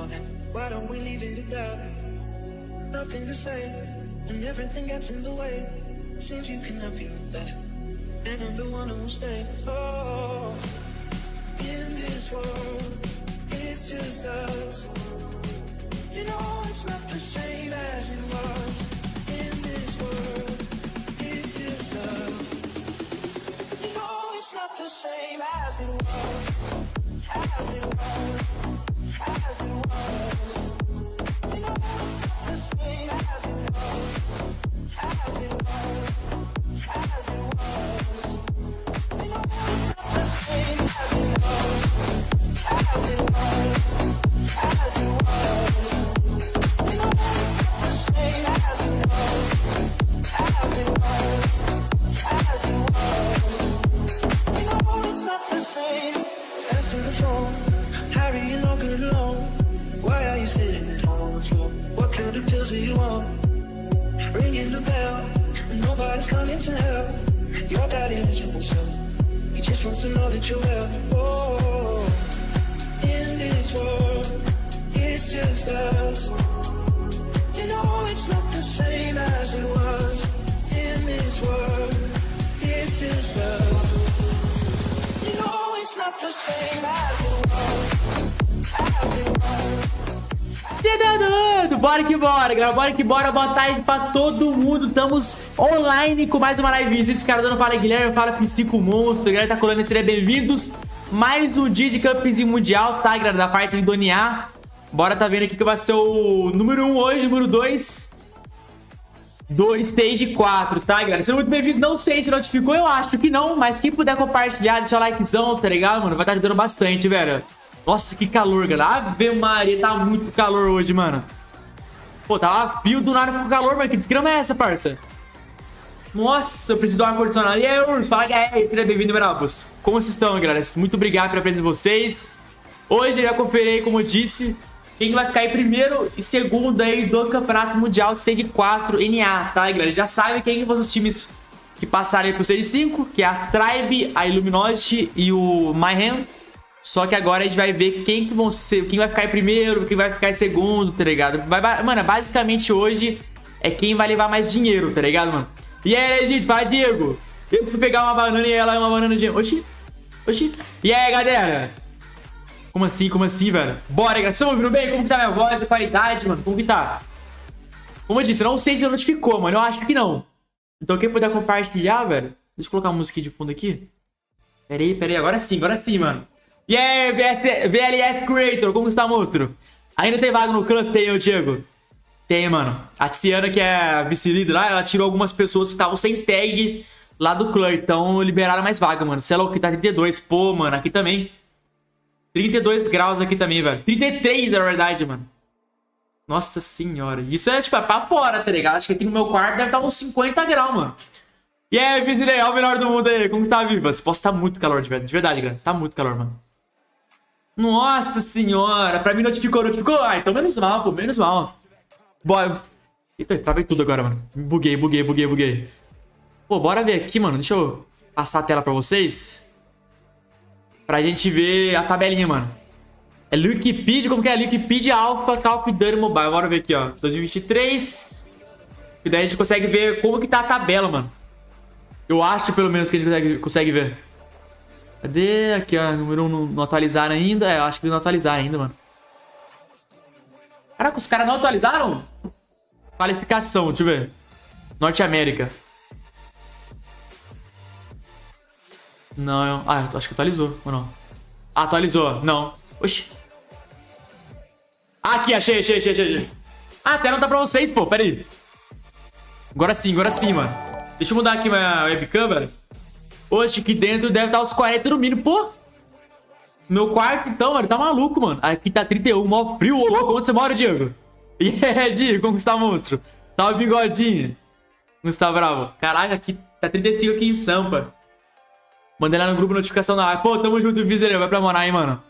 on, and why don't we leave it at that? Nothing to say, and everything gets in the way. Seems you cannot be with that, and I'm the one who will stay. Oh, in this world, it's just us. You know it's not the same as it was. In this world, it's just us. You know it's not the same as it was. As it was. As it was. You know it's not the same as it was. As it was. As it was. You know it's not the same as it was. As it was. As it was. You know it's not the same as it was. As it was. As it was. You know it's not the same. Answer the phone. Harry, you're not good alone. Why are you sitting at home on the floor? What kind of pills are you on? Ringing the bell, and nobody's coming to help. Your daddy lives with himself. He just wants to know that you're well. Oh, in this world, it's just us. You know it's not the same as it was. In this world, it's just us. You know it's not the same as it was. As it was. Cidadão, bora que bora, galera, bora que bora, boa tarde pra todo mundo, estamos online com mais uma live. Esse cara dando fala Guilherme, fala Psico Monstro, galera, tá colando, sejam bem-vindos. Mais um dia de Cupzinho Mundial, tá, galera, da parte do NA. Bora, tá vendo aqui que vai ser o número 1 hoje, número 2 do Stage 4, tá, galera? Sejam muito bem-vindos, não sei se notificou, eu acho que não, mas quem puder compartilhar, deixar o likezão, tá ligado, mano? Vai estar ajudando bastante, velho. Nossa, que calor, galera. Ave Maria, tá muito calor hoje, mano. Pô, tava frio do nada com calor, mano. Que desgrama é essa, parça? Nossa, eu preciso do ar-condicionado. E aí, Urso? Fala que é. Seja bem-vindo, bravos. Como vocês estão, galera? Muito obrigado pela presença de vocês. Hoje eu já conferei, como eu disse, quem vai ficar em primeiro e segundo aí do Campeonato Mundial de Stage 4 NA, tá, galera? Já sabe quem vão os times que passarem pro Stage 5, que é a Tribe, a Illuminati e o Mayhem. Só que agora a gente vai ver quem vai ficar em primeiro, quem vai ficar em segundo, tá ligado? Mano, basicamente hoje é quem vai levar mais dinheiro, tá ligado, mano? E aí, gente, fala, Diego. Eu fui pegar uma banana e ela é uma banana de... Oxi, oxi. E aí, galera? Como assim, velho? Bora, galera. Vocês estão ouvindo bem? Como que tá minha voz, a qualidade, mano? Como que tá? Como eu disse, eu não sei se notificou, mano. Eu acho que não. Então quem puder compartilhar, velho... Deixa eu colocar uma música de fundo aqui. Pera aí. Agora sim, mano. E aí, VLS Creator, como está, monstro? Ainda tem vaga no clã? Tem, Diego. Tem, mano. A Tiziana, que é a vice-líder lá, ela tirou algumas pessoas que estavam sem tag lá do clã. Então liberaram mais vaga, mano. Sei lá o que tá 32. Pô, mano, aqui também. 32 graus aqui também, velho. 33, na verdade, mano. Nossa senhora. Isso é, tipo, pra fora, tá ligado? Acho que aqui no meu quarto deve estar uns 50 graus, mano. E aí, vice-líder, é o melhor do mundo aí. Como está, viva? Esse posto tá muito calor, de verdade, galera. Tá muito calor, mano. Nossa senhora, pra mim notificou. Ah, então menos mal, pô, menos mal. Bora. Eita, travei tudo agora, mano. Buguei. Pô, bora ver aqui, mano. Deixa eu passar a tela pra vocês. Pra gente ver a tabelinha, mano. É Wikipedia, como que é? Wikipedia Alpha Call of Duty Mobile. Bora ver aqui, ó. 2023. E daí a gente consegue ver como que tá a tabela, mano. Eu acho, pelo menos, que a gente consegue ver. Cadê? Aqui, ó, número 1 não atualizaram ainda. É, eu acho que não atualizaram ainda, mano. Caraca, os caras não atualizaram? Qualificação, deixa eu ver. Norte América. Não, eu acho que atualizou, ou não? Ah, atualizou, não. Oxi. Ah, aqui, achei. Ah, até não tá pra vocês, pô, pera aí. Agora sim, mano. Deixa eu mudar aqui minha webcam, velho. Oxe, aqui dentro deve estar os 40 no mínimo, pô. Meu quarto, então, mano, tá maluco, mano. Aqui tá 31, mó frio, ô louco. Onde você mora, Diego? E aí, Diego, como está, monstro? Salve, bigodinho. Como está, bravo? Caraca, aqui tá 35 aqui em Sampa. Mandei lá no grupo notificação da live. Pô, tamo junto, Viseira. Vai pra morar, hein, mano.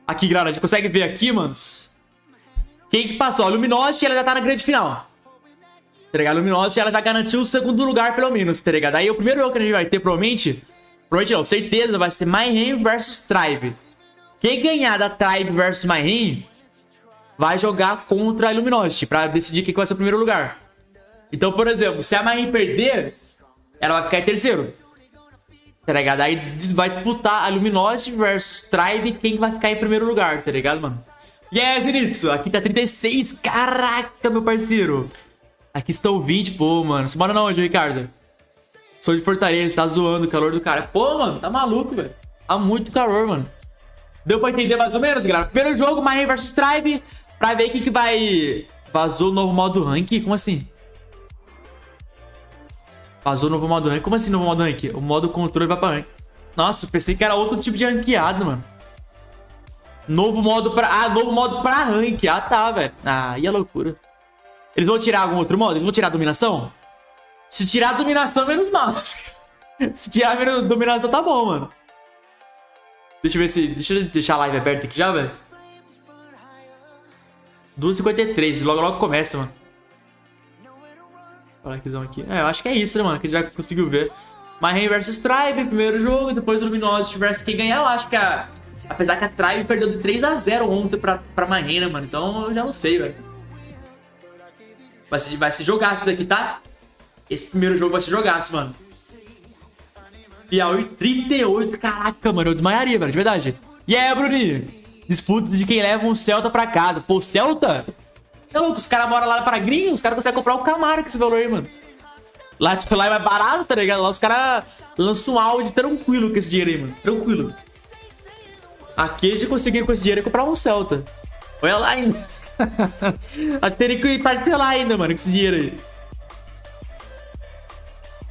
Aqui, galera, a gente consegue ver aqui, manos. Quem que passou? A Luminosity, ela já tá na grande final. Tá ligado? A Luminosity, ela já garantiu o segundo lugar, pelo menos, tá ligado? Aí o primeiro jogo que a gente vai ter, provavelmente não, certeza, vai ser Mayhem versus Tribe. Quem ganhar da Tribe versus Mayhem vai jogar contra a Luminosity pra decidir quem vai ser o primeiro lugar. Então, por exemplo, se a Mayhem perder, ela vai ficar em terceiro. Tá ligado? Aí vai disputar a Luminosity versus Tribe, quem vai ficar em primeiro lugar, tá ligado, mano? Yes, Zenitsu! Aqui tá 36. Caraca, meu parceiro. Aqui estão 20, pô, mano. Você mora na onde, Ricardo? Sou de Fortaleza, tá zoando o calor do cara. Pô, mano, tá maluco, velho. Tá muito calor, mano. Deu pra entender mais ou menos, galera? Primeiro jogo, Mayhem vs Tribe. Pra ver quem que vai... Vazou o novo modo rank? Como assim? Vazou o novo modo rank? Como assim novo modo rank? O modo controle vai pra rank. Nossa, pensei que era outro tipo de ranqueado, mano. Novo modo pra... Ah, novo modo pra rank. Ah, tá, velho. Ah, aí é loucura. Eles vão tirar algum outro modo? Eles vão tirar a dominação? Se tirar a dominação, menos mal. Se tirar a dominação, tá bom, mano. Deixa eu ver se... Deixa eu deixar a live aberta aqui já, velho. 2h53. Logo, logo começa, mano. Olha aqui. É, eu acho que é isso, né, mano? Que a gente já conseguiu ver. Mayhem vs Tribe, primeiro jogo. Depois o Luminosity versus quem ganhar. Eu acho que a... Apesar que a Tribe perdeu de 3-0 ontem pra Mayhem, né, mano? Então eu já não sei, velho. Vai se jogar esse daqui, tá? Esse primeiro jogo vai se jogar, mano. Piauí 38. Caraca, mano. Eu desmaiaria, velho. De verdade. E aí, Bruninho? Disputa de quem leva um Celta pra casa. Pô, Celta? É louco. Os caras moram lá para gringo. Os caras conseguem comprar um Camaro com esse valor aí, mano. Lá, tipo, lá é mais barato, tá ligado? Lá os caras lançam um Audi tranquilo com esse dinheiro aí, mano. Tranquilo. Aqui a gente conseguiu com esse dinheiro comprar um Celta. Olha lá ainda. A ter que parcelar ainda, mano, com esse dinheiro aí.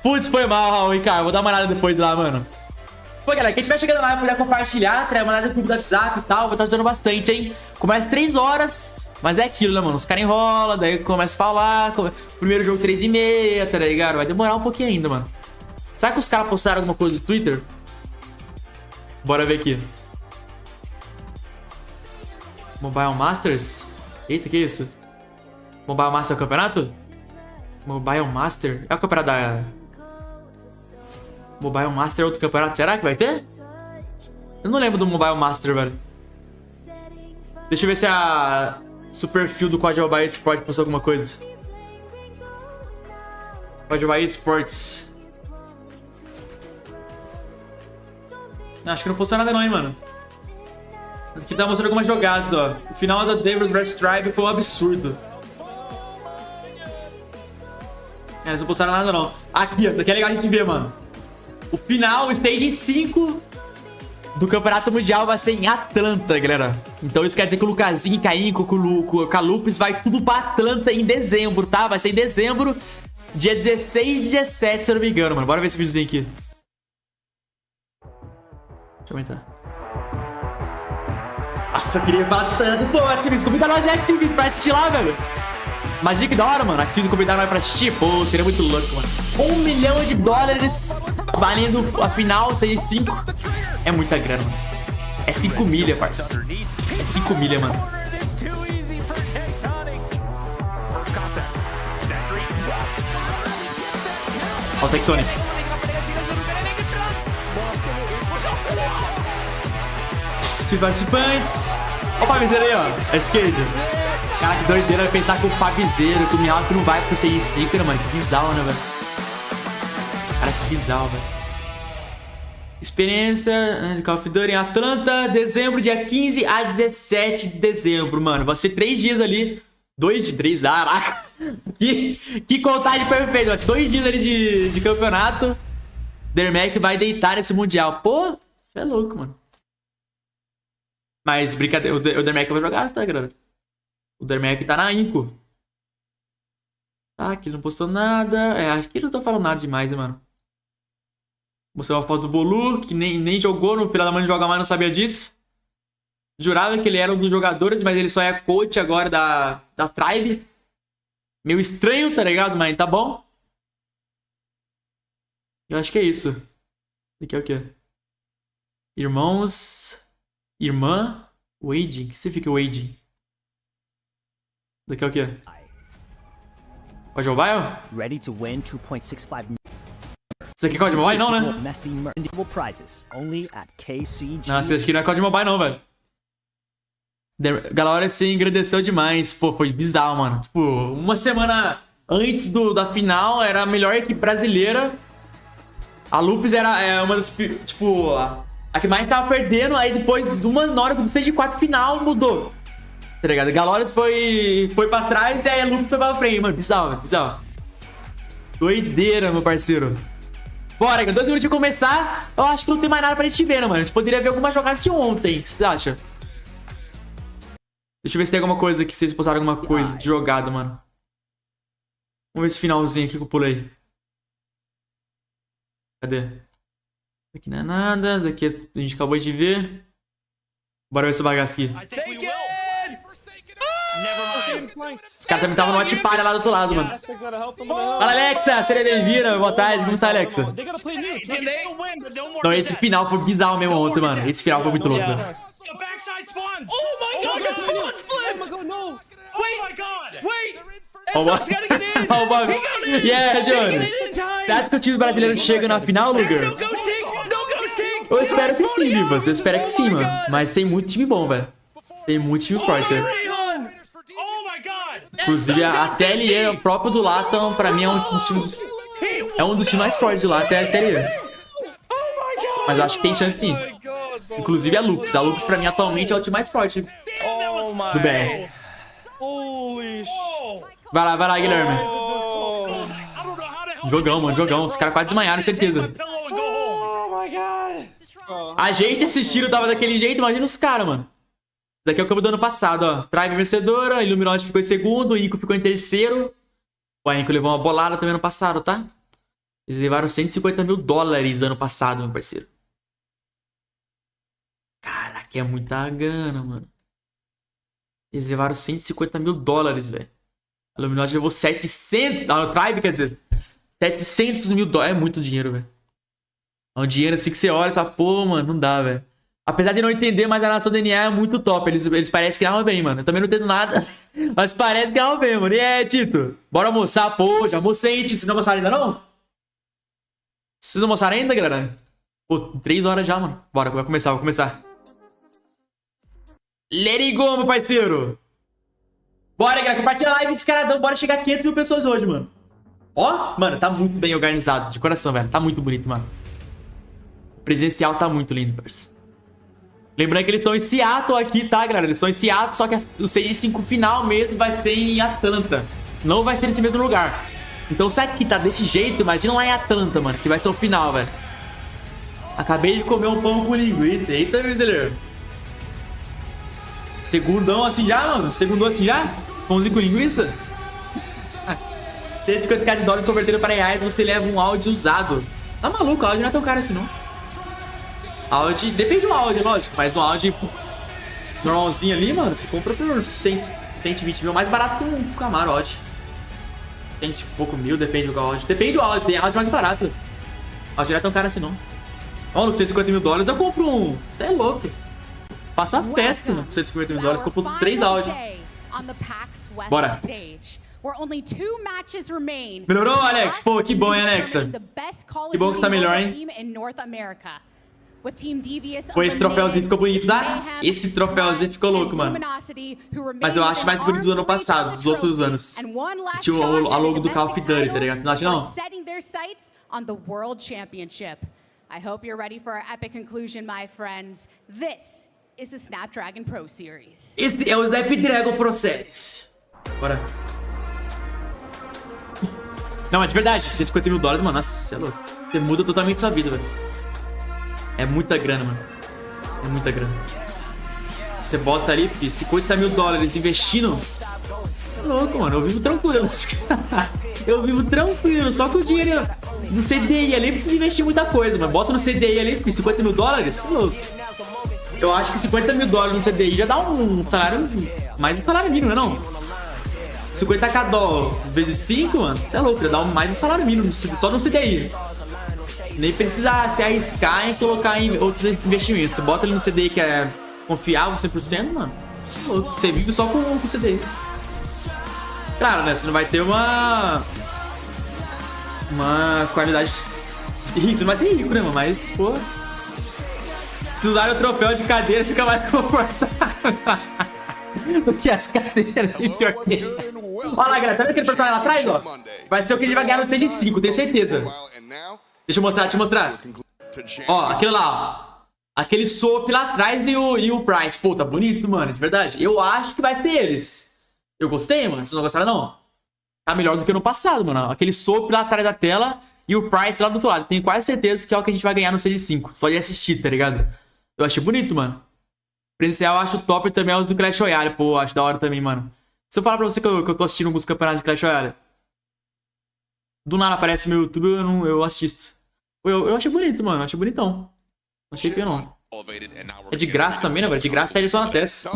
Putz, foi mal, Raul, Ricardo. Vou dar uma olhada depois lá, mano. Pô, galera, quem estiver chegando lá, puder compartilhar, mandar no grupo do WhatsApp e tal, vai estar ajudando bastante, hein? Começa 3 horas, mas é aquilo, né, mano? Os caras enrolam, daí começa a falar. Primeiro jogo 3h30, tá ligado? Vai demorar um pouquinho ainda, mano. Será que os caras postaram alguma coisa no Twitter? Bora ver aqui. Mobile Masters? Eita, que isso? Mobile Master é o campeonato? Mobile Master? É o campeonato da... Mobile Master é outro campeonato? Será que vai ter? Eu não lembro do Mobile Master, velho. Deixa eu ver se a Superfio do Código Mobile Sport postou alguma coisa. Código Mobile Sports. Acho que não postou nada não, hein, mano. Aqui tá mostrando algumas jogadas, ó. O final da Devils vs Tribe foi um absurdo. É, eles não postaram nada não. Aqui, ó. Isso daqui é legal a gente ver, mano. O final, o Stage 5 do Campeonato Mundial vai ser em Atlanta, galera. Então isso quer dizer que o LUGUERzin, Cainco, o Calupes vai tudo pra Atlanta em dezembro, tá? Vai ser em dezembro, dia 16 e 17, se eu não me engano, mano. Bora ver esse videozinho aqui. Deixa eu aumentar. Nossa, eu queria falar tanto. Pô, Activision, convida nós, Activision, pra assistir lá, velho. Imagina que da hora, mano. Activision convidar nós pra assistir. Pô, seria muito louco, mano. $1 milhão valendo a final, 6-5. É muita grana, mano. É 5 milha, parça. É 5 milha, mano. Ó o Tectonic. Os participantes. Ó o Pavizeiro aí, ó. À esquerda. Cara, que doideira pensar que o Pavizeiro, que o Mihawk não vai pro 6-5, né, mano? Que bizarro, né, velho? Cara, que bizarro, velho. Experiência de Call of Duty em Atlanta, dezembro, dia 15 a 17 de dezembro, mano. Vai ser 3 dias ali. 2 de 3, caraca. Que contagem perfeita. Vai ser 2 dias ali de campeonato. Dermac vai deitar nesse Mundial. Pô, você é louco, mano. Mas brincadeira, o Dermac vai jogar, tá, galera? O Dermac tá na Inco. Tá, aqui ele não postou nada. É, acho que ele não tá falando nada demais, né, mano? Mostrou uma foto do Bolu, que nem jogou, no final da manhã joga mais, não sabia disso. Jurava que ele era um dos jogadores, mas ele só é coach agora da Tribe. Meio estranho, tá ligado? Mas tá bom. Eu acho que é isso. Aqui é o quê? Irmãos... Irmã? Waging? O que significa Waging? Daqui é o quê? Código Mobile? Ready to win 2.65 Isso aqui é Código Mobile? Não, né? prizes only at KCG. Nossa, esse aqui não é Código Mobile não, velho. A galera se engrandeceu demais. Pô, foi bizarro, mano. Tipo, uma semana antes da final, era a melhor equipe brasileira. A Lupes era uma das... Tipo, a que mais tava perdendo. Aí depois, na hora do 6 de 4 final, mudou. Tá ligado? Galores foi pra trás e aí a Lupes foi pra frente. Mano, bizarro, bizarro. Doideira, meu parceiro. Bora, 2 minutos de começar. Eu acho que não tem mais nada pra gente ver, né, mano? A gente poderia ver algumas jogadas de ontem. O que vocês acham? Deixa eu ver se tem alguma coisa aqui. Se vocês postaram alguma coisa de jogada, mano. Vamos ver esse finalzinho aqui que eu pulei. Cadê? Aqui não é nada. Esse daqui a gente acabou de ver. Bora ver esse bagaço aqui. Os caras também estavam no watchparty lá do outro lado, mano. Fala, Alexa! Seja bem-vinda. Boa tarde. Como está, Alexa? Não, esse final foi bizarro mesmo ontem, mano. Esse final foi muito louco, velho. Oh, Bob. Yeah, Johnny. Você acha que o time brasileiro chega na final, Luguer? Eu espero que sim, Vivas. Eu espero que sim, mano. Mas tem muito time bom, velho. Tem muito time forte, velho. Inclusive, a TLE, o próprio do Latam, pra mim é um dos times... É um dos times mais fortes do Latam, é a TLE. Mas eu acho que tem chance sim. Inclusive a Lux. A Lux, pra mim, atualmente é o time mais forte do BR. Vai lá, Guilherme. Jogão, mano, jogão. Os caras quase desmaiaram, certeza. A gente assistindo tava daquele jeito, imagina os caras, mano. Daqui é o campo do ano passado, ó. Tribe vencedora, Illuminati ficou em segundo, o Inco ficou em terceiro. O Inco levou uma bolada também ano passado, tá? Eles levaram 150 mil dólares ano passado, meu parceiro. Caraca, é muita grana, mano. Eles levaram 150 mil dólares, velho. A Illuminati levou 700... Ah, o Tribe, quer dizer... 700 mil dólares. É muito dinheiro, velho. É um dinheiro assim que você olha e fala, pô, mano, não dá, velho. Apesar de não entender, mas a nação DNA é muito top. Eles parecem que armam bem, mano. Eu também não entendo nada. Mas parece que armam bem, mano. E é, Tito? Bora almoçar, pô. Já almocei, Tito. Vocês não almoçaram ainda, não? Vocês não almoçaram ainda, galera? Pô, 3 horas já, mano. Bora, vai começar, vou começar. Let it go, meu parceiro. Bora, galera. Compartilha a live descaradão. Bora chegar a 500 mil pessoas hoje, mano. Ó, mano, tá muito bem organizado. De coração, velho. Tá muito bonito, mano. O presencial tá muito lindo, parceiro. Lembrando que eles estão em Seattle aqui, tá, galera? Eles estão em Seattle, só que o 6 de 5 final mesmo vai ser em Atlanta. Não vai ser nesse mesmo lugar. Então, se aqui tá desse jeito, imagina lá em Atlanta, mano, que vai ser o final, velho. Acabei de comer um pão com linguiça. Eita, brasileiro. Segundão assim já, mano? Segundou assim já? Pãozinho com linguiça? 150k de dólares convertido para reais, você leva um áudio usado. Tá maluco, o áudio não é tão caro assim, não. Audi, depende do áudio, lógico, mas um Audi normalzinho ali, mano, você compra por 120 mil, mais barato que um Camaro Audi. 100 e pouco mil, depende do Audi. Depende do Audi, tem Audi mais barato. Audi não é tão caro assim, não. Ó, com 150 mil dólares eu compro um. É louco. Passa a festa, mano. Com 150 mil dólares eu compro 3 Audi. Bora. Melhorou, Alex? Pô, que bom, hein, Alexa? Que bom que você tá melhor, hein? Pô, esse troféuzinho ficou bonito, tá? Esse troféuzinho ficou louco, mano. Mas eu acho mais bonito do ano passado, dos outros anos. Tinha a logo do Call of Duty, tá ligado? Você não acha, não? I hope you're ready for our epic conclusion, my friends. This is the Snapdragon Pro Series. Esse é o Snapdragon Pro Series. Bora. Não, mas de verdade, 150 mil dólares, mano, nossa, você é louco. Você muda totalmente sua vida, velho. É muita grana, mano. É muita grana. Você bota ali, 50 mil dólares investindo. Você é louco, mano. Eu vivo tranquilo. Eu vivo tranquilo, só com o dinheiro do CDI ali, precisa investir muita coisa, mas bota no CDI ali, 50 mil dólares, você é louco. Eu acho que 50 mil dólares no CDI já dá um salário, mais um salário mínimo, não é não? 50k dólar vezes 5, mano, você é louco, já dá mais um salário mínimo só no CDI. Nem precisa se arriscar em colocar em outros investimentos. Você bota ali no CDI que é confiável 100%, mano, você é louco. Você vive só com o CDI. Claro, né? Você não vai ter uma qualidade rica. Você não vai ser rico, né, mano? Mas, pô, se usar o troféu de cadeira, fica mais confortável. do que as carteiras. E pior que... Olha lá, galera. Tá vendo aquele personagem lá atrás, ó? Vai ser o que a gente vai ganhar no stage 5, tenho certeza. Deixa eu mostrar, Ó, aquele lá, ó. Aquele soap lá atrás e o Price. Pô, tá bonito, mano, de verdade. Eu acho que vai ser eles. Eu gostei, mano. Vocês não gostaram, não? Tá melhor do que no passado, mano. Aquele soap lá atrás da tela e o Price lá do outro lado. Tenho quase certeza que é o que a gente vai ganhar no stage 5. Só de assistir, tá ligado? Eu achei bonito, mano. Presencial eu acho top também é os do Clash Royale. Pô, acho da hora também, mano. Se eu falar pra você que eu tô assistindo alguns campeonatos de Clash Royale, do nada aparece no meu YouTube, eu assisto. Eu achei bonito, mano. Achei bonitão. Não achei feio, não. É de graça também, né, velho? De graça tá ele só na testa.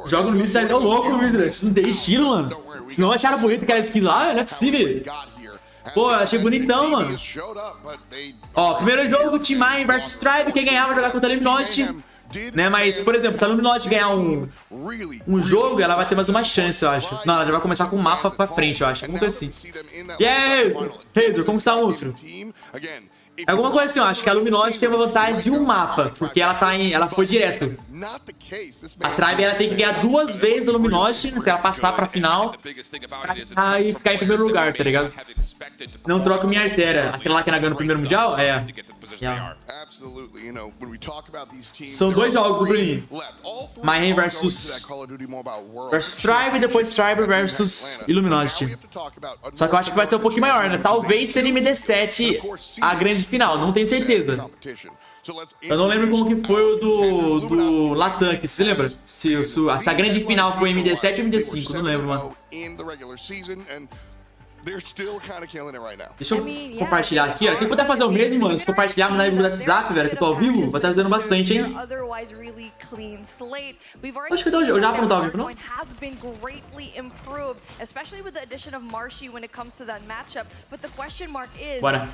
Joga no vídeo e sai tão louco no vídeo, velho. Vocês não tem estilo, mano. Se não acharam bonito aquela skin lá, não é possível. Pô, eu achei bonitão, mano. Ó, primeiro jogo, Team Mine versus Tribe. Quem ganhava vai jogar contra a Luminosity. Né, mas, por exemplo, se a Luminosity ganhar um jogo, ela vai ter mais uma chance, eu acho. Não, ela já vai começar com o mapa pra frente, eu acho. Alguma coisa assim. E aí, Razor, como está o monstro? Alguma coisa assim, eu acho que a Luminosity tem uma vantagem de um mapa, porque ela foi direto. A Tribe ela tem que ganhar 2 vezes a Luminosity, se ela passar pra final, e ficar em primeiro lugar, tá ligado? Não troco minha artéria. Aquela lá que ela ganhou no primeiro mundial? É. São 2 jogos, o Bruninho. Mayhem versus Tribe, depois Tribe versus Illuminati. Só que eu acho que vai ser um pouquinho maior, né? Talvez seja MD7 a grande final, não tenho certeza. Eu não lembro como que foi o do Latam aqui, você lembra? Se a grande final foi MD7 ou MD5, não lembro, mano. Deixa eu compartilhar aqui, ó. Quem puder fazer o mesmo, mano, se compartilhar no live do WhatsApp, velho, que eu tô ao vivo, vai estar ajudando bastante, hein? Acho que o Japa não tá ao vivo, não? Bora.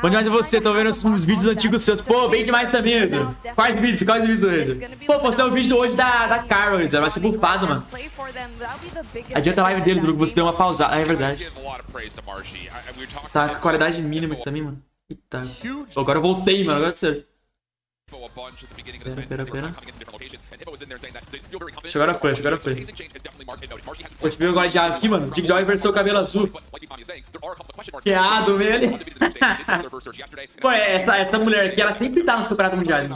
Bom demais você, tô vendo uns vídeos antigos seus. Pô, bem demais também, Ezio. Quais vídeos, Ezio? Pô, postei um vídeo hoje da Carol, Ezio. Vai ser bufado, mano. Adianta a live deles, Lugo, você deu uma pausada. É verdade. Tá com a qualidade mínima aqui também, mano. Eita. Pô, agora eu voltei, mano. Agora é certo. Pera. Agora foi. Pô, te viu agora de aqui, mano. Dig Joy versão cabelo azul. Queado, velho. Pô, essa mulher aqui, ela sempre tá nos campeonatos mundiais.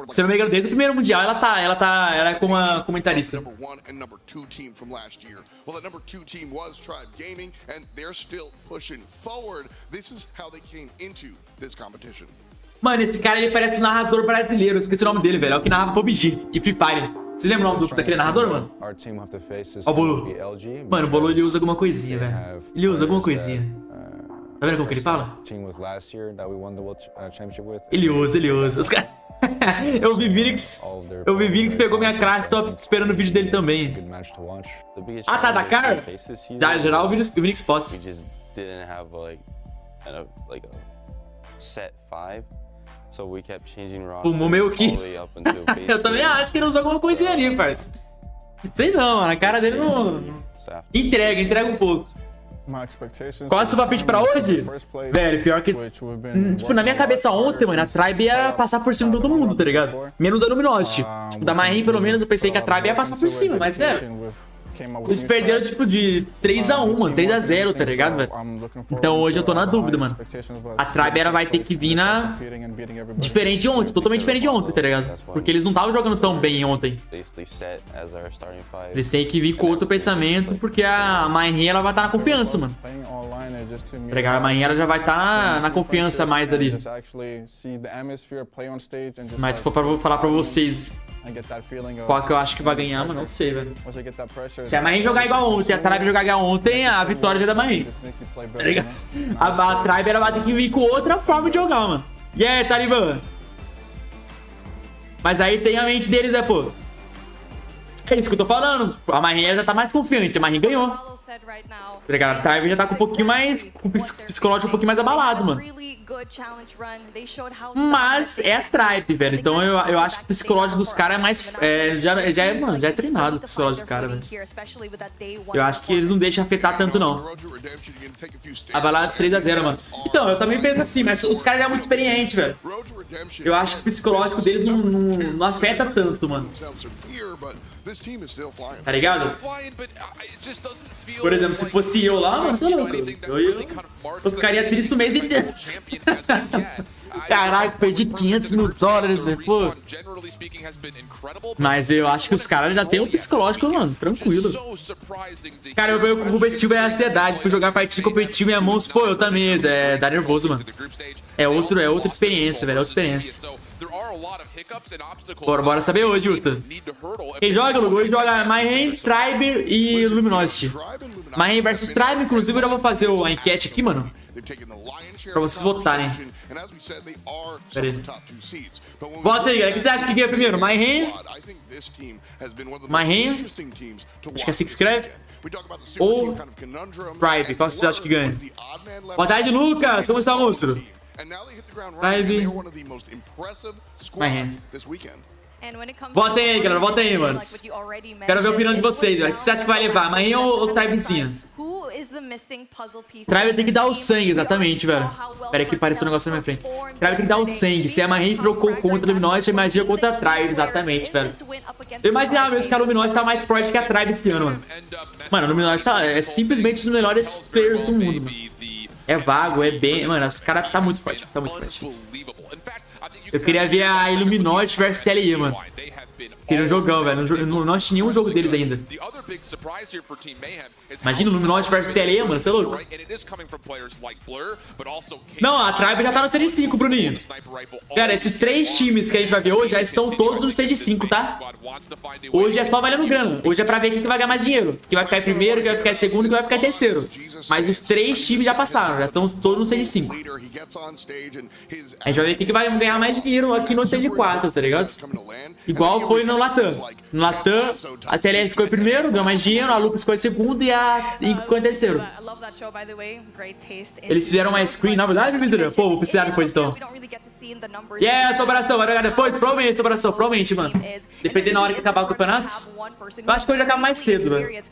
Se não me engano, desde o primeiro mundial, ela é como uma comentarista. Mano, esse cara, ele parece um narrador brasileiro. Eu esqueci o nome dele, velho. É o que narrava PUBG e Free Fire. Você lembra o nome daquele narrador, mano? Ó o Bolu. Mano, o Bolu, ele usa alguma coisinha, velho. Ele usa alguma coisinha. Tá vendo como que ele fala? Ele usa. Os caras... Eu vi Vinix pegou minha classe, tô esperando o vídeo dele também. Ah, tá, da Car? Já, em geral, o Vinix posta. Pulmou meio que... Eu também acho que ele usou alguma coisinha ali, parça. Sei não, mano, a cara dele não... Entrega um pouco. Qual é o seu palpite pra hoje? Velho, pior que... Tipo, na minha cabeça ontem, mano, a Tribe ia passar por cima de todo mundo, tá ligado? Menos a Luminosity. Tipo, da Mayhem, pelo menos, eu pensei que a Tribe ia passar por cima, mas, velho... Eles perderam, tipo, de 3-1, mano, 3-0, tá ligado, velho? Então hoje eu tô na dúvida, mano. A Tribe vai ter que vir na... Diferente de ontem, totalmente diferente de ontem, tá ligado? Porque eles não estavam jogando tão bem ontem. Eles têm que vir com outro pensamento, porque a Mayhem, ela vai estar na confiança, mano. A Mayhem, ela já vai estar na confiança mais ali. Mas se for pra falar pra vocês... Qual que eu acho que vai ganhar, mano? Não sei, velho. Se a Mayhem jogar igual ontem e a Tribe jogar igual ontem, a vitória já é da Mayhem. Tá ligado? A Tribe ela vai ter que vir com outra forma de jogar, mano. E aí, Taliban? Mas aí tem a mente deles, né, pô? É isso que eu tô falando. A Mayhem já tá mais confiante. A Mayhem ganhou. Tá ligado? A Tribe já tá com um pouquinho mais... Com o psicológico um pouquinho mais abalado, mano. Mas é a Tribe, velho. Então eu acho que o psicológico dos caras é mais... Mano, já é treinado o psicológico do cara, velho. Eu acho que eles não deixam afetar tanto, não. Abalados 3-0, mano. Então, eu também penso assim, mas os caras já são muito experientes, velho. Eu acho que o psicológico deles não afeta tanto, mano. Tá ligado? Por exemplo, se fosse eu lá, mano, você é louco. Eu ficaria triste o mês inteiro. Caraca, perdi 500 mil dólares, velho, pô. Mas eu acho que os caras já tem um psicológico, mano, tranquilo. Cara, o meu competitivo é a ansiedade. Por jogar partida competitiva em minha mão, pô, eu também, dá nervoso, mano. É outra experiência, velho, é outra experiência. Bora saber hoje, Uta. Quem joga, Luguer? Hoje joga Mayhem, Tribe e Luminosity. Mayhem versus Tribe, inclusive eu já vou fazer a enquete aqui, mano. Pra vocês votarem. Pera aí. Vota aí, galera. O que você acha que ganha primeiro? Mayhem? Mayhem? Acho que é assim que escreve. Ou Tribe? Qual vocês acham que ganha? Boa tarde, Lucas. Como está, monstro? Tribe. Mayhem. Votem aí, galera. Votem aí, mano. Quero ver a opinião de vocês, velho. O que você acha que vai levar? Mayhem ou Tribezinha? Tribe tem que dar o sangue, exatamente, velho. Pera aí que apareceu um negócio na minha frente. Tribe tem que dar o sangue. Se a Mayhem trocou contra a Luminosity, imagina contra a Tribe, exatamente, velho. Eu imaginava mesmo que a Luminosity tá mais forte que a Tribe esse ano, mano. Mano, a Luminosity é simplesmente um dos melhores players do mundo, mano. É vago, é bem... Mano, esse cara tá muito forte, tá muito forte. Eu queria ver a Luminosity versus TLE, mano. Seria um jogão, velho. Eu não assisti nenhum jogo deles ainda. Imagina o Luminosity versus TLE, mano. Você é louco? Não, a Tribe já tá no Stage 5, Bruninho. Cara, esses 3 times que a gente vai ver hoje já estão todos no Stage 5, tá? Hoje é só valendo grana. Hoje é pra ver quem que vai ganhar mais dinheiro. Quem vai ficar em primeiro, quem vai ficar em segundo, quem vai ficar em terceiro. Mas os 3 times já passaram. Já estão todos no Stage 5. A gente vai ver quem que vai ganhar mais dinheiro aqui no Stage 4, tá ligado? Igual foi no Latam. No Latam, a TLF ficou em primeiro, ganhou mais dinheiro, a Lupus ficou em segundo e a Inc ficou em terceiro. Eles fizeram uma screen, na verdade, miserável? Pô, vou precisar depois então. Yeah, sobração, vai jogar depois? Provavelmente, sobração, provavelmente, mano. Dependendo da hora que acabar o campeonato. Eu acho que hoje acaba mais cedo, velho.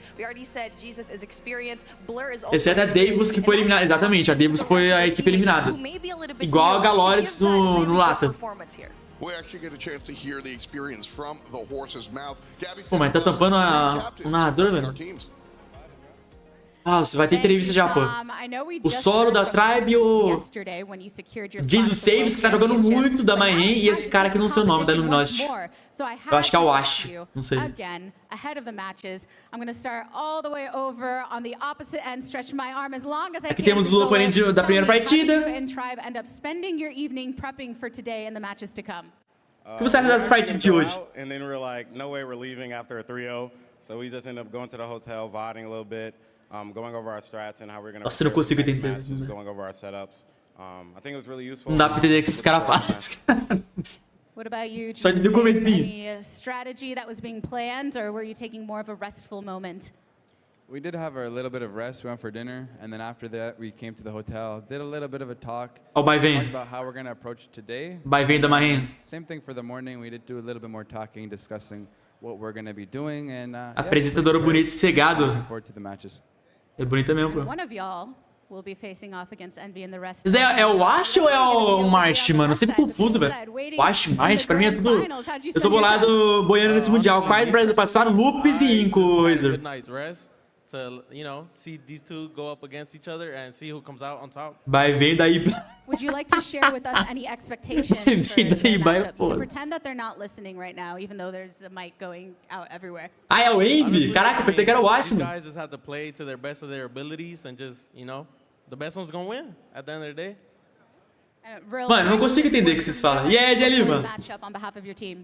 Exceto a Davis que foi eliminada. Exatamente, a Davis foi a equipe eliminada. Igual a Galores no Latam. Pô, mas tá tampando o narrador, velho. Ah, você vai ter entrevista já, pô. O solo da Tribe e o Jesus Saves, que tá jogando muito da Mayhem, e esse cara que não sei o nome da Luminosity. Eu acho que é o Ash, não sei. Aqui temos os oponentes da primeira partida. O que você acha dessa partida de hoje? Nossa, eu não consigo entender. Não dá pra entender o que esses caras fazem. What about you? Só entendeu o comecinho. Any strategy that was being planned, or were you taking more of a restful moment? We did have a little bit of rest. We went for dinner, and then after that, we came to the hotel. Did a little bit of a talk. Ó, vai Talked vem. about how we're gonna approach today. Vai vem da Mayhem. Same thing for the morning. We did do a little bit more talking, discussing what we're gonna be doing, and Apresentadora bonita e cegado. looking forward to the matches. É bonita mesmo, bro. One of y'all will be facing off against Envy and the rest. Isso daí é o Ash ou é o Marsh, mano? Eu sempre confundo, velho. O Ash, Marsh, pra mim é tudo... Eu sou bolado boiando nesse Mundial. Quais Brasil passaram? Lupus e Inco, Razor. To, you know, see these two go up against each other and see who comes out on top. Vai vem daí. Would you like to share with us any expectations for Vem daí, the vai, matchup? You pô. can pretend that they're not listening right now, even though there's a mic going out everywhere. Ah, é o Envy? Caraca, eu pensei que era o Ash, These mano. guys just have to play to their best of their abilities and just, you know, the best one's gonna win at the end of the day. Mano, não consigo entender o que vocês falam. E aí, Gelima? Matchup on behalf of your team.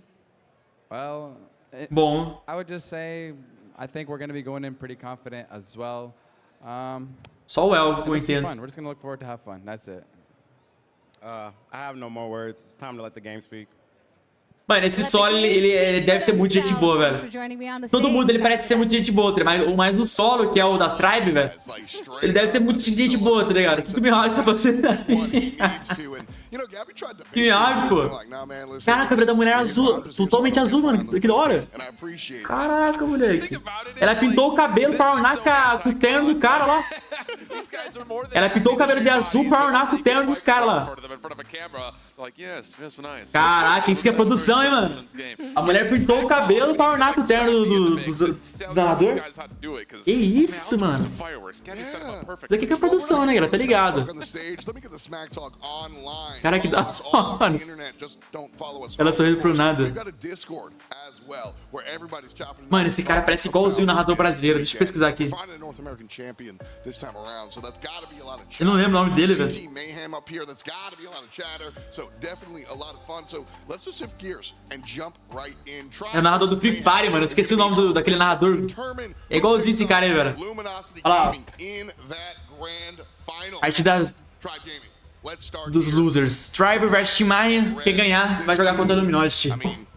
Well, Bom. I would just say I think we're gonna be going in pretty confident as well. Só o El, eu It's gonna be entendo. fun. We're just gonna look forward to have fun. That's it. I have no more words. It's time to let the game speak. Mano, esse solo, ele deve ser muito gente boa, velho. Todo mundo, ele parece ser muito gente boa, tá ligado? Mas o solo, que é o da Tribe, velho, ele deve ser muito gente boa, tá ligado? O que tu me acha pra você? Que me acha, pô? Caraca, a cabelo da mulher é azul, totalmente azul, mano. Que da hora. Caraca, moleque. Ela pintou o cabelo pra ornar com o terno do cara lá. Ela pintou o cabelo de azul pra ornar com o terno dos caras lá. Caraca, isso que é produção, hein, mano? A mulher pintou o cabelo pra ornar com o terno do narrador. Que isso, mano? Isso aqui que é produção, né, galera? Tá ligado? Cara, que da hora. Ela sorriu pro nada. Mano, esse cara parece igualzinho o narrador brasileiro. Deixa eu pesquisar aqui. Eu não lembro o nome dele, velho. É o narrador do Free Fire, mano. Eu esqueci o nome daquele narrador. É igualzinho esse cara aí, velho. Olha lá. Arte dos losers. Tribe vs Team Mayhem. Quem ganhar vai jogar contra o Luminosity.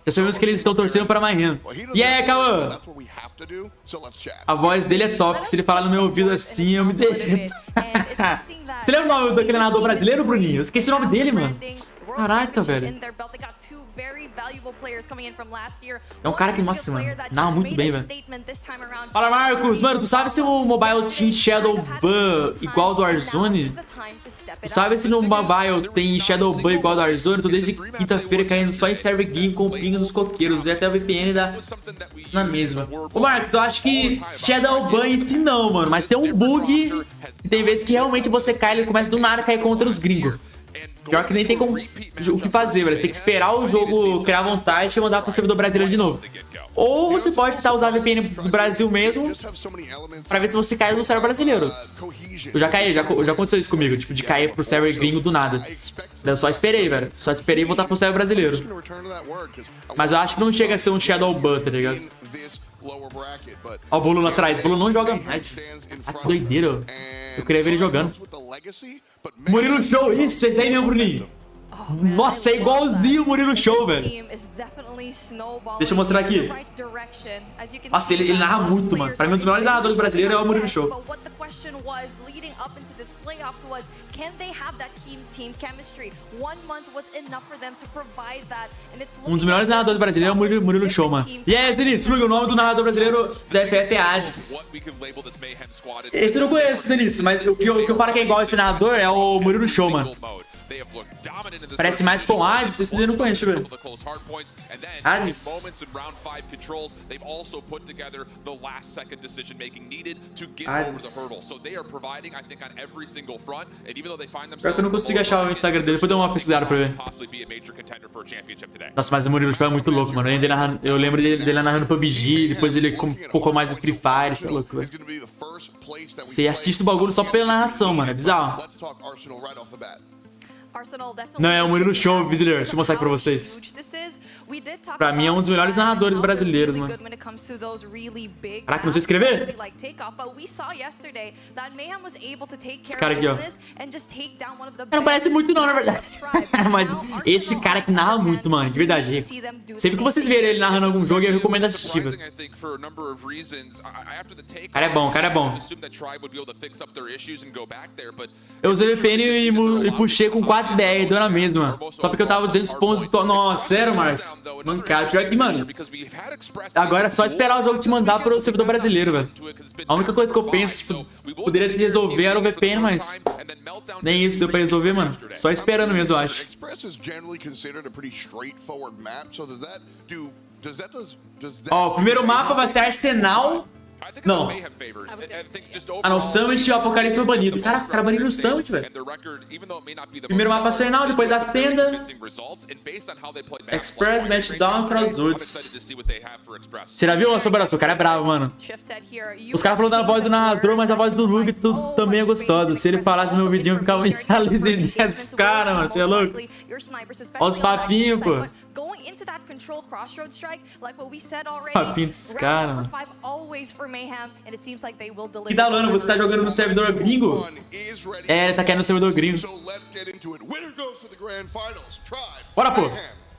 Já sabemos que eles estão torcendo para Mayhem. E aí, Cauã? A voz dele é top. Se ele falar no meu ouvido assim, eu me derreto. Você lembra o nome daquele narrador brasileiro, Bruninho? Eu esqueci o nome dele, mano. Caraca, velho. É um cara que, nossa, mano, narra muito bem, velho. Fala, Marcos. Mano, tu sabe se o Mobile tem Shadow Ban igual do WarZone? Tu sabe se no Mobile tem Shadow Ban igual do WarZone? Tô desde quinta-feira caindo só em server game com o ping dos coqueiros. E até o VPN na mesma. Ô, Marcos, eu acho que Shadow Ban em si não, mano. Mas tem um bug. E tem vezes que realmente você cai e ele começa do nada a cair contra os gringos. Pior que nem tem como o que fazer, velho. Tem que esperar o jogo criar vontade e mandar pro servidor brasileiro de novo. Ou você pode tentar usar a VPN do Brasil mesmo pra ver se você cai no server brasileiro. Eu já caí, já aconteceu isso comigo, tipo, de cair pro server gringo do nada. Eu só esperei, velho. Só esperei voltar pro server brasileiro. Mas eu acho que não chega a ser um Shadow Ban, tá ligado? Ó o Bolo lá atrás. O Bolo não joga mais. Ah, que doideira. Eu queria ver ele jogando. Murilo Show, isso, vocês daí mesmo, Bruninho. Nossa, é igualzinho o Murilo Show, velho. Deixa eu mostrar aqui. Nossa, ele narra muito, mano. Pra mim, um dos melhores narradores brasileiros é o Murilo Show. Um dos melhores narradores brasileiros é o Murilo Show, mano. E aí, Zenith, o nome do narrador brasileiro da FF é Hades. Esse eu não conheço, Zenith, mas o que eu falo que é igual a esse narrador é o Murilo Show, mano. Parece mais com Hades, esse daí eu não conheço, velho. Hades. Pior que eu não consigo achar o Instagram dele, depois dou uma pesquisada pra ver. Nossa, mas o Murilo Show é muito louco, mano. Eu lembro dele narrando PUBG, depois ele focou mais no Free Fire, isso é louco, velho. Você assiste o bagulho só pela narração, mano, é bizarro. Não, é o Murilo Show, Visitor. Deixa eu mostrar aqui pra vocês. Pra mim é um dos melhores narradores brasileiros, mano. Caraca, não sei escrever? Esse cara aqui, ó. Não parece muito não, na verdade. Mas esse cara que narra muito, mano, de verdade. Sempre que vocês verem ele narrando algum jogo, eu recomendo assistir, velho. Cara é bom, cara é bom. Eu usei VPN e puxei com 4BR, deu na mesma. Só porque eu tava 200 pontos. Nossa, sério, Marcos? Mancado. Pior que, mano, agora é só esperar o jogo te mandar pro servidor brasileiro, velho. A única coisa que eu penso, tipo, poderia resolver era o VPN, mas nem isso deu pra resolver, mano. Só esperando mesmo, eu acho. Ó, o primeiro mapa vai ser Arsenal. Não. Ah, não, o Summit e o Apocalipse foi banido. Caraca, os caras baniram o Summit, velho. Primeiro mapa Arsenal, depois as tendas. Express, Matchdown, Crossroads. Você já viu, Sobraço? O cara é bravo, mano. Os caras falando da voz do narrador, mas a voz do Luguer também é gostosa. Se ele falasse no meu vidinho, eu ficava em ali dentro dos caras, mano. Você é louco? Olha os papinhos, pô. Papinho desses caras, mano. E da Lana, você tá jogando no servidor gringo? É, ele tá querendo no servidor gringo. Bora, pô.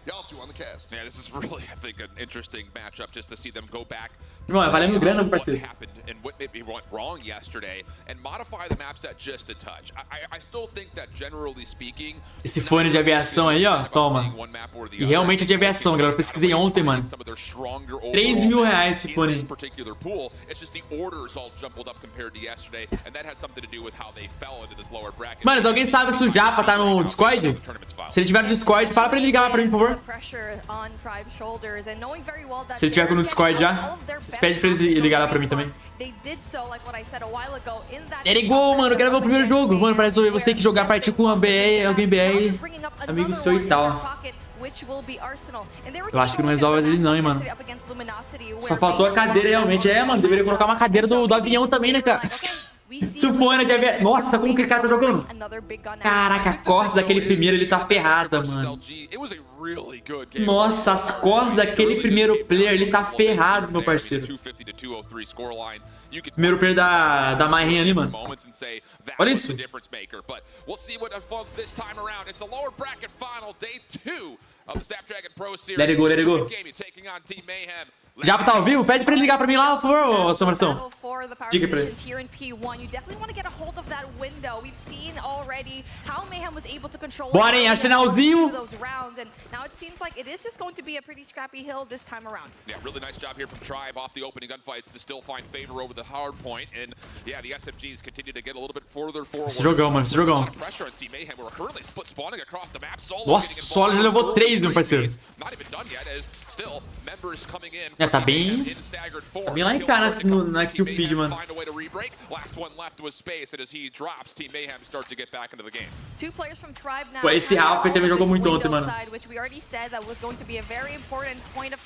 Y'all two on the cast. Yeah, this is really, I think, an interesting matchup just to see them go back. Irmão, é valendo grana, meu What parceiro. happened and what maybe went wrong yesterday and modify the map set just a touch. I still think that generally speaking. Esse fone de aviação aí, ó, toma. E realmente é de aviação, galera. Eu pesquisei ontem, mano. 3 mil reais esse fone. Mano, alguém sabe se o Japa tá no Discord? Se ele tiver no Discord, fala pra ele ligar lá pra mim, por favor. Se ele tiver no Discord já, vocês pedem pra ele ligar lá pra mim também. Let it go, mano. Eu quero ver o primeiro jogo. Mano, pra resolver, você tem que jogar partir com uma BR, alguém BR, amigo seu e tal. Eu acho que não resolve ele não, hein, mano. Só faltou a cadeira realmente. É, mano, deveria colocar uma cadeira do avião também, né, cara? Sufona de avião. Nossa, como que o cara tá jogando? Caraca, a costa daquele primeiro, ele tá ferrada, mano. Nossa, as costas daquele primeiro player, ele tá ferrado, meu parceiro. Primeiro player da Mayhem ali, mano. Olha isso. Let it go, let it go. Já tá ao vivo? Pede pra ele ligar pra mim lá, por favor, ô Samarção. Diga pra ele. Bora, hein, Arsenalzinho. Now it seems like it is just going to be a pretty scrappy hill this time around. Yeah, really nice job here from Tribe off the opening gunfights to still find favor over the hard point. And yeah, the SMGs continue to get a little bit further forward. Esse jogão, mano, esse jogão. Nossa, o Solo já levou 3, meu parceiro. É, tá bem lá em cara na kill feed, mano. Pô, esse Ralph também jogou muito ontem, mano.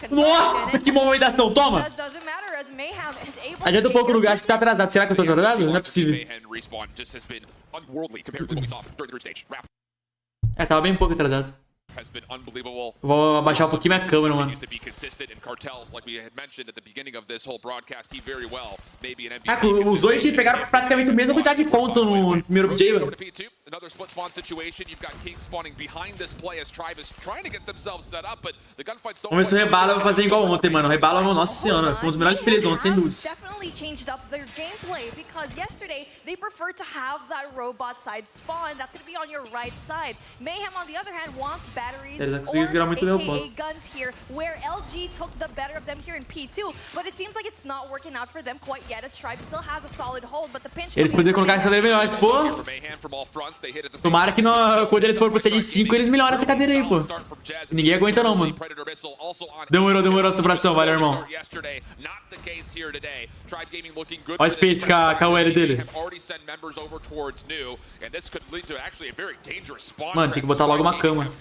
Nossa, que movimentação, toma! Adianta um pouco o lugar, acho que tá atrasado. Será que eu tô atrasado? Não é possível. É, tava bem pouco atrasado. Vou abaixar um pouquinho minha câmera, mano. Os dois pegaram praticamente o mesmo quantidade de pontos no primeiro J, mano. Vamos ver se o Rebala vai fazer igual ontem, mano. O Rebala, nossa senhora, foi um dos melhores players ontem, sem dúvidas. Eles já conseguiram segurar muito meu ponto. Eles poderiam colocar essa cadeira melhor, pô. Tomara que quando eles forem pro C de 5, eles melhoram essa cadeira aí, pô. Ninguém aguenta não, mano. Demorou a sobração, valeu, irmão. Olha o Space com a UL dele. Mano, tem que botar logo uma cama.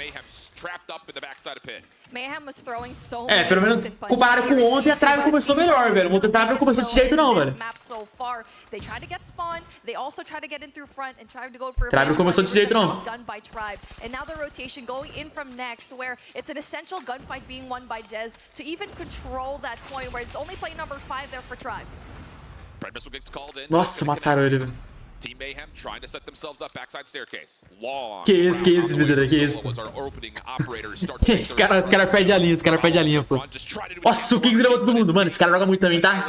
É, pelo menos comparado com ontem, a Tribe começou melhor, velho. Ontem a Tribe não começou desse jeito não, velho. Tribe não começou desse jeito não. Nossa, mataram ele, velho. Team Mayhem trying to set themselves up backside staircase. Long. Que isso, Viseira, que isso. Esse cara perde a linha, pô. Nossa, o Kings levou todo mundo, mano. Esse cara joga muito também, tá?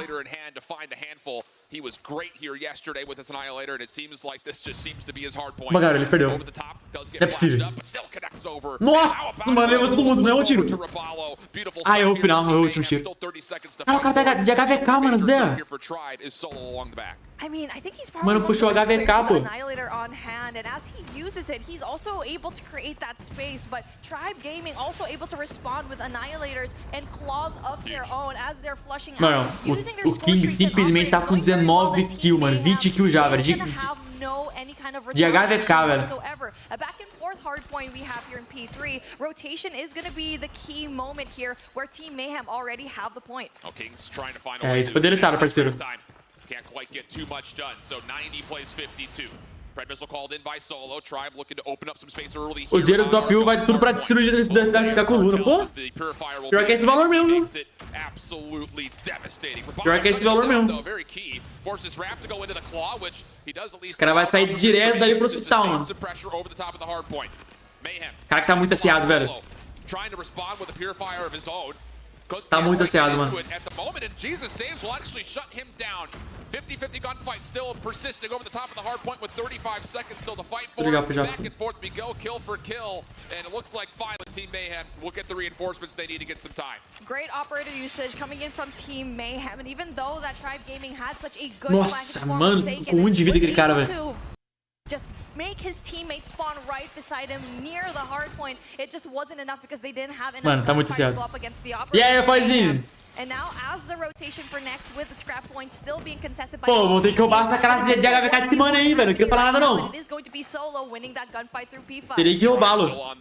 He was great here yesterday with his Annihilator, and it seems like this just seems to be his hard point. Cara, ele perdeu. Não é possível. Nossa, mano, levou todo mundo, não é um tiro. Ah, errou o final, errou o último tiro. Ah, o cara tá de HVK, mano, isso daí. Mano, puxou o HVK, pô. Mano, o King simplesmente tá com 19 kills, mano. 20 kills já, velho. De HVK, velho. É, isso foi deletado, parceiro. Can't quite get too much done, so 90 plays 52. Red missile called in by Solo. Tribe looking to open up some space early here. O dinheiro do top 1 vai tudo pra destruir da coluna, pô. Pior que é esse valor mesmo, viu? Pior que é esse valor mesmo. Esse cara vai sair direto dali pro hospital, mano. O cara que tá muito aciado, velho. trying to respond with a purifier of his own. Tá muito acertado, mano. At the moment, and Jesus saves will actually shut him down. 50-50 gunfight still persisting over the top of the hard point with 35 seconds still to fight for. Back and forth we go, kill for kill, and it looks like finally Team Mayhem will get the reinforcements they need to get some time. Great operator usage coming in from Team Mayhem, and even though that Tribe Gaming had such a good Nossa, mano, com de vida aquele cara, velho. Just make his teammates spawn right beside him near the hard point. It just wasn't enough because they didn't have enough Mano, tá muito gunfire to certo. go up against the operator. E aí, rapazinho? And now, as the rotation for next, with the scrap point still being contested by... Pô, vão ter que roubar essa classe de HVK desse mano aí, velho. Não queria falar nada, não. It is going to be Solo winning that gunfight through P5. Teria que roubá-lo.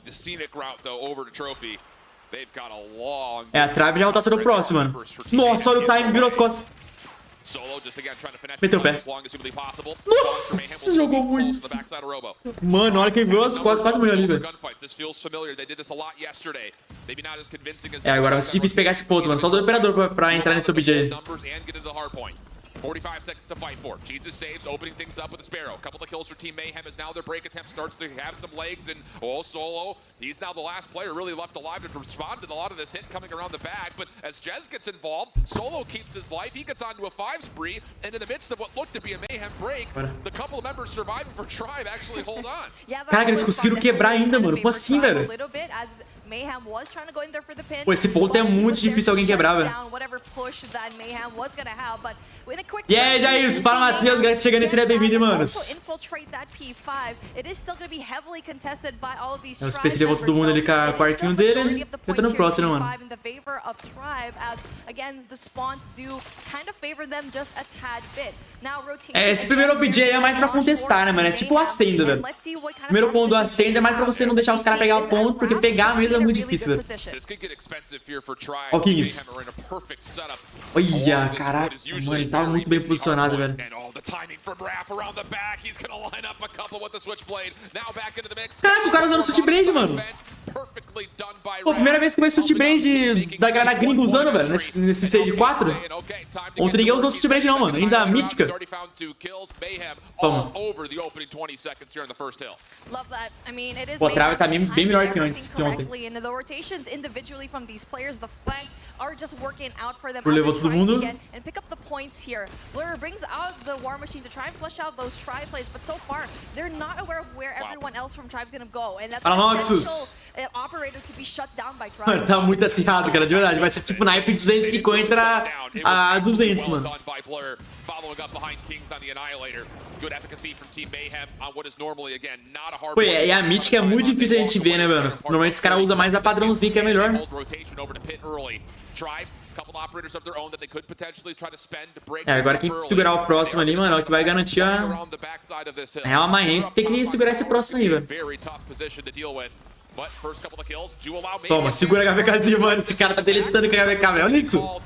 É, a Tribe já volta no próximo, mano. Nossa, olha o time, virou as costas. Meteu o pé. Nossa, jogou muito. Mano, na hora que ele virou as costas, quase morreu ali, velho. É, agora vai ser difícil pegar esse ponto, mano. Só usar o Operador pra entrar nesse objeto. 45 seconds to fight for. Jesus saves, opening things up with a Sparrow. Couple of kills for Team Mayhem as now their break attempt starts to have some legs, and Solo, he's now the last player really left alive to respond to a lot of this hit coming around the back, but as Jez gets involved, Solo keeps his life, he gets onto a 5 spree, and in the midst of what looked to be a Mayhem break, the couple of members surviving for Tribe actually hold on. Caraca, eles conseguiram quebrar ainda, mano. Como assim, velho? Pô, esse ponto é muito difícil alguém quebrar, velho. E aí, Jair, para o Matheus, chegando e seria bem-vindo, manos. O Space levou todo mundo ali com o arquinho dele. Eu tô no próximo, mano. É, esse primeiro objeto é mais pra contestar, né, mano? É tipo o acenda, velho. O primeiro ponto do acenda é mais pra você não deixar os caras pegar o ponto, porque pegar mesmo é muito difícil, velho. Ó, que isso? Olha, caraca, mano, ele tava muito bem posicionado, velho. Caraca, o cara usando Switch Brand, mano. Pô, primeira vez que eu vejo Switch Brand da granada gringa usando, velho, nesse C de 4. Ontem ninguém usou Switch Brand não, mano, ainda a mítica. Toma. Pô, a trave tá bem melhor que antes, que ontem. Por levou todo mundo. Fala, Noxus. Mano, tá muito acirrado, cara, de verdade. Vai ser tipo naipe 250 a 200, mano. Pô, e a mítica é muito difícil a gente ver, né, mano? Normalmente os caras usam mais a padrãozinho, que é melhor. É, agora quem segurar o próximo ali, mano, é o que vai garantir a... É uma manhã, tem que segurar esse próximo aí, velho. Toma, segura a HVKzinha, mano. Esse cara tá deletando com a HVK, velho. Olha isso.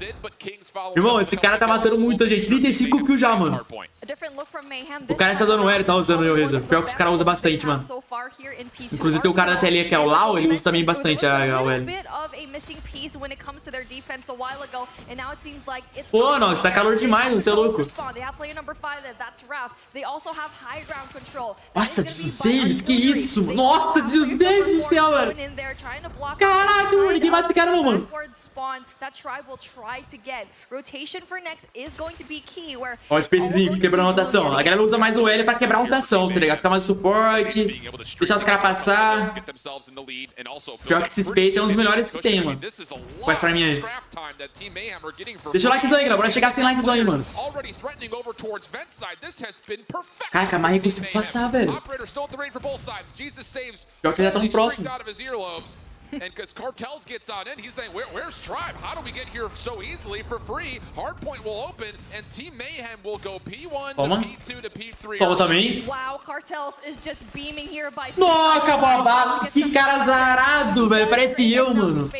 Irmão, esse cara tá matando muita gente. 35 kills já, mano. O cara está dando L, tá usando o LUGUErzin. Pior que os caras usam bastante, mano. Inclusive tem o cara da telinha que é o Lau, ele usa também bastante a UL. Pô, Nox, tá calor demais, você é louco. Nossa, Jesus, que isso? Nossa, Jesus do céu, velho. Caraca, mano, ninguém mata esse cara não, mano. Ó, o Spacezinho quebrando a rotação. A galera usa mais o L pra quebrar a rotação, tá ligado? Ficar mais suporte, deixar os caras passar. Pior que esse Space é um dos melhores que tem, mano. Com essa arminha aí. Deixa o likezão aí, galera. Bora chegar sem likezão aí, mano. Caraca, a Marie conseguiu passar, velho. Pior que ele já tá no próximo. And because Cartels gets on in, he's saying, where's Tribe? How do we get here so easily for free? Hardpoint will open, and Team Mayhem will go P1 to P2 to P3. Toma também. Wow, Cartels is just beaming here by... Nossa, babado. Que cara zarado, velho. Parece eu, mano.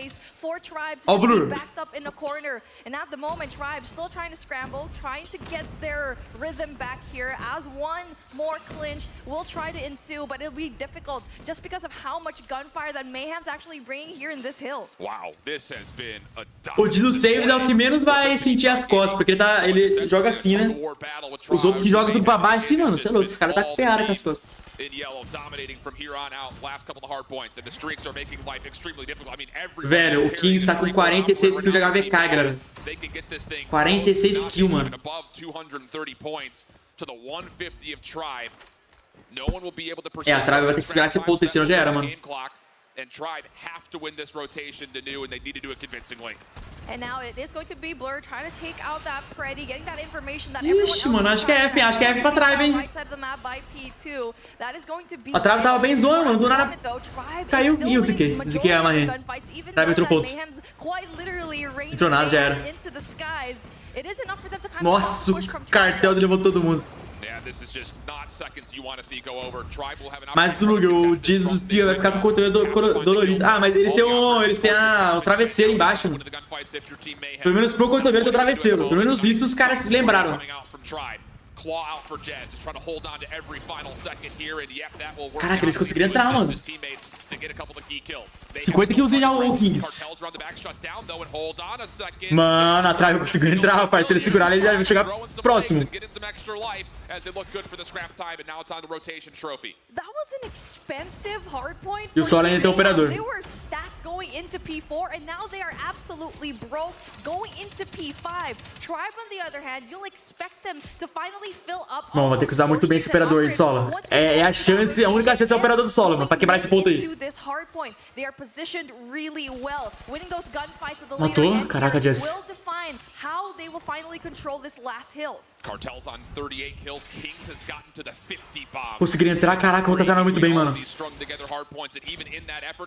Ó o Blur. Backed up in the corner, and at the moment, Tribe still trying to scramble, trying to get their rhythm back here. As one more clinch will try to ensue, but it'll be difficult just because of how much gunfire that Mayhem's actually bringing here in this hill. Wow, this has been a... O Dino Saves é o que menos vai sentir as costas, porque ele joga assim, né? Os outros que jogam tudo pra baixo, assim, mano, você é louco, esse cara tá ferrado com as costas. in yellow, dominating from here on out. Last couple of hard points, and the streaks are making life extremely difficult. I mean, Velho, o Kings tá com 46 kills de HVK, galera. 46 kills, mano. Above 230 points to the 150 of Tribe. No one will be able to É, a Tribe vai ter que segurar esse ponto, senão já era, mano. And Tribe have to win this rotation to new, and they need to do it convincingly. And now it is going to be Blur trying to take out that Freddy, getting that information that Ixi, mano, acho que é F, acho que é F pra Tribe, hein. A Tribe tava bem zona, mano, do nada caiu. E o ZK? ZK é a Marre. Tribe entrou ponto. Entrou nada, já era. Nossa, o cartel levou todo mundo. Mas o Luguer, o desvio vai ficar com o conteúdo dolorido. Ah, mas eles têm um travesseiro embaixo. Mano. Pelo menos pro conteúdo tem um travesseiro. Pelo menos isso os caras se lembraram. Caraca, eles conseguiram entrar, mano. 50 kills já o Kings. Mano, a Tribe conseguiu entrar, rapaz. Se ele segurar, ele já vai chegar próximo. E o Solo ainda tem o operador. Going into P4 and now they are absolutely broke going into P5. Tribe on the other hand, you'll expect them to finally fill up. Bom, vai ter que usar muito bem esse operador de solo. É a chance, a única chance é o operador do solo, mano, pra quebrar esse ponto aí. Matou? Caraca, Jess. Conseguiram entrar, caraca, vou tazanar muito bem, mano.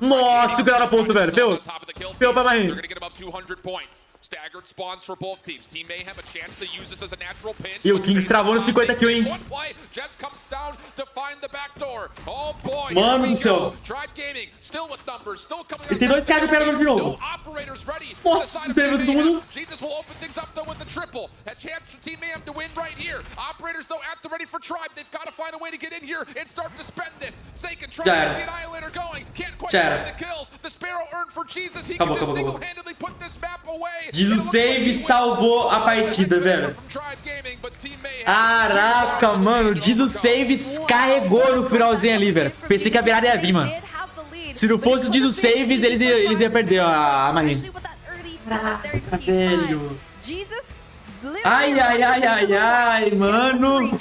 Nossa, o cara na ponta, velho. Peu pra Marre. E o Kings travou no 50 kills, hein? Mano do céu. E tem dois caras operador de novo. Nossa, pegou todo mundo. Já era. Já era. Acabou. Jesus Save salvou a partida, velho. Caraca, mano. Jesus Save carregou no finalzinho ali, velho. Pensei que a virada ia vir, mano. Se não fosse o Jesus Saves, eles iam perder a Marine. Caraca, velho. Ai, mano.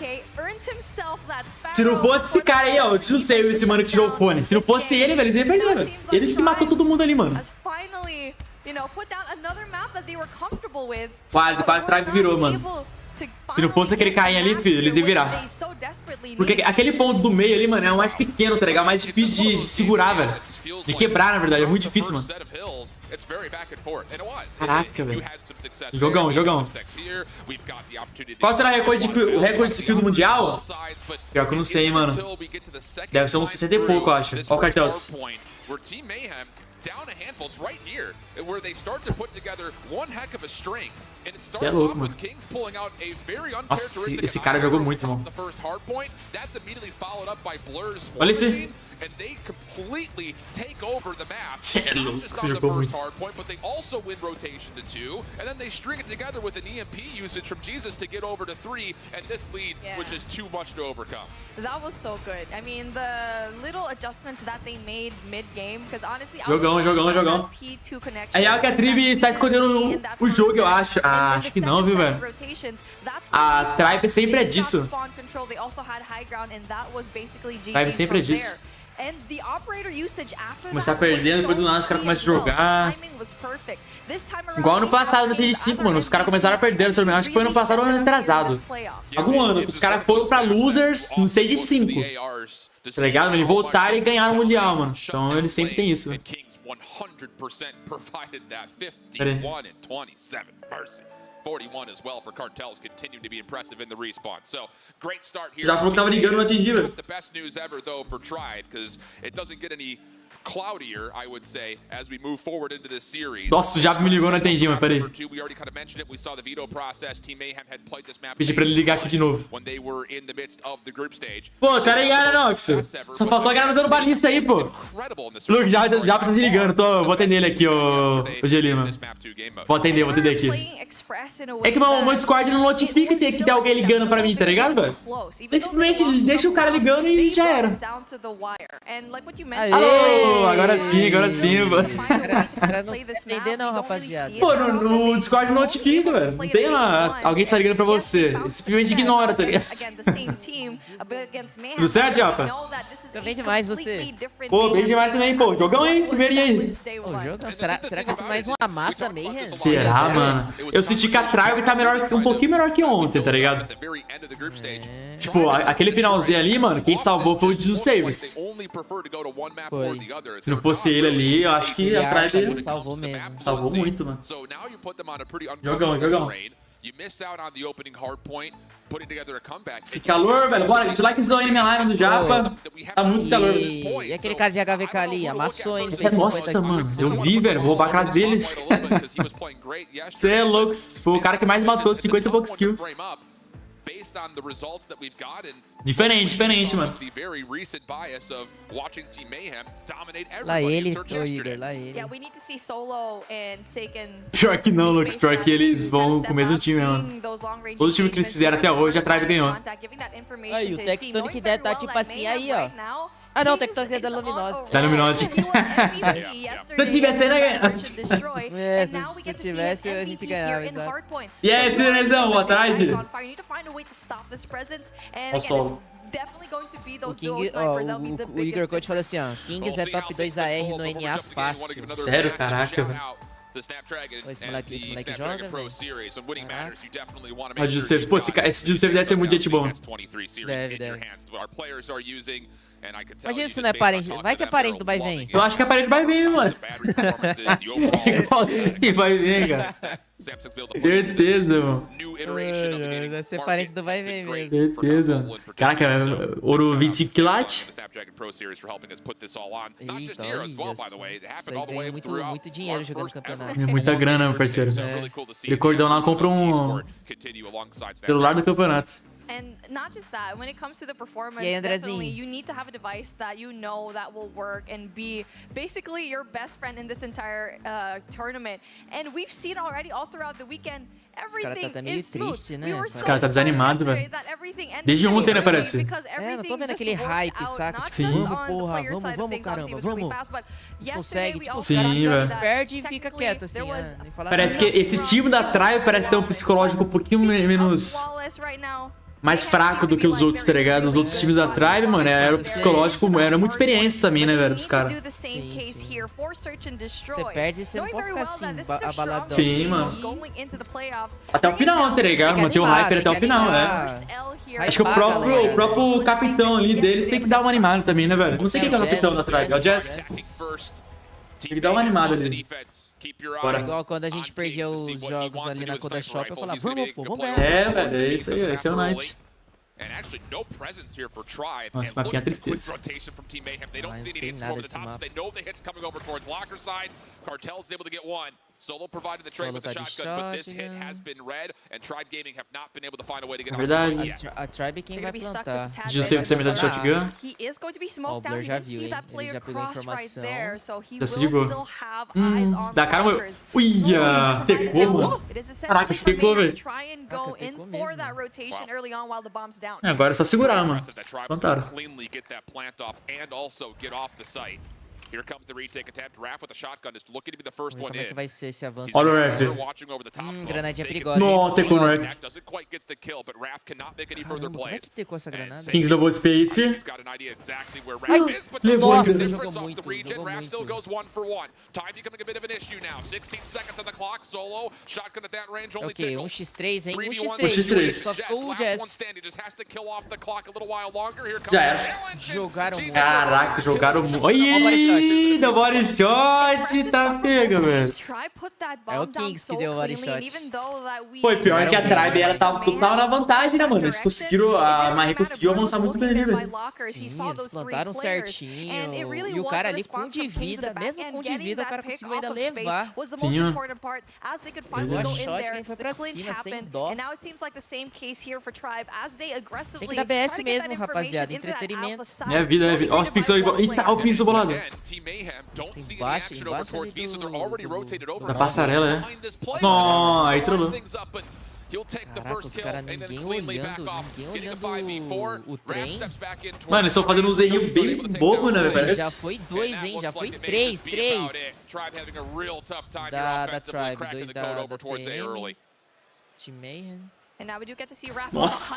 Se não fosse esse cara aí, ó, o Jesus Save, esse mano que tirou o fone. Se não fosse ele, velho, eles iam perder, velho. Ele que matou todo mundo ali, mano. Quase Tribe virou, mano. Se não fosse aquele carinha ali, filho, eles iam virar. Porque aquele ponto do meio ali, mano, é o mais pequeno, tá ligado? O mais difícil de segurar, velho. De quebrar, na verdade. É muito difícil, mano. Caraca, velho. Jogão. Qual será o recorde de kill do Mundial? Pior que eu não sei, mano. Deve ser uns 60 e pouco, eu acho. Olha o cartel. Down a handful, it's right here where they start to put together one heck of a string, and it starts off with Kings pulling out a very uncharacteristic. Esse cara jogou muito, mano. Olha esse. And they completely take over the map. É louco, just on the first hard point, but they also win rotation to 2, and then they string it together with an EMP usage from Jesus to get over to 3, and this lead was just too much to overcome. That was so good. I mean, the little adjustments that they made mid-game, because honestly, jogão. P2 connection. É real que a Tribe está escondendo o jogo, eu acho. Ah, acho que não, viu, velho? A Tribe sempre é disso. Tribe sempre é disso. Começar perdendo, depois do nada os caras começam a jogar. Igual ano passado no Stage 5, mano. Os caras começaram a perder, se eu não me engano. Acho que foi ano passado ou ano atrasado. Algum ano. Os caras foram pra Losers no Stage 5. Tá ligado? Eles voltaram e ganharam o Mundial, mano. Então eles sempre tem isso. 41 as well for Cartels continue to be impressive in the respawn. So, great start here. Já falou que tava ligando, não atingiu, velho. The best news ever though for Tribe, because it doesn't get any cloudier, I would say, as we move forward into this series. Nossa, o Jab me ligou, não atendi, mas peraí. Pedi pra ele ligar aqui de novo. Pô, tá ligado, Nox? Só faltou a gravação do balista aí, pô. Luke, já tá te ligando. Vou atender ele aqui, o Gelima. Vou atender aqui. É que o meu Discord não notifica que tem alguém ligando pra mim, tá ligado, velho? Ele simplesmente deixa o cara ligando e já era. Alô, agora sim, mano. Cara, não tá entendendo não, rapaziada. Pô, no Discord não notifica, velho. Não tem lá, alguém está ligando pra você. Ele simplesmente ignora, tá ligado? Tudo certo, Japa? Tá bem demais você. Pô, bem demais também, pô. Jogão, hein? Primeirinho aí. O jogo? Será que vai ser mais uma massa Mayhem? Será, mano? Eu senti que a Tribe tá um pouquinho melhor que ontem, tá ligado? Tipo, aquele finalzinho ali, mano, quem salvou foi o Jesus Saves. Foi. Se não fosse ele ali, eu acho que a Tribe salvou mesmo. Salvou muito, mano. Jogão. Esse calor, velho. Bora, deixa o likezão aí na minha line do Japa. Tá muito calor. E aquele cara de HVK ali? Amassou, hein? Nossa, mano. Eu vi, velho. Vou roubar a casa deles. Você é louco. Foi o cara que mais matou 50 e poucos kills. Diferente, mano. Lá ele, ô Igor, lá ele. Pior que não, Lux. Pior que eles vão com o mesmo time, mano. Todo o time que eles fizeram até hoje, a Tribe ganhou. Aí, o Tectonic deve estar tipo assim, aí, ó. Ah, não, o Tectonic é da Luminosity. Da Luminosity. Se eu tivesse ainda ganhado. É, se tivesse, a gente ganhava, exato. E aí, Cirenezão, boa tarde. Ó o solo. O King, ó, o Igor Coach falou assim, ó. Kings é top 2 AR no NA fácil. Sério? Caraca, velho. Esse moleque joga, velho. Ó, Joseph, pô, esse Joseph deve ser muito gente bom. Deve. Imagina se não é parente. Vai que é parente do Vai Vem. Eu acho que é parente do Vai Vem, mano. Igualzinho Vai Vem, cara. Certeza, mano. Deve ser parente do Vai Vem mesmo. Certeza. Caraca, ouro 25 quilates. Eita, olha isso aí ganha muito dinheiro jogando campeonato. É muita grana, meu parceiro. Ele cordão lá compra um celular do campeonato. And not just that, when it comes to the performance, E aí, definitely Andrezinho? you need to have a device that you know that will work and be basically your best friend in this entire tournament. And we've seen already all throughout the weekend, everything tá meio is smooth. triste, né? We were Os so caras tá excited desanimado, yesterday velho. that everything ended Desde so ontem, né, early parece? because É, não tô everything vendo just aquele worked hype, out, saca? not Sim. just on Vamos, the porra, player vamos, side of vamos, things, obviously, caramba, with really vamos. fast, but yesterday consegue, we tipo, also sim, got velho. that Perde e fica technically quieto, assim, there was nem fala Parece nada. que esse time da Tribe parece ter um psicológico um pouquinho menos... mais fraco do que os outros, tá ligado? Os outros times da Tribe, mano, era o psicológico, era muita experiência também, né, velho, dos caras. Você perde e você não pode ficar assim, abaladão. Sim, mano. Até o final, tá ligado? Manter o hype até o final, Acho que o próprio capitão ali deles tem que dar uma animada também, né, velho? Não sei quem é o capitão da Tribe, é o Jess. Tem que dar uma animada ali. Bora. Igual quando a gente perdia os jogos ali na Coda Shop, eu falava, vamos, pô, vamos ganhar. É, velho, é isso aí, esse é o Night. Nossa, esse mapinha é tristeza. Ah, eu não sei nada desse mapa. Solo provided the trade with the shotgun, but this hit has been red, and Tribe Gaming have not been able to find a way to get Verdade. A Tribe quem vai plantar? Joseph que você me dá de shotgun. Ó, o Blur já viu, hein? Ele já pegou a informação. Já se ligou. Da cara, meu. Uia, tecou, mano. Caraca, acho que tecou, velho. Agora é só segurar, mano. Plantaram. Here comes the retake attempt. Raph with a shotgun is looking to be the first one Como é que in. vai ser esse avanço? Olha o Raph. Granadinha perigosa. Não, tecou no Raph. Doesn't quite get the kill, but Raph cannot make any further Caramba, como é plays. que tecou essa granada? Kings levou Space. He's got an idea exactly where Ai, Raph is, but levou nossa, ainda. difference Jogou off the muito, region. jogou Raph still muito. goes 1 for 1. Time becoming a bit of an issue now. 16 seconds on the clock. Solo shotgun at that range only Ok, tickles. 1x3, hein? 3v1 1x3. Só ficou o Jess. Jess. Just has to kill off the clock a little while longer. Here comes Já the era. challenge. Jogaram muito. Caraca, jogaram muito. Oi, deu body shot, tá pega, velho. É o Kings que deu o body shot. Foi pior que a Tribe, ela tava na vantagem, né, mano? Eles conseguiram, a Marie conseguiu avançar muito bem ali, velho. Sim, eles plantaram certinho. E o cara ali com de vida, mesmo com de vida, o cara conseguiu ainda levar. Sim, mano. One shot, quem foi pra cima, sem dó. Tem que dar BS mesmo, rapaziada. Entretenimento. É a vida, é a vida. Ó, os pixels aí. Eita, ó o pixel bolado. Team Mayhem don't see any Embaixo, action over embaixo towards B, so they're already rotated over. Da passarela, behind this play. Não, aí trollou. Things up, but he'll take the Caraca, first os kill caras and then ninguém cleanly back olhando, off. ninguém Getting a olhando 5v4. o Raph trem. steps back in towards Mano, eles estão fazendo uns errinhos bem bobo, né, parece? Já foi 2, hein? Já foi 3. Tribe having a real tough time here Da offensively, Tribe, cracking 2 the code da over towards A early. Team Mayhem. And now we do get to see Raph Nossa,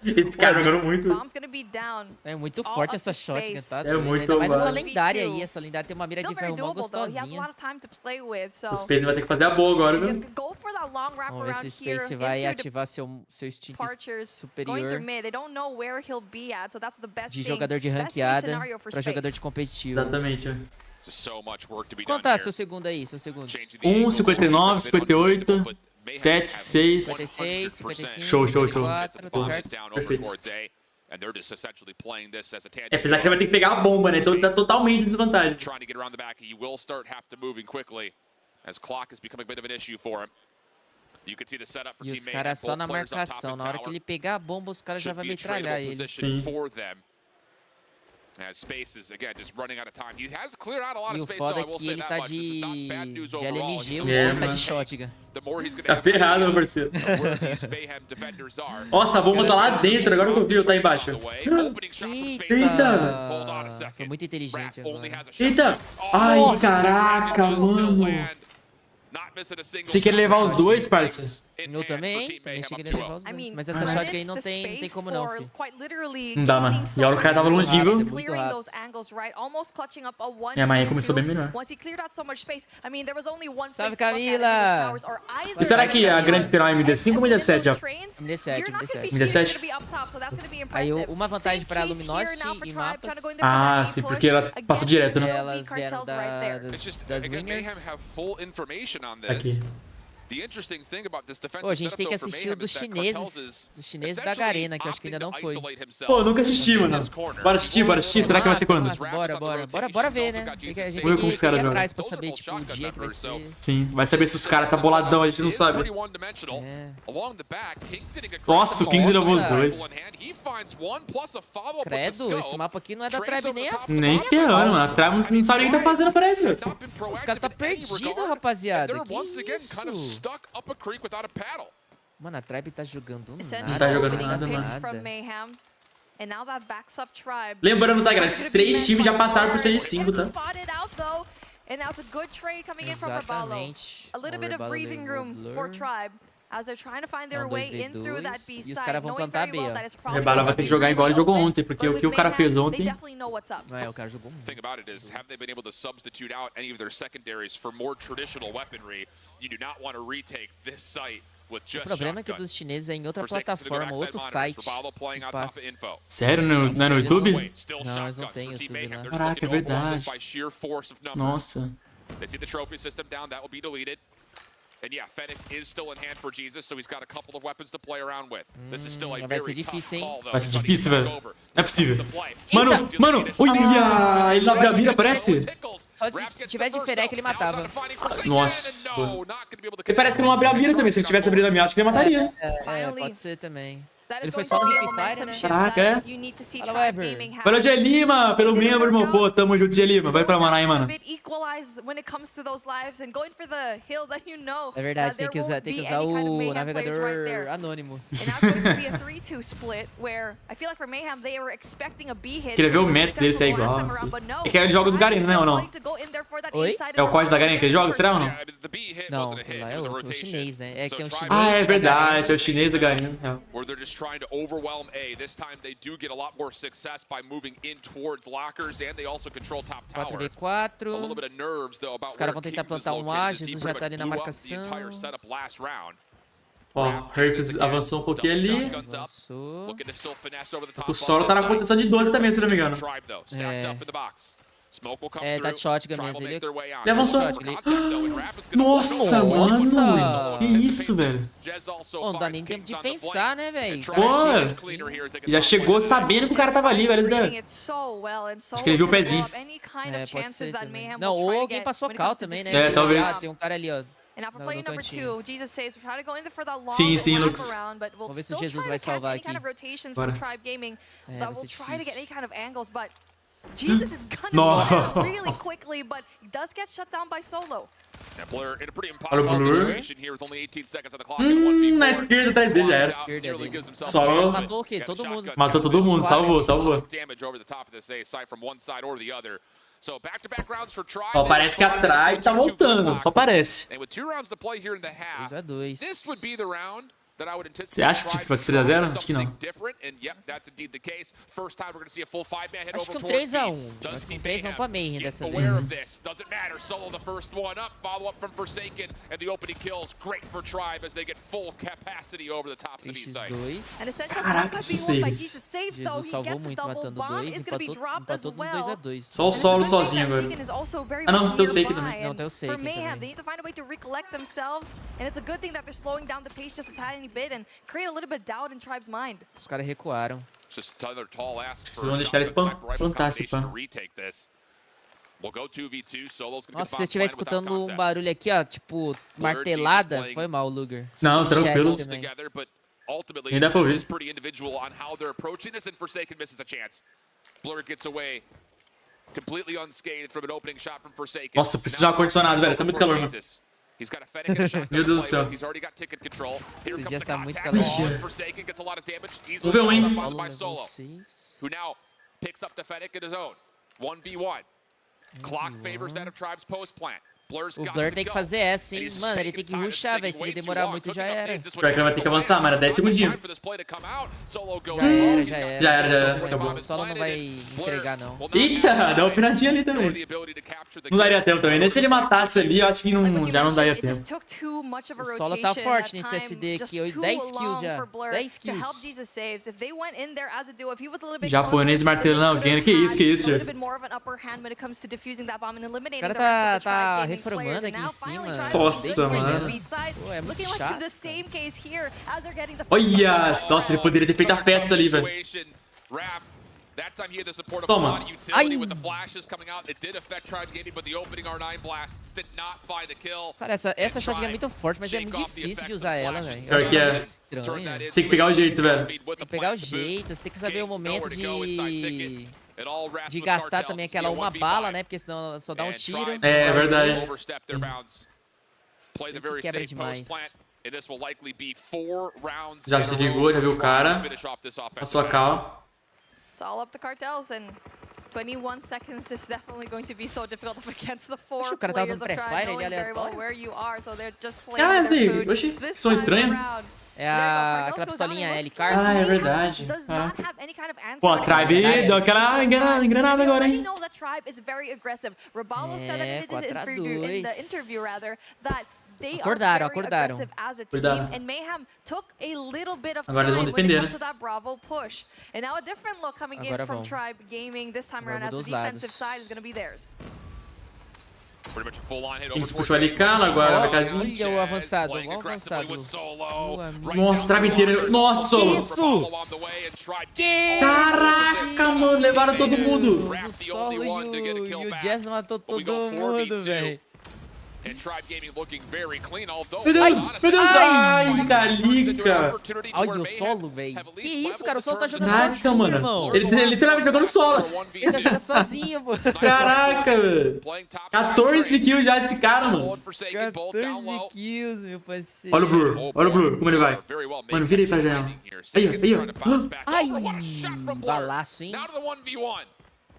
esse cara jogando muito. Bomb's gonna be down. É muito All forte up essa the shotgun, space. tá? É muito Ainda mais essa roubado. lendária aí. Essa lendária tem uma mira de Still very ferro mó doable though. He has a gostosinha. lot of time to play with, so O Space vai ter que fazer a boa agora, he's viu? gonna go for that long wrap Vamos ver around se o here. Space in vai through ativar seu instinto departures, going superior through mid. They don't know where he'll be at, so that's the best de thing. jogador de Best case ranqueada scenario for pra jogador Space. de competitivo. Exatamente, ó. So much work to be done Quanto tá here. seu segundo aí, seus segundos? 59, 58, 7, 6. 56, 55, Show, show, show. 54, tá certo? Perfeito. And they're just essentially playing this as a tangent. É, apesar que ele vai ter que pegar a bomba, né? Então ele tá totalmente em desvantagem. Trying to get around the back, he will start have to moving quickly as clock is becoming a bit of an issue for him. You can see the setup for E Team os Mayhem. caras só Both na players up top marcação. in Na hora que tower. ele pegar a bomba, os caras já Should vão be a metralhar tradable ele. position Sim. for them. As Space is again just running out of time. He has cleared out a lot E of o space foda though, é I will que say ele that tá much. This is not bad news de overall. LMG, o É, outro tá mano. de shotgun. The more he's gonna Tá have to ferrado, meu do, parceiro. the worse these Mayhem defenders are. Nossa, a bomba tá lá dentro, agora que eu vi, eu tá embaixo. Opening shot from Space. Eita! Hold on a Foi second. muito inteligente Raph only agora. has a shot. Eita! Ai, caraca, mano. Você quer levar os dois, parça? Eu também, hein? Também achei que ele ia levar os dois. Mas essa shotgun aí não tem como não, filho. Não dá, mano. E olha, o cara tava longinho, viu? Muito rápido. Minha mãe começou bem melhor. Salve, Camila! E será que a grande final é MD5 ou MD7, ó? MD7, MD7? Aí uma vantagem pra Luminosity e mapas. Ah, sim, porque ela passou direto, né? Elas vieram das winners. Aqui. Pô, a gente tem que assistir o dos chineses da Garena, que eu acho que ainda não foi. Pô, eu nunca assisti, mano. Bora assistir. Será que vai ser quando? Bora ver, né? A gente tem Vamos ver como que os caras ir jogam. atrás pra saber, tipo, o dia que vai ser. Sim, vai saber se os caras tá boladão, a gente não sabe. É. Nossa, o Kings levou os dois. Credo, esse mapa aqui não é da Tribe nem a... Nem ferrando, mano. A Tribe não sabe nem o que tá fazendo, parece, velho. Os caras tá perdido, rapaziada. Que isso? Mano, a Tribe tá jogando nada. Não tá jogando nada, mano. Nada. Lembrando, tá, galera? Esses três times já passaram por CG5, tá? Exatamente. A little bit of breathing room for Tribe as they're trying to find their way in through that B E os side, caras vão knowing plantar very B, well ó. that it's O probably Rebala vai ter que jogar igual ele jogou ontem, porque o que o cara fez They ontem... definitely know what's up. É, o cara jogou muito. Thing about it is, have they been able to substitute out any of their secondaries for more traditional weaponry? You do not want to retake this site with O just problema é que shotgun. dos chineses é em outra For six to go plataforma, backside outro monitors, site. Rabalo playing on que top passa. of info. Sério? Não é no YouTube? Still Não, eles não shotguns têm for Team YouTube Mayhem. lá. They're just Caraca, é looking to overwhelm this verdade. by sheer force of numbers. Nossa. They see the trophy system down, that will be deleted. And yeah, Fennec is still in hand for Jesus, so he's got a couple of weapons to play around with. This is still a vai very ser tough difícil, hein? call, though. Vai ser But difícil, he's velho. over. Não é possível. The play. Mano, olha! Ele não abriu a mira, parece? Só se tivesse de Fennec, ele matava. Nossa. E parece que ele não abriu a mira também. Se ele tivesse abrido a mira, acho que ele mataria. É, pode ser também. That Ele is foi going só to no be a Hip Fire, momentum né? shift Caraca, that é? you need to see Fala, Tribe Weber. Gaming have. Valeu, Gelima, pelo membro, irmão. Pô, tamo junto, Gelima. Vai pra maná aí, mano. É verdade, tem que usar o navegador anônimo. Queria ver o método dele se é igual. Não sei. É que ele joga do Garena, né, ou não? Oi? É o código da Garena que ele joga, será ou não? Não, lá é outro, o chinês, né? É que tem um chinês. Ah, é verdade. É o chinês do Garena. Where they're just trying to overwhelm A. This time they do get a lot more success by moving in towards lockers, and they also control top tower. 4v4. A little bit of nerves though about Os caras where vão tentar Kings is plantar um A, located. Jesus He já pretty tá ali na much blew up marcação. the entire setup last round. Ó, Herpes avançou um pouquinho ali. Avançou. Looking to still finesse over the top O solo tá na condição de 12 também, se não me engano. Tribe though, stacked up in the box. Smoke will come É, tá through. de shotgun Tribe mesmo, will ele- make their way out. Ele avançou. Contact though, and Raph is gonna Nossa, wonder- mano. Que isso, velho? Jez also Pô, não dá finds nem tempo Kings de on the pensar, flank. né, velho? O Pô, cara chega Pô, assim. já chegou sabendo que o cara tava ali, velho. Acho que ele viu o pezinho. É, pode ser também. Não, ou alguém passou cal também, né? É, talvez. Ah, tem um cara ali, ó. And now for No, player no number cantinho. 2, Jesus says we're trying to go in for that long Sim, lap Lux. around, but we'll Vamos ver se still Jesus try vai to catch salvar any kind aqui. of rotations Bora. from Tribe Gaming. É, But vai we'll ser try to get difícil. any kind of angles, but Jesus is gonna No. go down really quickly, but does get shut down by Solo. And Blur in a pretty impossible Blur. situation here with only 18 seconds on the clock. And 1v4. Na esquerda atrás dele já era. Nearly gives himself Solo. a Matou o quê? Todo mundo. Matou todo mundo, salvou, salvou. damage over the top of this aside from one side or the other. So back-to-back rounds for Tribe. Ó, parece que a Tribe tá voltando, só parece. And with 2 rounds to play here in the half, 2-2. this would be the round that I would anticipate. Você acha que tipo, vai ser 3-0? Acho que não. Different, and yep, that's indeed the case. First time we're going to see a full 5-man hit Acho over que um towards 3-1. B. Acho que um 3-1 pra Mayhem dessa Aware of vez. this. Doesn't matter. Solo the first one up. Follow up from Forsaken, and the opening kills great for Tribe as they get full capacity over the top of the B site. X2. And essentially, Caraca, that might be won by Jesus. Jesus saves, though. Jesus He salvou gets a muito double matando bomb. 2, It's going to be dropped as empatou no well. 2-2. Só o Solo sozinho agora. Ah, não, tem o Seiken também. Não, tem o For Seiken Mayhem, também. they need to find a way to recollect themselves, and it's a good thing that they're slowing down the pace just a tiny bit and create a little bit of doubt in Tribe's mind. Os caras recuaram. Just another tall ask for Vocês vão deixar eles plantar esse pão. We'll go 2v2. Solo's gonna Nossa, se get você estiver the boss blind without escutando um contest. barulho aqui, ó, tipo, martelada, foi mal, Luger. Não, tranquilo. Chat também. Together, but ultimately, Nem dá pra this ouvir. is pretty individual on how they're approaching this, and Forsaken misses a chance. Blur gets away completely unscathed from an opening shot from Forsaken. Nossa, preciso de um ar-condicionado, velho. Tá muito calor, mano. He's got a Fennec and a shotgun Meu to Deus do play céu. with. He's already got ticket control. Here Esse comes dia the tá muito contact. calor. Forsaken gets a lot of damage. Vamos ver um, hein? Easily Solo by levou Solo, 6. who now picks up the Fennec in his own. 1v1. Clock favors that of Tribe's post plant. Blur's O got Blur to tem que go. fazer essa, And hein? he's Mano, ele taking tem que his time. rushar, It's velho. Se taking ele way too demorar long. muito, Cooking já up era. nades. This Pior que ela vai ter que avançar, mas era 10 segundinhos. For this play to come out. Solo goes Já era, low. já era. Já era, Mas acabou. O Solo não vai entregar, não. Eita, dá uma piradinha ali também. Não daria tempo também. Nem se ele matasse ali, eu acho que não, já não daria tempo. O Solo tá forte nesse SD aqui, 10 kills já. 10 kills. Japonês martelando alguém, que isso, Jess? O cara tá reformando aqui em cima. Nossa, mano. Pô, é muito chato. Olha, nossa, ele poderia ter feito a festa ali, velho. That time he had the support of Toma. a lot of utility with the flashes coming out. It did affect Tribe Gaming, but the opening R9 blasts did not find a kill. Cara, essa shotgun é muito forte, mas é muito difícil de usar ela, velho. Pior que é. Estranho. Você tem que pegar o jeito, velho. Tem que pegar o jeito, você tem que saber o momento de gastar também aquela uma bala, né? Porque senão só dá um tiro. É verdade. Play the Sempre very quebra safe demais. post plant, and this will likely be 4 rounds. Já se ligou, já viu o cara. Finish off this offensive Passou a cal. It's all up to cartels, and 21 seconds is definitely going to be so difficult up against the 4 Oxe, o cara tá players dando of Tribe, pré-fire, knowing ele é very well aleatório. where you are, so they're just playing Ah, with their esse aí. food. Oxi, This que som time estranho. around, É Cartels aquela goes down, pistolinha and L looks car. Ah, é Mayhem verdade. just does Ah. not have any kind of answer Pô, a to Tribe that. deu aquela engranada We agora, already hein? know that Tribe is very aggressive. Rabalo said that É, in the interview rather, that they Acordaram, are very acordaram. aggressive as a team, Cuidado. and Mayhem took a little bit of Agora eles time vão when it defender, comes né? to that Bravo push. And now a different look coming Agora in from vão. Tribe Gaming this time Agora around as the dos defensive lados. side is going to be theirs. Pretty much a full on hit over Eles towards puxou ali cala agora na casinha. Olha o avançado, Playing vamos aggressively avançado. with Solo. Right Nossa, down Tribe the inteira. line. Nossa, Solo. Follow on the way and Tribe Caraca, mano, levaram todo mundo. O Solo e o Jazz matou todo mundo, velho. And Tribe Gaming looking very clean, although Meu Deus, meu Deus. Ai, Dalica. Olha o Solo, velho. Que isso, cara? O Solo tá jogando Caraca, sozinho, mano. irmão. Ele tá literalmente jogando solo. Ele tá jogando sozinho, pô. Caraca, velho. 14 kills já desse cara, mano. 14 kills, meu parceiro. Olha o Blur, como ele vai. Mano, vira aí pra janela. Aí, ó. Ai, balaço, hein? Now to the 1v1.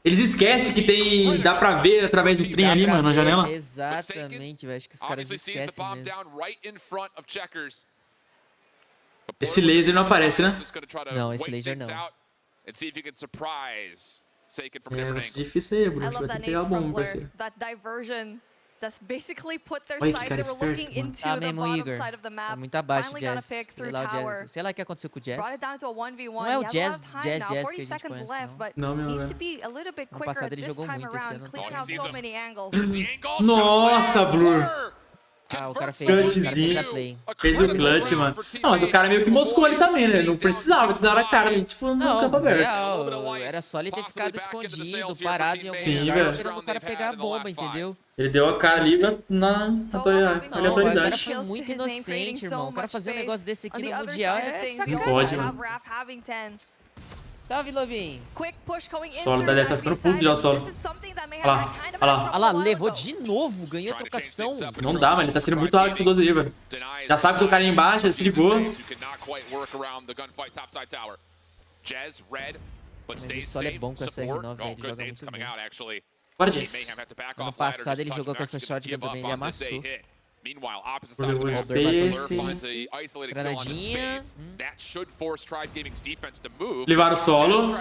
Eles esquecem que tem... Dá pra ver através do trem ali, mano, na janela. Exatamente, velho. Acho que os caras Obviously sees the esquecem bomb mesmo. down right in front of Checkers. Esse laser não aparece, né? Não, esse laser não. And see if you can surprise Saken from É, different vai ser angles. difícil aí, I Bruno. love Vai ter that que pegar name a bomba, from Blur, parceiro. that diversion that's basically put their Olha que side. cara They were looking esperto, mano. into Tá the mesmo, bottom Igor. side of the map. Tá muito abaixo do Finally got a Jazz. pick through Sei lá, o tower. Jazz. Sei lá o que aconteceu com o Jazz. Brought it down to a 1v1. Não é o He has a Jazz- lot of time Jazz- now, Jazz 40 que a gente seconds conhece, left, não. but Não, meu, needs né? to be a little bit Ano quicker passado ele this jogou time muito esse around, ano. clearing Oh, he out sees so him. many angles. There's the angle. Nossa, Blur. Ah, o cara fez Clutchzinho. isso, o cara fez a play. Fez o clutch, mano. Não, mas o cara meio que moscou ali também, né? Não precisava ter dado a cara ali, tipo, no campo aberto. Real, era só ele ter ficado escondido, parado em algum Sim, lugar, velho. esperando o cara pegar a bomba, entendeu? Ele deu a cara ali na Não, o cara aleatoriedade. foi muito inocente, irmão. O cara fazer um negócio desse aqui no Mundial é Não pode, sacanagem. mano. Salve, Lobinho. Solo deve estar ficando puto já, o Solo. Olha lá, olha lá. Olha lá, levou de novo, ganhou a trocação. Não dá, mano, ele tá sendo muito alto esse 12 aí, velho. Já sabe que o cara aí embaixo, se ligou. Mas o Solo é bom com essa R9, ele joga muito bem. Bora, Jess. Ano passado ele jogou com essa shotgun também, ele amassou. Granadinha. Levaram o solo.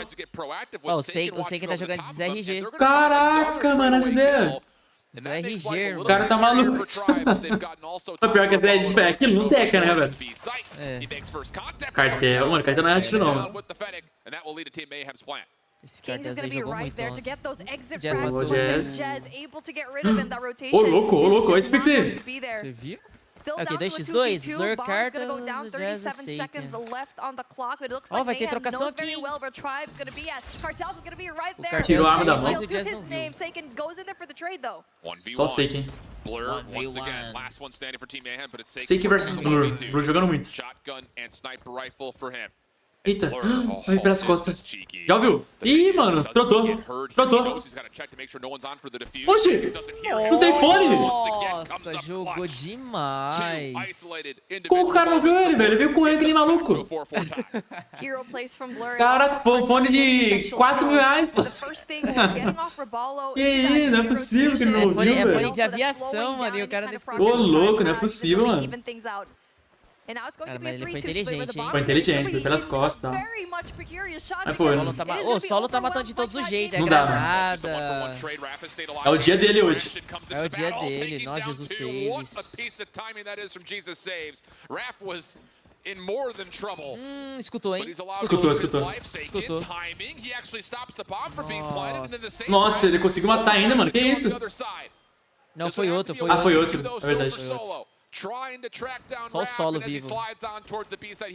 Ó, eu sei quem tá jogando de ZRG. Caraca, mano, essa ideia. ZRG, irmão. O cara tá maluco. O pior que é de pé. Aquilo não teca, né, velho? É. Cartel, mano, cartel não é tiro não, mano. Esse cartel aí jogou muito ontem. Jazz matou. Ô, louco, olha esse pixel. Você viu? Ok, 2x2, Blur, Cartas, Jazz e Satan. Ó, vai ter trocação aqui, hein? O cartel Tirou a arma da mão. mas o Jazz não viu. Só Seiken. Seiken versus Blur. Blur jogando muito. Eita, vai pelas costas. Já ouviu? Ih, mano, trotou. Trotou. Oxi, não tem fone? Nossa, jogou demais. Como o cara não viu ele, velho? Ele veio correndo que nem maluco. Caraca, fone de 4 mil reais, pô. Que isso, não é possível que ele não ouviu, É velho. fone de aviação, mano, e o cara não escutou. Ô, louco, não é possível, mano. Cara, mas ele foi inteligente, hein? Foi inteligente, foi pelas costas, tá? Mas, pô, O Solo tá matando de todos os jeitos, é Não dá, granada. é o dia dele hoje. É o dia dele, nós, Jesus saves. Escutou, hein? Escutou. Nossa, ele conseguiu matar ainda, mano. Que isso? Não, foi outro, Ah, foi outro. É verdade. Só o Solo vivo.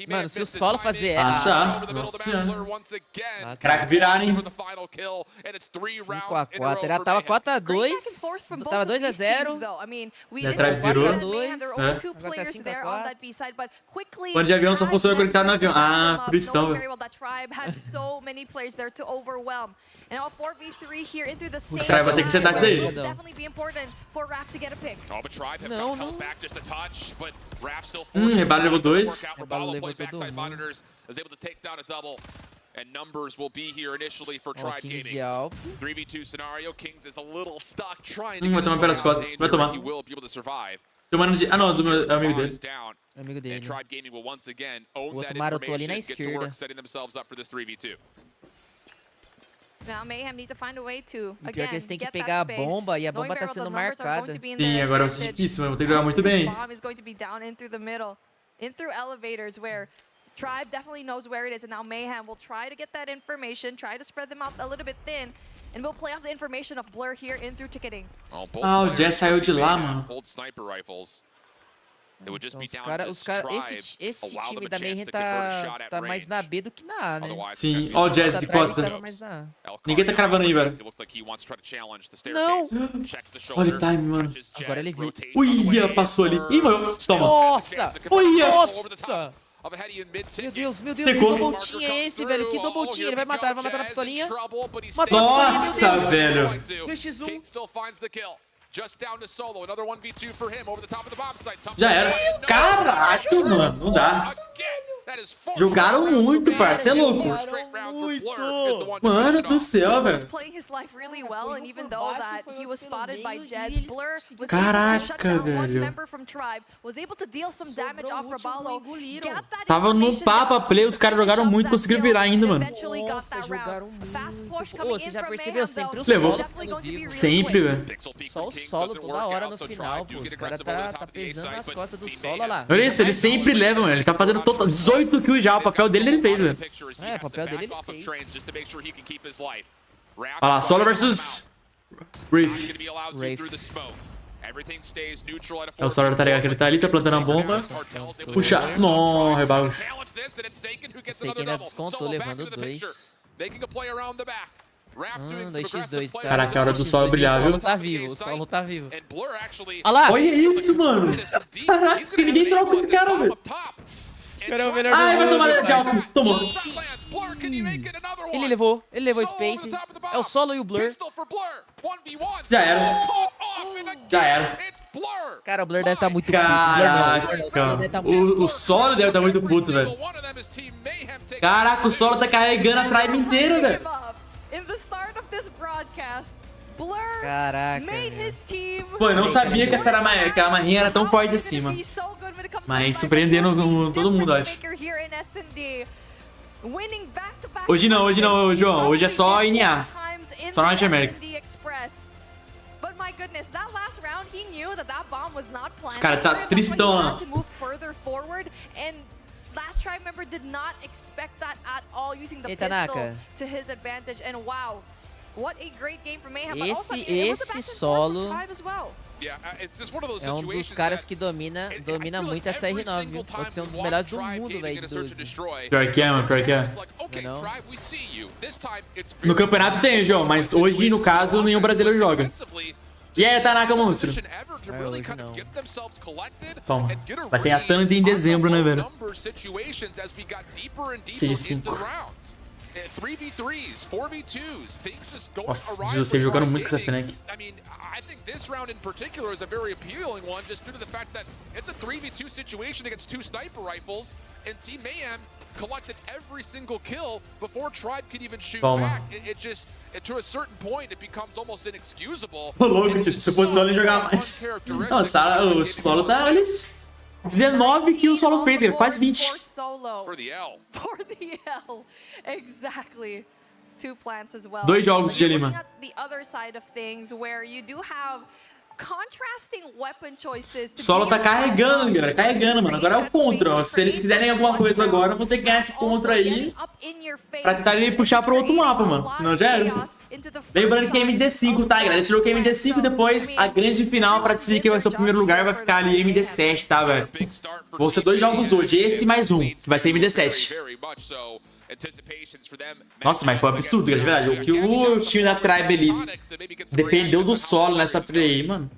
Mano, se o Solo fazer Ah, tá. Nossa senhora. Caraca, viraram, hein? 5x4. Ele tava 4x2. Tava 2x0. Já atrás virou. 4x2. É. Agora tá 5x4. Quando de avião só funciona conectado no avião. Ah, por isso então, velho. O cara vai ter que sentar isso daí. Não, não. Rebalo levou 2. Rebalo levou todo mundo. Ó, Kings de Alp. Vai tomar pelas costas. Vai tomar. Tomando de... Ah, não, do meu amigo dele. Amigo dele. O outro marotou ali na esquerda. O pior é que eles têm que pegar a bomba e a bomba tá sendo marcada. Sim, agora vai ser difícil, mas vou ter que jogar muito bem. Tribe definitely knows where it is, and now Mayhem will try to get that information, try to spread them out a little bit thin, and we'll play off the information of Blur here in through ticketing. Ah, o Jess saiu de lá, mano. Então, os cara, esse time da Mayhem tá mais na B do que na A, né? Sim, ó o Jazz de costa. Ninguém tá cravando aí, velho. Não! Olha o time, mano. Agora ele viu. Uia, passou ali. Ih, morreu. Toma. Nossa! Uia. Nossa! Meu Deus, Pegou. que double team é esse, velho? Que double team? Ele vai matar na pistolinha. Matou Nossa, velho. 2x1. Já era. Caraca, mano. Não dá. Jogaram muito, parça. Você é louco. Mano do céu, velho. Caraca, velho. Tava no papa play, os caras jogaram muito, conseguiram virar ainda, mano. Nossa, jogaram muito. Pô, você já percebeu? Sempre o Levou. Solo vivo. Sempre, velho. Só o Solo toda hora no final, pô. Os caras tá pesando nas costas do Solo, olha lá. Olha isso, ele sempre leva, mano. Ele tá fazendo 18 kills já. O papel dele ele fez, velho. É, o papel dele ele fez. Olha lá, Solo versus Reef. É o Solo tá ligado que ele tá ali, tá plantando a bomba. Puxa. Não, rebalo. Sei que ainda descontou, levando 2. 2x2, tá? Caraca, é a hora do Solo brilhar, viu? O Solo tá vivo. Olha lá. Olha isso, mano. Caraca, ninguém troca esse cara, velho. Cara, é o melhor Ai, do vai mundo, tomar de alfa. Tomou. Ele levou Space. É o Solo e o Blur. Já era. Já era. Cara, o Blur deve estar muito Caraca. O Solo deve estar muito puto, velho. Caraca, o Solo tá carregando a tribe inteira, velho. Caraca. Pô, eu não sabia que essa era que a Marinha era tão forte assim, mano. Mas surpreendendo todo mundo, acho. Hoje não, João. Hoje é só NA. Só Norte América. Os caras tá tristão lá. Last tribe member did not expect that at all, using the Eita, pistol Naka. to his advantage, and wow, what a great game for Mayhem. Esse solo é um dos caras que domina muito essa R9, viu? Pode ser um dos melhores do mundo, velho, de 12. Pior que é, mano, pior que é. Não. No campeonato tem, João, mas hoje, no caso, nenhum brasileiro joga. E aí, Tanaka, monstro? Hoje não. Toma. Vai ser a Tanaka em dezembro, né, velho? 6-5. Nossa, você jogando muito com essa Fnac. I think this round in particular is a very appealing one just due to the fact that it's a 3v2 situation against 2 sniper rifles, and Team Mayhem collected every single kill before Tribe could even shoot back. To a certain point, it becomes almost inexcusable. Ô, louco, tipo, se fosse LoL, ele jogava mais. Nossa, o solo tá, olha isso. 19 que o solo fez, ele quase 20. For the L. For the L. Exactly. 2 plants as well. 2 jogos de Lima. The other side of things where you do have contrasting weapon choices. Solo tá carregando, galera, carregando, mano. Agora é o contra, ó. Se eles quiserem alguma coisa agora, vão ter que ganhar esse contra aí pra tentar ele puxar pro outro mapa, mano. Senão já era. Lembrando que é MD5, tá, galera? Esse jogo é MD5 e depois a grande final pra decidir quem vai ser o primeiro lugar vai ficar ali MD7, tá, velho? Vão ser 2 jogos hoje, esse e mais um, que vai ser MD7. Nossa, mas foi absurdo, de verdade. O que o time da Tribe ali dependeu do solo nessa play aí, mano.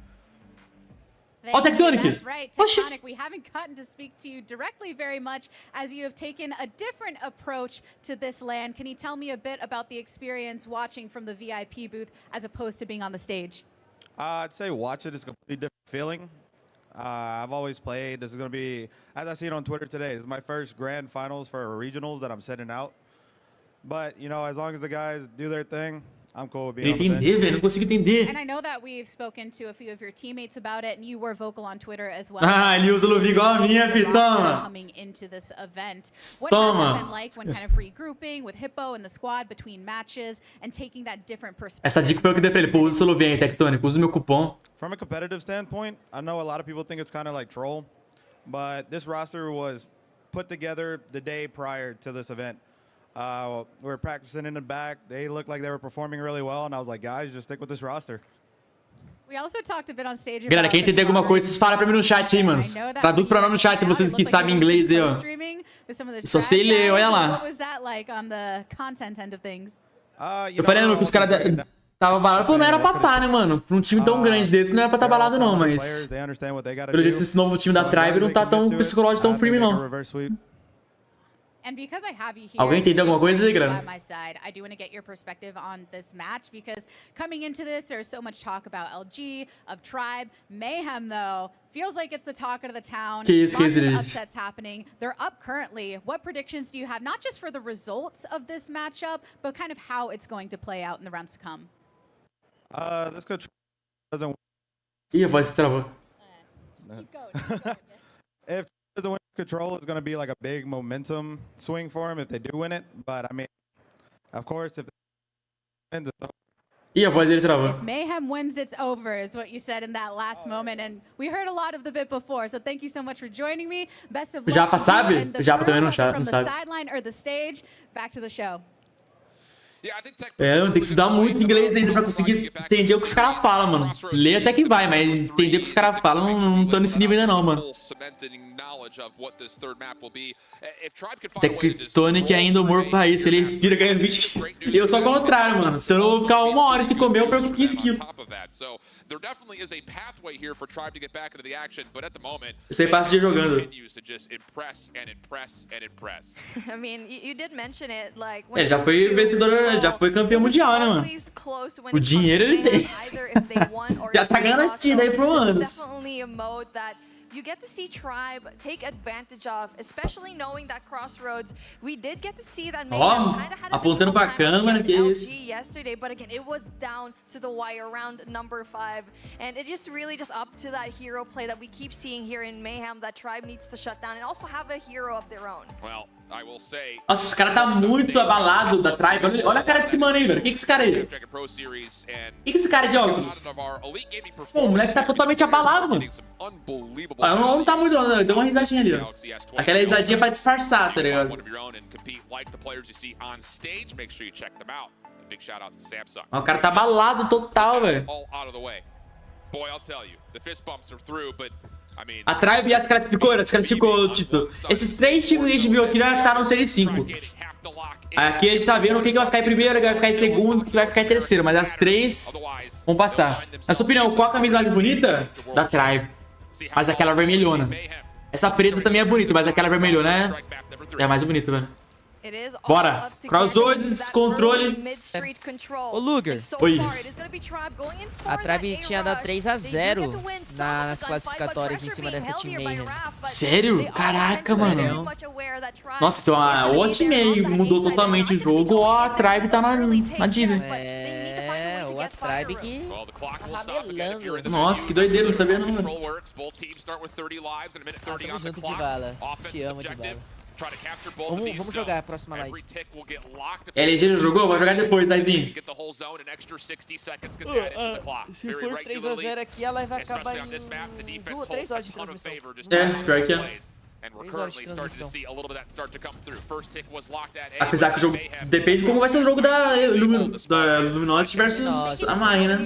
Ó, oh, Tectonic! That's right, Tectonic. We haven't gotten to speak to you directly very much as you have taken a different approach to this LAN. Can you tell me a bit about the experience watching from the VIP booth as opposed to being on the stage? I'd say watch it is a completely different feeling. I've always played. This is going to be, as I see it on Twitter today, this is my first grand finals for regionals that I'm setting out. But, you know, as long as the guys do their thing, I'm cool with being on the bench. Entender, velho, não consigo entender. And I know that we've spoken to a few of your teammates about it, and you were vocal on Twitter as well. Ah, ele usa luva igual a minha, fi, toma. Coming into this event. What has it been like when kind of regrouping with Hippo and the squad between matches and taking that different perspective? Essa dica foi eu que dei pra ele. Pô, usa essa luvinha aí, Tectonic. Usa o meu cupom. From a competitive standpoint, I know a lot of people think it's kind of like troll, but this roster was put together the day prior to this event. We were practicing in the back. They looked like they were performing really well, and I was like, guys, just stick with this roster. We also talked a bit on stage. Galera, quem entender alguma coisa, vocês falam pra mim no chat aí, mano. Traduz pra nós no chat, vocês que sabem inglês aí, ó. Só sei ler, olha lá. What was that like on the content end of things? Eu falei, que os caras tava balado. Pô, não era pra estar, né, mano? Pra um time tão grande desse, não era pra estar balado, não, mas... Pelo jeito, esse novo time da Tribe não tá tão psicológico, tão firme, não. And because I have you here, alguém entendeu alguma coisa aí, galera? by my side, I do want to get your perspective on this match because coming into this, there's so much talk about LG, of Tribe, Mayhem though. Feels like it's the talk of the town. Lots of upsets happening. They're up currently. What predictions do you have, not just for the results of this matchup, but kind of how it's going to play out in the rounds to come? This could doesn't. Ih, a voz travou. Keep going. If the win control is going to be like a big momentum swing for him if they do win it, but I mean, of course, if they win, Ih, a voz dele travou. If Mayhem wins, it's over, is what you said in that last moment, and we heard a lot of the bit before. So thank you so much for joining me. Best of luck. O Japa sabe? O Japa também não from sabe. the sideline or the stage. Back to the show. É, mano, tem que estudar muito inglês ainda pra conseguir entender o que os caras falam, mano. Ler até que vai, mas entender o que os caras falam, não tô nesse nível ainda não, mano. Tectonic ainda o morfo raiz, ele respira, ganha 20 quilos. Eu sou ao contrário, mano. Se eu não ficar 1 hora sem comer, eu perco 15 quilos. Você passa o dia jogando. Ele já foi vencedor, já foi campeão mundial, né, mano? O dinheiro ele tem. Já tá garantido aí pro anos. You get to see Tribe take advantage of, especially knowing that Crossroads, we did get to see that Mayhem kind of had a apontando pra câmera, que isso. Yesterday, but again, it was down to the wire around number 5, and it just really just up to that hero play that we keep seeing here in Mayhem that Tribe needs to shut down and also have a hero of their own. Well, I will say, nossa, os caras tá muito abalado da Tribe. Olha a cara desse mano aí, velho. Que esse cara aí? Que esse cara de óculos? Pô, o moleque tá totalmente abalado, mano. Ah, não tá muito, não. Deu uma risadinha ali, ó. Aquela risadinha pra disfarçar, tá ligado? Ó, o cara tá abalado total, velho. A Tribe já se classificou o título. Esses 3 times que a gente viu aqui já tá no Series 5. Aqui a gente tá vendo quem que vai ficar em primeiro, quem vai ficar em segundo, quem vai ficar em terceiro. Mas as 3 vão passar. Na sua opinião, qual a camisa mais bonita? Da Tribe. Mas aquela vermelhona. Essa preta também é bonita, mas aquela vermelhona é a mais bonita, velho. Bora! Crossroads, controle. Ô, Luger. Oi. A Tribe tinha dado 3-0 nas classificatórias em cima dessa Team Mayhem. Sério? Caraca, mano. Nossa, então o Team Mayhem mudou totalmente o jogo, ou a Tribe tá na Disney. É, ou a Tribe que tá ramelando. Nossa, que doideira, não sabia não, mano. Tamo junto de bala. Te amo de bala. Vamos jogar a próxima live. LG não jogou? Vai jogar depois, aí vim. Se for 3-0 aqui, a live vai acabar em 3 horas de transmissão. É, pior que é. Apesar que o jogo depende de como vai ser o jogo da Luminosity versus a Mai, né?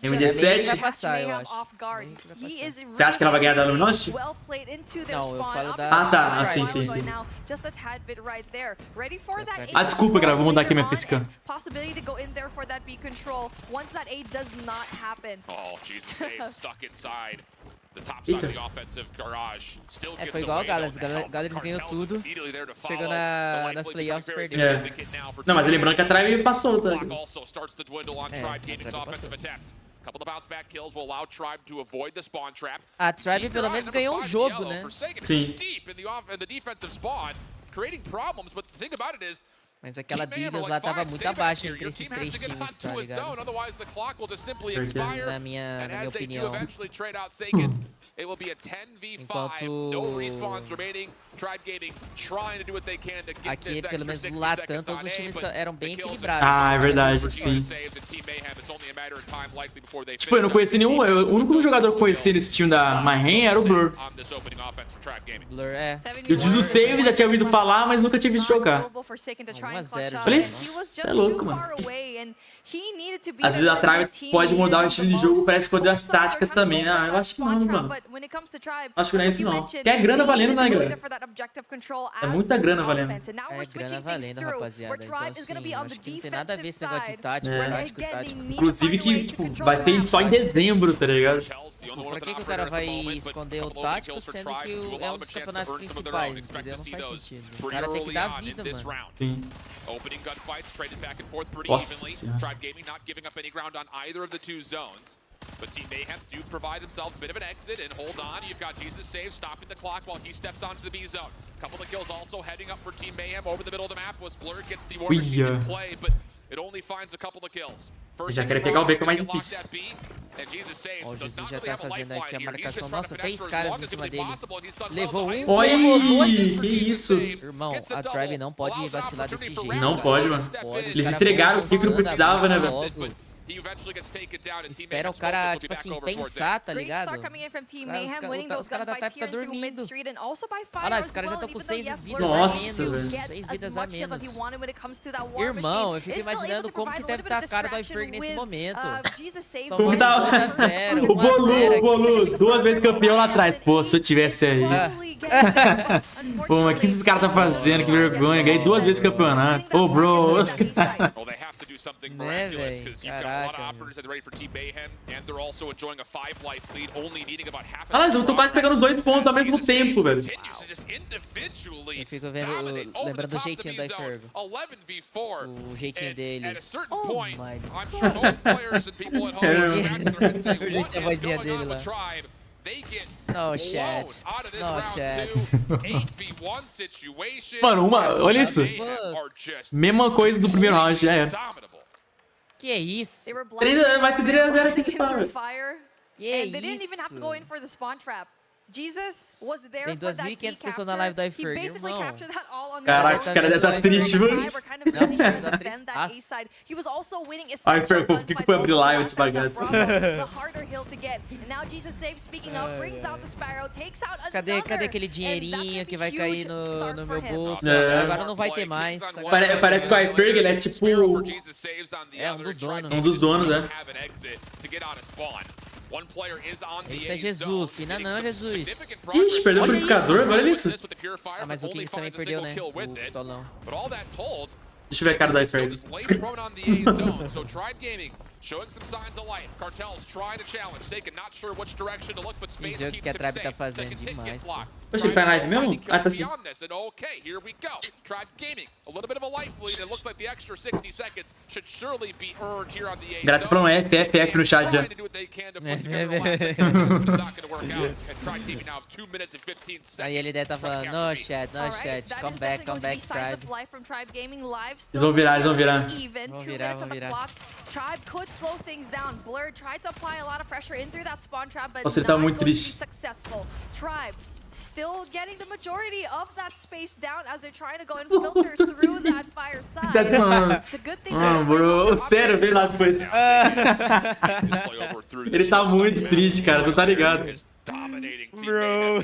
MD7. Vai passar, eu acho. Você acha que ela vai ganhar da Luminosity? Não, eu falo da... Ah, tá. Ah, sim. Ah, desculpa, galera. Vou mudar aqui minha facecam. Eita. É, foi igual a Galaxy. Galaxy ganhou tudo. Chegou nas playoffs, perdeu. É. Não, mas lembrando que a Tribe passou, tá? A Tribe pelo menos ganhou um jogo, né? Sim. Mas aquela Divas lá tava muito abaixo entre esses 3 times, tá ligado? Na minha opinião. Enquanto... Aqui, pelo menos no Latam, todos os times eram bem equilibrados. Ah, é verdade, sim. Tipo, eu não conheci nenhum... O único jogador que eu conheci nesse time da Mayhem era o Blur. Blur, é. Eu disse o Save, já tinha ouvido falar, mas nunca tinha visto jogar. 1-0. Olha isso, você é louco, mano. Às vezes a Tribe pode mudar o estilo de jogo, parece que pode dar as táticas também. Ah, eu acho que não, mano. Acho que não é isso, não. Que é grana valendo, né, galera? É muita grana valendo. É grana valendo, rapaziada. Então, assim, acho que não tem nada a ver esse negócio de tático, tático. Inclusive que, tipo, vai ter só em dezembro, tá ligado? Por que o cara vai esconder o tático, sendo que é um dos campeonatos principais, entendeu? Não faz sentido. O cara tem que dar a vida, mano. Sim. Nossa senhora. But Team Mayhem do provide themselves a bit of an exit, and hold on, you've got Jesus Save stopping the clock while he steps onto the B zone. Couple of kills also heading up for Team Mayhem over the middle of the map was Blur gets the War Machine in play, but it only finds a couple of kills. Já queria pegar o B que é mais difícil. Ó, o Jesus já tá fazendo aqui a marcação. Nossa, 3 caras em cima dele. Levou um, oi, levou 2. que isso? Irmão, a Tribe não pode vacilar desse jeito. Não pode, mano. Eles entregaram o que não precisava, né, velho? He eventually gets taken down and Team Espera o Mayhem's cara, focus will be tipo back assim, over towards pensar, it. tá Great ligado? start coming in from Team Cara, Mayhem, winning os those caras da gunfights Type tá here through dormindo. mid-street and also by Olha lá, fire os as caras já well, estão com even though 6 yes, vidas Blur a Nossa, managed to menos. get 6 as vidas a much kills as he menos. wanted when it comes to that war Irmão, machine. eu fico Is still able imaginando to como provide que a deve little bit estar a of cara do distraction iFerg nesse with, momento. Jesus saves Então, Como tá 2 a 0, o 1 a 0 Bolu, aqui. 2 vezes campeão lá atrás. Pô, se eu tivesse aí. Pô, mas o que esses caras tá fazendo? Que vergonha. Ganhei 2 vezes campeonato. Ô, bro. Os caras... Well, they have to do something Né, miraculous véi? because you've got a lot of Caraca, operators that are ready for Team Mayhem, and they're also enjoying a 5-life lead, only needing about half Ah, mas eu tô quase pegando os 2 pontos ao mesmo tempo, velho. Eu fico lembrando do jeitinho do iFerg. O jeitinho dele. Oh my God. O jeitinho, a vozinha dele lá. No chat. No chat. Mano, olha isso. Mesma coisa do primeiro round, já era. Que é isso? Vai ser 3 a 0 aqui esse pau. Que é And they didn't even have to go in isso? for the spawn trap. Jesus was there Tem for that 2.500 key pessoas na capture. live do He iFerg, basically irmão. captured that all on Caraca, the esse cara deve tá triste, mano. We're kind of positioned to defend that A tristaço. side. He was also winning iFerg, pô, por que foi abrir live desse esse bagaço? The harder hill to get. And now Jesus saves, speaking up, brings out the Sparrow, takes out another. Cadê aquele dinheirinho que vai cair no meu bolso? É. Agora não vai ter mais. Parece que o iFerg, ele é tipo... É, um dos donos. Um dos donos, né? Eita, Jesus. Pina não, Jesus. Ixi, perdeu o Olha purificador, olha isso. Ah, mas o Kings também perdeu, né? O pistolão. Deixa eu ver a cara do iFerg. Showing some signs of life. Cartels trying to challenge. Taken, not sure which direction to look, but space jogo keeps que a him Tribe safe. tá fazendo Second hit demais, gets pô. locked. Poxa, ele tá na live mesmo? Ah, tá sim. Beyond this, and okay, here we go. Tribe Gaming, a little bit of a life lead. It looks like the extra 60 seconds should surely be earned here on the A Grato falando FF no chat já. Trying to do what they can to put together a last second, but it's not going to work out. And Tribe Gaming now have 2 minutes and 15 seconds. Aí ele deve tá falando, no chat, come back, Tribe. Eles vão virar, eles vão virar. Vão virar. Tribe could slow things down. Blur tried to apply a lot of pressure in through that spawn trap, but Nossa, ele tá not muito going to be triste. successful. Tribe still getting the majority of that space down as they're trying to go and filter through that fire side. The good thing Bro, sério, vem lá depois. Ele tá muito triste, cara, tu tá ligado? Bro.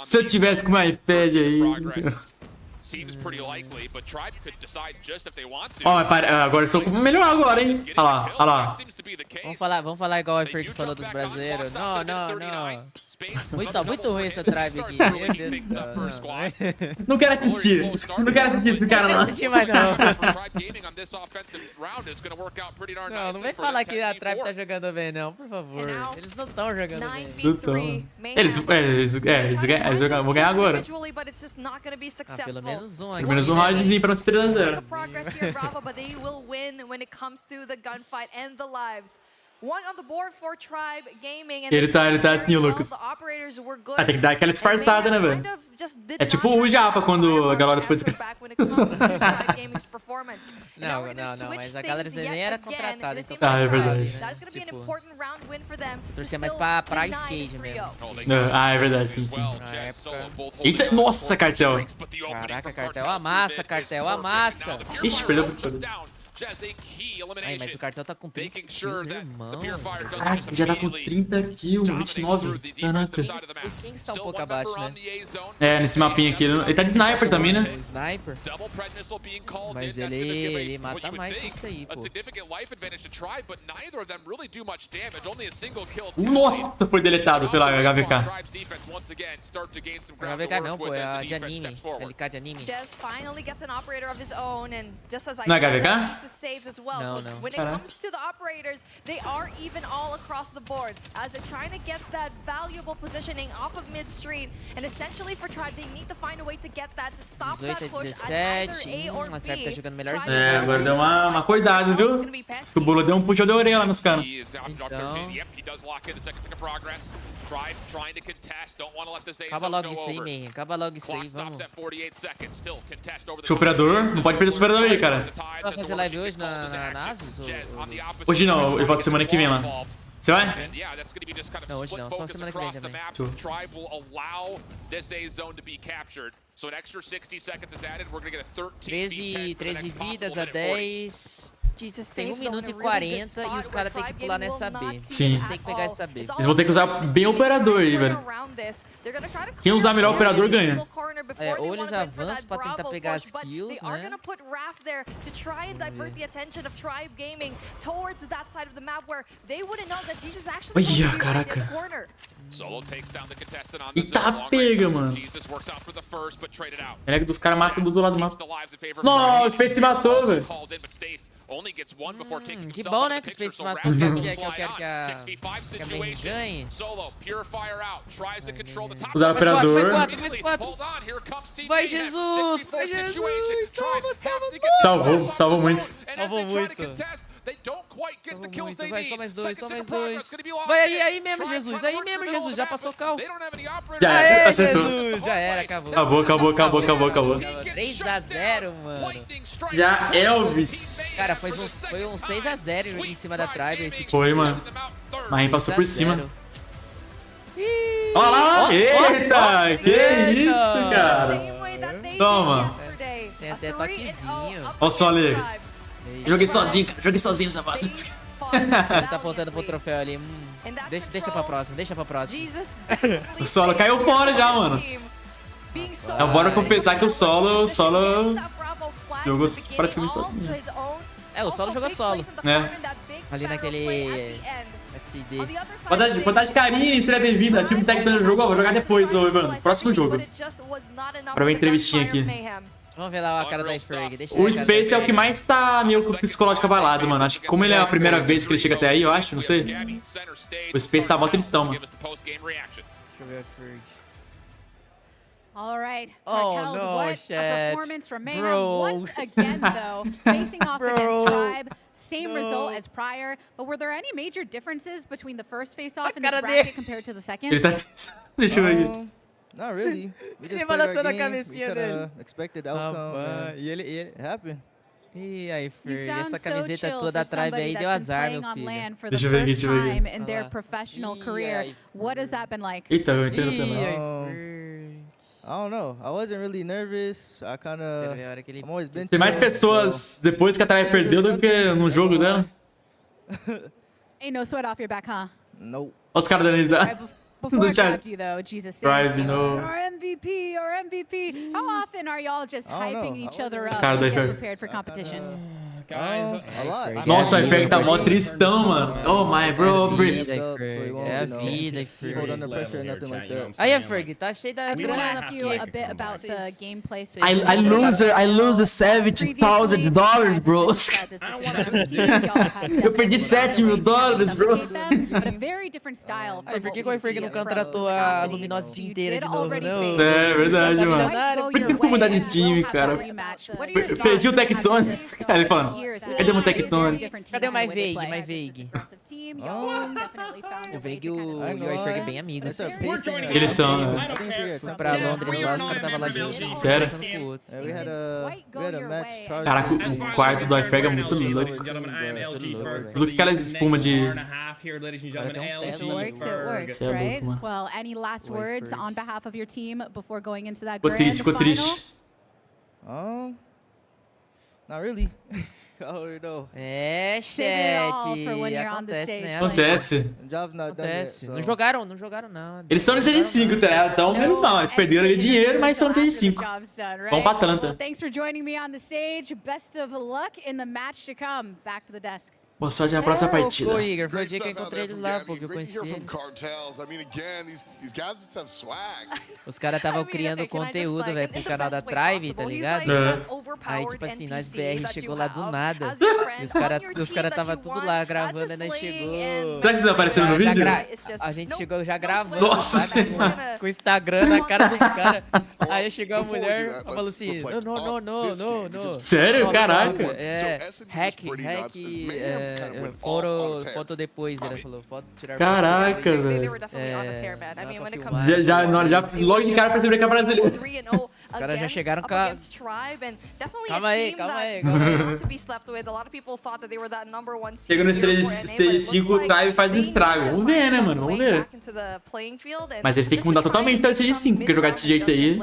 Se eu tivesse com o iPad aí. Seems pretty likely, but Tribe could decide just if they want to. Ó, agora eu sou melhor agora, hein? Olha lá. Vamos falar igual o iFerg falou dos brasileiros. Não. Muito ruim essa Tribe aqui. Meu Deus do céu. Não quero assistir. Não quero assistir esse cara, não. Não assistir mais, não. Não vem falar que a Tribe tá jogando bem, não, por favor. Eles não estão jogando bem. Eles vão ganhar agora. Ah, pelo menos um aqui. Pelo menos um roundzinho pra não ser 3 a 0. Ele tá assim, o Lucas. Ah, tem que dar aquela disfarçada, né, velho? É tipo o Japa quando a galera foi descansar. Não, mas a galera nem era contratada, então Ah, é verdade. Tipo, torcer mais pra skate mesmo. Ah, é verdade, sim. Na época... Eita, nossa, cartel. Caraca, cartel amassa. Ixi, perdeu o purificador. Aí, mas o cartel tá com 30 kills, irmão. Caraca, já tá com 30 kills, 29. Caraca. O Kings tá um pouco abaixo, né? É, nesse mapinha aqui. Ele tá de sniper também, né? O sniper. Mas ele mata mais que isso aí, pô. Nossa, foi deletado pela HVK. HVK não, pô, é a de anime. LK de anime. Não é HVK? Saves as well. No, So no. when it comes to the operators, they are even all across the board as they're trying to get that valuable positioning off of mid street. And essentially for Tribe, they need to find a way to get that to stop that 18 a push at either 17. A or A Tribe tá B. jogando melhorzinho. É, agora deu uma cuidado, viu? O Bolo deu um puxão de orelha lá nos caras. Acaba logo isso aí, man. Acaba logo isso aí, vamos. Superador, não pode perder o superador aí, cara. Vai fazer live hoje na Asus? Hoje não, eu volto semana que vem lá. Você vai? Não, hoje não, só semana que vem também. Tribe will allow this A zone to be captured. So an extra 60 seconds is added. We're going to get a 13 13 vidas a 10. Tem 1 minuto e 40 e os caras têm que pular nessa B. Sim. Eles têm que pegar essa B. Eles vão ter que usar bem o operador aí, velho. Quem usar melhor o operador ganha. Ou eles avançam pra tentar pegar as kills, né? Olha, caraca. Eita, pega, mano. É que dos caras matam do lado do mapa. Nossa, o Space se matou, velho. Que bom, né, que o Space matou, que eu quero que a Main ganhe. Usar o operador. Fez 4. Vai, Jesus! Vai, Jesus! Salvou, salvou muito. Salvou muito. Vai, só mais dois. Vai aí mesmo, Jesus. Aí mesmo, Jesus. Já passou o carro. Já acertou. Jesus, já era, acabou. Acabou. 3 a 0, mano. Já Elvis. Cara, foi um 6 a 0 em cima da Tribe. Esse time. Foi, mano. Mas passou por cima. Olha lá! Eita! Que isso, cara? Toma. Tem até toquezinho. Olha o Sol ali. Joguei sozinho essa fase. Ele tá apontando pro troféu ali. Deixa pra próxima. O Solo caiu fora já, mano. Então bora compensar que o Solo jogou praticamente sozinho. O Solo jogou solo. Né? Ali naquele SD. Pode dar de carinho, seria bem-vinda. Time técnico do jogo, vou jogar depois, ô Ivan. Próximo jogo. Pra ver a entrevistinha aqui. Vamos ver lá a cara da Iceberg. O Space é o que mais tá meio com o psicológico abalado, mano. Acho que como ele é a primeira vez que ele chega até aí, eu acho, não sei. O Space tá mó tristão, mano. Deixa eu ver a Ferg. All right, Oh, Cartels, no, what a chat. performance from Mayhem. Bro. Once again, though, facing off against Tribe, same result as prior. But were there any major differences between the first face-off in this bracket compared to the second? Ele tá... Deixa eu ver aqui. Not really. We just Ele played our balançando a game. cabecinha We dele. kinda expected outcome. Rapaz, And it happened. E aí, You Ferg, sound essa so camiseta chill toda for Tribe somebody aí that's deu been azar, playing meu on filho. LAN for the Deixa eu ver aqui, first deixa eu ver aqui. time in their professional career. What has that been like? Eita, eu entrei no Ih, tema. aí, Um, Ferg. I don't know. I wasn't really nervous. I Quero kinda. ver a hora que ele... I'm always been Tem mais chill, pessoas depois que a Tribe perdeu do que no jogo dela. Ain't no sweat off your back, huh? so- Nope. Olha os caras dando risada. Right, before I No chat. grabbed you, though, Jesus, Drive, Samsky, no. our MVP. How often are y'all just I don't hyping know. each other up Cara, to daí get foi. prepared for competition? Guys, A lot. Nossa, É a o Iceberg tá vida, mó parceiro. tristão, mano. Oh my bro. vida, so Ferg. he won't, É a you know, vida, hold Ferg. under pressure or nothing like that. Aí, a Ferg, tá cheio da I do want to grana ask aqui. you a bit about the gameplay. I lose $70,000, bro. Eu perdi $7.000, bro. Aí, por que o Iceberg não contratou a Luminosity inteira de novo, não? É verdade, mano. Por que eu fui mudar de time, cara? Perdi o Tectone. Ele falando, cadê o Tectone? Cadê o My Veig? O Veig e o Iceberg é bem amigos. Eles são, né? Foi pra Londres lá, os caras estavam lá juntos. Sério? Yeah, we had a match. Charles- Caraca, o quarto do Iceberg é muito louco. Tudo que aquela espuma de... It works, Cê é right? louco, mano. Well, any last words on behalf of your team before going into that Ficou grand triste, ficou final? triste. Not really. I already know. É, Save it all chat. for when you're on the Acontece, stage. né? Acontece. The job's not done yet. Acontece. So. Não jogaram, não. Eles estão no Season 5, tá ligado? Então, menos mal. Eles perderam ali dinheiro, mas estão no Season 5. Job's done, right? Vamos pra Atlanta. Well, thanks for joining me on the stage. Best of luck in the match to come. Back to the desk. Boa sorte na próxima partida. Pô, Igor, foi o dia que eu encontrei eles lá, pô, que eu conheci eles. Os caras estavam criando conteúdo, velho, pro canal da Tribe, tá ligado? Aí, tipo assim, nós BR chegou lá do nada. E os caras tava tudo lá gravando, e nós chegou... Será que vocês apareceram no vídeo? A gente chegou já gravando, Nossa sabe? Senhora. Com o Instagram na cara dos caras. Aí chegou a mulher, falou assim, não. Sério? Caraca. É, foto depois, ele falou, foto tirar. Caraca, velho. Já logo de cara perceberam que é brasileiro. Os caras já chegaram com a... Calma aí. Chega no Stage 5, o Tribe faz um estrago. Vamos ver, né, mano? Vamos ver. Mas eles têm que mudar totalmente o Stage 5, porque jogar desse jeito aí...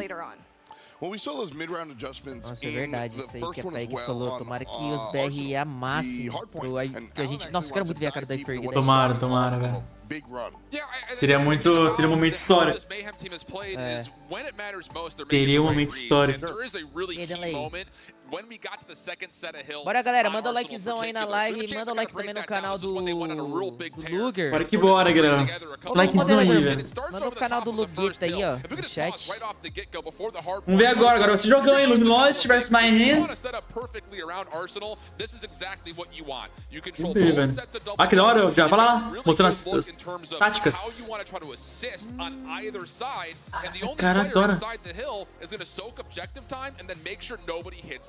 Nossa, é verdade, isso aí que a Peg falou. Tomara que os BR amassem. Nossa, eu quero muito ver a cara da Ferg. Tomara, velho. Seria um momento histórico. Teria um momento histórico. Bora, galera, manda o likezão aí na live, manda o like também no canal do Luguer. Bora que bora, galera. Likezão aí, velho. Manda o canal do Luguer aí, ó, no chat. Vamos ver agora esse jogão aí, Luminosity vs Mayhem. Vamos ver, velho. Ah, que da hora, já vai lá, mostrando as táticas. Cara, adora.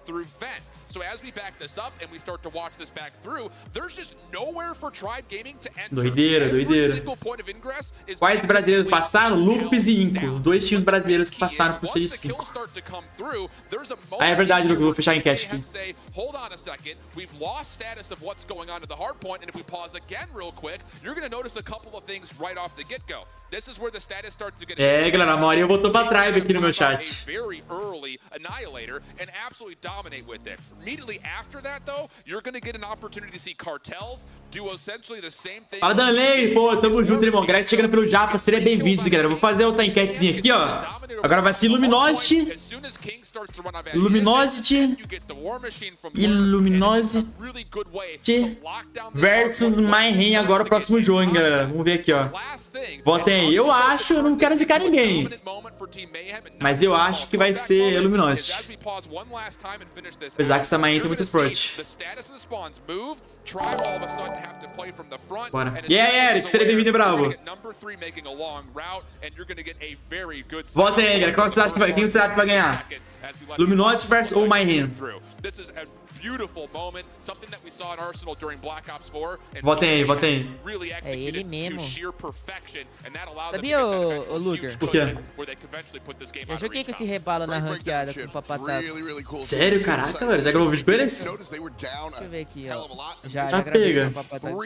Through vent. So as we back this up and we start to watch this back through, there's just nowhere for Tribe Gaming to enter. Doideira. Quais brasileiros passaram? Lupes e Inco. Os dois times brasileiros que passaram por C5. Ah, é verdade, Luke. Vou fechar a enquete aqui. Hold on a second. We've lost status of what's going on to the hard point, and if we pause again real quick, you're going to notice a couple of things right off the get-go. This is where the status starts to get. É, galera, a maioria votou pra Tribe aqui no meu chat. Very early annihilator and absolutely dominate with it. Immediately after that, though, you're going to get an opportunity to see cartels do essentially the same thing. Fala, Danley, pô, tamo junto, irmão. Galera chegando pelo Japa, seria bem-vindos, galera. Vou fazer outra enquetezinha aqui, ó. Agora vai ser Luminosity versus Mayhem agora o próximo jogo, hein, galera. Vamos ver aqui, ó. Votem aí. Eu acho, eu não quero zicar ninguém, mas eu acho que vai ser Luminosity. Apesar que essa Mayhem tá muito forte. Bora. Yeah, Eric, seria bem-vindo, bravo. Votem aí, galera. Quem você acha que vai ganhar? Luminosity versus ou Mayhem? Votem aí, votem aí. É ele mesmo. Sabia, ô Luguer? O quê? Eu joguei com esse rebala na ranqueada com o Papataco. Sério? Caraca, velho. Já gravou vídeo com eles? Deixa eu ver aqui, ó. Já pega. gravei com o Papataco.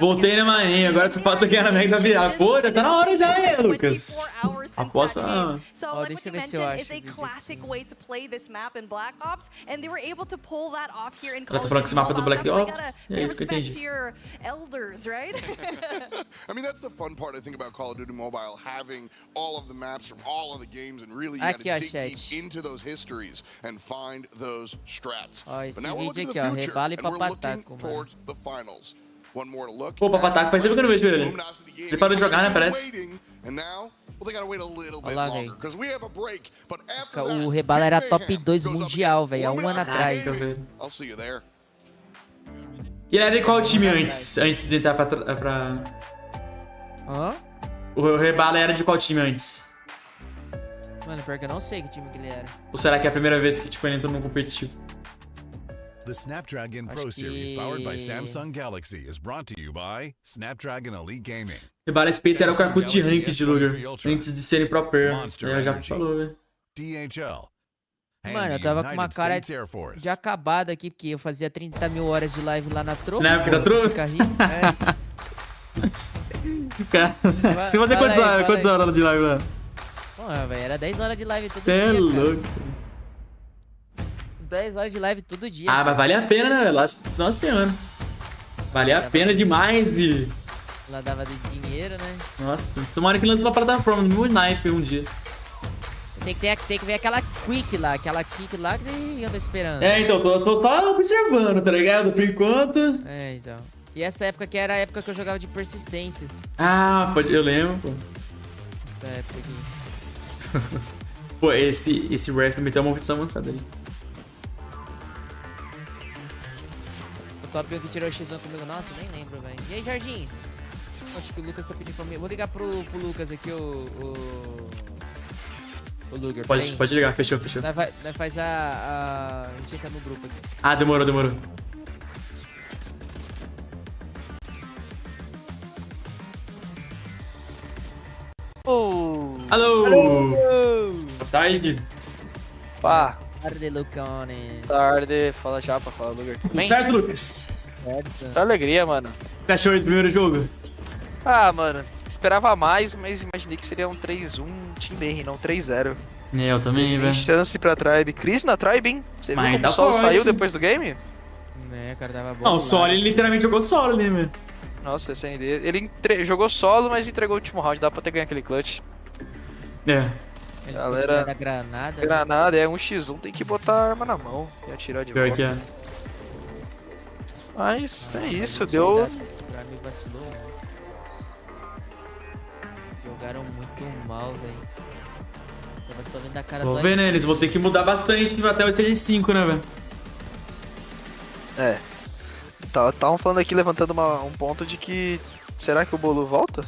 Voltei na Mayhem, agora só falta ganhar na Mega da virada. Pô, já tá na hora já, hein, Lucas? Aposta. Ó, deixa eu ver se eu acho. Ela tá falando que esse mapa é do Black Ops. É isso que eu entendi. Aqui, ó, chat. Ó, esse vídeo aqui, ó. Rebala e Papataco, mano. Pô, Papataco, faz tempo que eu não vejo ele. Ele parou de jogar, né, parece. Olha lá, velho. O rebala era top 2 mundial, velho, há um ano atrás. E ele era de qual time antes de entrar pra... Hã? O rebala era de qual time antes? Mano, pior que eu não sei que time que ele era. Ou será que é a primeira vez que tipo, ele entrou no competitivo? The Snapdragon Pro Series powered by Samsung Galaxy is brought to you by Snapdragon Elite Gaming. Rebala Space era o Kakut Rank de Luguer, antes de serem pro player. Já falou, velho. DHL. Mano, eu tava com uma cara de acabada aqui, porque eu fazia 30 mil horas de live lá na Tropa. Na época da Tropa? Você vai ter quantas horas de live lá? Porra, velho, era 10 horas de live todo dia, cara. Você é louco. 10 horas de live todo dia. Ah, mas vale a pena, né, velho? Nossa senhora. Vale a pena demais e... Ela dava de dinheiro, né? Nossa, tomara que lance uma plataforma no meu sniper um dia. Tem que ver aquela quick lá que eu tô esperando. É, então, tô só observando, tá ligado? Por enquanto. É, então. E essa época que era a época que eu jogava de persistência. Ah, eu lembro, pô. Essa época aqui. Pô, esse ref meteu uma opção avançada ali. O top 1 que tirou o X1 comigo, nossa, nem lembro, velho. E aí, Jorginho? Acho que o Lucas tá pedindo pra mim. Vou ligar pro Lucas aqui, o Luguer. Pode ligar, fechou. Nós faz a gente entra no grupo aqui. Ah, demorou. Alô! Boa tarde. Pá. Tarde, Lucanes. Tarde, fala Japa, fala Luguer. Tudo certo, Lucas? Só alegria, mano. O que achou do primeiro jogo? Ah, mano, esperava mais, mas imaginei que seria um 3-1 Team Mayhem, não 3-0. Eu também, velho. Chance pra Tribe. Crise na Tribe, hein? Você viu como tá o solo forte. saiu depois do game? Né, o cara tava bom. Não, o solo, ele literalmente jogou solo ali, velho. Nossa, SND. Ele jogou solo, mas entregou o último round. Dá pra ter ganho aquele clutch. É. Ele Galera, da granada. Granada, é um x1, tem que botar a arma na mão e atirar de Pior volta. que é. Mas é isso, deu... Pra mim vacilou muito. Jogaram muito mal, velho. Tava só vendo a cara do... Vou ver, né? Eles vão ter que mudar bastante até o stage 5, né, velho? É. Estavam falando aqui, levantando um ponto de que... Será que o Bolu volta?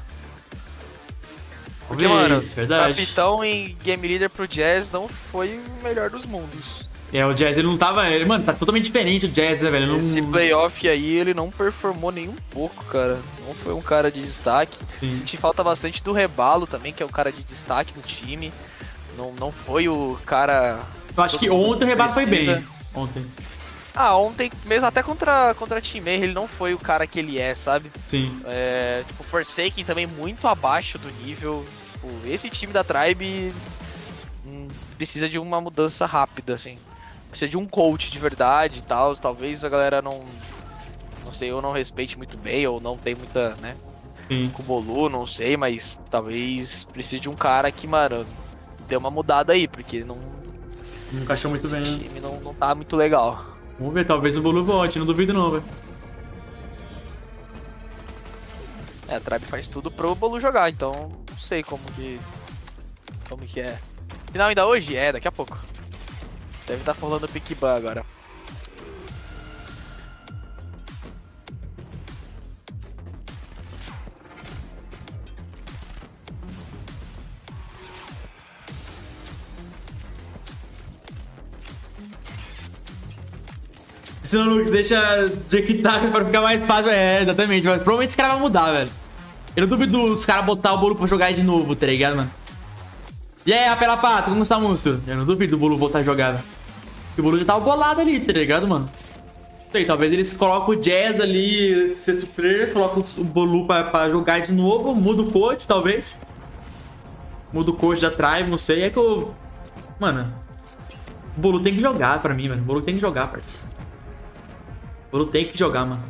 Porque, mano, verdade. capitão em Game Leader pro Jazz não foi o melhor dos mundos. É, o Jazz, ele não tava... Mano, tá totalmente diferente o Jazz, né, velho? Esse playoff aí, ele não performou nem um pouco, cara. Não foi um cara de destaque. Sim. Senti falta bastante do Rebalo também, que é o cara de destaque do time. Não foi o cara... Eu acho que ontem o Rebalo foi bem. Ontem. Ah, ontem, mesmo até contra a Team Mayhem, ele não foi o cara que ele é, sabe? Sim. É, tipo, Forsaken também muito abaixo do nível. Tipo, esse time da Tribe precisa de uma mudança rápida, assim. Precisa de um coach de verdade e tal. Talvez a galera não sei, ou não respeite muito bem, ou não tem muita, né? Sim. Com o Bolu, não sei, mas talvez precise de um cara que, mano, dê uma mudada aí, porque não encaixou muito bem. O time não tá muito legal. Vamos ver, talvez o Bolu volte, não duvido não, velho. É, a Tribe faz tudo pro Bolu jogar, então não sei como que é. Final ainda hoje? É, daqui a pouco. Deve estar rolando o pick ban agora. Se não, Lucas, deixa Jack-Tack pra ficar mais fácil. É, exatamente. Mas provavelmente esse cara vai mudar, velho. Eu não duvido os caras botar o Bolu pra jogar de novo, tá ligado, mano? E aí, Apela Pato, como está, monstro? Eu não duvido o Bolu voltar a jogar, velho. Porque o Bolu já tava bolado ali, tá ligado, mano? Sei, talvez eles colocam o Jazz ali, ser super, colocam o Bolu pra jogar de novo, muda o coach, talvez. Muda o coach da Tribe, não sei. É que eu... Mano, o Bolu tem que jogar pra mim, mano. O Bolu tem que jogar, parceiro. O Bolu tem que jogar, mano.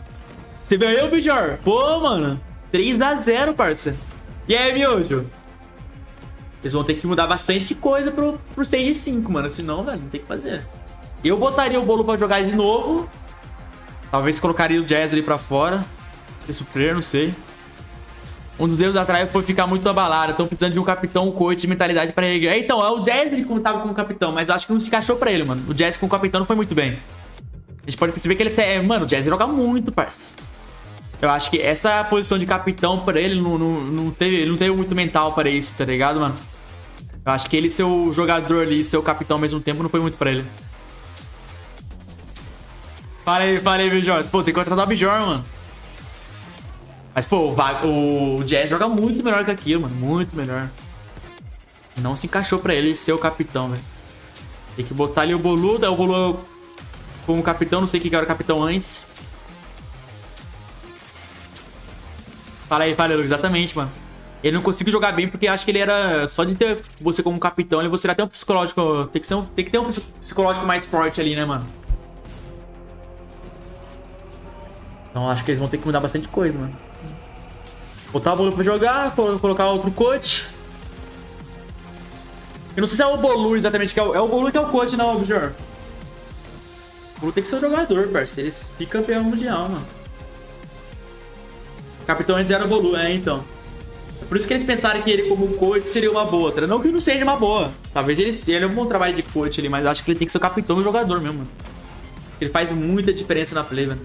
Você viu aí, Bijor? Pô, mano. 3-0, parça. E aí, Miojo? Eles vão ter que mudar bastante coisa pro Stage 5, mano. Senão, velho, não tem o que fazer. Eu botaria o Bolu pra jogar de novo. Talvez colocaria o Jazz ali pra fora. Super, não sei. Um dos erros da Tribe foi ficar muito abalado. Estão precisando de um capitão, um coach de mentalidade pra ele. Então, é o Jazz ele tava com o capitão, mas acho que não se encaixou pra ele, mano. O Jazz com o capitão não foi muito bem. A gente pode perceber que ele tem... Mano, o Jazz joga muito, parça. Eu acho que essa posição de capitão pra ele não teve muito mental para isso, tá ligado, mano? Eu acho que ele ser o jogador ali, ser o capitão ao mesmo tempo, não foi muito pra ele. Fala aí, Bijor. Pô, tem que contratar o Bijor, mano. Mas, pô, o Jazz joga muito melhor que aquilo, mano. Muito melhor. Não se encaixou pra ele ser o capitão, velho. Tem que botar ali o Bolu, daí o Bolu como capitão, não sei quem era o capitão antes. Fala aí, Luguer, exatamente, mano. Ele não conseguiu jogar bem porque acho que ele era... Só de ter você como capitão, você era até um psicológico... Tem que ter um psicológico mais forte ali, né, mano? Então acho que eles vão ter que mudar bastante coisa, mano. Botar o Bolu pra jogar, colocar outro coach. Eu não sei se é o Bolu exatamente que é o Bolu que é o coach, não, Bijor. O Bolu tem que ser o jogador, parceiro. Ele fica campeão mundial, mano. O capitão antes era o Bolu, então. É por isso que eles pensaram que ele como coach seria uma boa, tá? Não que não seja uma boa. Talvez ele é um bom trabalho de coach ali, mas eu acho que ele tem que ser o capitão e o jogador mesmo, mano. Ele faz muita diferença na play, mano.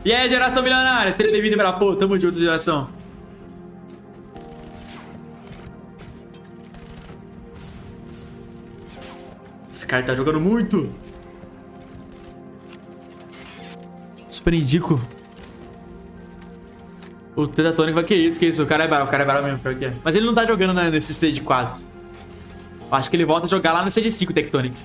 E aí, geração milionária? Seria bem-vindo pra pô, tamo junto, geração. Esse cara tá jogando muito. Super indico. O Tetatônico vai que isso, o cara é bravo mesmo, pior que é. Mas ele não tá jogando nesse stage 4. Acho que ele volta a jogar lá no stage 5, Tectonic.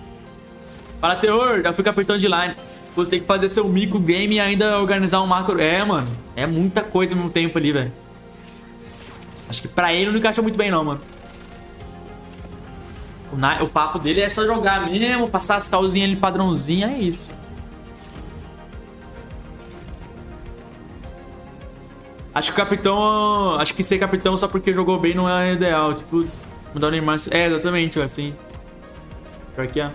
Fala, Terror, já fui capitão de line. Você tem que fazer seu micro game e ainda organizar um macro. É, mano. É muita coisa ao mesmo tempo ali, velho. Acho que pra ele não encaixou muito bem, não, mano. O papo dele é só jogar mesmo, passar as calzinhas ali padrãozinha, é isso. Acho que o capitão... Acho que ser capitão só porque jogou bem não é ideal. Tipo, mudar o Neymar... É, exatamente, assim. Pior que é.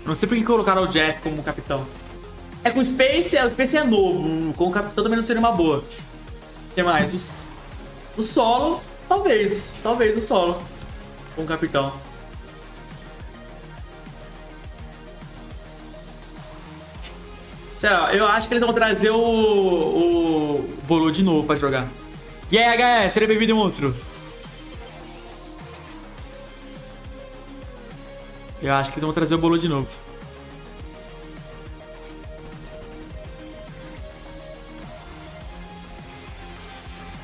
Não sei por que colocaram o Jeff como capitão. É, com o Space é novo. Com o capitão também não seria uma boa. O que mais? O solo, talvez. Talvez o solo. Com o capitão. Sei lá, eu acho que eles vão trazer o Bolu de novo pra jogar. E aí, HS, seja bem-vindo, monstro. Eu acho que eles vão trazer o Bolu de novo.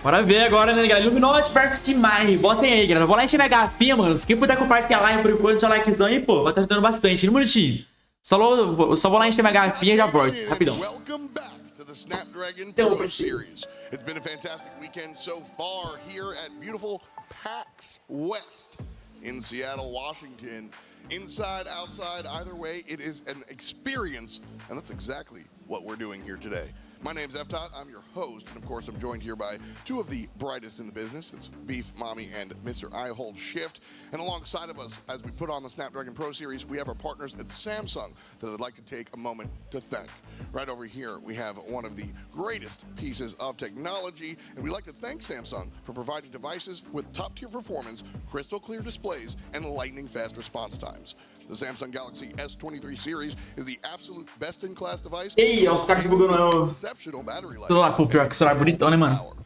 Bora ver agora, né, galera? Illuminati versus Timai. Botem aí, galera. Vou lá encher minha garrafinha, mano. Se quem puder compartilhar a live por enquanto, já likezão aí, pô. Vai estar ajudando bastante. No minutinho. Só vou lá encher minha garrafinha e já volto. Rapidão. Welcome back to the Snapdragon Pro Series. It's been a fantastic weekend so far here at beautiful PAX West in Seattle, Washington. Inside, outside, either way, it is an experience, and that's exactly what we're doing here today. My name's F-Tot, I'm your host, and of course I'm joined here by two of the brightest in the business. It's Beef Mommy and Mr. I Hold Shift. And alongside of us, as we put on the Snapdragon Pro Series, we have our partners at Samsung that I'd like to take a moment to thank. Right over here, we have one of the greatest pieces of technology, and we'd like to thank Samsung for providing devices with top-tier performance, crystal clear displays, and lightning-fast response times. The Samsung Galaxy S23 series is the absolute best-in-class device. Ei, os caras bugando o celular. Pô, pior que o celular é bonitão, né, mano?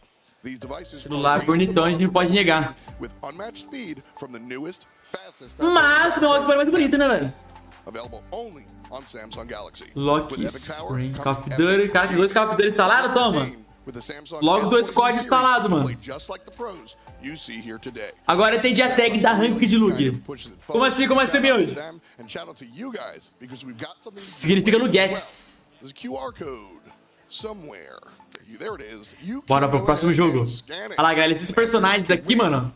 Celular bonitão, a gente não pode negar. Mas o meu lock foi mais bonito, né, velho? Lock Screen, Call of Duty. Cara, tem 2 Call of Duty instalados, toma. Logo 2 códigos instalados, mano. Agora eu entendi a tag da rank de Luguer. Como assim, meu? Significa Luguerz. Bora pro próximo jogo. Olha lá, galera, esses personagens daqui, mano,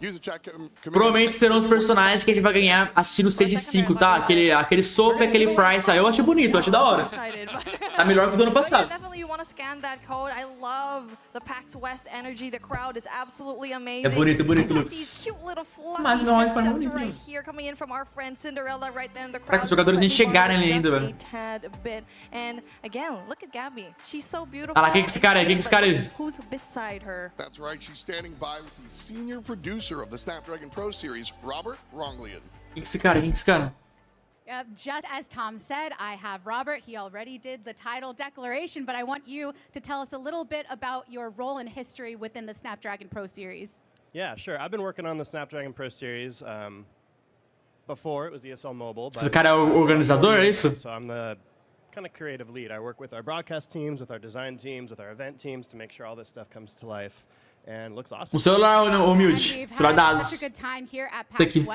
provavelmente serão os personagens que a gente vai ganhar assistindo o Stage 5, tá? Aquele soco e aquele Price. Eu achei bonito, eu achei da hora. Tá melhor que o do ano passado. É bonito, Lucas. Mas o meu áudio foi muito bonito. Pra que os jogadores nem chegarem ali ainda, velho. Olha lá, quem é esse cara aí? Who's beside her? That's right, she's standing by with the senior producer of the Snapdragon Pro Series, Robert Ronglian. Quem é esse cara? Just as Tom said, I have Robert. He already did the title declaration, but I want you to tell us a little bit about your role and history within the Snapdragon Pro Series. Yeah, sure. I've been working on the Snapdragon Pro Series before it was ESL Mobile. Esse cara é o organizador, é isso? So I'm the kind of creative lead. I work with our broadcast teams, with our design teams, with our event teams to make sure all this stuff comes to life. And looks awesome. Celular humilde, celular dados. Esse aqui.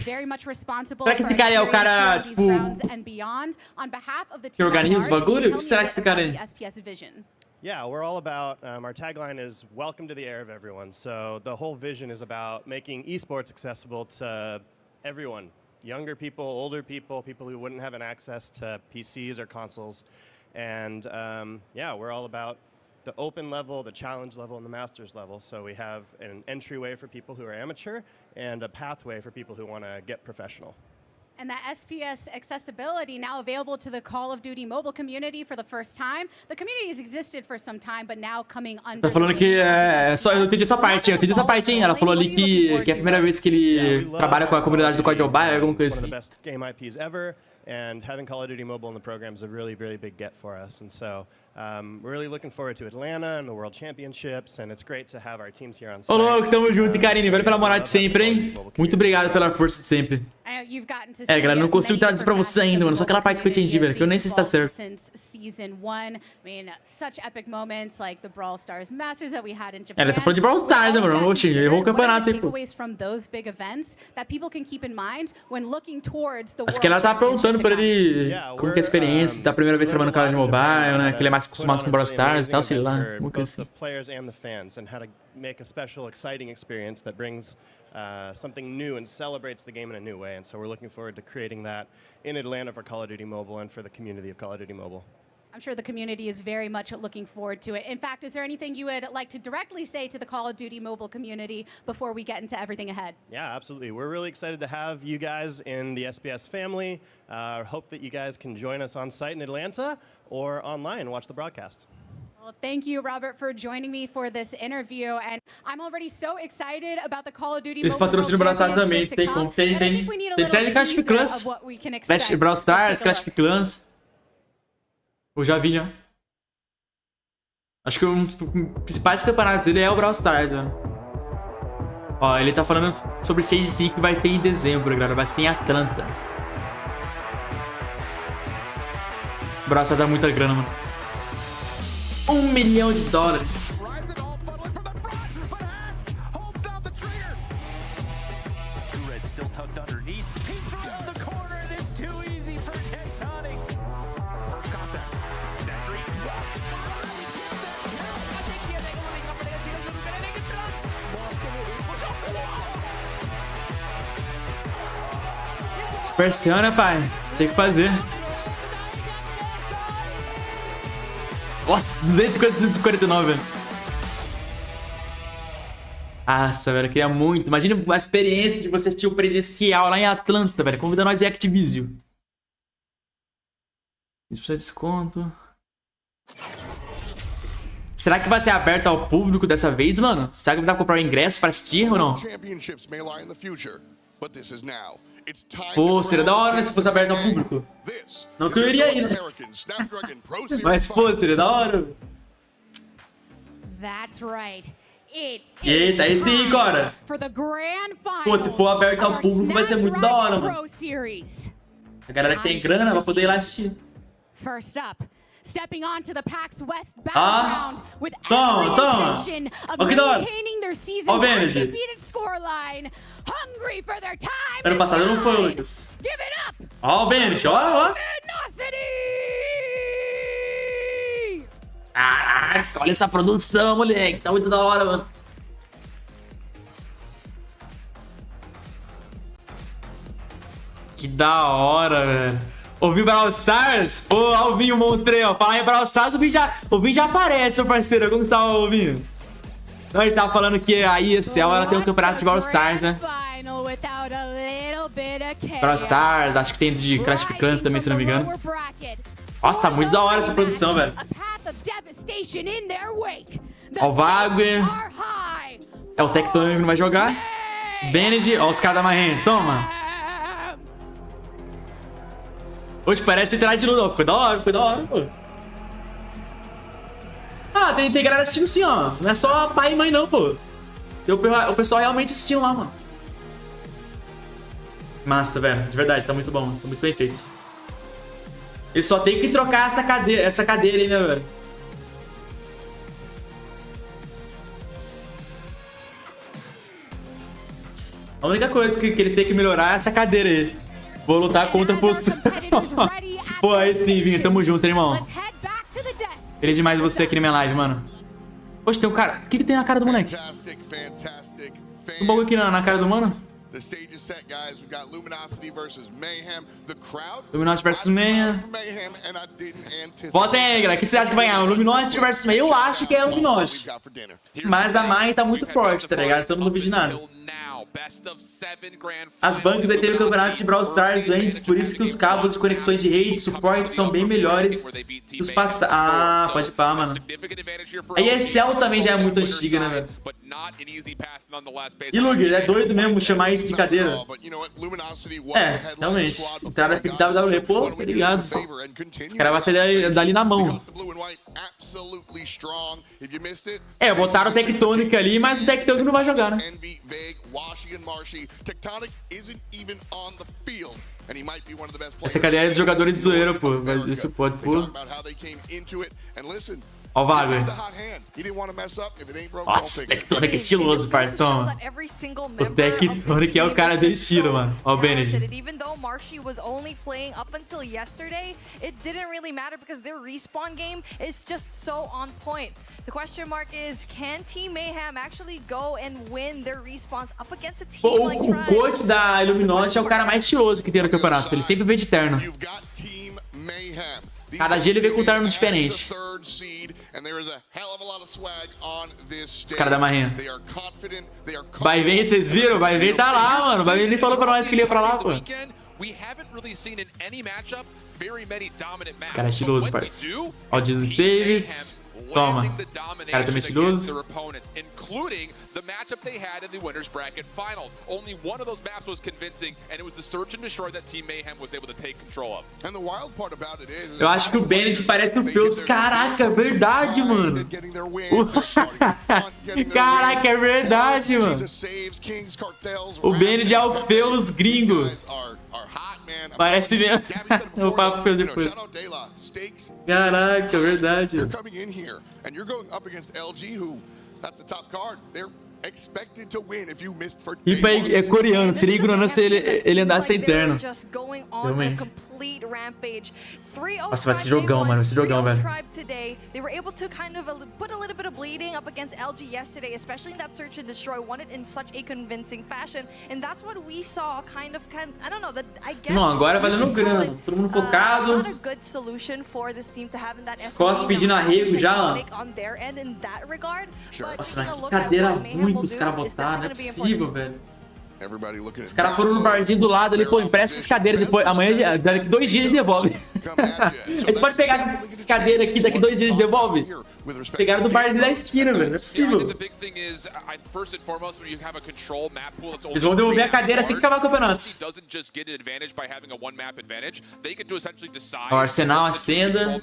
Very much responsible. Será que esse cara é o cara, tipo, que organiza os bagulho? O que será que esse cara é? Yeah, we're all about, our tagline is welcome to the air of everyone. So the whole vision is about making esports accessible to everyone. Younger people, older people, people who wouldn't have an access to PCs or consoles. And yeah, we're all about the open level, the challenge level, and the masters level. So we have an entryway for people who are amateur and a pathway for people who want to get professional. And that SPS accessibility now available to the Call of Duty mobile community for the first time. The community has existed for some time, but now coming under. Tá falando que só eu entendi essa parte, hein? Ela falou ali que é a primeira vez que ele trabalha com a comunidade do Código Mobile, alguma coisa assim. One of the best game IPs ever, and having Call of Duty mobile in the program is a really, really big get for us. And so we're really looking forward to Atlanta and the World Championships, and it's great to have our teams here on site. Ô, louco, tamo junto, Karine. Valeu pela moral de sempre, hein? Muito obrigado pela força de sempre. É, galera, não consigo traduzir pra você ainda, mano. Só aquela parte que eu entendi, velho. Que eu nem sei se tá certo. Ele tá falando de Brawl Stars, né, mano? Oxi, errou o campeonato, hein, pô. Acho que ela tá perguntando pra ele como que é a experiência da primeira vez trabalhando no canal de mobile, né? Que ele é mais acostumado com Brawl Stars e tal, sei lá. Something new and celebrates the game in a new way, and so we're looking forward to creating that in Atlanta for Call of Duty Mobile and for the community of Call of Duty Mobile. I'm sure the community is very much looking forward to it. In fact, is there anything you would like to directly say to the Call of Duty Mobile community before we get into everything ahead? Yeah, absolutely. We're really excited to have you guys in the SBS family. Hope that you guys can join us on site in Atlanta or online and watch the broadcast. Well, thank you, Robert, for joining me for this interview, and I'm already so excited about the Call of Duty Eles patrocinam o Brawl Stars também, tem como, tem até Clash of Clans, Brawl Stars, Clash of Clans. Eu já vi, já. Acho que um dos principais campeonatos dele é o Brawl Stars, velho. Ó, ele tá falando sobre 6 e 5 que vai ter em dezembro, galera, vai ser em Atlanta. O Brawl Stars dá muita grana, mano. $1 milhão. Pressiona, pai. Tem que fazer. Nossa, 249, velho. Nossa, velho, eu queria muito. Imagina a experiência de você assistir o presencial lá em Atlanta, velho. Convida nós em Activision. 20% de desconto. Será que vai ser aberto ao público dessa vez, mano? Será que vai dar pra comprar o ingresso pra assistir ou não? Pô, seria da hora, né, se fosse aberto ao público. Não que eu iria aí, né? Mas, pô, seria da hora. Eita, aí sim, cara. Pô, se for aberto ao público, vai ser muito da hora, mano. A galera que tem grana vai poder ir lá assistir. Stepping onto the PAX West battleground with every intention of maintaining their season undefeated scoreline, hungry for their time. Ano passado não foi, Lucas. Give it up. Ó o Bennett, ó. Caraca, olha essa produção, moleque. Tá muito da hora, mano. Que da hora, velho. Ouviu Brawl Stars? Pô, ó o Vinho monstro aí, ó. Fala aí Brawl Stars, o Vinho já aparece, meu parceiro. Como que tá o Vinho? Então, a gente tava falando que a ESL, ela tem um campeonato de Brawl Stars, né? Brawl Stars, acho que tem de Clash of Clans também, se não me engano. Nossa, tá muito da hora essa produção, velho. Ó o Wagner. É o Tectonic que não vai jogar. Bennett, ó os caras da Marren. Toma. Hoje parece entrar de luta. Ficou da hora, pô. Ah, tem galera assistindo sim, ó. Não é só pai e mãe, não, pô. Tem o pessoal realmente assistindo lá, mano. Massa, velho. De verdade, tá muito bom. Tá muito bem feito. Ele só tem que trocar essa cadeira aí, né, velho? A única coisa que eles têm que melhorar é essa cadeira aí. Vou lutar contra a postura. Pô, aí sim, Vinho. Tamo junto, hein, irmão. Feliz demais você aqui na minha live, mano. Poxa, tem um cara... O que tem na cara do moleque? Um bagulho aqui na cara do mano? Luminosity versus Mayhem. Vota aí, galera. O que você acha que vai ganhar? O Luminosity versus Mayhem? Eu acho que é o Luminosity. Mas a Mayhem tá muito forte, tá ligado? Então não duvido de nada. As bancas aí teve o campeonato de Brawl Stars antes, por isso que os cabos de conexões de rede e suporte são bem melhores que os passados. Ah, pode pá, mano. A ESL também já é muito antiga, né, velho? E Luguer, é doido mesmo chamar isso de cadeira. É, realmente. Entrada aqui do WWE, pô, tá ligado? Esse cara vai sair dali na mão. É, botaram o Tectonic ali, mas o Tectonic não vai jogar, né? Essa cadeia é de jogadores de zoeira, pô. Mas isso pode, pô. Ó o Wagner. Nossa, Tectonic é estiloso, parça. Toma. O Tectonic é o cara do estilo, mano. Ó o Benedict. Even though Marshy was only playing up until yesterday, it didn't really matter because their respawn game is just so on point. The question mark is, can Team Mayhem actually go and win their respawns up against a team like Tribe? O coach da Illuminati é o cara mais estiloso que tem no campeonato. Ele sempre vem de terno. Cada dia ele vem com um terno diferente. Os caras da Marinha. Vai ver, vocês viram? Vai ver, tá lá, mano. Vai ver, ele falou pra nós que ele ia pra lá, pô. Esse cara é estiloso, parceiro. Ó o Jesus Davis. Toma. O cara também é estiloso. The matchup they had in the winners bracket finals. Only one of those maps was convincing, and it was the search and destroy that Team Mayhem was able to take control of. And the wild part about it is, eu acho que o Benedict parece o Felps. Caraca, é verdade, mano. Caraca, é verdade, mano. O Benedict é o Felps gringo. Parece mesmo. Eu vou falar pro Felps depois. Caraca, é verdade. E é coreano, seria ignorância ele andar sem terno. Realmente. Nossa, vai ser jogão, mano. Vai ser jogão, velho. They were able to kind of put a little bit of bleeding up against LG yesterday, especially in that search and destroy, won it in such a convincing fashion, and that's what we saw kind of I don't know, that I guess. Não, agora valendo grana, todo mundo focado. Not a good solution for this team to have in that Scott pedindo arrego já. On their end in that regard. Nossa, mas que cadeira ruim que os caras botaram, não é possível, velho. Os caras foram no barzinho do lado ali, pô, empresta essas cadeiras depois. Amanhã, daqui 2 dias, ele devolve. A gente pode pegar essas cadeiras aqui, daqui 2 dias ele devolve. Pegaram do barzinho da esquina, velho. Não é possível. Eles vão devolver a cadeira assim que acabar o campeonato. O Arsenal acenda.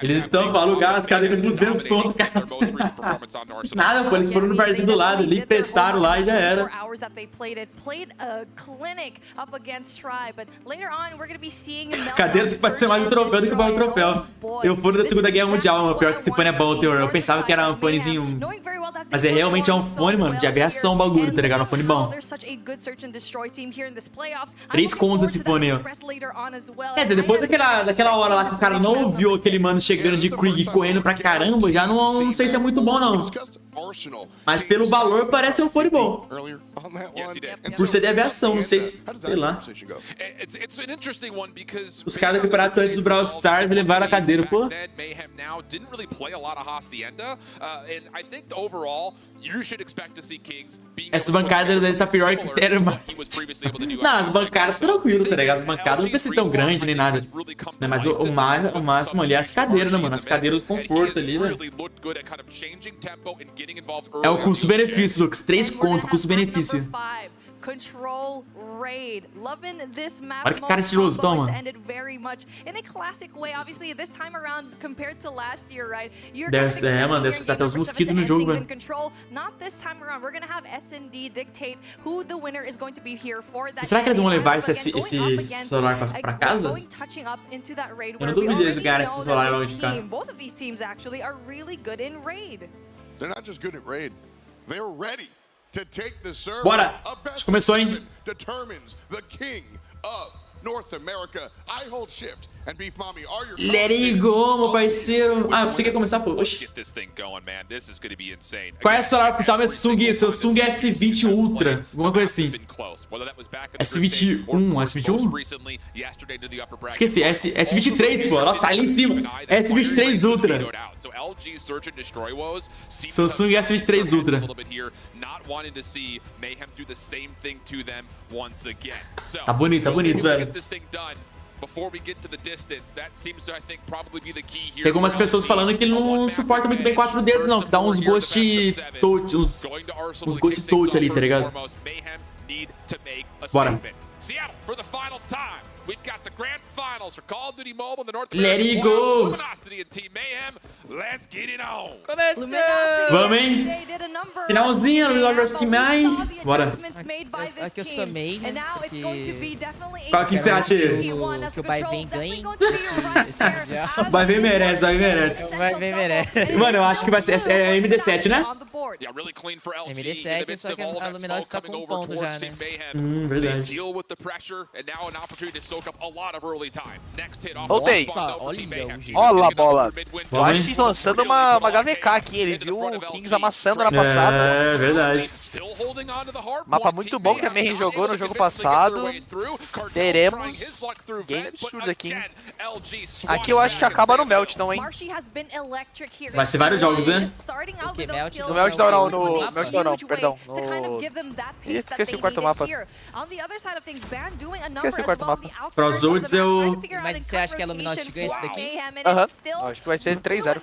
Eles estão pra alugar as cadeiras por 200 pontos, cara. Nada, pô, eles foram no barzinho do lado ali, testaram lá e já era. Cadeira tem que ser mais um troféu do que um troféu. Eu fui da Segunda Guerra Mundial, mano. Pior que esse fone é bom, teor. Eu pensava que era um fonezinho. Mas é realmente um fone, mano, de aviação o bagulho, tá ligado? Um fone bom. 3 contos esse fone, ó. Quer dizer, depois daquela hora lá que o cara não ouviu aquele mano chegando de Krieg correndo pra caramba, já não sei se é muito bom, não. Mas pelo valor parece um fone bom. Por ser de aviação, não sei se... Sei lá. Os caras do campeonato antes do Brawl Stars levaram a cadeira, pô. Essas bancadas dele tá pior que Terma. Não, as bancadas tranquilo, tá ligado? As bancadas não precisa ser tão grande nem nada. Mas o máximo ali é as cadeiras, né, mano? As cadeiras do conforto ali, né? É o custo-benefício, Lux. 3 conto, custo-benefício. Control raid. Loving this map. Olha que cara estiloso, toma. Ended very much in a classic way. Obviously, this time around compared to last year, right? Mano, deve escutar até os mosquitos no jogo, velho. Not this time around. We're gonna have S&D dictate who the winner is going to be here for that. Será que eles vão levar esse celular pra casa? Eu não duvido eles ganharem esse celular longe de casa. Both of these teams actually are really good in raid. They're not just good at raid. They're ready. Bora! Acho que começou, hein? Let it go, meu parceiro. Ah, você quer começar, pô? Oxi. Qual é o celular oficial? Meu Samsung, seu Samsung S20 Ultra. Alguma coisa assim. S21, S21? Esqueci, S23, pô. Nossa, tá ali em cima. S23 Ultra. Samsung S23 Ultra. Tá bonito, velho. Tem algumas pessoas falando que ele não suporta muito bem 4 dedos, não. Que dá uns ghost touch, uns ghost touch ali, tá ligado? Bora. Seattle for the final time. We've got the grand finals for Call of Duty Mobile in the North Let American it playoffs. go. Luminosity and Team Mayhem. Let's get it on. Começou! Vamos, hein? Finalzinho, LUGUErzin Team Mayhem. Bora. Aqui eu sou May, porque... Qual que você acha? Que o Baivem ganhe esse Mundial. Vai ver merece, vai ver merece. Vai ver merece. Mano, eu acho que vai ser MD7, né? MD7, só que a Luminosity tá com um ponto já, né? Verdade. Voltei. Nossa, olha o jeito. Olha a bola. O Vamos, Ash lançando uma HVK aqui. Ele viu o Kings amassando na passada. É, verdade. Mapa muito bom que a Mayhem jogou no jogo passado. Teremos game absurdo aqui, hein? Aqui eu acho que acaba no Meltdown, hein? Vai ser vários jogos, né? O que? Meltdown? No Meltdown não, no Meltdown não, perdão. Ih, esqueci o quarto mapa. Esqueci o quarto mapa. Pros eu... Mas você acha que a Luminosity ganha esse daqui? Aham. Acho que vai ser 3-0.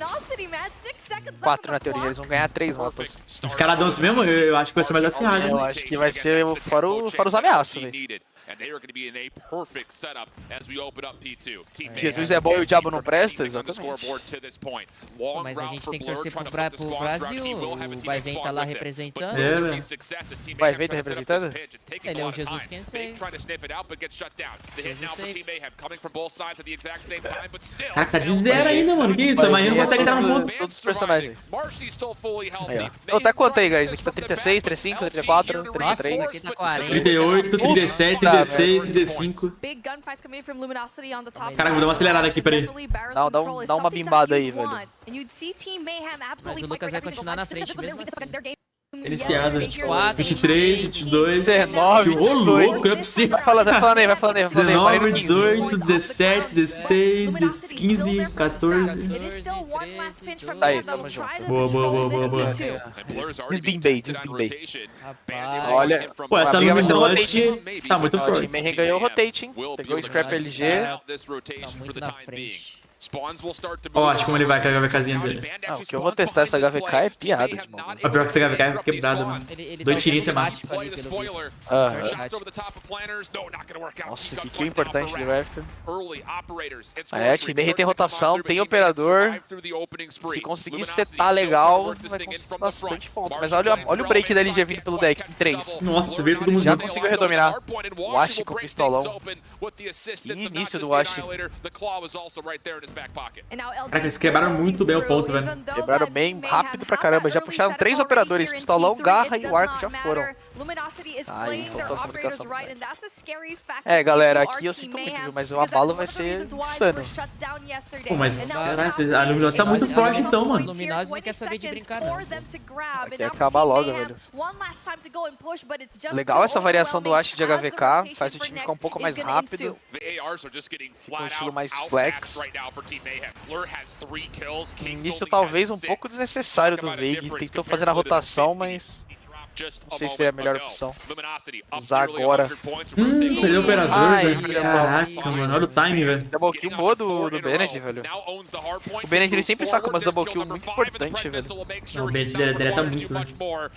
4 na teoria, eles vão ganhar 3 mapas. Os caras dão mesmo? Eu acho que vai ser mais acirrado, Eu né? acho que vai ser fora os ameaços, velho. Jesus é bom e o diabo não presta, exatamente. Pô, mas a gente tem que torcer pro Brasil. O Baivem tá lá representando. É, velho. O Baivem tá representando? Ele é o Jesus quem sei. Cara, tá de 0 ainda, mano. Que isso? Amanhã não consegue entrar no ponto. Todos os personagens. Aí, ó. Eu até contei, guys. Aqui tá 36, 35, 34, 33. Aqui tá 40. 38, 37, 36, 35. Caraca, vou dar uma acelerada aqui, peraí. Dá uma bimbada aí, velho. Mas o Lucas vai continuar na frente mesmo assim. Iniciado. 23, 22, 19, ô louco, não é possível. Vai falando aí. 19, 18, 17, 16, 15, 14. Tá aí, tamo junto. Boa. Desbimbei. Olha, Pô, essa briga vai ser Luminosity tá muito o forte. time Mayhem ganhou o rotating. Pegou o Scrap LG. Tá muito na frente. Ó, acho como ele vai com a HVKzinha dele. Ah, o que eu vou testar essa HVK é piada de mano. O pior que essa HVK é quebrada, mano. Dois tirinhos você mata. Nossa, que kill importante de ref. É, time Mayhem tem rotação, tem operador. Se conseguir setar legal, vai conseguir bastante ponto. Mas olha o break da LG vindo pelo deck em 3. Nossa, veio todo mundo Já junto. conseguiu redominar. O Ash com o pistolão. Que início do Ash. Caraca, eles quebraram muito bem o ponto, velho. Quebraram bem rápido pra caramba. Já puxaram 3 operadores. Pistolão, garra e o arco já foram. Aí, faltou a comunicação. É, galera, aqui eu sinto muito, viu? Mas o abalo vai ser insano. Pô, mas caralho, a Luminosity tá muito forte então, mano. Luminosity não quer saber de brincar, não. Aqui acaba logo, velho. Legal essa variação do Ash de HVK. Faz o time ficar um pouco mais rápido. Fica um estilo mais flex. Início talvez um pouco desnecessário do Veig. Tentou fazer a rotação, mas... não sei se é a melhor opção. Usar agora. Perdeu o operador, Ai, velho. Caraca, mano. Olha o time, velho. Double kill boa do Bennett, velho. O Bennett ele sempre saca umas double kill muito importantes, velho. Não, o Bennett deleta muito, velho.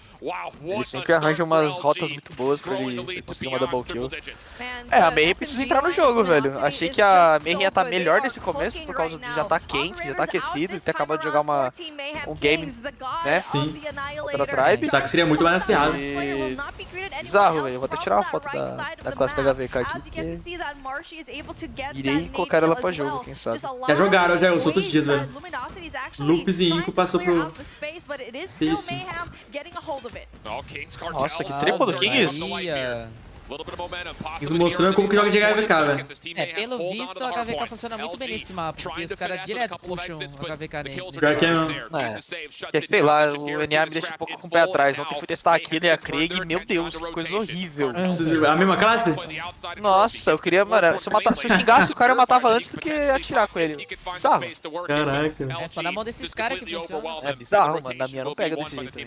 Ele sempre arranja umas rotas muito boas pra ele conseguir uma double kill. É, a Mayhem precisa entrar no jogo, velho. Achei que a Mayhem ia estar melhor nesse começo por causa de já tá quente, já tá aquecido e ter acabado de jogar um game, né? Sim. Contra a Tribe. Só que seria muito mais acirrado. E... bizarro, velho. Eu vou até tirar uma foto da classe da HVK aqui, porque... irei colocar ela pra jogo, quem sabe. Já jogaram, já. Eu sou todos os dias, velho. Loops e Inco passou pro... Sim. Nossa, que triple do Kings. Eles mostrando como que joga de HVK, velho. É, pelo visto a HVK funciona muito bem nesse mapa, porque os caras direto puxam a HVK nele. Pior que é, sei lá, o NA me deixa um pouco com o pé atrás. Ontem fui testar aqui, né, a Krieg, e meu Deus, que coisa horrível. A mesma classe? Nossa, eu queria, mano, se eu xingasse o cara, eu matava antes do que atirar com ele. Bizarro. Caraca. É só na mão desses caras que funciona. É bizarro, mano, na minha não pega desse jeito.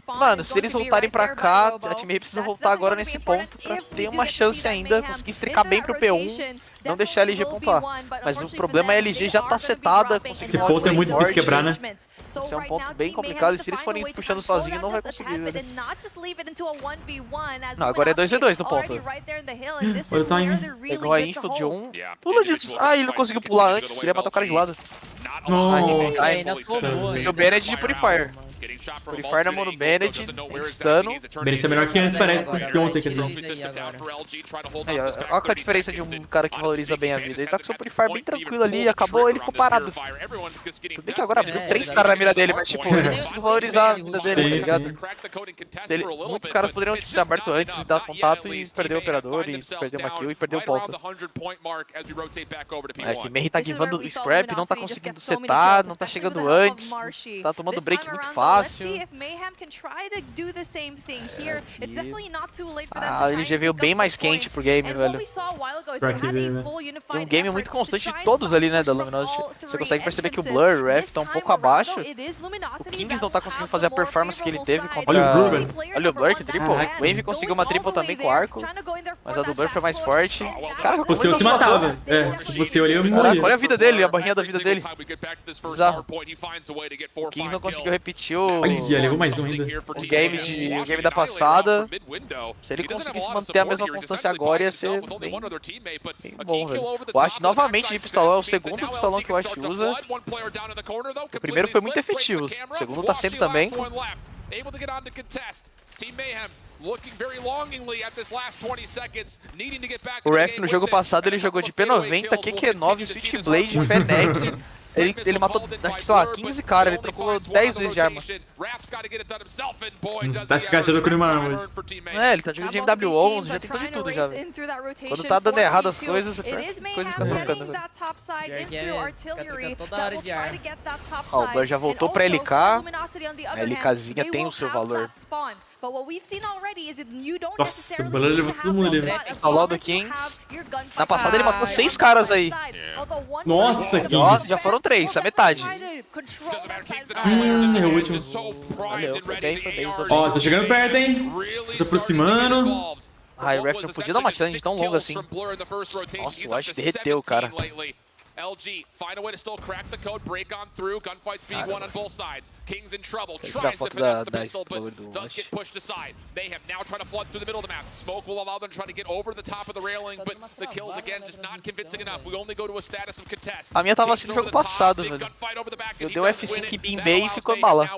Mano, se eles voltarem pra cá, a Team Mayhem precisa voltar agora agora nesse ponto pra ter uma chance ainda, conseguir estrecar bem pro P1, não deixar a LG pontuar. Mas o problema é a LG já tá setada. Esse ponto é muito difícil quebrar, né? Esse é um ponto bem complicado e se eles forem puxando sozinho não vai conseguir, velho. Não, agora é 2v2 no ponto. Olha o time. Pegou a info de um. Pula de... Ah, ele não conseguiu pular antes, ele ia matar o cara de lado. Nossa. E o Bennett de Purifier. Purifier na mão do Bennett, insano. Bennett é melhor que antes, parece. Que ontem, quer dizer. Aí, olha qual a diferença de um cara que valoriza bem a vida. Ele tá com seu Purifier bem tranquilo ali, acabou, ele ficou parado. Tudo bem que agora abriu 3 caras na mira dele, mas tipo, ele não conseguiu valorizar a vida dele, tá ligado? Muitos caras poderiam ter aberto antes de dar contato e perder o operador, e perder uma kill e perder o ponto. É que Mary tá givando o scrap, não tá conseguindo setar, não tá chegando antes, tá tomando break muito fácil. A LG veio bem mais quente pro game, velho. Um game muito constante de todos ali, né, da Luminosity. Você consegue perceber que o Blur, o Ref, tá um pouco abaixo. O Kings não tá conseguindo fazer a performance que ele teve contra... Olha o Blur, que triple. O Wave conseguiu uma triple também com o arco, mas a do Blur foi mais forte. Cara, você se matava. É, se você olhar, eu morria. Olha a vida dele, a barrinha da vida dele. Bizarro. O Kings não conseguiu repetir o levou mais um ainda. O game da passada. Se ele conseguisse manter a mesma constância agora, ia ser bem bom, velho. O Ash novamente de pistolão, é o segundo pistolão que o Ash usa. O primeiro foi muito efetivo, o segundo tá sendo também. O Ref no jogo passado ele jogou de P90, QQ9, Switchblade, Fennec. Ele matou, acho que sei lá, 15 caras, ele trocou 10 vezes de arma. Tá se encaixando com uma arma hoje. É, ele tá jogando de MW11, já tentou de tudo já. Quando tá dando errado as coisas, coisas ficam trocando. Ó, o Blur já voltou pra LK. A LKzinha tem o seu valor. Nossa, o Blur levou todo mundo ali, velho. Pistolão do Kings. Na passada ele matou 6 caras aí. Nossa, Kings. Já foram 3, a metade. É o último. Valeu, foi bem. Ó, tô chegando perto, hein? Se aproximando. Ah, o Ref não podia dar uma challenge tão longa assim. Nossa, o Ash derreteu o cara. LG find a way to still crack the code, break on through. Gunfights being won on both sides. Kings in trouble, tries to finesse the pistol, but does get pushed aside. Mayhem now trying to flood through the middle of the map. Smoke will allow them to try to get over the top of the railing, but the kills again just not convincing enough. We only go to a status of contest. A minha tava assim no jogo passado, velho. Eu dei o F5 bem bem e ficou bala.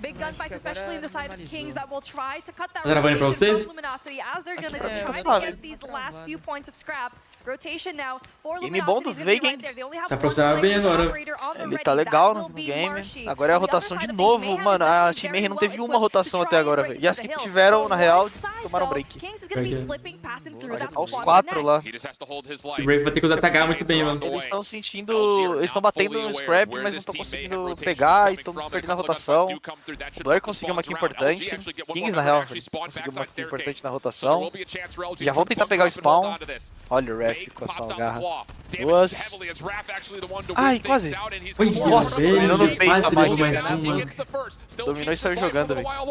Big gunfights, especially in the side of Kings, that will try to cut that rotation from vocês? Luminosity as they're gonna try to get these last few points of scrap. Rotation now for Luminosity is gonna be right there. They only have Se aproximar bem agora. Ele tá legal no game. Agora é a rotação de novo, mano. A Team Mayhem não teve uma rotação até agora, velho. E as que tiveram, na real, tomaram break. Tá os 4 lá. Esse Brave vai ter que usar essa H muito bem, mano. Eles estão sentindo... Eles estão batendo no scrap, mas não estão conseguindo pegar e estão perdendo a rotação. O Blur conseguiu uma kill importante. Kings, na real, conseguiu uma kill importante na rotação. Já vão tentar pegar o spawn. Olha o Ref com a sua garra. Duas. Ai, quase. Nossa, dominou no peito quase a levou mais máquina. uma. Dominou e saiu jogando, velho. Ó, a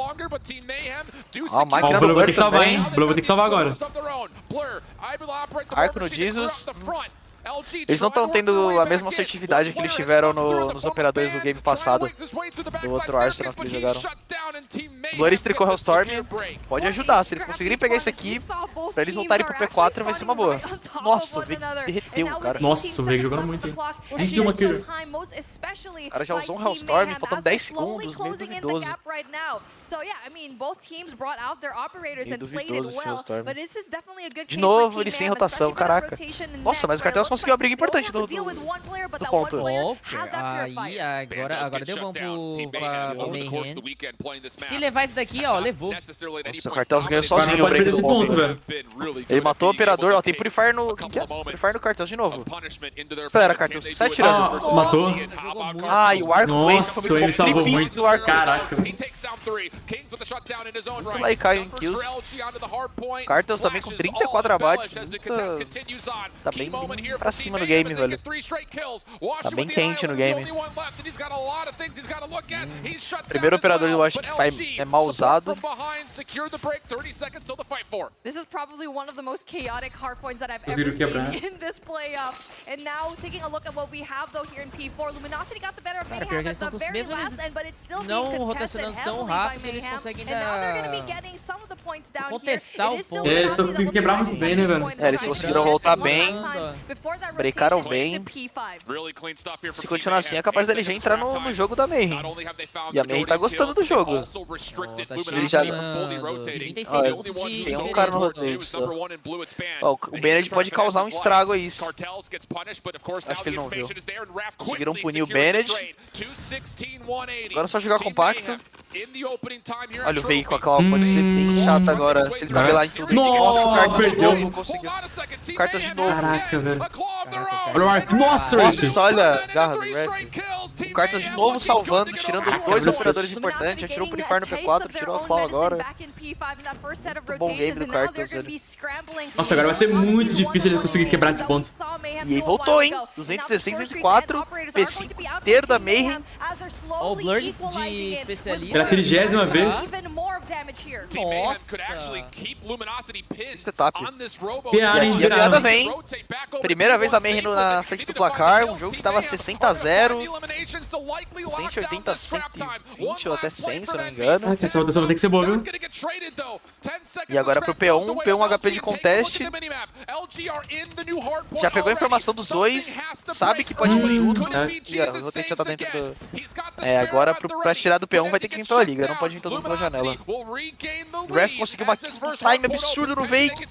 Ó, máquina o Blur do vai Blur ter que salvar, também. hein? O Blur vai ter que salvar agora. Arco no Jesus. Eles não estão tendo a mesma assertividade que eles tiveram nos operadores do game passado, do outro Arsenal que eles jogaram. O Blur estricou Hellstorm, pode ajudar, se eles conseguirem pegar isso aqui, pra eles voltarem pro P4 vai ser uma boa. Nossa, o Vig derreteu o cara. Nossa, o Vig jogando muito, hein? Nem deu uma kill. O cara já usou um Hellstorm, faltando 10 segundos, meio duvidoso. Meio duvidoso esse Hellstorm. De novo, eles sem rotação, caraca. Nossa, mas o Cartel conseguiu a briga importante do ponto. Aí, agora deu bom pro Mayhem. Se levar esse daqui, ó, levou. Nossa, o Cartels ganhou sozinho o break do ponto. Ele matou o operador, ó, tem Purifier no... Purifier no Cartels de novo. Espera, Cartels, sai atirando. Matou. Ah, e o arco Nossa, ele salvou muito. Caraca. Muito lá e cai em kills. Cartels também com 34 abates. Tá bem pra cima no game, velho. Tá bem quente no game. Primeiro operador eu acho que é mal usado. This is probably one of the most chaotic hardpoints that I've ever seen in this playoffs. And now taking a look at what we have though here in P4, Luminosity got the better of Mayhem at the very last end, but it's still being contested heavily by Mayhem. And now they're going to be getting some of the points down here. It is still eles estão conseguindo quebrar muito bem, né, velho? Eles conseguiram voltar bem, breakaram bem. Se continuar assim, é capaz dele já entrar no jogo da Mayhem. E a Mayhem tá gostando do jogo. Ele já... Tem um cara no rotate só. O Bennett pode causar um estrago aí. Acho que ele não viu. Conseguiram punir o Bennett. Agora é só jogar compacto. Olha o veículo com a Clau, pode ser bem chato agora. Se ele cabelar em tudo. Nossa, o Cartos perdeu. Não conseguiu. Cartos de novo. Caraca, velho. Olha o Ark. Nossa, olha a garra do Red. O Cartos de novo salvando, tirando os dois operadores importantes. Já tirou o Purify no P4, tirou a Clau agora. Muito bom game do Cartos, velho. Nossa, agora vai ser muito difícil ele conseguir quebrar esse ponto. E aí voltou, hein? 216, 204. P5 inteiro da Mayhem. Ó, o Blur de especialista. Pela 30ª vez. Nossa. Setup. Piada, hein? E a piada vem. Primeira vez a Mayhem na frente do placar. Um jogo que tava 60-0. 180, 120 ou até 100, se eu não me engano. Essa rotação vai ter que ser boa, viu? E agora pro P1, P1 HP de contest. Já pegou a informação dos dois, sabe que pode vir tudo. E o rotate já tá dentro do... agora pra tirar do P1 vai ter que vir pela liga, não pode vir todo mundo pela janela. O Ref conseguiu um time absurdo no Vake.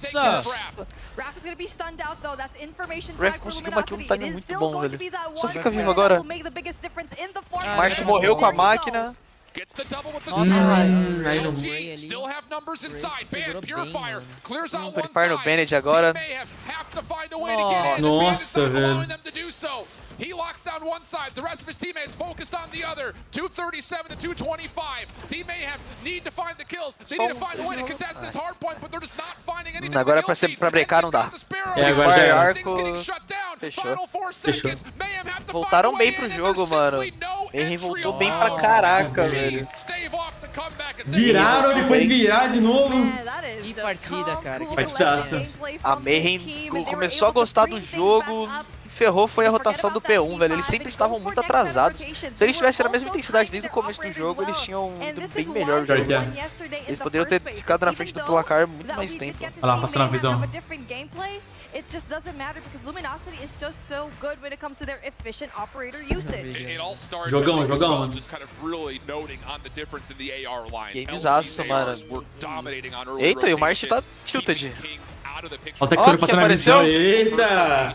O Ref conseguiu um time muito bom, velho. Só fica vivo agora. Marsh morreu com a máquina. Aí não. Purifier no Bennett agora. Nossa, velho. He locks down one side, the rest of his teammates focused on the other. 237 to 225. Team Mayhem need to find the kills. They need to find a way to contest this hard point, but they're just not finding anything. Agora pra breakar não dá. Agora já era. Arco. Fechou. Voltaram bem pro jogo, mano. Mayhem voltou bem pra caraca, velho. Viraram, depois virar de novo. Que partida, cara. Que partidaça. A Mayhem começou a gostar do jogo. Ferrou foi a rotação do P1, velho. Eles sempre estavam muito atrasados. Se eles tivessem a mesma intensidade desde o começo do jogo, eles tinham ido bem melhor o jogo. Eles poderiam ter ficado na frente do placar muito mais tempo. Olha lá, passando a visão. It just doesn't matter because Luminosity is just so good when it comes to their efficient operator usage. Jogão. Gamezaço, mano. Eita, e o Marsh tá tilted. Olha o Tector passando a visão. Eita!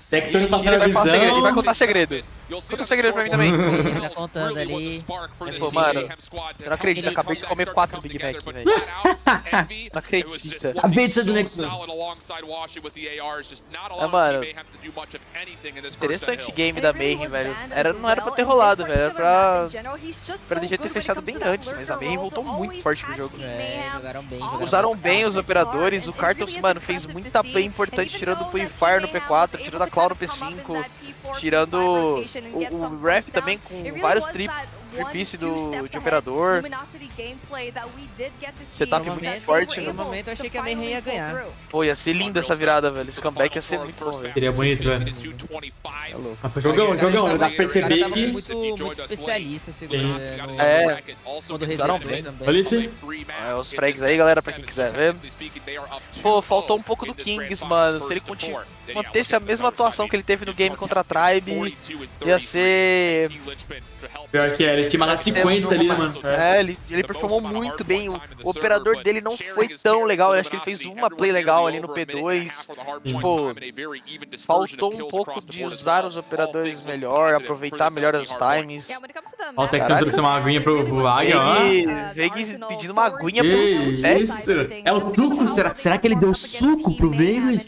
Tector passando a visão. Ele vai contar segredo. Conta segredo pra mim também. Ele tá contando ali. Pô, mano, eu não acredito. Acabei de comer 4 Big Mac, velho. Não acredito. Acabei de ser do Nectar. Mano, interessante esse game da Mayhem, velho. Não era pra ter rolado, velho. Era pra devia ter fechado bem antes, mas a Mayhem voltou muito forte pro jogo. Jogaram bem. Usaram bem os operadores. O Cartos, mano, fez muita play importante, tirando o Purifier no P4, tirando a Cloud no P5, tirando o Ref também com vários tripice de operador. Setup muito forte. No momento eu achei que a Mayhem ia ganhar. Pô, ia ser lindo essa virada, velho. Esse comeback ia ser muito bom, velho. Seria bonito, velho. Mas foi jogão. Dá pra perceber que... muito especialista, segurando. Quando usaram bem também. Olha isso. Os frags aí, galera, pra quem quiser ver. Pô, faltou um pouco do Kings, mano. Se ele mantesse a mesma atuação que ele teve no game contra a Tribe, ia ser... Pior que ele tinha matado 50 ali, né, mano? Ele performou muito bem. O operador dele não foi tão legal. Eu acho que ele fez uma play legal ali no P2. Tipo, faltou um pouco de usar os operadores melhor, aproveitar melhor os times. Ó, o Tecton trouxe uma aguinha pro Águia, ó. Vegas pedindo uma aguinha pro isso. É o suco? Será que ele deu suco pro Vegas?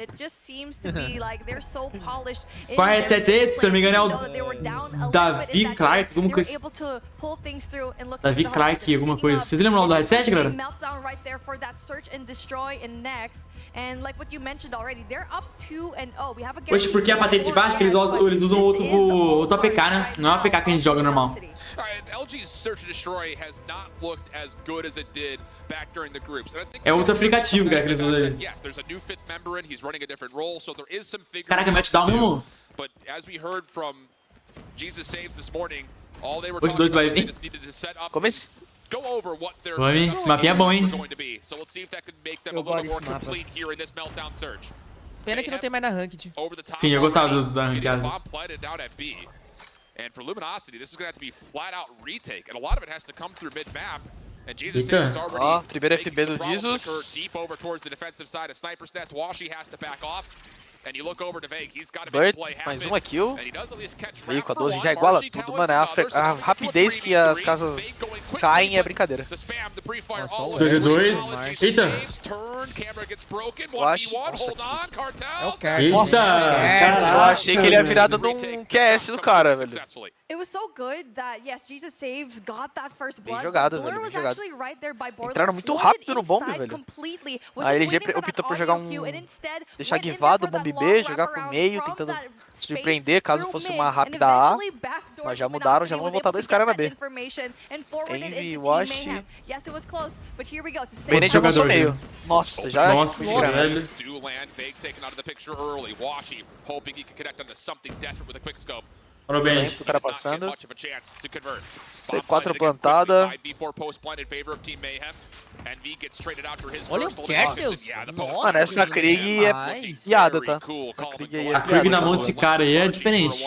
seems to be like they're so polished. Qual headset é esse? Se eu não me engano é o Davi Clark, alguma coisa. Davi Clark, alguma coisa. Vocês lembram do headset, galera? Poxa, porque a patente de baixo que eles usam o APK, né? Não é o APK que a gente joga normal. LG's Search and Destroy has not looked as good as it did back during the groups. É outro aplicativo, cara, que eles usam ali. Yes, there's a new fifth member and he's running a different role, so there is some figuring. Caraca, match down mesmo. But as we heard from Jesus Saves this morning, all they were talking about is they just needed to set up. Go over what their esse mapinha é bom, hein? going to be. So let's see if that could make them a little more complete here in this meltdown surge. Pena que não tem mais na ranked. Sim, eu gostava da ranqueada. And for Luminosity, this is going to have to be flat out retake, and a lot of it has to come through mid-map. And Jesus is already primeiro FB do Jesus. Deep over towards the defensive side of Sniper's Nest. Washi has to back off. And you look over to Vague, he's got to make play happen. Mais uma kill. And he does at least catch Veio com a 12 já iguala tudo, mano. A rapidez que as casas caem é brincadeira. 2-2. Eita. É o Carter. Eu achei que ele ia virar dando um QS do cara, velho. It was so good that yes, Jesus Saves got that first blood. Bem jogado, velho, bem jogado. Entraram muito rápido no bomb, velho. A LG optou por jogar deixar guivado o bomb B, jogar pro meio, tentando surpreender caso fosse uma rápida A. Mas já mudaram, já vão voltar dois caras na B. Envy, Wash. Bennett jogou no meio. Nossa, já velho. Parou bem. O cara passando. C4 plantada. Olha o Kertels. Mano, essa Krieg é piada, tá? A Krieg na mão desse cara aí é diferente.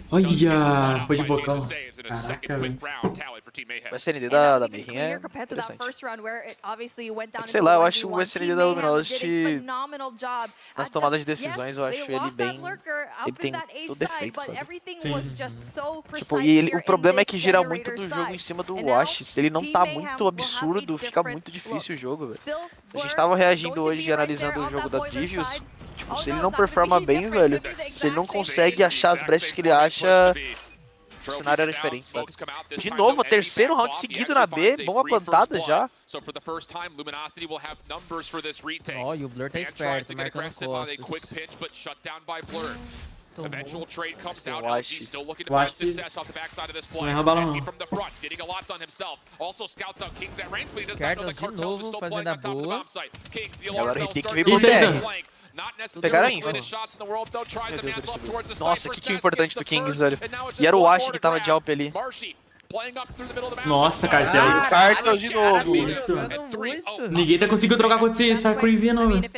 Olha, foi de bocão. Caraca, velho. O SND da Berrinha é interessante. Sei lá, eu acho o SND da Luminosity nas tomadas de decisões, eu acho ele bem... Ele tem todo defeito, sabe? Tipo, o problema é que gira muito do jogo em cima do Wash. Se ele não tá muito absurdo, fica muito difícil o jogo, velho. A gente tava reagindo hoje, analisando o jogo da Divius. Tipo, se ele não performa bem, velho, se ele não consegue achar as brechas que ele acha, o cenário era diferente, sabe? De novo, terceiro round seguido na B, bomba plantada já. Ó, e o Blur tá esperto, marcando costas. Eventual trade comes out. Wash. Still looking to find success off the backside of this play. Envy from the front, getting a lot done himself. Also scouts out Kings at range, but he does not know the Cartels is still playing on top of the bomb site. Kings, the alarm bell starting to flank. Pegaram a info. Nossa, que importante do Kings, velho. E era o Wash que tava de AWP ali. Nossa, Cartel. Cartel de novo. Ninguém tá conseguindo trocar com essa cruzinha, não, velho.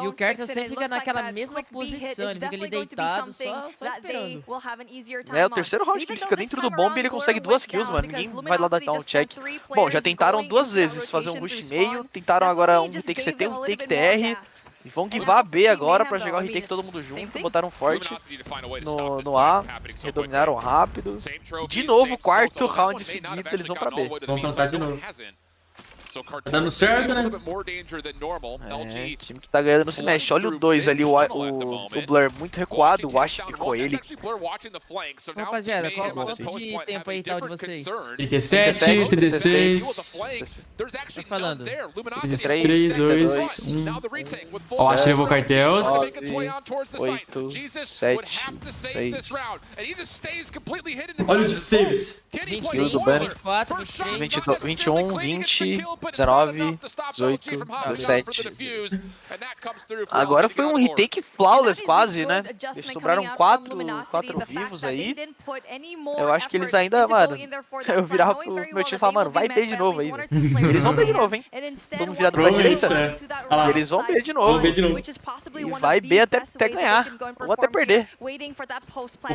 E o Cartel sempre fica naquela mesma posição, ele fica ali deitado, só esperando. É o terceiro round que ele fica dentro do bomb e ele consegue 2 kills, mano. Ninguém vai lá dar um check. Bom, já tentaram 2 vezes fazer um rush meio, tentaram agora um retake CT, um retake TR. E vão guivar a B agora pra jogar o retake todo mundo junto, botaram forte no A, redominaram rápido. E de novo, quarto round seguido, eles vão pra B. Vamos tentar de novo. Tá dando certo, né? É, time que tá ganhando não se mexe. Olha o 2 ali, o Blur muito recuado, o Wash picou ele. Rapaziada, quanto de tempo aí tal de vocês? 37, 36. Tô falando. 3, 2, 1. Ó, acho que levou Cartels. 8, 7, 6. Olha o saves. 25, do Banner. 24, 23, 21, 20, 19, 18, 17. Agora foi um retake flawless quase, né? Eles sobraram 4 vivos aí. Eu acho que eles ainda, mano... Eu virava pro meu time e falava, mano, vai B de novo aí. Eles vão B de novo, hein? Vamos virar pra direita. Eles vão B de novo. E vai B até ganhar. Ou até perder. Vou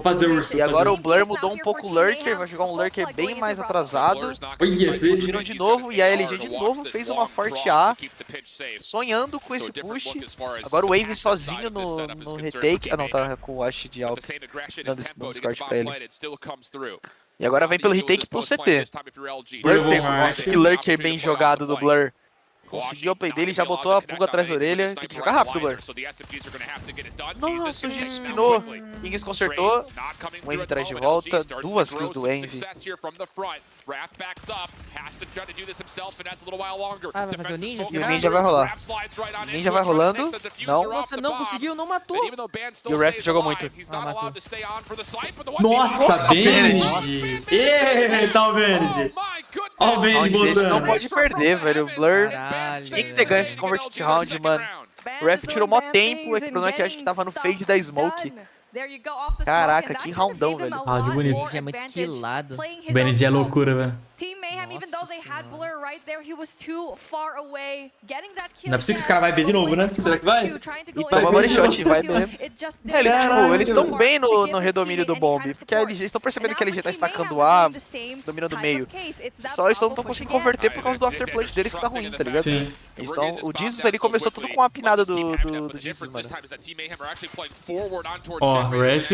fazer o urso. E agora o Blur mudou um pouco o Lurker, vai jogar um Lurker bem mais atrasado. Fugiram de novo e a LG de novo fez uma forte A, sonhando com esse push. Agora o Wave sozinho no retake. Ah não, tá com o Ash de AWP, dando discard pra ele. E agora vem pelo retake pro CT. Blur pegou. Nossa, que Lurker bem jogado do Blur. Conseguiu o play dele, já botou a pulga atrás da orelha. Tem que jogar rápido, Luguer. Nossa, o Jesus minou. Ings consertou. O Envy traz de volta. 2 kills do Envy. Ah, vai fazer o ninja? E o ninja vai rolar. O ninja vai rolando. Não. Nossa, não conseguiu, não matou. E o ref jogou muito. Ah, matou. Nossa, Benji! Eita, o Benji! Ó o Benji Round desse não botando. pode perder, velho. O Blur Caralho, tem que ter ganho esse convert esse round, mano. O ref tirou mó tempo, o problema é que eu acho que tava no fade da Smoke. Caraca, que roundão, velho. Round bonito. Benji é muito skillado. O Benji é loucura, velho. Team Mayhem, even though they had Blur right there, he was too far away. Getting that kill. Não é possível que os caras vão B de novo, né? Será que vai? E toma body shot, vai mesmo. Eles estão bem no redomínio do bomb. Porque a LG, estão percebendo que a LG tá estacando A, dominando o meio. Só eles não estão conseguindo converter por causa do afterplant deles que tá ruim, tá ligado? Sim. Então, o Jesus ali começou tudo com a pinada do Jesus, mano. Ó, o ref.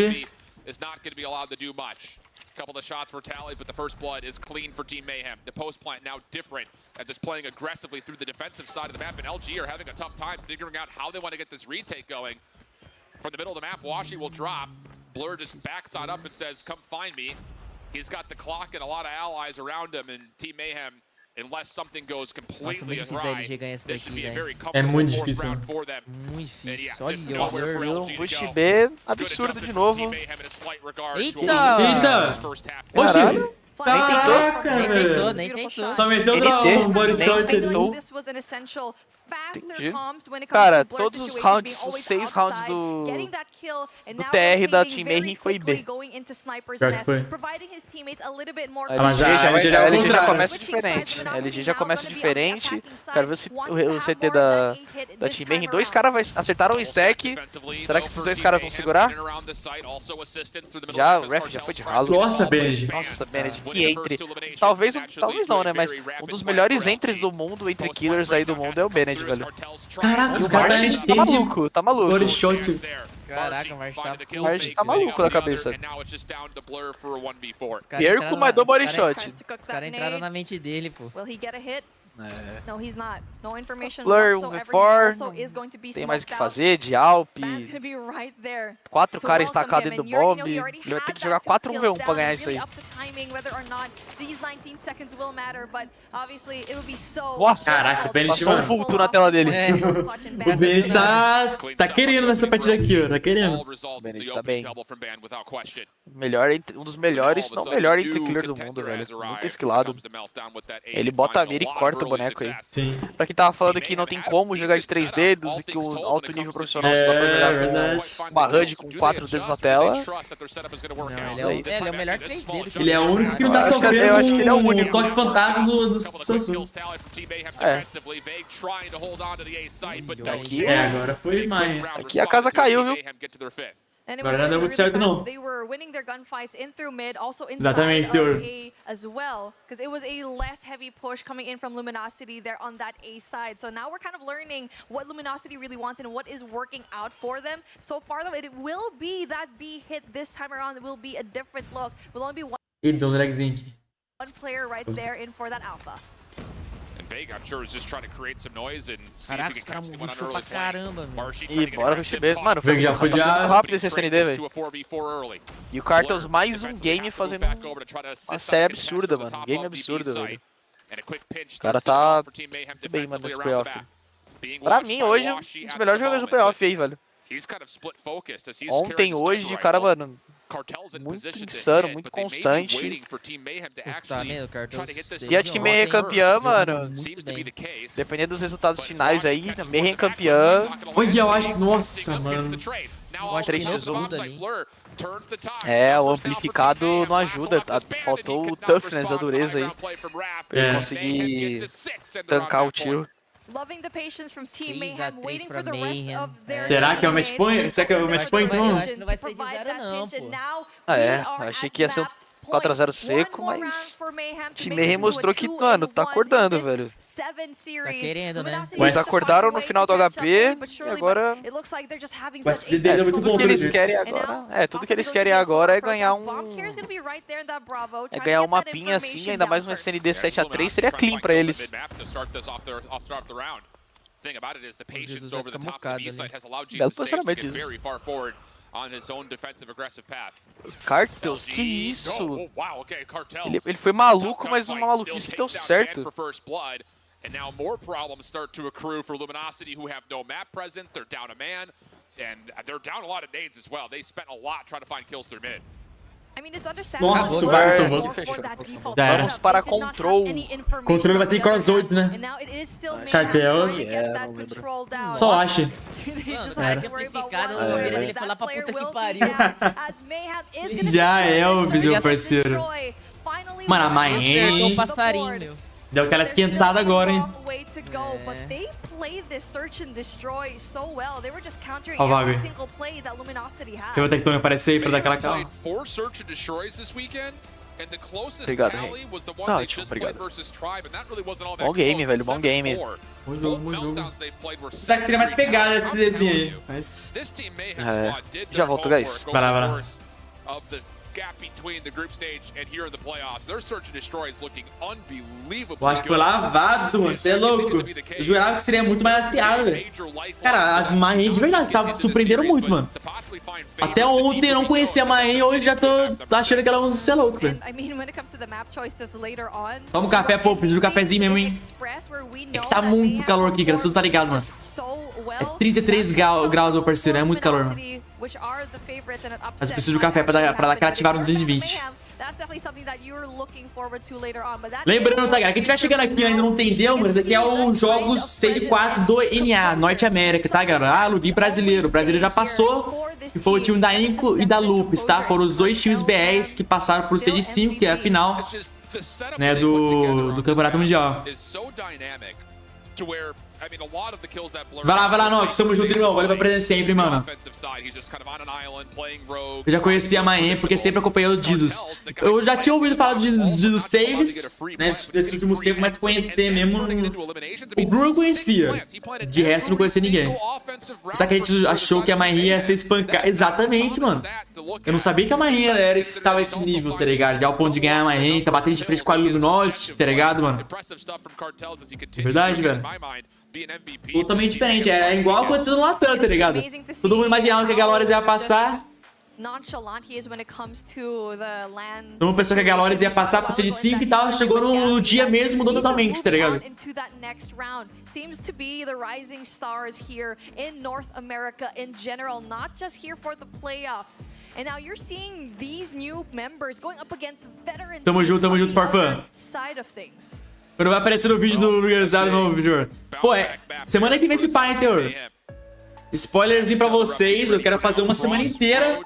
Couple of shots were tallied, but the first blood is clean for Team Mayhem. The post plant now different as it's playing aggressively through the defensive side of the map, and LG are having a tough time figuring out how they want to get this retake going. From the middle of the map, Washi will drop. Blur just backs on up and says, come find me. He's got the clock and a lot of allies around him, and Team Mayhem, unless something goes completely awry, this should be a very comfortable fourth round for them. Muito difícil. Olha Nossa, o push B absurdo de novo. Eita! Oxi! Caraca, velho! Nem tentou. Só meteu um body shot ali. Entendi. Cara, todos os rounds, os 6 rounds do TR da Team Mayhem foi B. Pior que foi. A LG já começa diferente. A LG já começa diferente. Quero ver o CT da Team Mayhem. 2 caras acertaram o stack. Será que esses 2 caras vão segurar? Já, o ref já foi de ralo. Nossa, Benji. Nossa, Benji, que entre. Talvez não, né? Mas um dos melhores entres do mundo, entre killers aí do mundo, é o Benji, velho. Caraca, os caras tá maluco, tá maluco. Body shot. Caraca, o Marge tá maluco na cabeça. Pierre com mais do body shot. Os caras entraram na mente dele, pô. No, he's not. No information Blur, whatsoever. V4, tem mais o que fazer, de Alp. 4 caras estacados dentro do bomb. Ele vai ter que jogar 4-1v1 pra ganhar isso aí. Nossa, caraca, o Benji, passou um vulto na tela dele. O Benji tá querendo nessa partida aqui, ó. Tá querendo. O Benji tá bem. Um dos melhores, não o melhor entre killer do mundo, velho. Muito esquilado. Ele bota a mira e corta o boneco aí. Sim. Pra quem tava falando que não tem como jogar de 3 dedos e que o alto nível profissional só dá pra jogar com uma HUD com 4 dedos na tela. Não, ele é o melhor 3D do Ele é o único que não tá sofrendo um toque fantasma do Samsung. É. Agora foi mais. Aqui a casa caiu, viu? Agora não deu muito certo, não. Exatamente, Teor. As well, because it was a less heavy push coming in from Luminosity there on that A side. So now we're kind of learning what Luminosity really wants and what is working out for them. So far though, it will be that B hit this time around. It will be a different look. Will only be one player right there in for that alpha. Vega, I'm sure, is just trying to create some noise and see Caraca, if he os can caras catch anyone on murchou early pra flank. caramba, mano. E bora pro B. Mano, foi já foi muito rápido esse SND, velho. E o Cartels mais um game fazendo uma série absurda, mano. Um game absurdo, velho. O cara tá muito bem, mano, nesse playoff. Pra mim, hoje, um dos melhores jogadores do playoff aí, velho. Ontem, hoje, o cara, mano, muito insano, muito constante. Tá vendo, Cartels? E a Team Mayhem é campeã, mano. Dependendo dos resultados finais aí, a Mayhem é campeã. Olha, eu acho. Nossa, mano. 3x1 ali. É, o amplificado não ajuda. Faltou o toughness, a dureza aí. Pra ele conseguir tancar o tiro. Será que é o match point? Será que é o match point? Não vai ser de 0 não, pô. Ah, é. Eu achei que ia ser 4-0 seco, mas o time Mayhem mostrou que, mano, tá acordando, velho. Tá querendo, né? Eles acordaram no final do HP e agora O SD dele é muito bom, tudo que eles pelo querem jeito. agora, tudo que eles querem agora é ganhar um mapinha assim, ainda mais um SND 7-3 seria clean pra eles. Belo posicionamento disso. Cartels, que isso? Ele foi maluco, mas uma maluquice que deu certo. And now more problems start to accrue for Luminosity, who have no map present. They're down a man, and they're down a lot of nades as well. They spent a lot trying to find kills through mid. Nossa, o Luguer tomou. Já era. Vamos para Control. Controle vai ser Crossroads, né? Cartels. Só acha. O Luguer dele foi lá pra puta que pariu. Já é o meu parceiro. Mano, a Mayhem um passarinho. deu aquela esquentada agora, hein? Ó o Vago aí. Tem o Tectonic aparecer aí pra dar aquela calma. Obrigado, Rei. Não, ótimo, obrigado. Bom game, velho, bom game. Bom jogo, bom jogo. Será que seria mais pegada esse desenho aí? Mas... Já volto, guys. Vai lá, vai lá. Gap between the group stage and here in the playoffs. Their search and destroy is looking unbelievably Eu acho que foi lavado, mano. Você é louco. Eu jurava que seria muito mais afiado, velho. Cara, a Mayhem de verdade tá surpreendendo muito, mano. Até ontem eu não conhecia a Mayhem, hoje já tô achando que ela é um ser louco, velho. Toma um café, pô. Pedindo um cafezinho mesmo, hein. É que tá muito calor aqui, cara. Você não tá ligado, mano. É 33 graus, meu parceiro. É muito calor, mano. Mas eu preciso de um café pra dar aquela ativada no 220. Lembrando, tá, galera? Quem estiver chegando aqui e ainda não entendeu, mano, esse aqui é o Jogos Stage 4 do NA, Norte América, tá, galera? Ah, Luguer brasileiro. O brasileiro já passou. E foi o time da Inco e da Lupus, tá? Foram os dois times BRs que passaram pro Stage 5, que é a final, né, do Campeonato Mundial. Vai lá, Nox. Tamo junto, irmão. Valeu pra presença sempre, mano. Eu já conhecia a Mayhem porque sempre acompanhei o Jesus. Eu já tinha ouvido falar dos saves, né, nesses últimos tempos, mas conhecer mesmo... O Bruno eu conhecia. De resto, não conhecia ninguém. Só que a gente achou que a Mayhem ia ser espancada. Exatamente, mano. Eu não sabia que a Mayhem estava esse nível, tá ligado? Já ao ponto de ganhar a Mayhem, tá batendo de frente com a Luminosity, tá ligado, mano? Verdade, velho. Totalmente diferente, é igual aconteceu no Latam, tá ligado? Todo mundo imaginava que a Galores ia passar. Todo mundo pensou que a Galores ia passar pra ser de 5 e tal, chegou no dia mesmo, mudou totalmente, tá ligado? Seems to be the rising stars here in North America in general, not just here for the playoffs. And now you're seeing these new members going up against veterans. Tamo junto, Farfã. Side of things. Quando vai aparecer no vídeo do LUGUERzin no vídeo. Pô, semana que vem esse pai, teor. Spoilerzinho pra vocês, eu quero fazer uma semana inteira,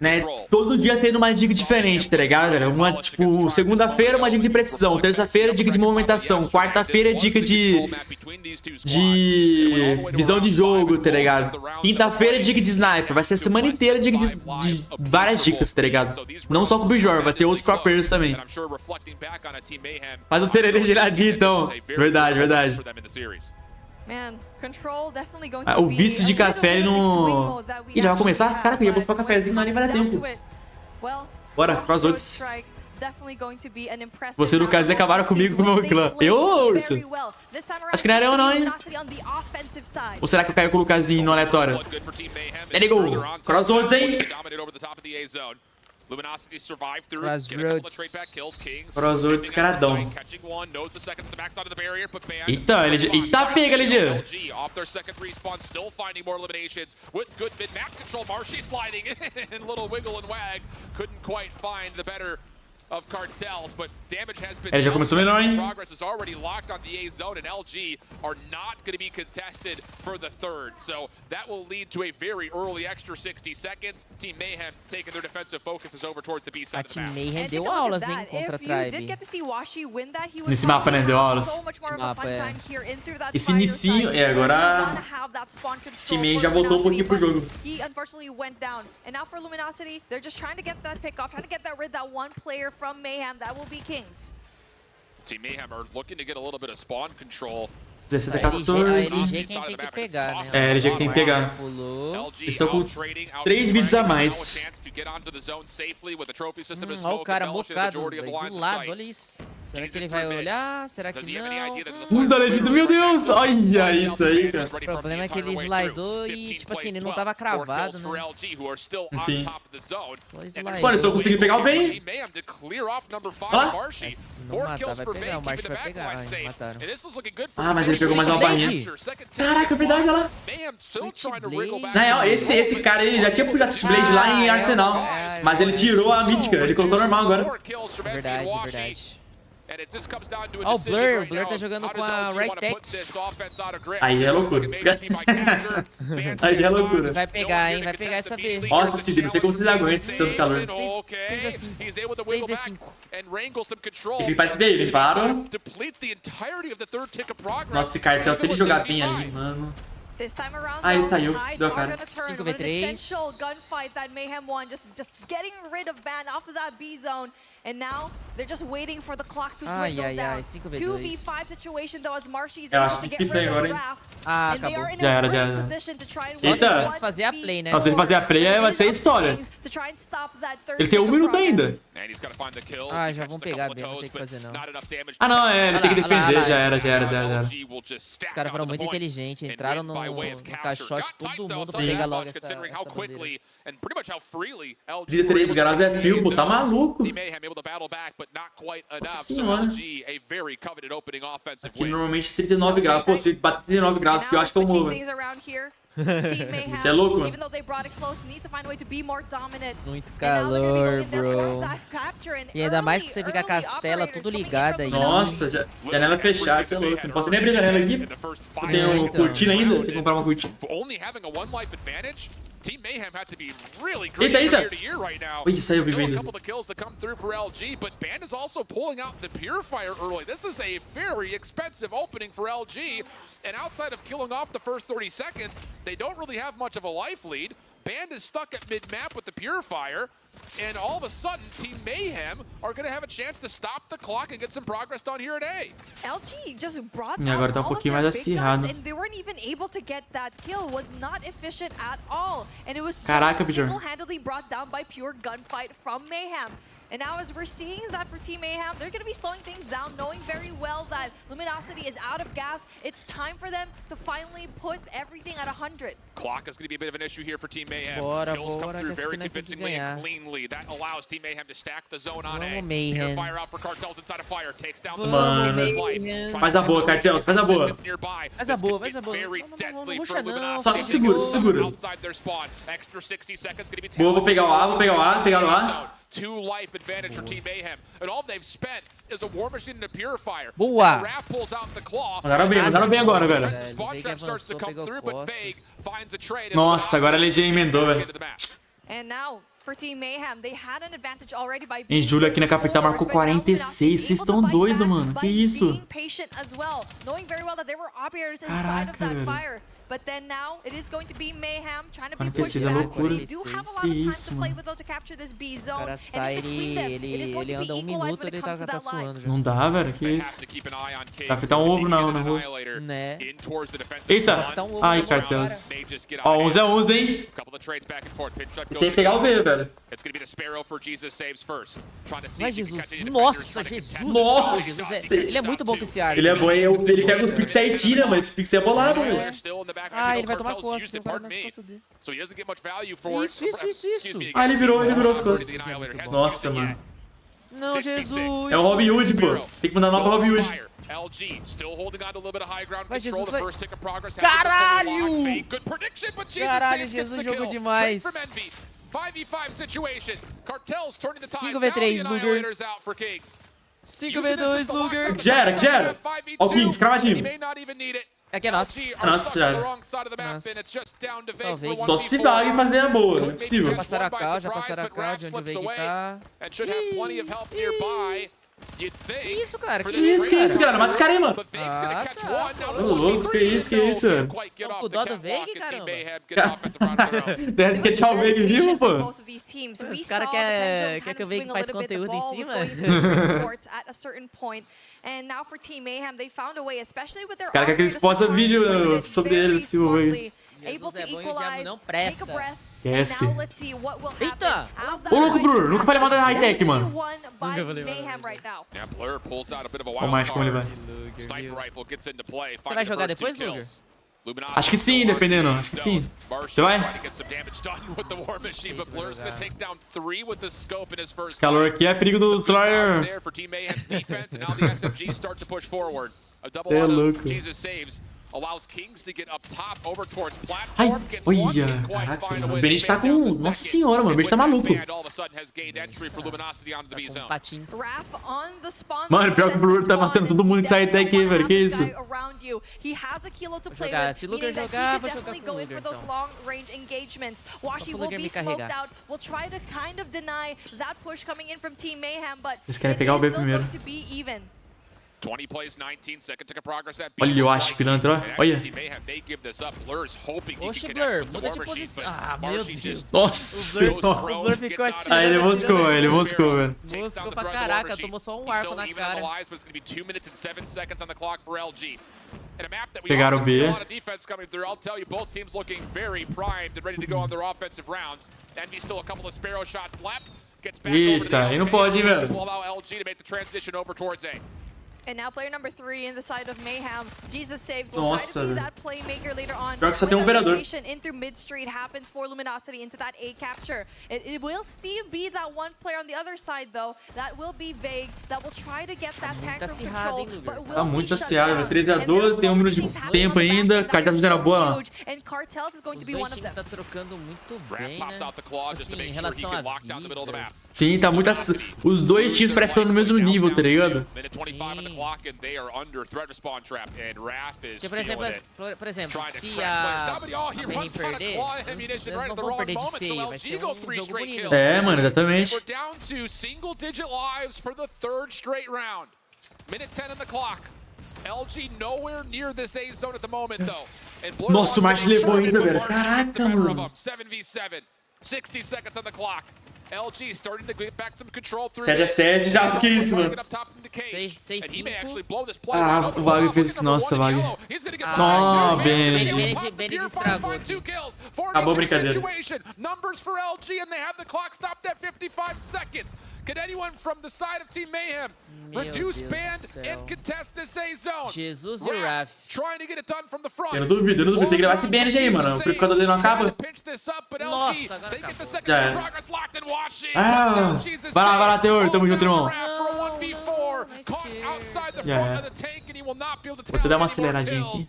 né, todo dia tendo uma dica diferente, tá ligado, galera? Uma, tipo, segunda-feira uma dica de precisão, terça-feira dica de movimentação, quarta-feira dica de visão de jogo, tá ligado? Quinta-feira dica de sniper, vai ser a semana inteira dica de várias dicas, tá ligado? Não só com o Bijor, vai ter outros pro players também. Faz um tererê geladinho então, verdade. Ah, o vício de café ele não... Ih, já vai começar? Caraca, eu ia buscar o cafezinho, mas nem vai dar tempo. Bora, Crossroads. Você, no caso, acabaram comigo com o meu clã. Eu, urso? Acho que não era eu, não, hein? Ou será que eu caio com o Lucasinho no aleatório? Let it go. Crossroads, hein? Crossroads, caradão. Eita, LG. Eita, pega, LG. of Cartels, but damage has been Ele já começou melhor, hein? Progress is already locked on the A zone, and LG are not going to be contested for the third. So that will lead to a very early extra 60 seconds. Team Mayhem taking their defensive focuses over towards the B side of the map. Mayhem deu aulas, hein, contra a Tribe. Nesse mapa, né? Deu aulas. Esse mapa, é. Esse inicinho, agora... Team Mayhem já voltou um pouquinho pro jogo. He unfortunately went down. And now for Luminosity, they're just trying to get that pick off, trying to get that rid that one player from Mayhem. That will be Kings. Team Mayhem are looking to get a little bit of spawn control. 17 a 14. A LG quem tem que pegar, né? É, a LG que tem que pegar. Eles estão com 3 vídeos a mais. Olha o cara mocado, velho, do lado, olha isso. Será que ele vai olhar? Será que não? Da legenda, meu Deus! Olha isso aí, cara. O problema é que ele slidou e, tipo assim, ele não tava cravado, né? Sim. Só slidou. Mano, eles estão conseguindo pegar o bem. Olha lá. Não matar, vai pegar, o March vai pegar. Ai, mataram. Ah, mas ele pegou mais uma barrinha. Caraca, é verdade, olha lá. Na real, esse cara, ele já tinha puxado Switchblade lá em Arsenal. Mas ele tirou a mítica, ele colocou normal agora. Verdade, verdade. Ó, o Blur tá jogando com a Right Tech. Aí já é loucura. Aí já é loucura. Vai pegar, hein? Vai pegar essa vez. Nossa, Cid, não sei como vocês aguentam esse tanto calor. 6 a 5. Tem que limpar esse veio, limparam. Nossa, esse cartel, se ele jogar bem ali, mano. Ah, ele saiu, deu a cara. 5v3. And now they're just waiting for the clock to ai, dwindle down. 5v2. 2v5 situation though as Marshy is eu able acho to get difícil rid of agora, the hein? Wrath. Ah, acabou. Já era, já era. Eita! Se fazer a play, né? Não, se ele fazer a play, vai ser história. Ele tem 1 minuto ainda. Ah, já vão pegar bem, não tem que fazer não. Ah, não, é, ele tem que defender, já era. Os caras foram muito inteligentes, entraram no caixote, todo mundo pega logo essa bandeira. 33 graus é frio, pô, tá maluco. Nossa senhora. Aqui normalmente 39 graus, pô, se bater 39 graus, que eu acho que eu morro. Isso é louco, mano. Muito calor, bro. E ainda mais que você fica com a tela tudo ligada aí. Nossa, janela fechada, isso é louco. Não posso nem abrir a janela aqui. Tem cortina ainda, tem que comprar uma cortina. Team Mayhem had to be really Eita, great eita. year to year right now. Ui, saiu Still a vivendo. couple of kills to come through for LG, but Band is also pulling out the Purifier early. This is a very expensive opening for LG, and outside of killing off the first 30 seconds, they don't really have much of a life lead. Band is stuck at mid-map with the Purifier, and all of a sudden, Team Mayhem are going to have a chance to stop the clock and get some progress done here at A. LG just brought E agora tá um pouquinho mais acirrado. and they weren't even able to get that kill. Was not efficient at all, and it was Caraca, just single-handedly brought down by pure gunfight from Mayhem. And now as we're seeing that for Team Mayhem, they're going to be slowing things down, knowing very well that Luminosity is out of gas. It's time for them to finally put everything at 100. Clock is going to be a bit of an issue here for Team Mayhem. Kills come bora, through que very essa aqui nós temos que convincingly and ganhar. cleanly. That allows Team Mayhem to stack the zone on A. Vamos, Mayhem. Fire out for Cartels inside of Fire. Takes down the Mano. Faz a boa, Cartels, faz a boa. Faz a boa, faz a boa. Não ruxa não. Só se segura, se segura. Outside their spawn. Extra 60 seconds going to be Boa, vou pegar o A, pegar o A. 2 life advantage for Team Mayhem. And all they've spent is a War Machine and a Purifier. Boa. The Wrath pulls out the claw. Mandaram bem agora, velho. The spawn trap starts to come through, but Vague finds a trade. Nossa, agora a LG emendou, velho. And now for Team Mayhem, they had an advantage already by Em julho aqui na capital marcou 46. Vocês estão doidos, mano. Que isso? Caraca, velho. But then now it is going to be Mayhem trying to be 46 pushed é back. loucura. They do have a lot Que of time isso, to play mano. with though to capture this B O zone. cara And sai, in between them, it is going ele to be anda 1 equalized minuto, when it ele comes to tá that line. suando já. Não dá, velho. Que isso? Tá fritar um ovo na rua. Né? Eita. Ai, Cartels. Ó, 11 a 11, hein? Sem pegar o B, velho. Vai, Jesus. Nossa, Jesus. Nossa. Jesus. Ele é muito bom com esse ar. Ele é bom, ele pega os pixels e tira, mas esse pixel é bolado, velho. Ah, ele vai tomar costa, tem um cara nas costas dele. Isso. Ah, ele virou as costas. Nossa, mano. Não, Jesus. É o Robin Hood, pô. Tem que mandar nova Robin Hood. LG still holding on to a little bit of high ground Vai, control. Jesus, The vai. first tick of progress. Caralho! Good prediction, but Jesus Caralho, saves, gets Jesus the jogou kill. demais. Straight from Envy. 5v5 situation. Cartels turning the tides. 5v3, Luguer. 5v2, Luguer. Já era. Ó o Kings, cravadinho. Aqui é nosso. Nossa, já era. Salvei. Só se dá e fazer a boa, não é possível. Já passaram a cal de onde o Veig tá. Que isso, cara? Que isso, cara? Mata esse cara aí, mano. Ô, louco, que isso? Tô com dó do Veig, caramba. Deve que tchau o Veig vivo, pô. Os caras querem que o Veig faz conteúdo em cima. Os caras querem que eles possam vídeo sobre ele, se o Veig. Jesus é bom e o diabo não presta. Esquece. Eita! Ô, louco, Bruno. Nunca falei mal da high-tech, mano. Nunca falei mal. Ó, mais como ele vai. Você vai jogar depois, Luguer? Acho que sim, dependendo. Acho que sim. Você vai? Esse calor aqui é perigo do celular. É louco. Ai, olha, caraca, mano. O Benite tá com... Nossa senhora, mano. O Benite tá maluco. Patins. Mano, pior que o Blur tá matando todo mundo de sair até aqui, velho. Que isso? Vou jogar. Se o Luguer jogar, vou jogar com o Luguer, então. Só pro Luguer me carregar. Eles querem pegar o B primeiro. Olha o Ash pilantra, ó. Olha. Oxe, Blur, muda de posição. Ah, meu Deus. Nossa. O Blur ficou atirando. Ah, ele moscou, velho. Moscou pra caraca, tomou só um arco na cara. Pegaram o B. Eita, aí não pode, hein, velho. And now player number 3 in the side of Mayhem, Jesus saves. Nossa, velho. Pior que só tem um operador. In through mid street happens for Luminosity into that A capture. It will still be that one player on the other side though. That will be Veig. That will try to get that tank from control. Tá muito acirrado, velho. 13-12, tem um minuto de tempo ainda. Cartels fizeram a boa. Os dois times tá trocando muito bem, né? Assim, em relação a vidas. Sim, tá muito... Os dois times parecem estar no mesmo nível, tá ligado? Porque, por exemplo, se a Mayhem perder, eles não vão perder de feio, vai ser um jogo bonito. É, mano, exatamente. Nossa, o March levou ainda, velho. Caraca, mano. 7-7 já, que isso, mano. 6-5. Ah, o Vag fez... Nossa, Vag. Não, Benji estragou. Acabou a brincadeira. Can anyone from the side of Team Mayhem reduce band and contest this A zone? Jesus e o Raf. Trying to get it done from the front. Eu não duvido. Tem que gravar esse Benji aí, mano. O purificador dele não acaba. Nossa, agora acabou. Já é. Ah, vai lá, Teor. Tamo junto, irmão. Já é. Vou te dar uma aceleradinha aqui.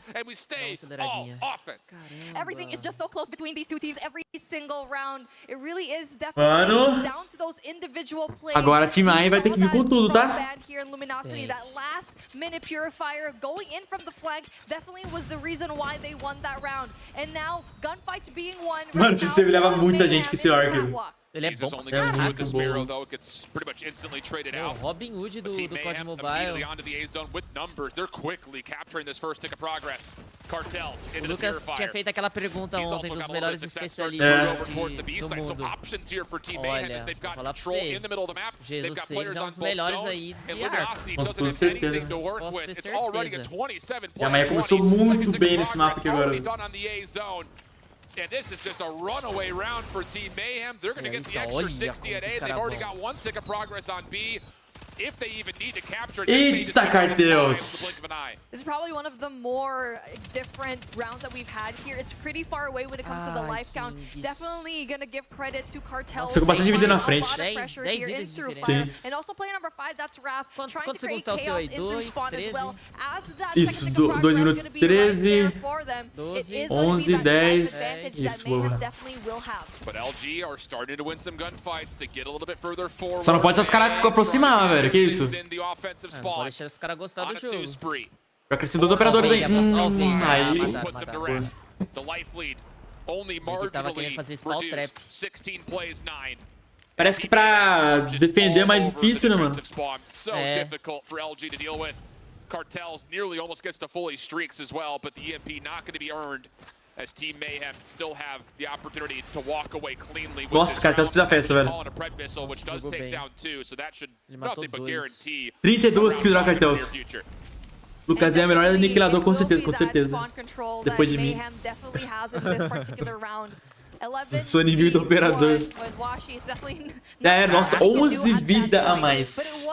Everything is just so close between these two teams every single round. It really is Mano, definitely down to those individual plays. agora a Team A vai ter que vir com tudo, tá? Here in Luminosity, that last minute purifier going in from the flank definitely was the reason why they won that round. And now gunfights being won. Mano, você leva muita gente com esse arco. Ele é bom pra caraca. É muito bom. O Robin Hood do COD Mobile. O Lucas tinha feito aquela pergunta ontem dos melhores especialistas do mundo. Olha, vou falar pra você, Jesus Saves é um dos melhores aí de arco. Com toda certeza. Posso ter certeza. E a Maia começou muito bem nesse mapa aqui agora. And this is just a runaway round for Team Mayhem. They're going to get the extra 60 at A. They've already got one tick of progress on B. Eita, Carteus. This is probably one of the more different rounds that we've had here. It's pretty far away when it comes to the life count. Definitely gonna give credit to Cartel. Nossa, com bastante vida na frente. 10 vidas de diferença. Sim. And also player number 5, that's Raph, trying to create segundos tá o seu chaos aí? in through 2, spawn as 13. well. As that Isso, technical 2 progress minutos gonna be right 13, there for them. 12, It is 11, gonna be that 10. drive advantage Isso, that Mayhem boa. definitely will have. But LG are starting to win some gunfights to get a little bit further forward. Só não pode ser os caras aproximar, velho. Que isso? Não pode deixar os caras gostar do jogo. Vai crescer 2 operadores aí. Aí. Ele tava querendo fazer spawn trap. Parece que pra defender é mais difícil, né, mano? É. Cartels nearly almost gets to fully streaks as well, but the EMP not going to be earned as Team Mayhem still have the opportunity to walk away cleanly. Nossa, Cartels precisa festa, velho. 32 kills do Cartels. LUGUErzin é o melhor aniquilador, com certeza, com certeza. Depois de mim. Sou inimigo do operador. É, nossa, 11 vida a mais.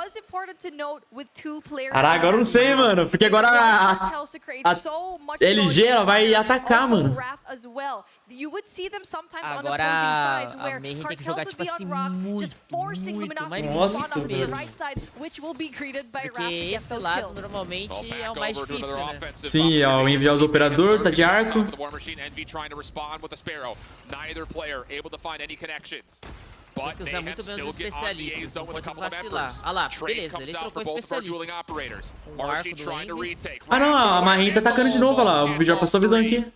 Caraca, agora eu não sei, mano. Porque agora a LG ela vai atacar, mano. Agora a Mayhem tem que jogar, tipo assim, muito, mas nossa, mesmo. Porque esse lado normalmente é o mais difícil, né? Sim, ó, enviar os operadores, tá de arco. Tem que usar muito menos especialistas, não pode vacilar. Ah lá, beleza, ele trocou especialista. Com o arco do Envy. Ah não, a Marin tá atacando de novo, olha lá. O já passou a visão aqui.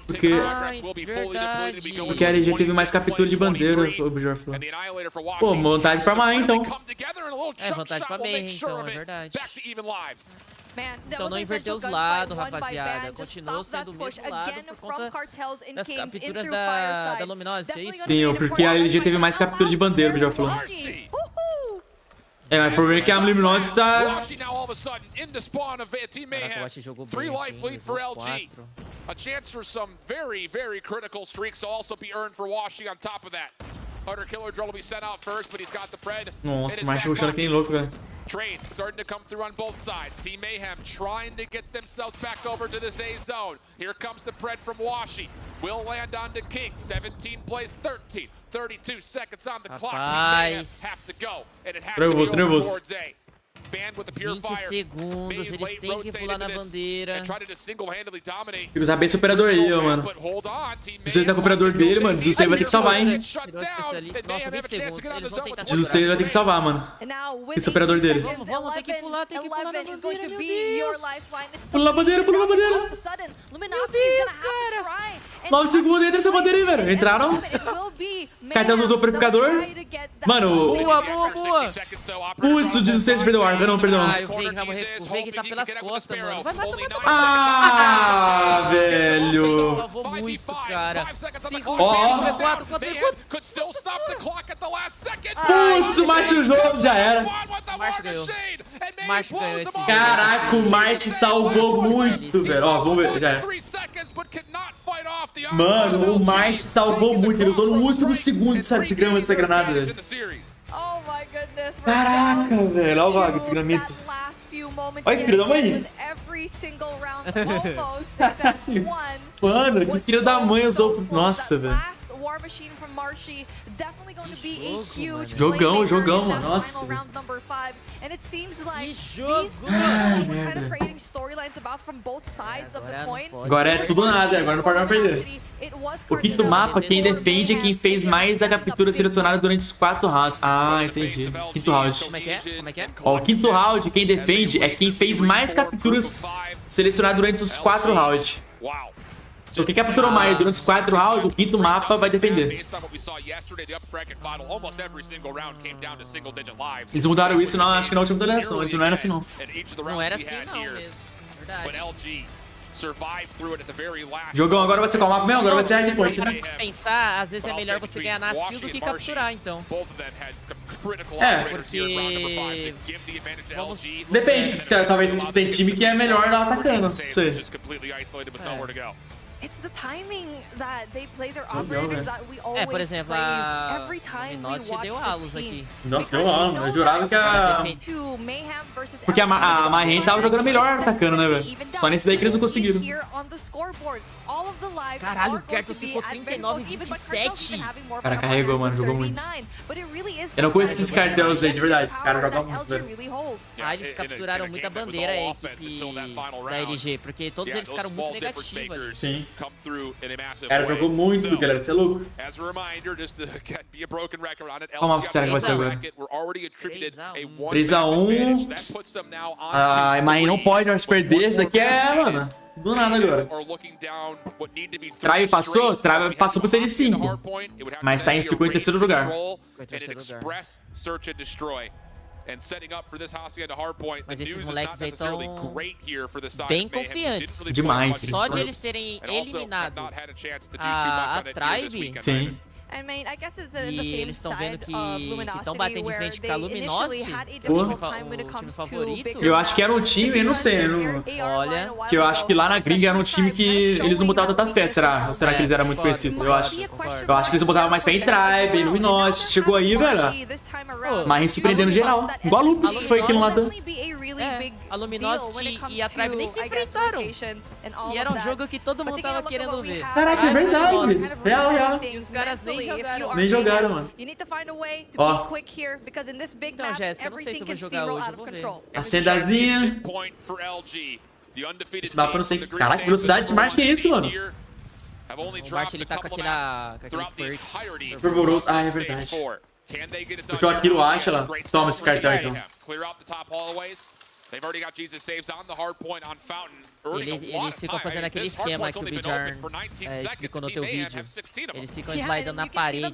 Porque a LG teve mais captura de bandeira, o Bijor falou. Pô, vantagem pra Marin, então. É, vantagem pra Mayhem, então, é verdade. Então não inverteu os lados, rapaziada. Continuou sendo o mesmo lado por conta das capturas da Luminosity, é isso? Sim, porque a LG teve mais captura de bandeira, o Bijor falou. É, mas o problema é que a Luminosity tá... Caraca, o Wash jogou bem aqui, levou 4. A chance for some very, very critical streaks to also be earned for Washi on top of that. Hunter Killer Drill will be sent out first, but he's got the Pred. Nossa, o March puxando aqui nem louco, velho. Trades starting to come through on both sides. Team Mayhem trying to get themselves back over to this A zone. Here comes the Pred from Washi. Will land on to King. 17 plays 13. 32 seconds on the clock. Team Mayhem has to go. And it has to be over towards A. 20 segundos, eles têm que pular na bandeira. Tem que usar bem esse operador aí, ó, mano. Você tá com o operador dele, mano. Jusei vai ter que salvar, hein. Nossa, 20 segundos, eles vão tentar Jusei vai ter que salvar, mano. Esse operador dele. Vamos, tem que pular na bandeira, meu Deus. Pula na bandeira, pula na bandeira. Meu Deus, cara. 9 segundos, entra essa bandeira aí, velho. Entraram. Cartels usou o purificador. Mano, boa, boa, boa. Putz, o 16 perdeu o arco. Não, perdão. Ah, o Veiga tá pelas costas, mano. Vai, mata, mata, mata. Ah, velho. Salvou muito, cara. 5, Ó. 4, 4, 4. Putz, o March o jogo já era. O March ganhou. O March ganhou esse jogo. Caraca, o March salvou muito, velho. Ó, vamos ver, já era. Mano, o March salvou muito. Ele usou no último segundo essa grama dessa granada, velho. Caraca, velho. Olha o vaga desse gramito. Olha que filho da mãe. Mano, que filho da mãe usou. Nossa, velho. Jogão, jogão, mano. Nossa. Que jogo! Agora é tudo ou nada, agora não pode mais perder. O quinto mapa, quem defende é quem fez mais a captura selecionada durante os 4 rounds. Ah, entendi. Quinto round. Como é que é? Como é que é? Ó, o quinto round, quem defende é quem fez mais capturas selecionadas durante os 4 rounds. Então quem capturou mais durante os 4 rounds, o quinto mapa vai defender. Eles mudaram isso, não, acho que na última atualização, antes não era assim não. Não era assim não mesmo, verdade. Jogão, agora vai ser qual mapa mesmo? Agora vai ser hardpoint, né? Pensar, às vezes é melhor você ganhar na skill do que capturar, então. É, porque... Vamos... Depende, talvez tem time que é melhor atacando, não sei. It's the timing that they play their operators that we always por exemplo, praise every time we Luminosity watch deu this alos team. aqui. Nossa, deu aula. Eu jurava que a... To Mayhem versus Porque a LG, Mayhem tava jogando melhor atacando, né, velho? Só nesse daí que eles não conseguiram. here on the scoreboard. All of the lives Caralho, are o going Kertos to be ficou at 39 very close, 27. o Cara, carregou, mano. Jogou muito. But it really is Eu não conheço esses cartéis aí, de verdade. Os caras jogam muito, LG velho. really holds. Ah, eles capturaram muita bandeira a equipe da LG, porque todos eles ficaram muito negativos ali. Sim. O cara jogou muito, galera. Você é louco. Como será que vai ser agora? 3x1. A Mayhem não pode mais perder. Esse daqui é, mano, do nada agora. Tribe passou? Tribe passou por ser de 5. Mas ficou em terceiro lugar. Mas esses moleques aí estão bem confiantes. Demais. Só de eles terem eliminado a Tribe. Sim. E eles estão vendo que estão batendo de frente com a Luminosity, o time favorito. Eu acho que era um time, eu não sei. Olha. Que eu acho que lá na gringa era um time que eles não botavam tanta fé, será? Ou será que eles eram muito conhecidos? Eu acho que eles botavam mais fé em Tribe, em Luminosity. Chegou aí, velho. Mas surpreendendo geral. Igual a Lupus foi aquilo lá. A Luminosity e a Tribe nem se enfrentaram. E era um jogo que todo mundo tava querendo ver. Caraca, é verdade. Real. E os caras Nem jogaram, mano. Ó. Então, Jéssica, eu não sei se eu vou jogar hoje, eu vou ver. A sendazinha. Esse mapa eu não sei. Caraca, que velocidade de marcha que é isso, mano? O March, ele tá com aquele perk. Fervoroso. Ah, é verdade. Puxou aquilo, acha lá. Toma esse cartão, então. Eles ficam fazendo aquele esquema que o Vidjarn explicou no teu vídeo. Eles ficam slidando na parede.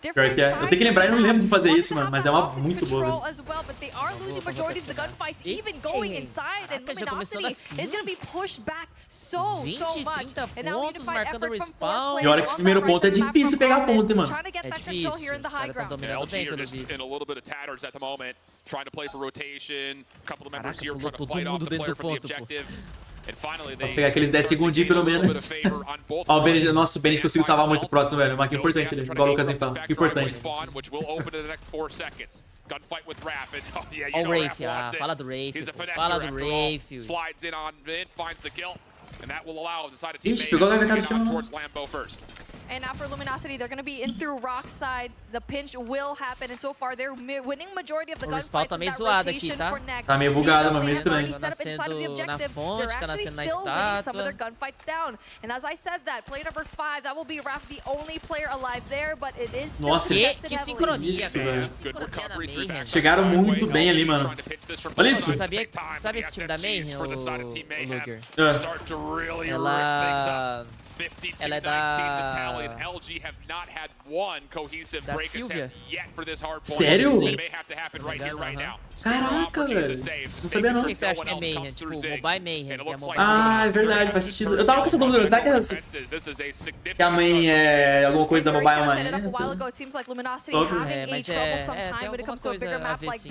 Pior que é. Eu tenho que lembrar, eu não lembro de fazer isso, mano. Mas é uma muito boa, velho. Caraca, já começando assim. 20, 30 pontos, marcando respawn. E olha que esse primeiro ponto é difícil pegar ponto, hein, mano. É difícil, os caras estão dominando bem, pelo visto. Caraca, pulou todo mundo dentro do ponto, pô. Pra pegar aqueles 10 segundinhos, pelo menos. Ó, o Benji, nossa, o Benji conseguiu salvar muito próximo, velho. Mas que importante ali, igual o LUGUErzin fala. Que importante. Ó o Wraith, fala do Wraith. Fala do Wraith. Ixi, pegou a VK do chão. And now for Luminosity, they're going to be in through rock side. The pinch will happen, and so far they're winning majority of the gunfights tá in meio that zoado rotation aqui, tá? for next. Tá meio bugado, mas meio estranho. Tá nascendo na fonte, tá nascendo na estátua. Some of their gunfights down. And as I said that, play number 5, that will be Raph, the only player alive there, but it is still Nossa, que sincronia, velho. Que sincronia da Mayhem. Chegaram muito bem ali, mano. Olha isso. Sabe esse time da Mayhem, o Luguer? Ela é da Silvia. Sério? Caraca, velho. Não sabia não. O que você acha que é Mayhem? Tipo, Mobile Mayhem. Ah, é verdade, faz sentido. Eu tava com essa dúvida, será que a mãe é alguma coisa da Mobile Mayhem? Mas tem alguma coisa a ver, sim.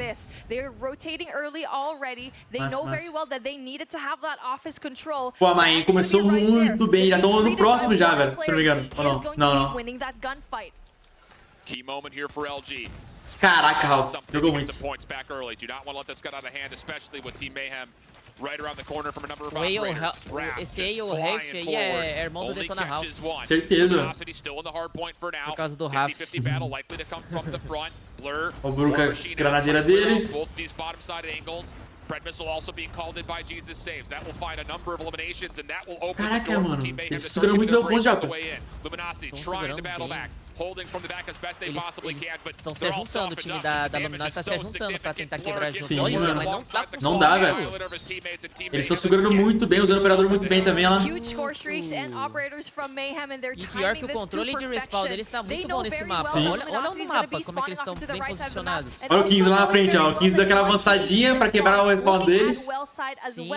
Pô, a Mayhem começou muito bem, já estão no próximo já, velho, se não me engano. Ou não? Não. Caraca, Ralph, jogou muito. Esse aí, o Rafe aí, é irmão do Detona Ralph. Certeza. Por causa do Ralph. O Bruca, granadeira dele. Caraca, mano. Eles segurando muito meu ponto, Japa. Estão segurando bem. Eles estão se ajuntando, o time da Luminosity está se ajuntando pra tentar quebrar junto. Sim, Olha, mano. mas Não dá, velho. Eles estão segurando muito bem, usando o operador muito bem também, ela. E pior que o controle de respawn deles está muito bom nesse mapa. Sim. Olha no mapa, como é que eles estão bem posicionados. Olha o 15 lá na frente, ó. O 15 daquela avançadinha pra quebrar o respawn deles. Sim,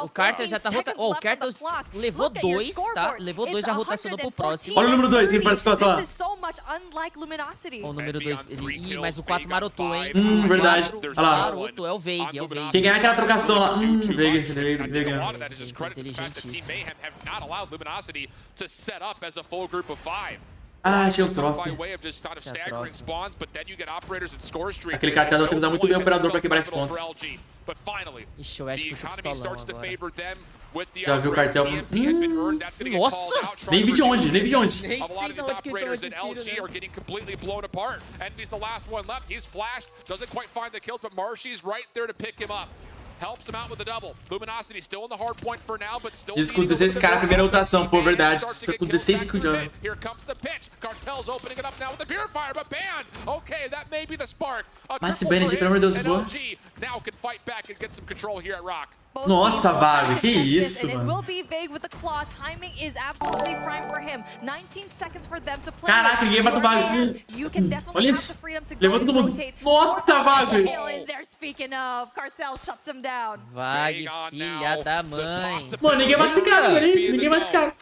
o Carter já tá rotando. Oh, o Carter levou 2, tá? Levou 2, já rotacionou pro próximo. Olha o número 2, que participou lá. much, unlike Luminosity. O número 2. Ih, mas o 4 marotou, hein? Verdade. Olha lá. Maroto, é o Veig, é o Veig. Quem ganhar aquela trocação lá. Veig ganhou. Inteligentíssimo. Ah, achei o trofe. Aquele cartel vai ter que usar muito bem o operador pra quebrar esse ponto. Ixi, eu acho que puxou o pistolão agora. Já viu o cartel? Nossa! Nem vi de onde, nem vi de onde. Nem sei de onde que entrou esse tiro, né? Helps him out with the double. Luminosity still in the hard point for now, but still. Isso com 16 caras, primeira rotação, pô, verdade. Com 16 kills já. Here comes the pitch. Cartel's opening it up now with the purifier, but banned. Okay, that may be the spark. Mate esse Bennett, pelo amor de Deus, boa. Now can fight back and get some control here at Rock. Nossa, Vago, que isso, mano. Caraca, ninguém mata o Vago. Olha isso. Levou todo mundo. Nossa, Vago. Vai, filha da mãe. Mano, ninguém mata esse cara, olha isso. Ninguém mata esse cara.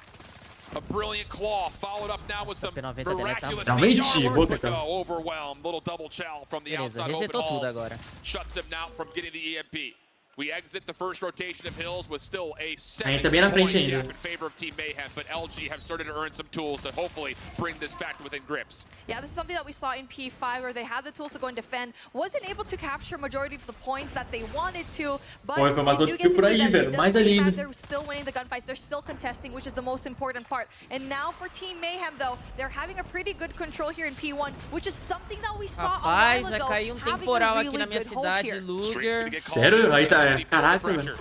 A brilliant claw followed up now with some miraculous overwhelm. Little double chow from the outside open halls. Shuts him now from getting the EMP. We exit the first rotation of hills with still a Ainda tá bem na frente ainda. in favor of Team Mayhem, but LG have started to earn some tools to hopefully bring this back within grips. Yeah, this is something that we saw in P5 where they had the tools to go and defend, wasn't able to capture majority of the points that they wanted to, but foi mais outro que por aí, velho. Mais ali ainda. They're still winning the gunfights, they're still contesting, which is the most important part. And now for Team Mayhem though, they're having a pretty good control here in P1, which is something that we saw a while ago. Vai cair temporal aqui na minha cidade, Luguer. Sério? Aí tá, caraca, velho.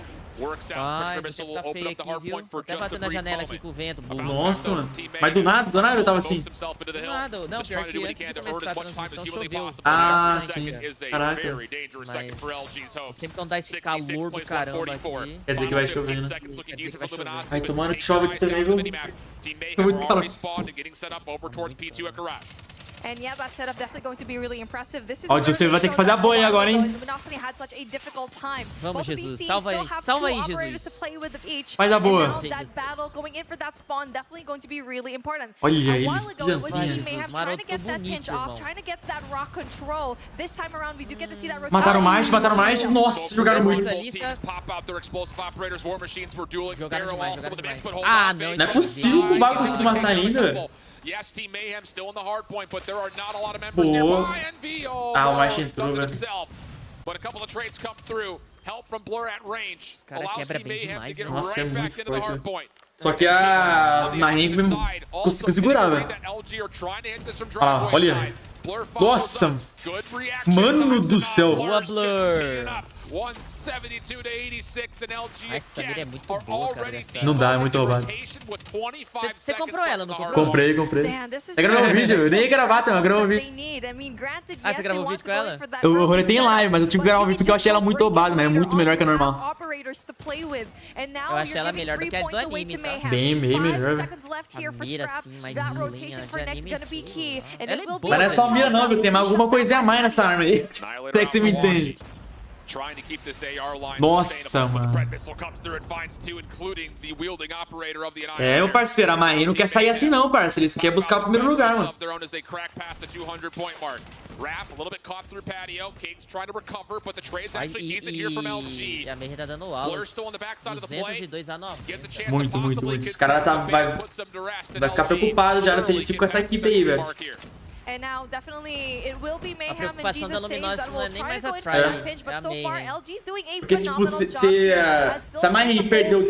Ai, você tá feio aqui, viu? Até batendo na janela aqui com o vento. Nossa, mano. Mas do nada eu tava assim. Do nada, não, pior que antes de começar a transmissão choveu. Ah, sim. Caraca. Mas sempre quando dá esse calor do caramba aqui. Quer dizer que vai chover, né? Ai, tomando que chove aqui também, viu? Tô muito calor. And yeah, that setup definitely going to be really impressive. This is Ó, o José vai ter que fazer a boia agora, hein? Vamos, Jesus, salva aí, Jesus. Faz a boa. Olha ele, Jesus, marotou bonito, irmão. Mataram mais. Nossa, jogaram muito. Ah, não. Não é possível que o Vago conseguir matar ainda. Yes, Team Mayhem still in the hard point, but there are not a lot of members nearby. NVO o March entrou, velho. But a couple of trades come through. Help from Blur at range. Allows Team Mayhem to get Nossa, right back into the hard point. Só que a Marinha conseguiu segurar, velho. Ah, olha. Nossa. Mano do céu. Boa, Blur. 172 to 86 and LG essa mira é muito boa, cara. Não dá, é muito roubado. Você comprou ela, não comprou? Comprei. Você gravou um vídeo? Eu nem ia gravar, eu gravei um vídeo. Ah, você gravou um vídeo com ela? Eu roletei em live, mas eu tive que gravar um vídeo porque eu achei ela muito roubada, mas é muito melhor que a normal. Eu achei ela melhor do que a do anime, tá? Bem melhor, velho. A mira assim, mais linha de anime assim. Ela é boa. Mas não é só mira não, viu? Tem alguma coisinha a mais nessa arma aí. Até que você me entende. Nossa, mano. É, meu parceiro, a Marinha não quer sair assim não, parceiro. Eles querem buscar o primeiro lugar, mano. E a Meir tá dando aulas. 202 a 9. Muito. Os caras vai ficar preocupados já se eles ficam com essa equipe aí, velho. And now, definitely, it will be Mayhem and Jesus saves that will try to go into the pinch, but so far, LG's doing a porque, tipo, phenomenal job here. Se a Marinha perdeu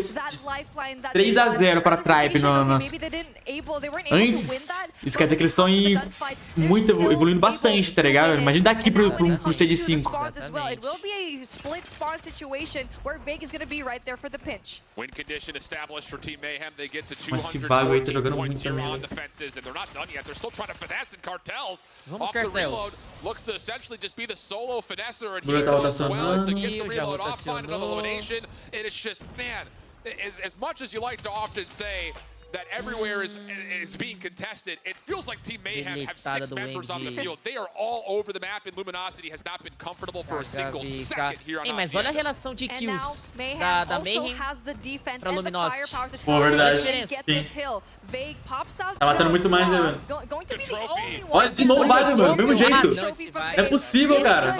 3 a 0 para a Tribe antes, isso quer dizer que eles estão evoluindo bastante, tá ligado? Imagina daqui pro stage 5. Mas esse Vago aí tá jogando muito também. Vamos, Cartels. Looks to essentially just be the solo finesser and he does well to get the reload off, find an elimination. And it's just, man, as much as you like to often say, that everywhere is being contested. It feels like Team Mayhem have 6 members on the field. They are all over the map, and Luminosity has not been comfortable for a single second here on Ei, mas olha a relação de kills da Mayhem pra Luminosity. Pô, verdade. Tá matando muito mais, né, velho? Olha, de novo o Bag, mano. Do mesmo jeito. Não é possível, cara.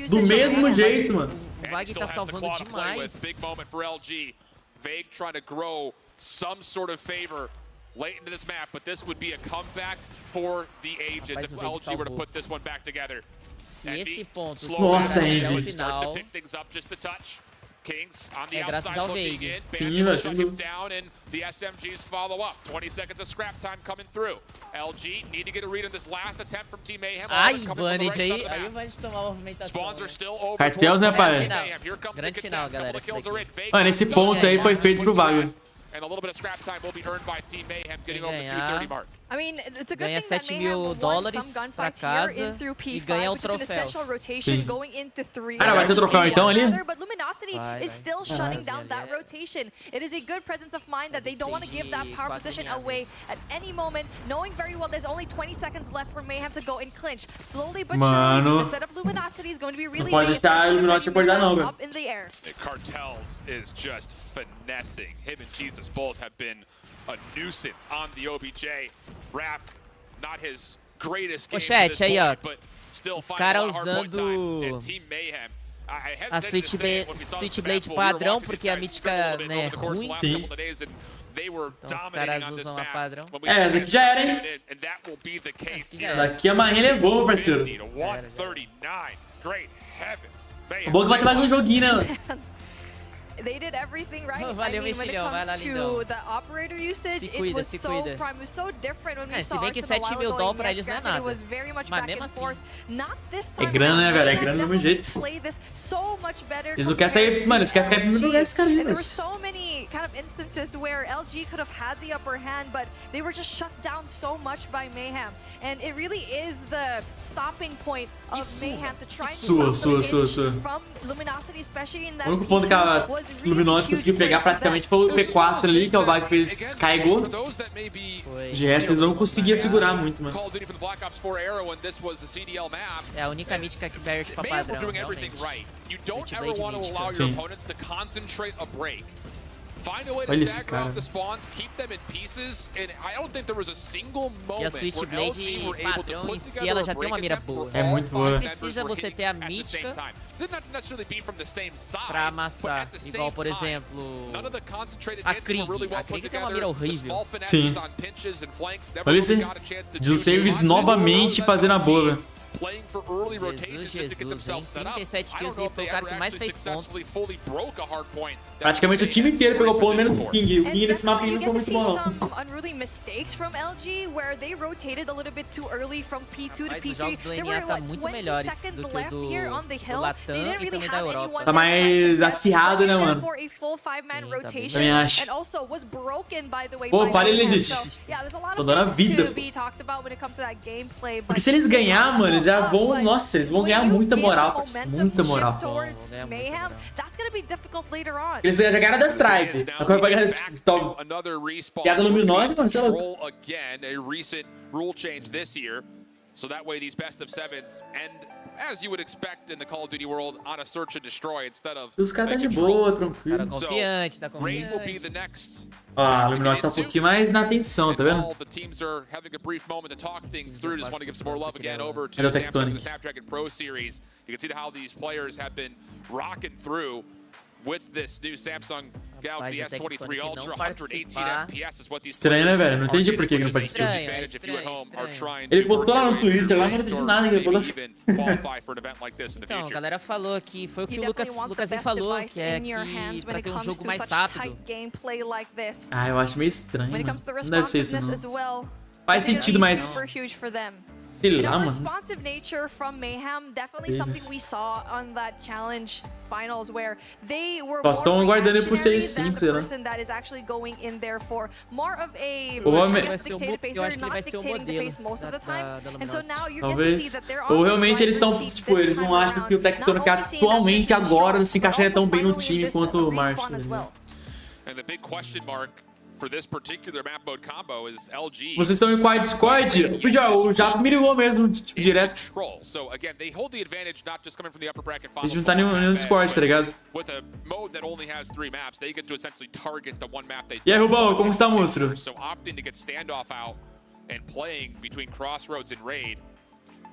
Do mesmo jeito, mano. O Bag tá salvando demais. Vague trying to grow some sort of favor late into this map, but this would be a comeback for the ages if LG were to put this one back together. Se esse ponto Nossa, Envy. Starting to pick things up just a touch. Kings on the graças outside ao looking Vague. in. Sim, Bandit shut him velho. down, and the SMGs follow up. 20 seconds of scrap time coming through. LG need to get a read on this last attempt from Team Mayhem. Ai, Bandit aí. Aí o Bandit tomou a movimentação. Spawns are still over. Cartels, né, pai? Grande final, galera. Mano, esse ponto aí foi feito pro Vago. And a little bit of scrap time will be earned by Team Mayhem, getting over the 230 mark. I mean, it's a good Ganha thing that 7 Mayhem mil won dólares some pra gunfights here casa in through P5, e ganha o which is an troféu. essential rotation Sim. going into 3. Cara, vai ter troféu então ali? But Luminosity is still shutting down that rotation. It is a good presence of mind that they don't want to give that power position away at any moment, knowing very well there's only 20 seconds left for Mayhem to go and clinch. Slowly but surely, the setup Luminosity is going to be really pode big, deixar o Luminosity acordar não, velho. up in the air. Cartels is just finessing. Him and Jesus both have been a nuisance on the OBJ. Raph, not his greatest game chat, to this aí, ó. point, but still Os finding a caras lot of hard point time. usando And Team Mayhem, I a hesitate to say it when we saw this Switchblade advance, but we were padrão, watching porque these a guys mítica, struggle a bit né, over the course of the ruim. last Sim. couple of days, and they were Então os dominating caras on this usam a map. padrão. When we essa aqui já era, hein? and that will be the case já here. era. Daqui a Marrinha levou, meu parceiro. 50 to 139. Great heavens. O bom que vai ter mais um joguinho, né? They did everything right. Valeu, I mean, when it Mexilhão, vai lá, comes lindão. to the operator usage, Se it cuida, was se so cuida. prime, it was so different when we Se saw bem que Arsenal 7 a mil while ago. dólares pra Yes, eles não é granted, it nada. was very much Mas back mesmo and assim. forth. Not this É time grana, né, around. velho? É They grana do have mesmo jeito. played this so much better Eles não querem sair, compared mano, eles querem to ficar em primeiro lugar, esses caras aí, And there were velho. so many kind of instances where LG could have had the upper hand, but they were just shut down so much by Mayhem. And it really is the stopping point of Mayhem to try and Sua. from Luminosity, especially in that O único ponto que a P2 was really Luminosity conseguiu huge pegar for them. praticamente foi o P4 ali, que é o Bag fez, carregou. De resto, eles não conseguiam segurar muito, mano. É a única mítica que perde pra padrão, realmente. You don't ever want to allow your Sim. opponents to concentrate a break. Find a way to Olha esse stagger cara. off the spawns, keep them in pieces, and I don't think there was a single E a moment where Switchblade LG were able to padrão put em si, together ela a já tem break uma mira attempt boa. where É all muito 5 boa. members Precisa were você hitting ter a at the same mítica time. Did not necessarily be from the same side, pra but amassar. at the same Igual, por time, exemplo, none of the concentrated a hits were Krieg. really well A put Krieg tem uma together. mira The horrível. small finesses Sim. on pinches and flanks never Olha really esse got a chance to do de saves too much. novamente fazendo a boa, velho. Playing for early rotations just to get Jesus, themselves set up. 37 I don't kills know e if foi they o cara ever que mais actually fez ponto. successfully fully broke a hard point. Praticamente o time inteiro pegou pelo menos o King. O And King nesse definitely mapinha you não get foi to muito see bom, não. some unruly mistakes from LG where they rotated a little bit too early from P2 to Rapaz, os P3. jogos do There NA were tá like muito 20 melhores seconds do que left o here on the do hill. Latam They didn't e really também da have Europa. anyone Tá that mais left acirrado, né, there mano? for a full 5-man Sim, tá bem. rotation. Também acho. And also was broken by the way. Pô, by fala aí, Mayhem. legit. So, yeah, there's a lot Tô of dando a things vida, to pô. be talked about when it comes to that gameplay. Porque se eles ganhar, mano, eles já vão... Nossa, eles vão ganhar muita moral, parceiro. Muita moral. Mayhem, that's gonna be difficult later on. Eles já ganharam da Tribe. Agora vai ganhar top. Piada luminosa, mano, sei lá. Again, a recent rule change this year. So that way these best of sevens end, as you would expect in the Call of Duty world, on a search and destroy instead of Os caras tá de boa, tranquilo. Cara confiante, tá Raid will be confiante. the next. Ó, a luminosa tá um pouquinho mais na atenção, tá vendo? All the teams are having a brief moment to talk things through. Just want to give some more love again over to Hello, Samsung and the Tectonic. Snapdragon Pro Series. You can see how these players have been rocking through with this new Samsung Galaxy Rapaz, o S23 Tectonic Ultra. não 118 participar. FPS is what these Estranho, né, players velho? Não are entendi getting, por que ele não which is a huge participou. advantage if you at home are trying Ele to postou lá no work your Twitter, lá, way mas não entendi or nada. Ele maybe falou assim. even qualify for an event like this in the Então, a future. galera falou que foi o que You o definitely want the LUGUErzin best falou, device que é in your hands que when pra it ter um comes jogo to mais such rápido. tight gameplay like this. Ah, eu acho meio estranho, When it mano. comes to the Não deve ser isso, responsiveness não. as well. Faz it's gonna sentido, be mas... super huge for them. Sei You lá, know, mano. responsive nature from Mayhem, definitely something we saw on that challenge finals where they were Só estão aguardando ele por reactionary ser than 5, the sei lá. person that is actually going in there for more of a Ou realmente- dictated pace. Eu They're acho que ele not vai ser o dictating the modelo pace most of the time. da And so now you get to see Talvez. that they're on Ou the realmente eles driver's estão, seat tipo, this eles não time acham que o around. Tectonic Not only seeing that atualmente they're agora strong, se encaixaria but tão also bem no finally time this quanto o respawn Marshall. as well. And the big question mark for this particular map mode combo is LG. Vocês estão em qual Discord? O Japa me ligou mesmo, tipo, direto. So again, they hold the advantage not just coming from the upper bracket Eles não tá nenhum Discord, tá ligado? With a mode that only has 3 maps, they get to essentially target the one map they. E aí, Rubão, como está o monstro? So opting to get standoff out and playing between Crossroads and Raid.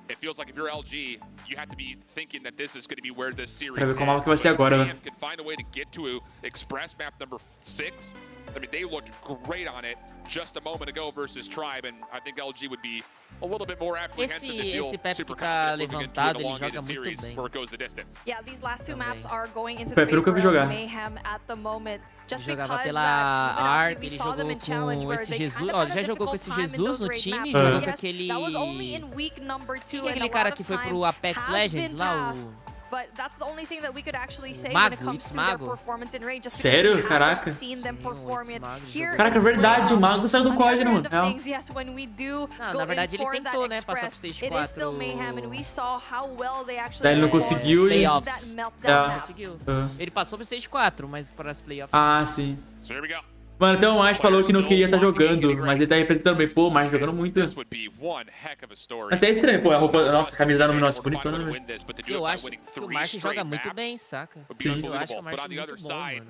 It feels like if you're LG, you have to be thinking that this is going to be where this series Quero ver como que vai ser agora, velho. can find a way to get to Express map number 6. I mean, they looked great on it just a moment ago versus Tribe, and I think LG would be a little bit more apprehensive to feel super confident moving into an elongated series where it goes the distance. Yeah, these last 2 maps are going into Pepe, the nunca vi favor jogar. of Mayhem at the moment. Just Jogava because pela that, ARP, we ele saw them jogou in challenge com where esse they Jesus. kind of Ó, had ele a já jogou com difficult esse time in Jesus those no raid time, maps. jogou Yes, com aquele... that was only in week number 2, Quem é and a aquele lot cara of que foi time pro Apex has Legends been lá, passed. o... But that's the only thing that we could actually say Mago, when it comes to their Mago. performance in raid. Just Sério? because we Caraca. haven't seen them perform it here Caraca, in verdade, o Mago saiu do On the COD, other mano. end of Real. things, yes, when we do Não, go na verdade in ele for that tentou, né, passar pro Express, Stage it is 4. still Mayhem, and we saw how well they actually Daí ele não performed conseguiu e... that Playoffs. meltdown É. map. Conseguiu. Ah. Ele passou pro Stage 4, mas para as playoffs... Ah, sim. So here we go. Mano, até o March falou que não queria estar jogando, mas ele tá representando bem. Pô, o March jogando muito. This would be one heck of a story. Mas é estranho, pô, a roupa... Nossa, a camisa da Luminosa bonitona, né? Eu acho que o March joga muito bem, saca? Sim. Eu acho o March muito bom, mano.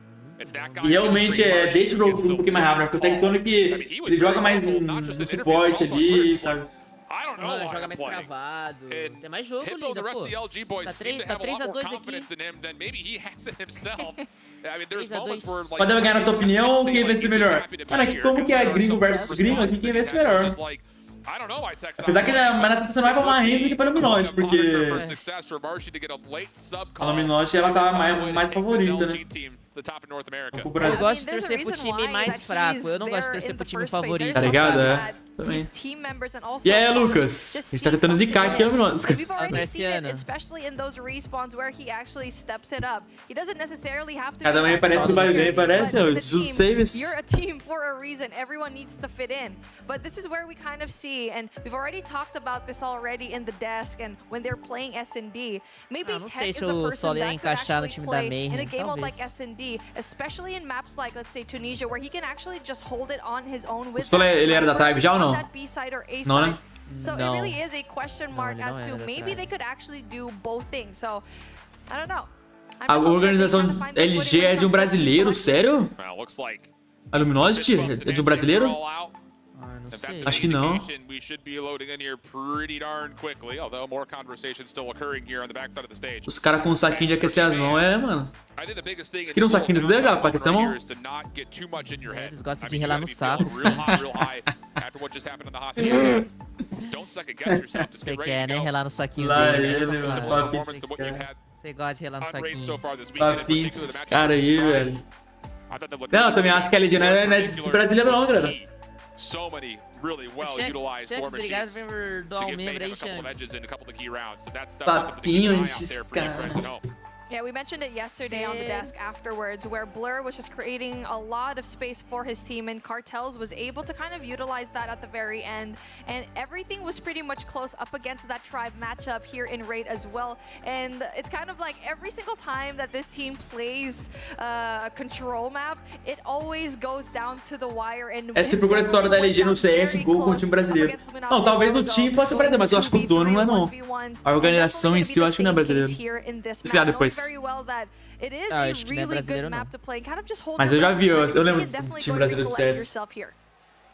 E realmente deixa o jogo um pouquinho mais rápido, né? Porque o Tectonic que ele joga mais no suporte ali, sabe? Mano, joga mais travado. Tem mais jogo, Hippo, linda, the rest pô. of the LG boys Tá seem to have a lot more 3-2 aqui. confidence in him than maybe he has in himself. I mean, there's moments where like Pode ganhar na sua opinião, quem vence melhor? Mano, aqui como que é gringo versus gringo, aqui quem vence melhor. Apesar que a Mana tá sendo mais pra Marrendo do que pra Luminote, porque a Luminote ela tá mais favorita, né? O Brasil. Eu gosto de torcer pro time mais fraco, eu não gosto de torcer pro time favorito. Tá ligado? É. Também. E aí, Lucas? A gente tá tentando zicar aqui a Luminote. We've already seen it, especially in those respawns where he actually steps it up. He doesn't necessarily have to Cada be manhã parece vai bem, parece, ó, just saves. You're a team for a reason. Everyone needs to fit in. But this is where we kind of see, and we've already talked about this already in the desk and when they're playing S&D. Maybe não Tech sei is se a o person Sol ia that could encaixar no actually time da play Mayhem, in a game mode like talvez. S&D, especially in maps like, let's say, Tunisia, where he can actually just hold it on his own with O Sol, ele era da Tribe já ou não? that B side or A Não, side. né? So it Não. really is a question mark ele não as era to da maybe Tribe. they could actually do both things. So I don't know. I'm A just hoping that they organização kind of find their LG footing when é it de um comes to brasileiro, selection. sério? Well, looks like A Luminosity é de um brasileiro? Ah, não if that's sei. an Acho que não. indication, we should be loading in here pretty darn quickly, although more conversation still occurring here on the backside of the stage. Os caras com um saquinho de aquecer as mãos, mano. I think the biggest thing Você queria um saquinho desse daí já, pra aquecer a mão? is to not get too much in your head. Eles gostam I de mean, relar you no gotta be saco. feeling real high after what just happened in the Hacienda. Don't second guess yourself. Just Você get ready quer, to né? go. Relar no saquinho Lá dele. ele, né, mano, safado? Similar papinho performance to what you've had Você gosta de relar no on Raid so saquinho. far this weekend, in Papinho particular the desses matchup caras aí, versus Tribe. velho. I thought that looked Não, eu também acho que a LG não é de brasileiro não, galera. So many really well utilized war Obrigado machines por to dar um give membro Mayhem aí, a couple of Shanks. edges in a couple of the key rounds. So that stuff is something to keep Papinho an eye out esses there for you caras. friends at home. Yeah, we mentioned it yesterday on the desk afterwards, where Blur was just creating a lot of space for his team, and Cartels was able to kind of utilize that at the very end. And everything was pretty much close up against that Tribe matchup here in Raid as well. And it's kind of like every single time that this team plays a control map, it always goes down to the wire. And É, se procura a história da LG no CSGO com o time brasileiro. Não, talvez no time pode ser brasileiro, mas eu acho que o dono não é não. A organização em si eu acho que não é brasileiro. Sei lá, depois. Ah, acho que não é brasileiro, não. Mas eu já vi, eu lembro do time brasileiro do CS.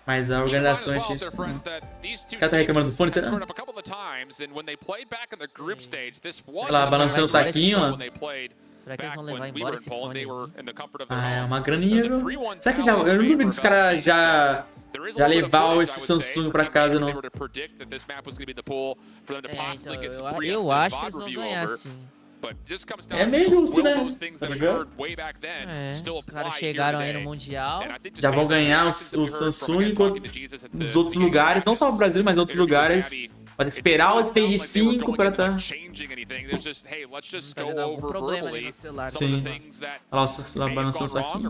Mas a organização é Well, difícil. they're friends that these two Os caras tá reclamando do fone, teams será? scored up a couple of times, and when they played back in the group stage, this was Sei lá, balançando o saquinho, ó. when they played Será que eles back vão when levar we embora were in esse Poland, fone? they were in the comfort of their Ah, é homes. uma graninha, There's a viu? 3-1 Será que já... tower Eu não in duvido favor dos of caras LG. já There is a já little bit of levar footage, esse I would say, Samsung pra particularly casa, if they não. were to predict that this map was going to be the pool for them to possibly get some Eu preemptive acho que VOD eles vão review ganhar, over. sim. But this comes down É meio to justo, will né? those things Tá that ligado? occurred way back then É, still os caras apply chegaram here aí no today. Mundial. And I think just Já vão based on the ganhar reactions that o we heard from, Samsung again, enquanto talking to Jesus at nos the outros beginning of the lugares, não só no matches, Brasil, mas em outros interviewing lugares, Gabby, Pode esperar o stage 5 pra tá... Tá dando algum problema ali no celular. Sim. Nossa, lá balançando isso aqui.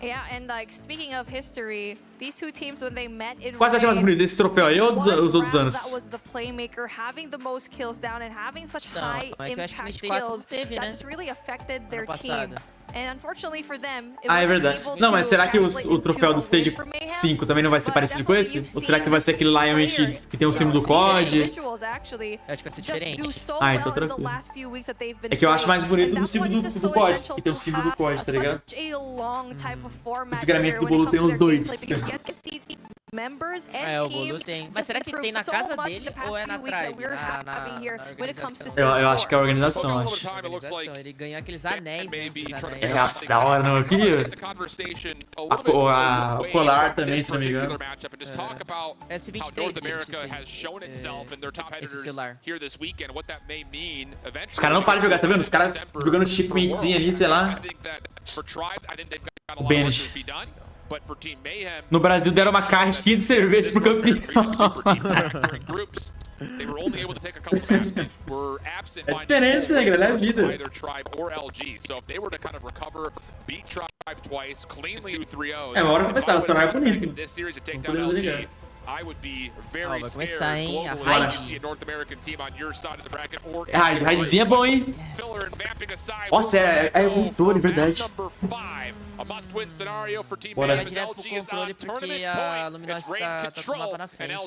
Yeah, and like speaking of history, these two teams when they met in Qual você acha mais bonito, esse troféu aí ou os outros anos? That was the playmaker having the most kills down and having such high impact kills that just really affected their team. And unfortunately for them, é verdade. Não, mas será que o troféu do Stage 5 também não vai ser parecido com esse? Ou será que vai ser aquele lá realmente que tem o símbolo do COD? Acho que vai ser diferente. Ah, então tranquilo. É que eu acho mais bonito do símbolo do COD, que tem o símbolo do COD, tá ligado? O desgramento do bolo tem os dois. O bolo tem. Mas será que tem na casa dele ou é na Tribe? Na organização. Eu acho que é a organização, acho. Ele ganha aqueles anéis, né? É, nossa, da hora, não. Eu queria. O colar também, se não me engano. S23. Esse celular. Os caras não param de jogar, tá vendo? Os caras jogando shipmentzinho ali, sei lá. O Banish. No Brasil deram uma caixinha de cerveja pro campeão. É diferença, né, galera? É a vida. É, uma hora pra pensar, o cenário é bonito. Não podemos ligar. Vai começar, hein? A Raid. Raidzinha é bom, hein? Nossa, é o controle, verdade. Bora. Vai direto pro controle porque a Luminosity tá com o mapa na frente, né?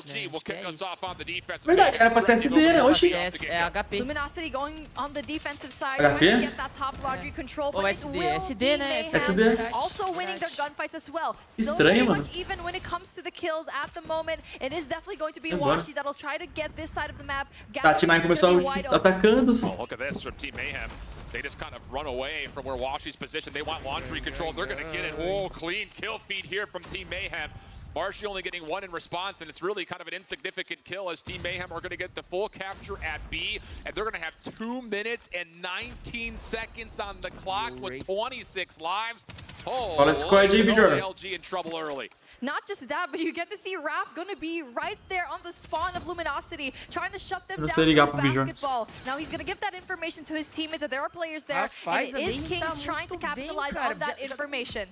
Verdade, era pra ser SD, né? Oxi. É HP. Luminosity going on the defensive side, HP? trying to get that top laundry control, but it will SD, né? SD. also winning their gunfights as well. Estranho, mano. Even when it comes to the kills at the moment, it is definitely going to be Washi that'll try to get this side of the map. Tá, Team Mayhem começou atacando. Oh, look at this from Team Mayhem. They just kind of run away from where Washi's positioned. They want laundry control. They're going to get it. Oh, clean kill feed here from Team Mayhem. Marshy only getting one in response, and it's really kind of an insignificant kill as Team Mayhem are going to get the full capture at B, and they're going to have 2 minutes and 19 seconds on the clock with 26 lives. Oh, LG in trouble early. Not just that, but you get to see Raph going to be right there on the spawn of Luminosity, trying to shut them down with basketball. Now he's going to give that information to his teammates that there are players there, and it is Kings trying to capitalize on that information.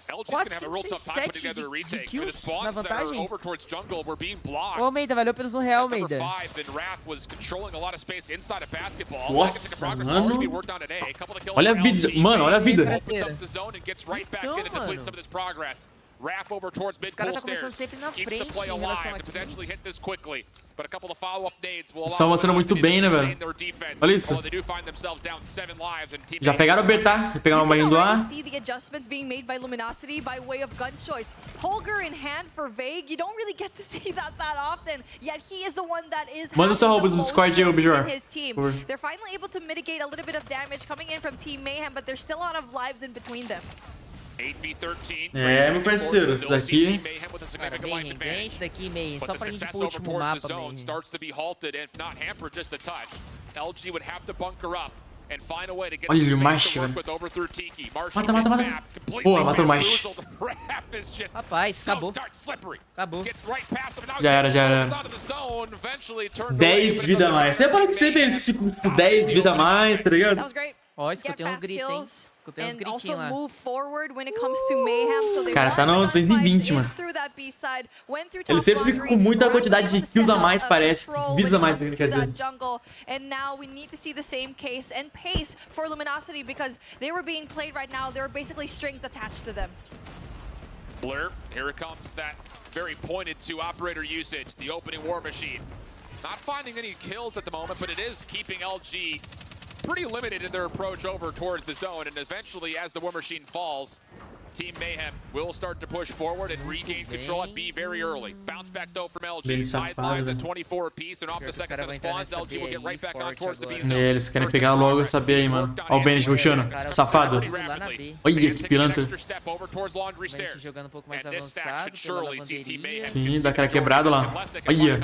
LG's gonna have a real tough time putting together a retake. The spawns that are over towards jungle were being blocked. Ô, Almeida, valeu pelos R$1, Almeida. Nossa, mano. Olha a vida, mano, olha a vida. Raph over towards mid pool stairs. Keeps the play alive to potentially hit this quickly. But a couple of follow-up nades will Estão avançando muito bem, né, velho? Olha isso. Já pegaram o B, tá? Já pegaram o banho do A. Manda o seu roubo do Discord aí, o Bijor. They're finally able to mitigate a little bit of damage coming in from Team Mayhem, but there's still a lot of lives in between them. É, meu parceiro, esse daqui. Cara, bem, esse daqui, meio, só pra gente ir pro último mapa, meio. Olha o macho, velho. Mata, mata, mata. Boa, matou o macho. Rapaz, acabou. Acabou. Já era, já era. 10 vida a mais. Você para que você tem esse tipo 10 vida a mais, tá ligado? Ó, escutei uns gritos, hein? Escutei uns gritinhos lá. Esse cara tá no 220, mano. Ele sempre fica com muita quantidade de kills a mais, parece. Vidas a mais, quer dizer. And now we need to see the same case and pace for Luminosity because they were being played right now. There were basically strings attached to them. Blur, here comes that very pointed to operator usage, the opening war machine. Not finding any kills at the moment, but it is keeping LG pretty limited in their approach over towards the zone, and eventually as the war machine falls, Team Mayhem will start to push forward and regain control at B very early. Bounce back though from LG, sidelines at 24 apiece, and off the second set of spawns, LG will get right back on towards the B zone. Eles querem pegar logo essa B aí, mano. Ó o Banish rushando, safado. Olha que pilantra. Jogando um pouco mais avançado pela lavanderia. Sim, dá aquela quebrada lá. Olha.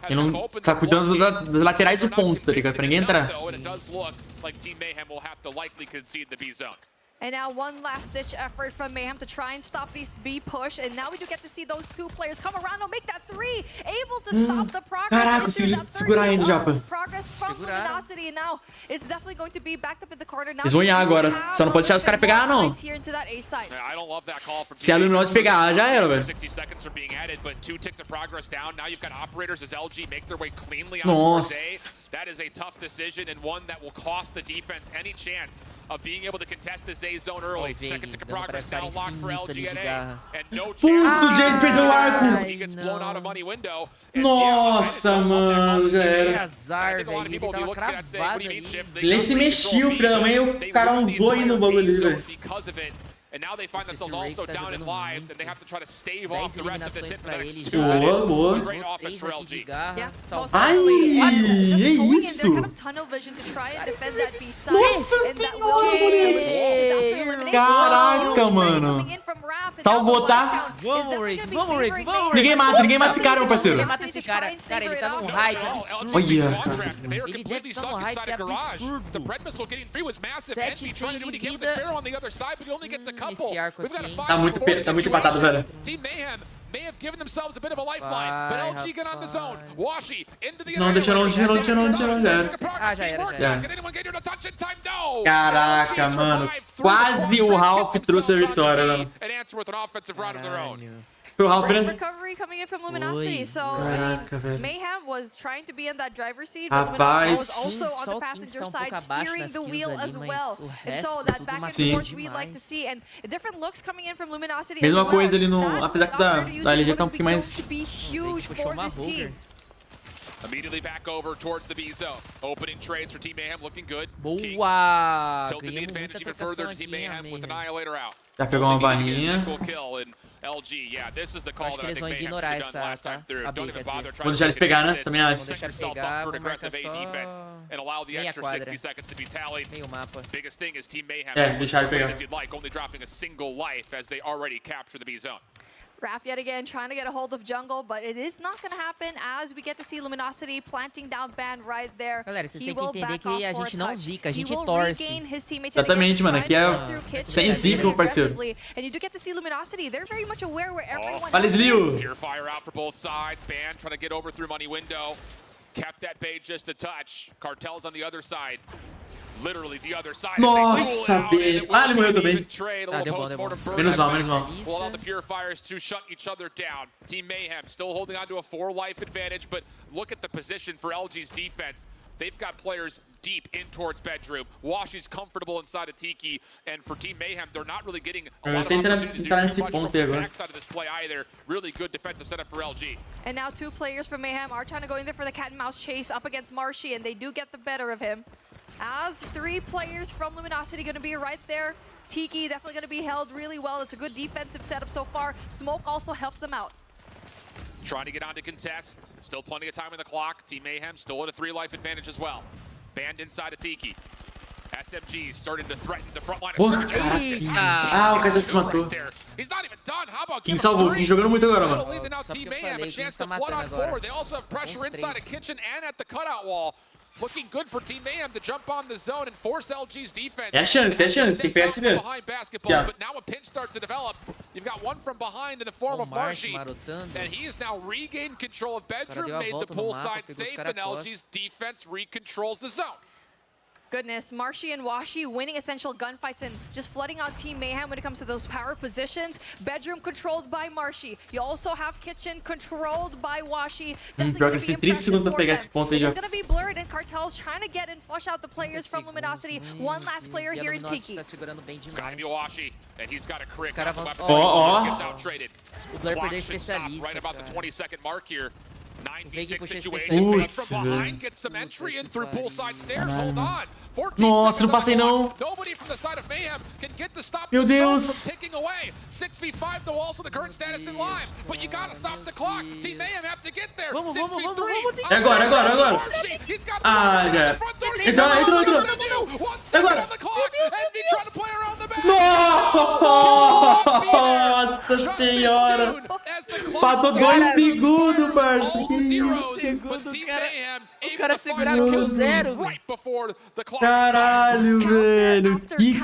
Ele não tá cuidando das laterais do ponto, tá ligado? Pra ninguém entrar. And now one last-ditch effort from Mayhem to try and stop these B push. And now we do get to see those two players come around and make that three. Able to stop the progress. Caraca, consegui segurar ele, Japa. Progress from Luminosity. Now it's definitely going to be backed up in the corner. Now eles vão ir agora. Só não pode deixar os caras pegar, não. Se a Luminosity pegar, já era, velho. Nossa. That is a tough decision and one that will cost the defense any chance of being able to contest this A zone early. Second tick of progress now locked for LGNA. And no chance. O Jace perdeu o arco. He gets blown out of money window. Nossa, mano, já era. Azar, velho. Ele tava cravado ali. Ele se mexeu, filho da mãe. O cara usou aí no bagulho ali, velho. And now they find themselves also down in lives, and they have to try to stave off the rest of this hit for the next 2 minutes. Boa. Great offense for LG. Ai, é isso? Nossa senhora! Caraca, mano. Salvou, tá? Vamos, Rick, vamos, Rick, vamos, Ninguém mata esse cara, meu parceiro. Ninguém mata esse cara. Cara, ele tá num hype absurdo. Olha, cara. Ele deve estar num hype absurdo. 7 kills de vida. Esse arco aqui. Tá muito empatado, velho. May have given themselves a bit of a lifeline, but LG get on the zone. Washi into the Não, deixa não. Ah, já era. Caraca, mano. Quase o Ralph trouxe a vitória, mano. Foi o Ralph, né? Recovery coming in from Luminosity. So Caraca, velho. Mayhem was trying to be in that driver's seat, but Luminosity was also on the passenger side, steering the wheel as well. And so that back and forth we'd like to see, and different looks coming in from Luminosity. Mesma coisa ali no, apesar que da LG tá um pouquinho mais. Puxou uma Luguer. Immediately back over towards the B zone. Opening trades for Team Mayhem looking good. Boa! Tilting the advantage even further to Team Mayhem with Annihilator out. Já pegou uma barrinha. LG, yeah, this is the call that I eles think vão ignorar Mayhem's done last time through. Don't even bother trying Vou deixar eles pegar, né? Também acho. Vou deixar pegar, vou marcar só and allow the meia extra quadra. 60 seconds to be tallied. Meio mapa. Biggest thing is Team Mayhem deixar ele pegar. as you'd like, only dropping a single life as they already capture the B zone. Raph yet again trying to get a hold of jungle, but it is not going to happen as we get to see Luminosity planting down ban right there. Galera, vocês têm que entender que a gente não zica, a gente torce. Exatamente, mano. Aqui é sem zica, meu parceiro. And you do get to see Luminosity. They're very much aware where everyone Fala, Slio. Here fire out for both sides. Ban trying to get over through money window. Kept that bait just a touch. Cartels on the other side. Literally the other side. Nossa, bem. Ah, ele morreu também. Deu Menos mal. Will allow the Purifiers to shut each other down. Team Mayhem still holding on to a 4-life advantage, but look at the position for LG's defense. They've got players deep in towards bedroom. Washi's comfortable inside of Tiki, and for Team Mayhem, they're not really getting a lot of opportunity to do too much from the backside of this play either. Really good defensive setup for LG. And now 2 players from Mayhem are trying to go in there for the cat and mouse chase up against Marshy, and they do get the better of him. As 3 players from Luminosity going to be right there. Tiki definitely going to be held really well. It's a good defensive setup so far. Smoke also helps them out. Trying to get on to contest. Still plenty of time on the clock. Team Mayhem still in a 3-life advantage as well. Banned inside of Tiki. SMG starting to threaten the front line of scrimmage. O cara se matou. He's not even done. How about Quem salvou? Quem jogando muito agora, mano. Now Team Mayhem a chance to flood on forward. They also have pressure inside of kitchen and at the cutout wall. Looking good for Team Mayhem to jump on the zone and force LG's defense. É a chance. Tem que pegar esse mesmo. But now a pinch starts to develop. You've got one from behind in the form of Marshy. And he has now regained control of bedroom, made the pool side safe, and LG's defense recontrols the zone. Goodness, Marshy and Washi winning essential gunfights and just flooding out Team Mayhem when it comes to those power positions. Bedroom controlled by Marshy. You also have Kitchen controlled by Washi. Pior que esse 30 segundos pra pegar esse ponto aí já. It's going to be blurred and Cartels trying to get and flush out the players from Luminosity. One last player here in Tiki. It's got to be Washi, and he's got a crit. Gets out traded. Clock should stop right about the 20-second mark here. 9v6 situation. From behind, gets some entry in through poolside stairs. Hold on. Nossa, não passei não. Nobody from the side of Mayhem can get to stop Meu the Deus. from ticking away. 6v5 though, also the current status in lives. But you gotta stop the clock. Team Mayhem have to get there. 6v3. É agora. Ah, já. Entrou. Agora. Nossa senhora. Faltou 2 segundos, parça. Que isso? But Team Mayhem O cara seguraram o zero. Caralho, velho.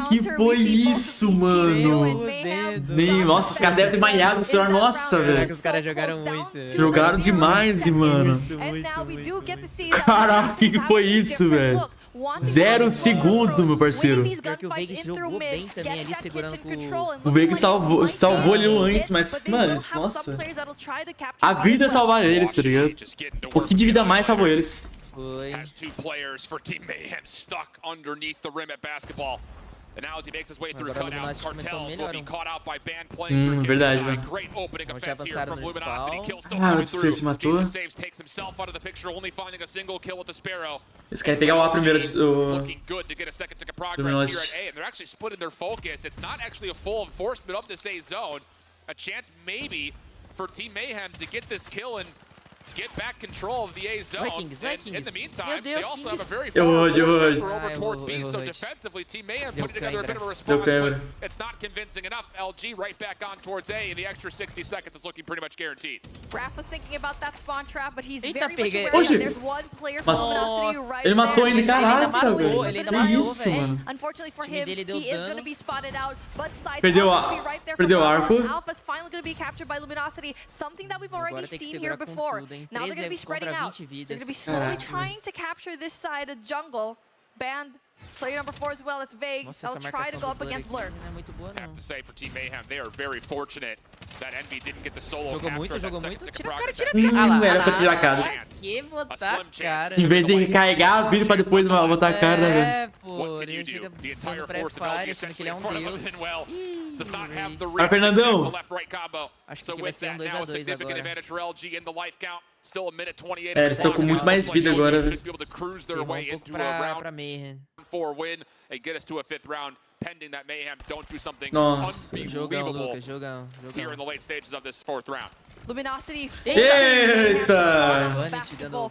Que foi isso, mano? Nossa, os caras devem ter manhado o celular. Nossa, velho. Os caras jogaram muito. Jogaram demais, mano. Caraca, que foi isso, velho? 0 segundo, meu parceiro. Pior que o Vegas jogou bem também ali, segurando com o Vegas salvou ele antes, mas, mano, nossa. A vida salvar eles, tá ligado? Um pouquinho de vida a mais salvou eles. Foi. And now as he makes his way through cutouts, Cartels will be caught out by ban playing for verdade, velho. Great opening offense here from Luminosity. Kills still Ah, coming through. se matou. Saves, takes himself out of the picture, only finding a single kill with the Sparrow. Eles querem pegar o A primeiro. Looking good to get a second to progress here at A, and they're actually splitting their focus. It's not actually a full enforcement of this A zone. A chance maybe for Team Mayhem to get this kill and get back control of the A zone. And in the meantime, they also have a very far over towards B, so defensively, Team Mayhem putting together a bit of a response, but it's not convincing enough. LG right back on towards A, and the extra 60 seconds is looking pretty much guaranteed. Raph was thinking about that spawn trap, but he's Eita, very much peguei. aware that there's one player from Luminosity right Ele matou there. ele, caraca, velho. Ele ainda Que matou, isso, mano. Unfortunately for him, he is going to be spotted out, but side Perdeu right there perdeu o arco. Alpha's finally going to be captured by Luminosity, something that we've already seen here before. Now they're going to be spreading out. They're going to be slowly trying to capture this side of jungle. Banned. Player number 4 as well, it's Vague. They'll try to go up against Blur. I have to say, for Team Mayhem, they are very fortunate that Envy didn't get the solo capture. Jogou muito. Tira a cara, Era pra tirar a cara. Que botar a cara. Em vez de recarregar a vida pra depois botar a cara, né, velho? Pô, ele chega dando pré-fire, sendo que ele é um deus. Vai, Fernandão. Acho que aqui vai ser um 2 a 2 agora. Eles estão com muito mais vida agora. Ferrou um pouco pra Mayhem. 4 win and get us to a 5th round, pending that Mayhem don't do something Jogão, unbelievable jogão. here in the late stages of this 4th round. Luminosity. Eita!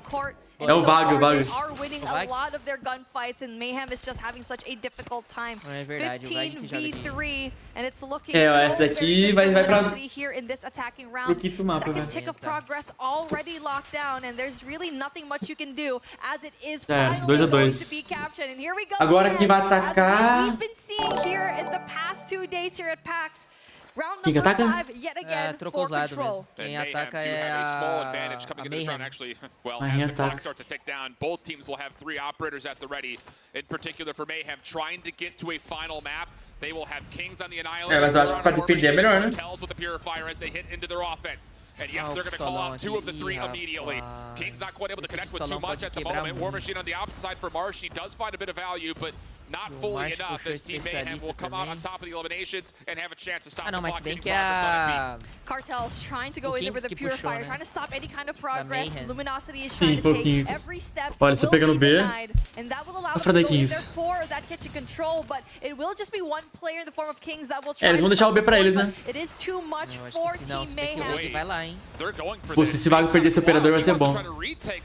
Court. É o Vago, They are winning a lot of their gunfights, and Mayhem is just having such a difficult time. É verdade, 15v3, and it's looking essa daqui vai pra here in this attacking round. pro quinto mapa, Second velho. tick of progress already locked down, and there's really nothing much you can do as it is 2 a 2. going to be captured. And here we go. Agora quem vai as atacar? we've been seeing here in the past 2 days here at PAX. Round Quem que number ataca? 5, yet again, trocou for os lados control. mesmo. Quem ataca é a Mayhem. Actually, well, Mayhem as the clock ataca. starts to tick down, both teams will have 3 operators at the ready. In particular for Mayhem, trying to get to a final map. They will have Kings on the Annihilator. Mas eu acho que pra defender é melhor, né? Tells with the Purifier as they hit into their offense. And yep, they're going to call out 2 of the 3 immediately. King's not quite able to connect with too much at the moment. War Machine on the opposite side for Marsh. He does find a bit of value, but not fully enough. This Team Mayhem will come out on top of the eliminations and have a chance to stop the mas clock se bem getting que progress on Cartels trying to go in there with the Purifier, trying to stop any kind of progress. Mayhem. Luminosity is trying to take every step. Olha, você pega no B. And that will allow Vai us pra to go in Kings. there for that kitchen control, but it will just be one player in the form of Kings that will try Eles vão deixar o B pra eles, né? It is too much Eu acho for que se não, Team se bem que o Mayhem. Vegas vai lá, hein. They're going for Pô, this. se esse Vago perder esse operador vai ser bom.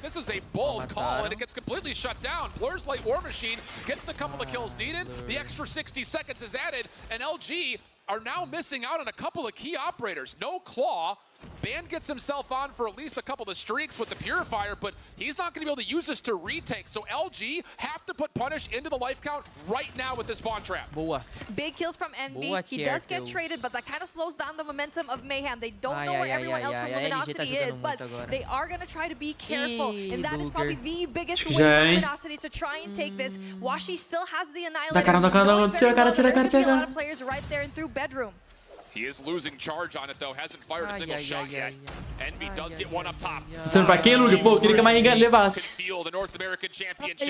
This is a bold call, and it gets completely shut down. Blur's late War Machine gets the couple of kills needed. The extra 60 seconds is added, and LG are now missing out on a couple of key operators. No Claw. Ban gets himself on for at least a couple of streaks with the Purifier, but he's not going to be able to use this to retake. So LG have to put Punish into the life count right now with this spawn trap. Boa. Big kills from Envy. Boa, He does get Cartels. traded, but that kind of slows down the momentum of Mayhem. They don't Ai, know where ai, everyone ai, else ai, from ai, LG tá Luminosity is, jogando but muito agora. they are going to try to be careful. Ih, And that is probably Luguer. the biggest Acho win que já, for hein? Luminosity to try and take this. Washi still has the Annihilator. Dá cara, dá cara, knowing tira a cara, very tira a cara, well that there's tira a gonna be a lot cara. of players right there and through bedroom. He is losing charge on it, though. Hasn't fired a single shot yet. Envy does get one up top. Tá sendo pra quem, Luguer? Pô, eu queria que a Maringa levasse. Feel the North American Championship.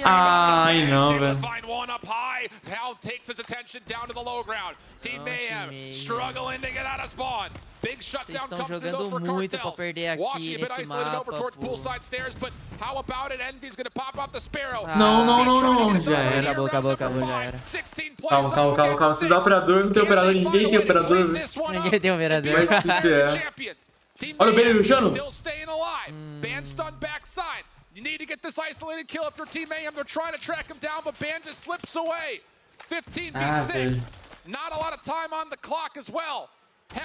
Ai, não, velho. Find one up high. Hal takes his attention down to the low ground. Team Mayhem struggling to get out of spawn. Big shutdown estão comes to go jogando for muito pra Cartels. perder aqui Washi a bit nesse isolated over mapa, towards pô. poolside stairs, but how about it? Envy's gonna pop off the Sparrow. Não, não, não, não. Já era. Acabou, já era. 16 Calma, calma, calma, calma. Se dá operador, não tem operador. Ninguém tem operador, velho. Ninguém tem operador. Vai se ferrar. Olha o Benny luxando. Still staying alive. Ban stun backside. You need to get this isolated kill if you're Team Mayhem. They're trying to track him down, but Ban just slips away. 15v6. Not a lot of time on the clock as well.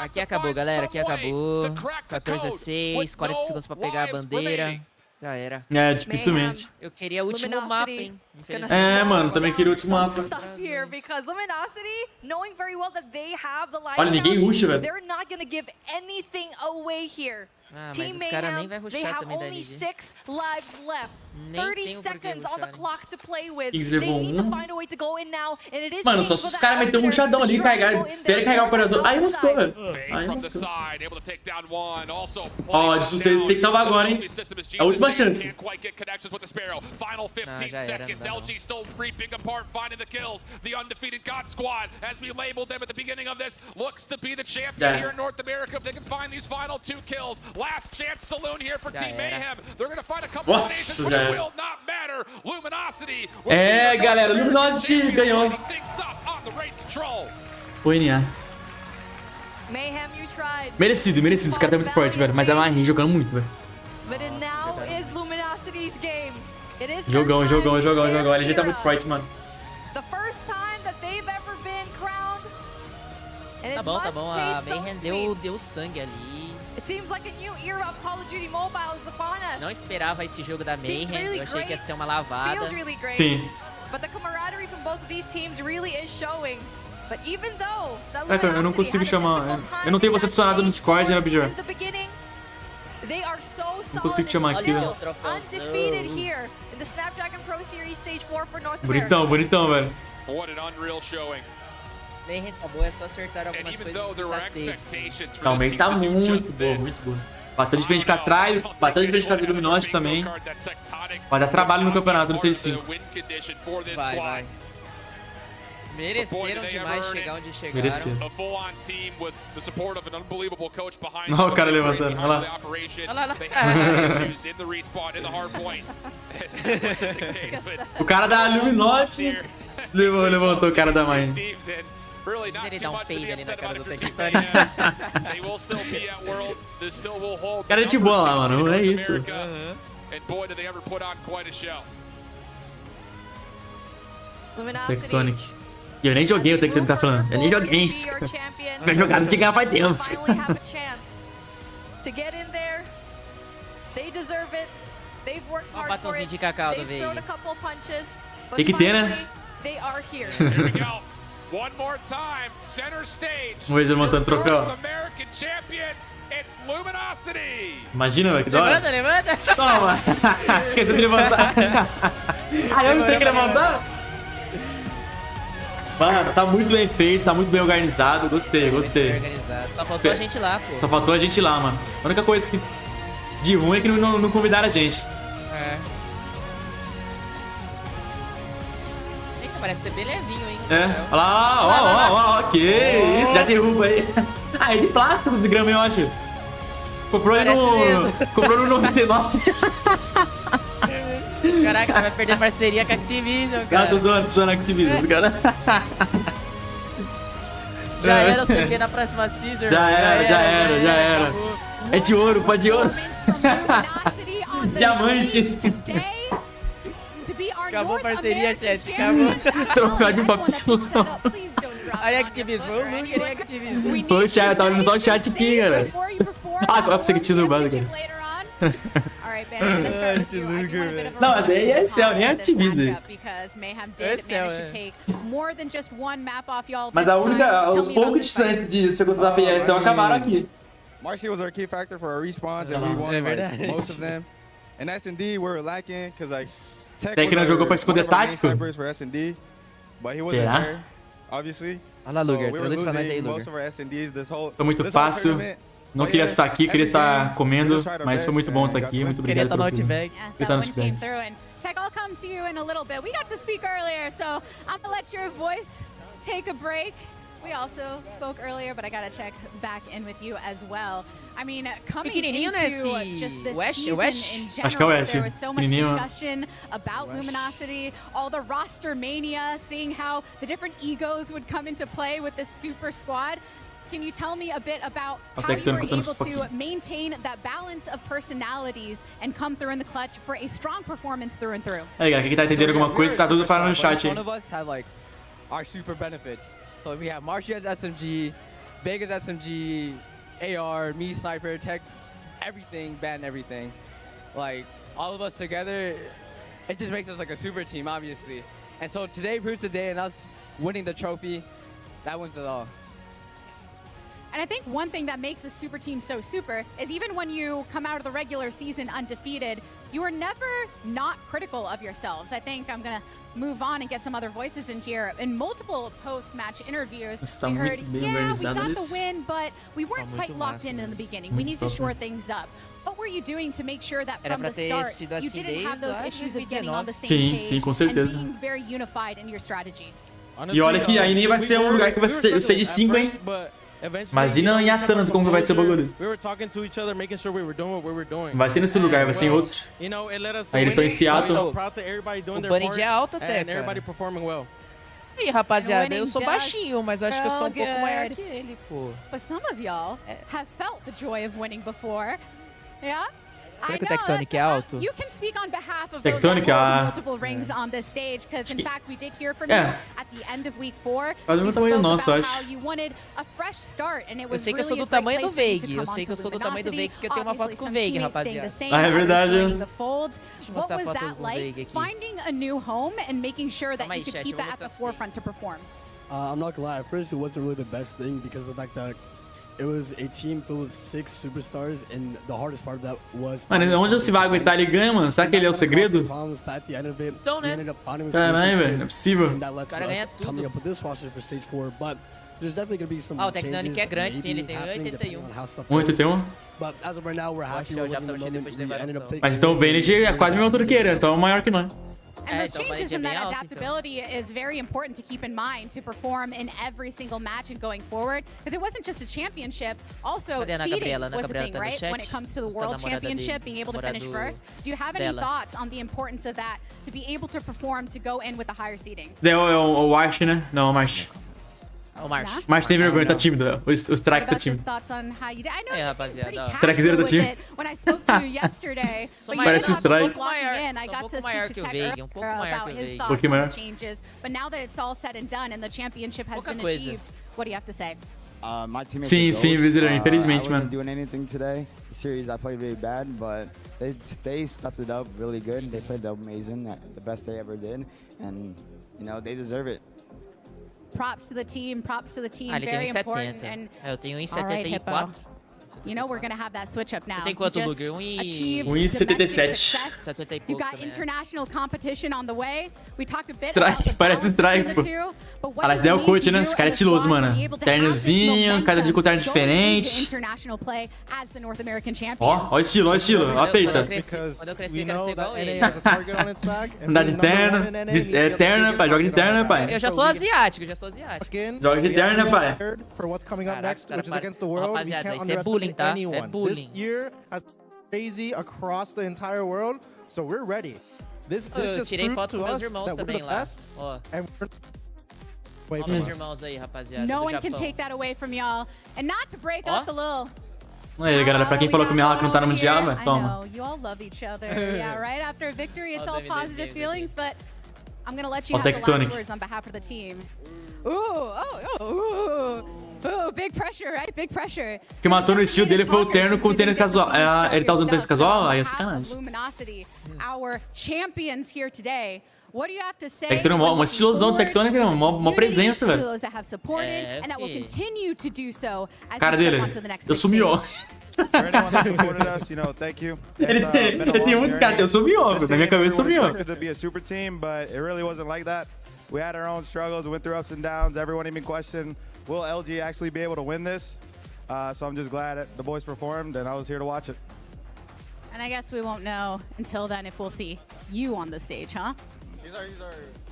Aqui acabou, galera. Aqui acabou. 14 a 6. 40 segundos pra pegar a bandeira. Já era. É, dificilmente. Eu queria o último mapa, hein? É, mano, também queria o último mapa. Olha, ninguém rusha, velho. Ah, mas os caras nem vai rushar também da LG. Nem tem o porquê rushar. Kings levou um. Mano, só se os caras meterem um rushadão ali e carregar, espera carregar o operador. Aí moscou, velho. Aí moscou. Ó, de sucesso, tem que salvar agora, hein? É a última chance. Não, já era, não dá não. LG still reaping apart, finding the kills. The undefeated God Squad, as we labeled them at the beginning of this, looks to be the champion here in North America if they can find these final 2 kills. Last chance saloon here for Team Mayhem. They're going to find a couple of nations, but it will not matter. Luminosity. É, galera, Luminosity ganhou. O NA. Merecido, merecido. Os caras estão muito fortes, velho. Mas a Marin jogando muito, velho. Jogão, jogão, jogão, jogão. A LG tá muito forte, mano. Tá bom, tá bom. A Mayhem deu sangue ali. Não esperava esse jogo da Mayhem. Eu achei que ia ser uma lavada. Sim. É, cara, eu não consigo chamar. Eu não tenho você adicionado no Discord, né, Bijor? Não consigo chamar aqui, velho. Bonitão, bonitão, velho. Mayhem tá boa, é só acertar algumas coisas e tá safe. Não, o Mayhem tá muito boa, muito boa. Bateu de frente com a Tribe, bateu de frente com a Luminosity também. Vai dar trabalho no campeonato, não sei se. Vai, vai. Mereceram demais chegar onde chegaram. Mereceram. Olha o cara levantando, olha lá. Olha lá, O cara da Luminosity levantou o cara da Mine. Ele dá um peido ali na cara do Tectonic. O cara é de boa lá, mano, é isso. Tectonic. E eu nem joguei o Tectonic tá falando. Eu nem joguei. Vai jogar no Tigan faz tempo. Olha o batonzinho de cacau do veio. Tem que ter, né? Vamos ver ele montando troféu. Imagina, velho, que da hora. Levanta, levanta. Toma. Esqueceu de levantar. Ah, eu não tenho que levantar? Mano, tá muito bem feito, tá muito bem organizado. Gostei, gostei. Só faltou a gente lá, pô. Só faltou a gente lá, mano. A única coisa que de ruim é que não convidaram a gente. É. Eita, parece ser bem levinho, hein? É. Olha lá, ó, que isso, já derruba aí. Ah, é de plástico essa desgrama, eu acho. Comprou aí no... Comprou no 99. Caraca, vai perder parceria com a Activision, cara. Ah, tô zoando a Activision, cara. Já era o CP na próxima Caesar. Já era. É de ouro, pode de ouro. Diamante. Acabou a parceria, chat. Acabou. Trocar de papel. Aí, Activision. Foi o Luguer e Activision. Foi o chat, eu tava olhando só o chat aqui, cara. Ah, agora pra você que tinha no bando, cara. Esse Luguer, não, mas aí é céu, nem é Activision. Mas a única, os poucos distâncias de segundo da PS não acabaram aqui. Marcy was our key factor for our respawns, and we won like, most of them. And S&D we're lacking because like Tech não jogou pra esconder tático? For S&D, but he wasn't there, obviously. Olha lá, Luguer, traduz pra nós aí, Luguer. Foi muito fácil. Não queria estar aqui, queria estar comendo, mas foi muito bom estar aqui. Muito obrigado pelo tudo. Queria estar no Outback. Tech, I'll come to you in a little bit. We got to speak earlier, so I'm gonna let your voice take a break. We also spoke earlier, but I gotta check back in with you as well. I mean, coming into just this season in general, there was so much discussion about Luminosity, all the roster mania, seeing how the different egos would come into play with this super squad. Can you tell me a bit about how you were able to maintain that balance of personalities and come through in the clutch for a strong performance through and through? Aí, galera, quem tá entendendo alguma coisa, tá tudo parando no chat aí. One of us had like our super benefits. So we have Marcy as SMG, Vegas SMG, AR, me Sniper, Tech, everything, ban everything. Like all of us together, it just makes us like a super team, obviously. And so today proves the day, and us winning the trophy, that wins it all. And I think one thing that makes a super team so super is even when you come out of the regular season undefeated, you are never not critical of yourselves. I think I'm going to move on and get some other voices in here. In multiple post-match interviews, we heard, yeah, we got the win, but we weren't quite locked in the beginning. We need to shore things up. What were you doing to make sure that from the start you didn't have those issues of getting on the same page and being very unified in your strategy? E olha que aí nem vai ser um lugar que vai ser de 5, hein? Imagina em tanto como vai ser o bagulho. Vai ser nesse lugar, vai ser em outro. Aí eles são em Seattle. O Bunny é alto até, cara. E rapaziada, eu sou baixinho, mas eu acho que eu sou um pouco maior que ele, pô. But some of y'all have felt the joy of winning before. Yeah? Será que o Tectonic é alto? You can speak on behalf of those that hold multiple rings on this stage, because in fact we did hear from you at the end of week 4. You spoke about how you wanted a fresh start, and it was really a great place for you to come onto Luminosity. Porque eu tenho uma foto com o Veig, rapaziada. É verdade. What was that like, finding a new home and making sure that you could keep that at the forefront to perform? I'm not gonna lie, at first it wasn't really the best thing because of the fact that it was a team filled with 6 superstars, and the hardest part of that was. Mano, onde esse vai aguentar ele ganha, mano? Será que ele é o segredo? Não, né? Caralho, velho, não é possível. O cara ganha tudo. Ah, o Tectonic é grande, sim, ele tem 1,81. 1,81? Mas então o Bennett é quase a mesma altura que ele, então é maior que nós. And those changes in that adaptability is very important to keep in mind to perform in every single match and going forward. Because it wasn't just a championship, also seeding was a thing, right? When it comes to the World Championship, being able to finish first. Do you have any thoughts on the importance of that to be able to perform to go in with a higher seeding? É o Marsh, né? Não, o Marsh. O Marsh. Marsh tem vergonha, tá tímido. O Strike tá tímido. Strikezeiro tá tímido. Parece Strike. Um pouco maior que o Veig, um pouco maior que o Veig. Um pouquinho maior. Pouca coisa. What do you have to say? Sim, Viziran, infelizmente, mano. Doing anything today. The series I played really bad, but they stepped it up really good. They played amazing, the best they ever did, and you know they deserve it. Props to the team, Ele very tem important. 1,70. Eu tenho 1,74. You know we're gonna have that switch up now. Você tem quanto, Luguer? 1,77. 70 e pouco. You got international competition on the way. We talked a bit Strike, parece Strike, pô. Aliás, é o coach, né? Esse cara é estiloso, mano. Ternozinho, cada dia com terno diferente. Ó o estilo, ó a peita. Quando eu crescer, quero ser igual ele. Andar de terno, terno, pai. Joga de terno, pai. Eu já sou asiático, Joga de terno, pai. Rapaziada, isso é bullying, tá? É bullying. This year has crazy across the entire world, so we're ready. This just tirei proved foto to com meus us irmãos that we're também the lá. best. Ó. Olha meus irmãos aí, rapaziada. No one can take that away from y'all. And not to break up the little. Aí, galera, pra quem falou que o Mihawk não tá no Mundial, velho, toma. You all love each other. Yeah, right after a victory, it's all positive feelings, but I'm gonna let you have the last words on behalf of the team. Ooh, big pressure, right? Big pressure. O que matou no estilo dele foi o terno com o tênis casual. Ele tá usando tênis casual? Aí é sacanagem. Luminosity, our champions here today. What do you have to say? Tectonic, uma estilosão do Tectonic, uma presença, velho. Cara dele, eu sumi, ó. Ele tem muito cara, eu sumi, ó. Na minha cabeça, sumi, ó. We had our own struggles, went through ups and downs. Everyone even questioned, will LG actually be able to win this? So I'm just glad that the boys performed, and I was here to watch it. And I guess we won't know until then if we'll see you on the stage, huh? He's our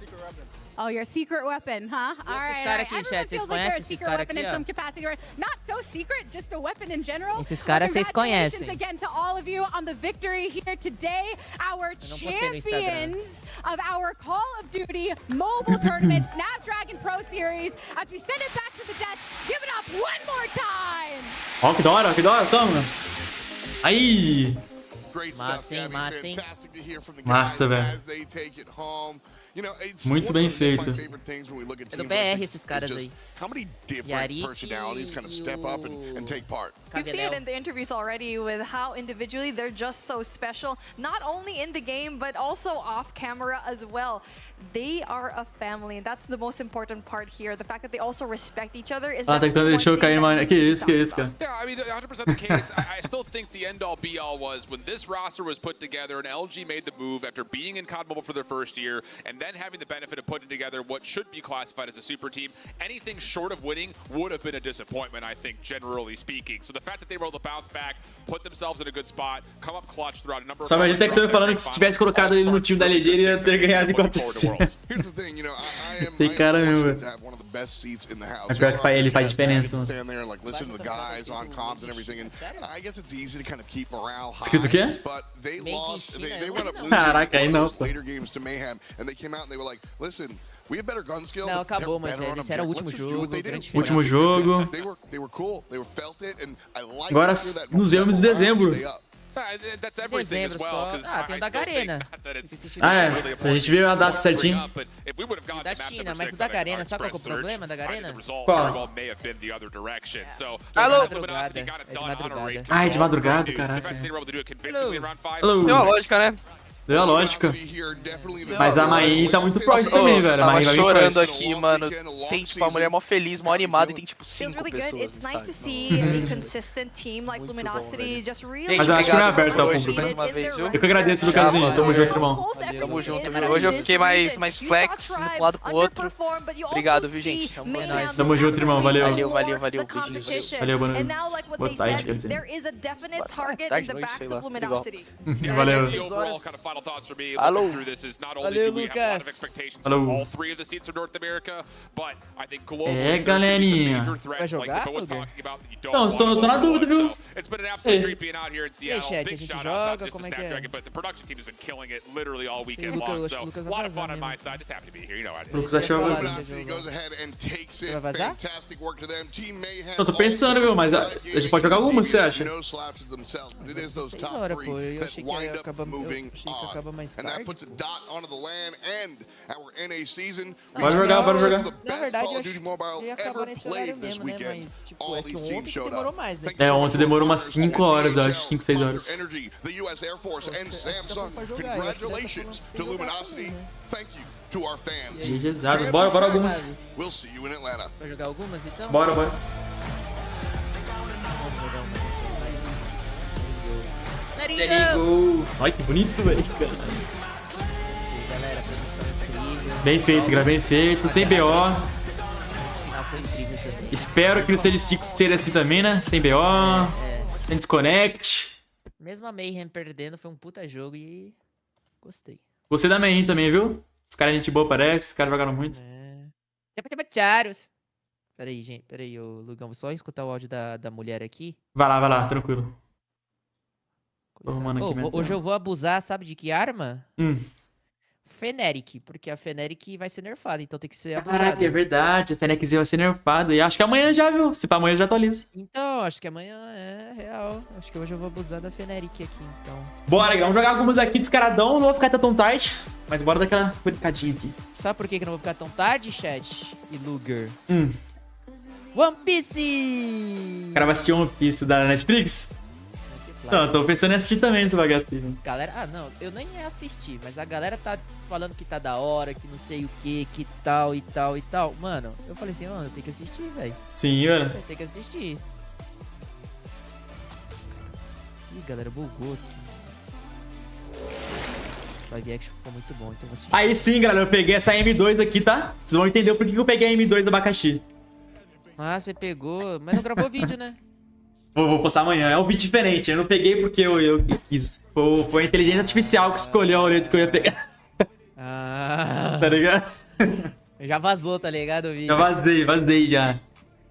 secret weapon. Oh, your secret weapon, huh? All right. Everyone feels like they're a secret weapon in some capacity. Not so secret, just a weapon in general. Esses caras vocês conhecem. Congratulations again to all of you on the victory here today. Our champions of our Call of Duty mobile tournament, Snapdragon Pro Series. As we send it back to the desk, give it up one more time. Ó, que da hora, toma. Aí. Great stuff, Gabby. Massa, hein? Fantastic to hear from the Massa, guys velho. as they take it home. Muito bem feito. É do BR esses caras aí. How many different personalities kind of step up and take part? We've seen it in the interviews already with how individually they're just so special, not only in the game, but also off camera as well. They are a family, and that's the most important part here. The fact that they also respect each other is tá tentando deixar eu cair, mano. Que isso, cara. Yeah, I mean, 100% the case. I still think the end-all be-all was when this roster was put together and LG made the move after being in COD Mobile for their first year and then having the benefit of putting together what should be classified as a super team. Anything short of winning would have been a disappointment, I think, generally speaking. So the fact that they were able to bounce back, put themselves in a good spot, come up clutch throughout a number of... Só imagina até que falando que se tivesse colocado ele no time da LG, ele ia ter ganhado de 4-0. Here's the thing, you know, I am fortunate to have one of the best seats in the house. É pior que ele faz diferença, mano. Stand there and like listen to the guys on comms and everything, and I guess it's easy to kind of keep morale high. Escrito o quê? But they lost. They went up losing Caraca, aí não, pô. later games to Mayhem, and they came out and they were like, listen. We have better gun skill. Não, acabou, mas esse era o último jogo. Último jogo. They were cool. They felt it, and I like Agora nos vemos em dezembro. That's everything as well. Tem o da Garena. A gente viu a data certinho. Da China, mas o da Garena, sabe qual é o problema da Garena? Qual? É de madrugada. Ah, é de madrugada, caraca. Deu uma lógica, né? Deu a lógica. Mas a Main tá muito próxima também, velho. A Main vai vir chorando forte. aqui, mano. Tem, tipo, a mulher mó feliz, mó animada e tem, tipo, 5 really pessoas. good. It's nice to see a consistent team like Luminosity just really. Mas eu acho que não é aberto ao público, né? Eu que agradeço, LUGUErzin. Tamo junto, irmão. Tamo junto, viu? Hoje eu fiquei mais flex, indo pra um lado pro outro. Obrigado, viu, gente? É nóis. Tamo junto, irmão. Valeu. Valeu. Valeu, boa noite. Boa tarde, quer dizer. Tarde, noite, sei lá. Igual. Valeu. Alô. Valeu, Lucas. Falou. É, galerinha. Vai jogar, Luguer? Não, tô na dúvida, viu? E aí, chat, a gente joga? Como é que é? Lucas achou a vazar. Vai vazar? Eu tô pensando, viu? Mas a gente pode jogar alguma, você acha? 6 horas, pô. Eu achei que ia acabar mais tarde. Bora jogar. Na verdade, eu acho que ia acabar nesse horário mesmo, né? Mas, tipo, é que ontem que demorou mais, né? É, ontem demorou umas 5 horas, eu acho. 5, 6 horas. GGzado. Bora algumas. Vai jogar algumas, então? Bora. Let it go. Ai, que bonito, velho. Galera, produção incrível. Bem feito, cara, bem feito. Sem BO. Final foi incrível também. Espero que no Stage 5 seja assim também, né? Sem BO. Sem desconnect. Mesmo a Mayhem perdendo, foi um puta jogo e gostei. Gostei da Mayhem também, viu? Os caras gente boa, parece. Os caras jogaram muito. Peraí, gente. Peraí, ô Lugão. Vou só escutar o áudio da mulher aqui. Vai lá, tranquilo. Hoje eu vou abusar, sabe de que arma? Feneric, porque a Feneric vai ser nerfada, então tem que ser abusada. Caraca, é verdade. A Feneric vai ser nerfada. E acho que amanhã já, viu? Se pra amanhã já atualiza. Então, acho que amanhã é real. Acho que hoje eu vou abusar da Feneric aqui, então. Bora, vamos jogar algumas aqui descaradão. Não vou ficar tão tarde. Mas bora dar aquela brincadinha aqui. Sabe por que eu não vou ficar tão tarde, chat? E Luguer? One Piece! O cara vai assistir One Piece da Netflix? Não, tô pensando em assistir também esse bagacinho. Galera, não, eu nem ia assistir, mas a galera tá falando que tá da hora, que não sei o que tal e tal e tal. Mano, eu falei assim, mano, tem que assistir, velho. Sim, mano. Tem que assistir. Ih, galera, bugou aqui. Live action ficou muito bom, então vou assistir. Aí sim, galera, eu peguei essa M2 aqui, tá? Vocês vão entender por que eu peguei a M2 abacaxi. Ah, você pegou, mas não gravou vídeo, né? Vou postar amanhã. É um vídeo diferente. Eu não peguei porque eu quis. Foi a inteligência artificial que escolheu o leito que eu ia pegar. Tá ligado? Já vazou, tá ligado, o vídeo? Já vazei já.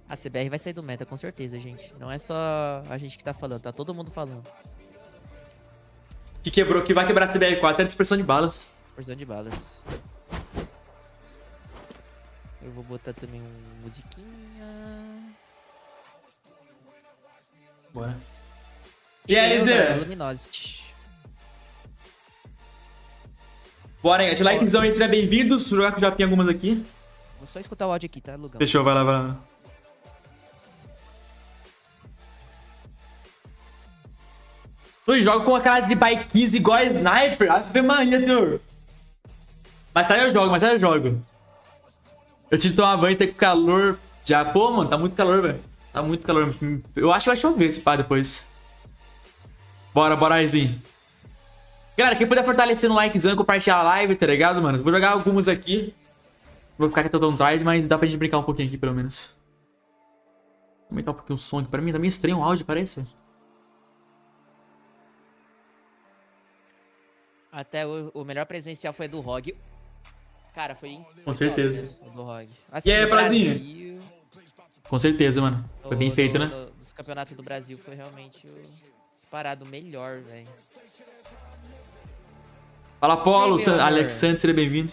A CBR vai sair do meta, com certeza, gente. Não é só a gente que tá falando, tá todo mundo falando. Que vai quebrar a CBR4 é a dispersão de balas. Dispersão de balas. Eu vou botar também uma musiquinha. Bora. E aí, LSD? Luminosity. Bora, gente. Likezão aí, seja bem-vindos. Vou jogar com o Japinha algumas aqui. Vou só escutar o áudio aqui, tá, Lugão? Fechou, vai lá, vai lá. Ui, joga com a cara de bikeys igual a sniper. Ave Maria, teu. Mais tarde eu jogo, mais tarde eu jogo. Eu tive que tomar banho, tá com calor. Já, pô, mano, tá muito calor, velho. Tá muito calor. Eu acho que vai chover esse pá depois. Bora, bora, Aizinho. Galera, quem puder fortalecer no likezão e compartilhar a live, tá ligado, mano? Vou jogar algumas aqui. Vou ficar aqui tão tarde, mas dá pra gente brincar um pouquinho aqui, pelo menos. Vou aumentar um pouquinho o som aqui. Pra mim tá meio estranho o áudio, parece, velho. Até o melhor presencial foi do ROG. Cara, foi... Com certeza. Do ROG. Assim, E aí, Brasil? Brasil, Com certeza, mano. Foi bem feito, né? Dos campeonatos do Brasil foi realmente o disparado melhor, velho. Fala, Polo, Alex Santos, seja bem-vindo.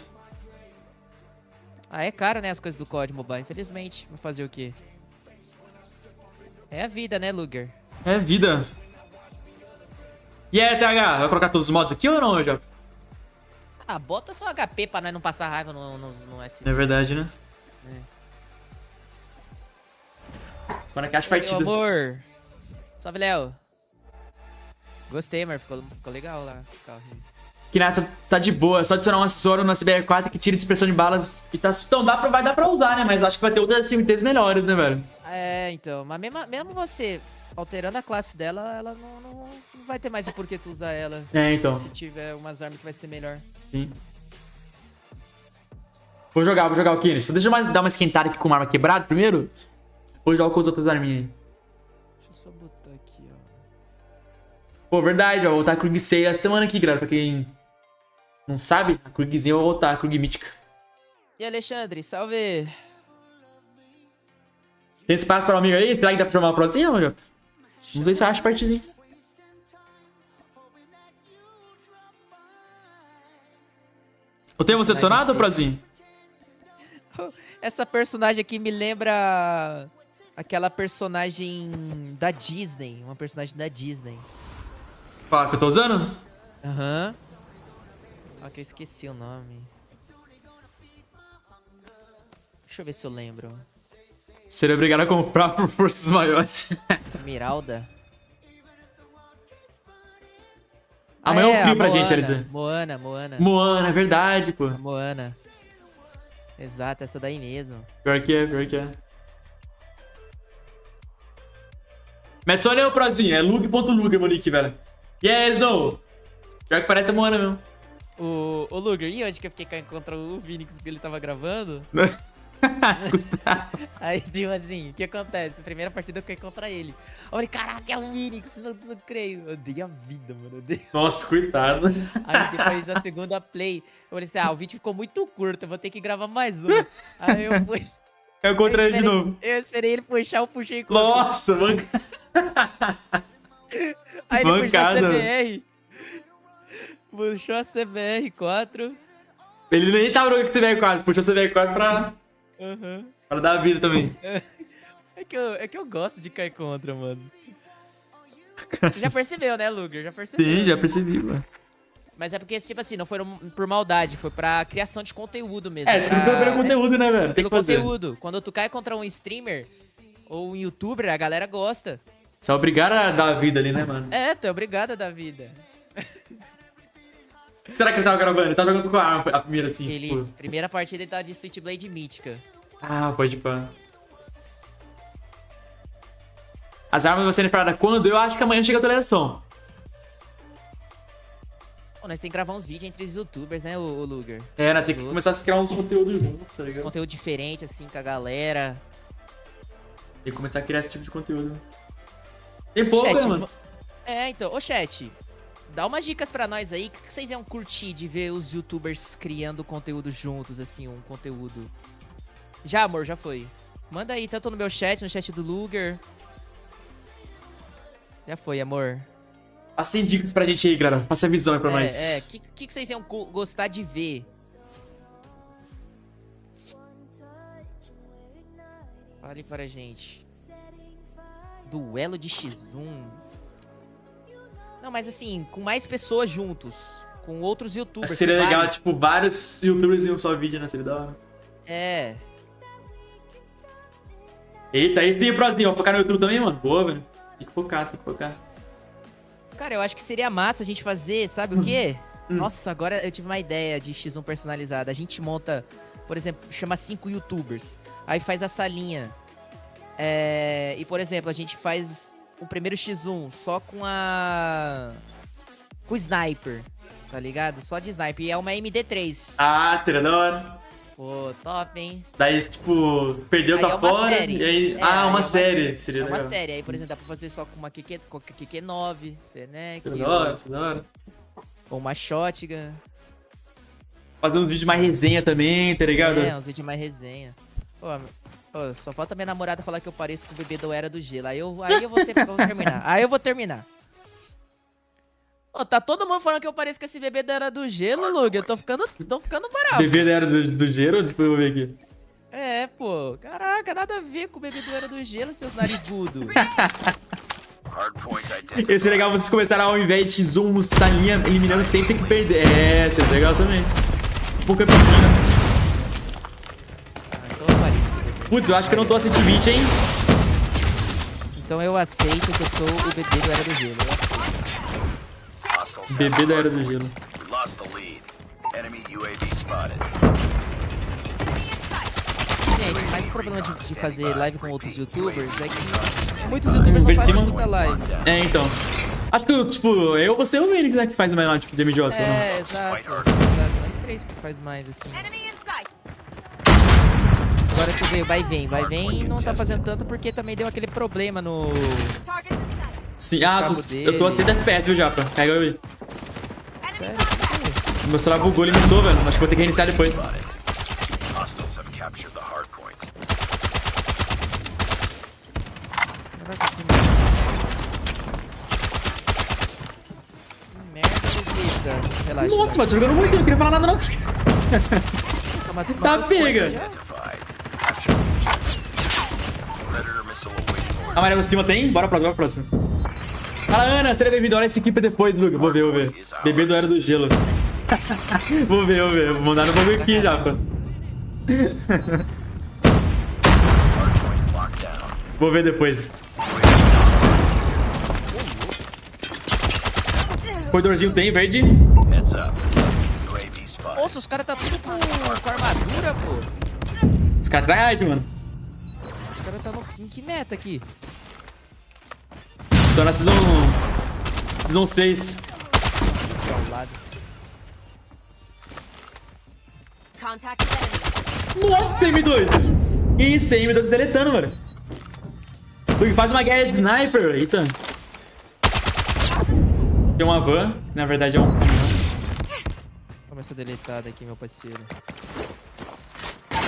Ah, é caro, né, as coisas do COD Mobile, infelizmente. Vou fazer o quê? É a vida, né, Luguer? É a vida. E aí, TH, vai colocar todos os modos aqui ou não, já? Ah, bota só HP pra nós não passar raiva no S. É verdade, né? Bora aqui as partidas. Meu amor. Salve, Léo. Gostei, mas ficou legal lá. Kinata tá de boa, é só adicionar um acessório na CBR4 que tira dispersão de balas e tá... Então vai dar pra usar, né? Mas acho que vai ter outras SMTs melhores, né, velho? É, então. Mas mesmo você alterando a classe dela, ela não vai ter mais o porquê tu usar ela. É, então. Se tiver umas armas que vai ser melhor. Sim. Vou jogar o Kinect. Só deixa eu dar uma esquentada aqui com uma arma quebrada primeiro. Depois jogo com as outras arminhas aí. Deixa eu só botar aqui, ó. Pô, verdade, ó. Vou voltar a Krug 6 essa semana aqui, galera. Pra quem não sabe, a Krugzinha eu vou voltar, a Krug mítica. E Alexandre, salve! Tem espaço para o amigo aí? Será que dá pra chamar uma prozinha, mano? Não sei se acha partida, hein? Eu tenho você adicionado, Prozinho? Essa personagem aqui me lembra aquela personagem da Disney. Uma personagem da Disney. Qual que eu tô usando? Aham. Ó, que eu esqueci o nome. Deixa eu ver se eu lembro. Seria obrigado a comprar por forças maiores. Esmeralda. Amanhã eu crio pra gente, Elisa. Moana. Moana, é verdade, pô. A Moana. Exato, essa daí mesmo. Pior que é. Mete só o Prozinho, é lug.luger, meu nick, velho. Yes, no! Pior que parece a Moana mesmo. O Luger, e onde que eu fiquei contra o Phoenix que ele tava gravando? Aí, tipo assim, o que acontece? Primeira partida eu fiquei contra ele. Eu falei, caraca, é o Phoenix, não creio. Eu dei a vida, mano. Nossa, coitado. Aí depois da segunda play, eu falei assim, o vídeo ficou muito curto, eu vou ter que gravar mais um. Aí eu fui... Eu contra ele de novo. Eu esperei ele puxar, eu puxei contra. Nossa, mano. Aí ele puxou a CBR. Puxou a CBR4. Ele nem tava no CBR4, puxou a CBR4 pra... Pra dar a vida também. É que eu gosto de cair contra, mano. Você já percebeu, né, Luger? Já percebeu. Sim, já percebi, mano. Mas é porque, tipo assim, não foi por maldade, foi pra criação de conteúdo mesmo. É, tudo pelo conteúdo, né, velho? Tem que fazer. Conteúdo. Quando tu cai contra um streamer ou um youtuber, a galera gosta. Você é obrigado a dar a vida ali, né, mano? É, tu é obrigado a dar vida. O que será que ele tava gravando? Ele tava jogando com a arma, a primeira, assim. Ele, tipo... Primeira partida ele tava de Switchblade mítica. Ah, pode pá. As armas vão ser preparadas quando? Eu acho que amanhã chega a atualização. Pô, nós tem que gravar uns vídeos entre os youtubers, né, o Luger? É, né? Tem que começar a criar uns conteúdos juntos, tá ligado? Uns conteúdos diferentes, assim, com a galera. Tem que começar a criar esse tipo de conteúdo. Tem pouco, né, mano? É, então. Ô, chat, dá umas dicas pra nós aí. O que vocês iam curtir de ver os youtubers criando conteúdo juntos, assim, um conteúdo... Já, amor, já foi. Manda aí, tanto no meu chat, no chat do Luger. Já foi, amor. Passem dicas pra gente aí, galera. Passa a visão aí pra nós. O que vocês iam gostar de ver? Fale para a gente. Duelo de X1. Não, mas assim, com mais pessoas juntos. com outros youtubers. Seria legal, tipo, vários youtubers em um só vídeo, né? Seria da hora. É. Eita, esse daí, prozinho. Vou focar no YouTube também, mano. Boa, velho. Tem que focar. Cara, eu acho que seria massa a gente fazer, sabe o quê? Nossa, agora eu tive uma ideia de X1 personalizada. A gente monta, por exemplo, chama 5 youtubers. Aí faz a salinha. E, por exemplo, a gente faz o primeiro X1 só com o sniper, tá ligado? Só de sniper. E é uma MD3. Ah, seria da hora. Pô, top, hein? Daí, tipo, perdeu, tá fora. Série. E aí... uma série. Seria legal. Uma série. Aí, por exemplo, dá pra fazer só com uma QQ9, Fennec. Da hora. Ou uma Shotgun. Fazer uns vídeos mais resenha também, tá ligado? Uns vídeos mais resenha. Pô, só falta minha namorada falar que eu pareço com o bebê do Era do Gelo. Aí eu vou terminar. Aí eu vou terminar. Pô, tá todo mundo falando que eu pareço com esse bebê da Era do Gelo, Luguer. Eu tô ficando bravo. Bebê da Era do Gelo? Deixa eu ver aqui. Pô. Caraca, nada a ver com o bebê do Era do Gelo, seus narigudos. Ia ser legal vocês começarem ao invés de X1 salinha eliminando sempre que perder. Seria legal também. Pouca piscina. Putz, eu acho que eu não tô a 120, hein? Então eu aceito que eu sou o bebê do Era do Gelo. Bebê da Era do Gelo. Gente, mas o problema de fazer live com outros youtubers é que muitos youtubers não fazem muita live. Então. Acho que, tipo, eu, você e o Phoenix, né, que faz mais lá, tipo, de MJ. Exato. Nós três que faz mais, assim. Agora tu vê, vai vem não tá fazendo tanto porque também deu aquele problema no... Sim, eu tô a 100 FPS, viu, Japa? Caiu aí. Sério? Meu celular bugou, ele mudou, velho. Acho que vou ter que reiniciar depois. Relaxa. Nossa, mas tô jogando muito, eu não queria falar nada não. Tá pega. Amarelo cima tem? Bora pra próxima. Fala, Ana, seria bem-vindo. Olha essa equipe depois, Luga. Vou ver. Bebê do Era do Gelo. Vou ver. Vou mandar no bagulho aqui, Japa. Vou ver depois. Corredorzinho tem, verde. Nossa, os caras tá tudo com armadura, pô. Os caras atrás, mano. Os caras tá em que meta aqui? Só na Season 6. Nossa, tem M2. Isso, tem M2 deletando, mano. Faz uma guerra de sniper. Eita. Tem uma van, que na verdade é um... Começa a deletada aqui, meu parceiro. Pra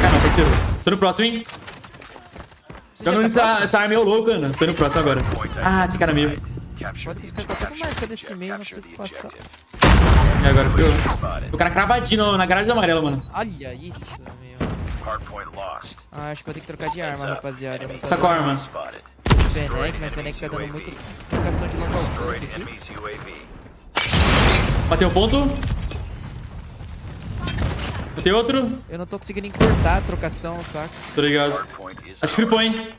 cá não, parceiro. Tô no próximo, hein? Jogando essa arma meio louca, Ana. Tô no próximo agora. Ah, esse cara meio. Pode que os caras tá tudo marca desse meio, não consigo passar. E agora ficou. O cara cravadinho na garagem amarela, mano. Olha isso, meu. Acho que vou ter que trocar de arma, rapaziada. Essa qual arma? Fennec, mas Fennec tá dando muito trocação de longo alcance aqui. Bateu o ponto. Bateu outro. Eu não tô conseguindo encurtar a trocação, saca? Tô ligado. Acho que flipou, hein?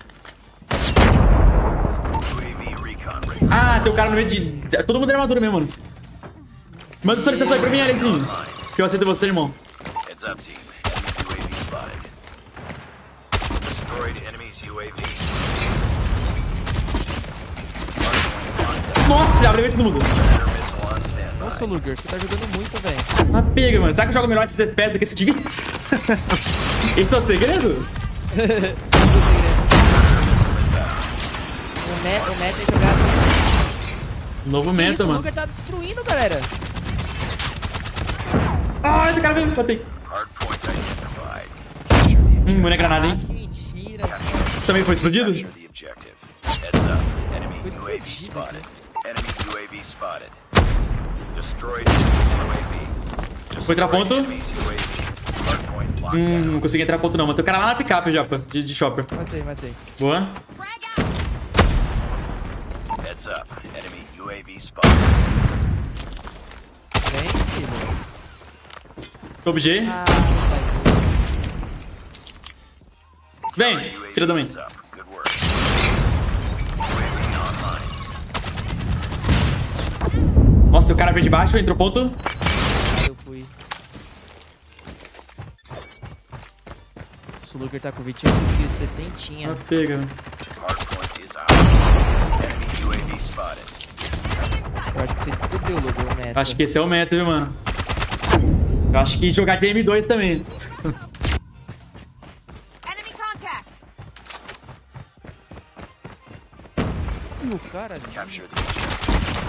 Ah, tem um cara no meio de... Todo mundo é armadura mesmo, mano. Manda solicitação aí pra mim, Alexinho. Que eu aceito você, irmão. Nossa, já abriu todo mundo. Nossa, Luguer, você tá jogando muito, velho. Ah, pega, mano. Será que eu jogo melhor esse DPS do que esse de 20? Esse é o segredo? O meta é jogar assim. Novo meta, mano. O Luguer tá destruindo, galera. Ai, esse cara veio. Batei. Mulher granada, hein? Mentira. Você também foi explodido? Foi entrar ponto? Não consegui entrar ponto não, mas tem o cara lá na picape já, pô, de shopper. Matei. Boa. Heads up. Enemy UAV spotted. Vem, filho. Top G. Vem, filha da mãe. Good work. Nossa, o cara veio de baixo, entrou ponto. Eu fui. O Luguer tá com 28 kills, 60. Ah, pega, né? Hardpoint is ours. Enemy UAV spotted. Eu acho que você descobriu, Luguer, o meta. Acho que esse é o meta, viu, mano? Eu acho que jogar de M2 também. O cara...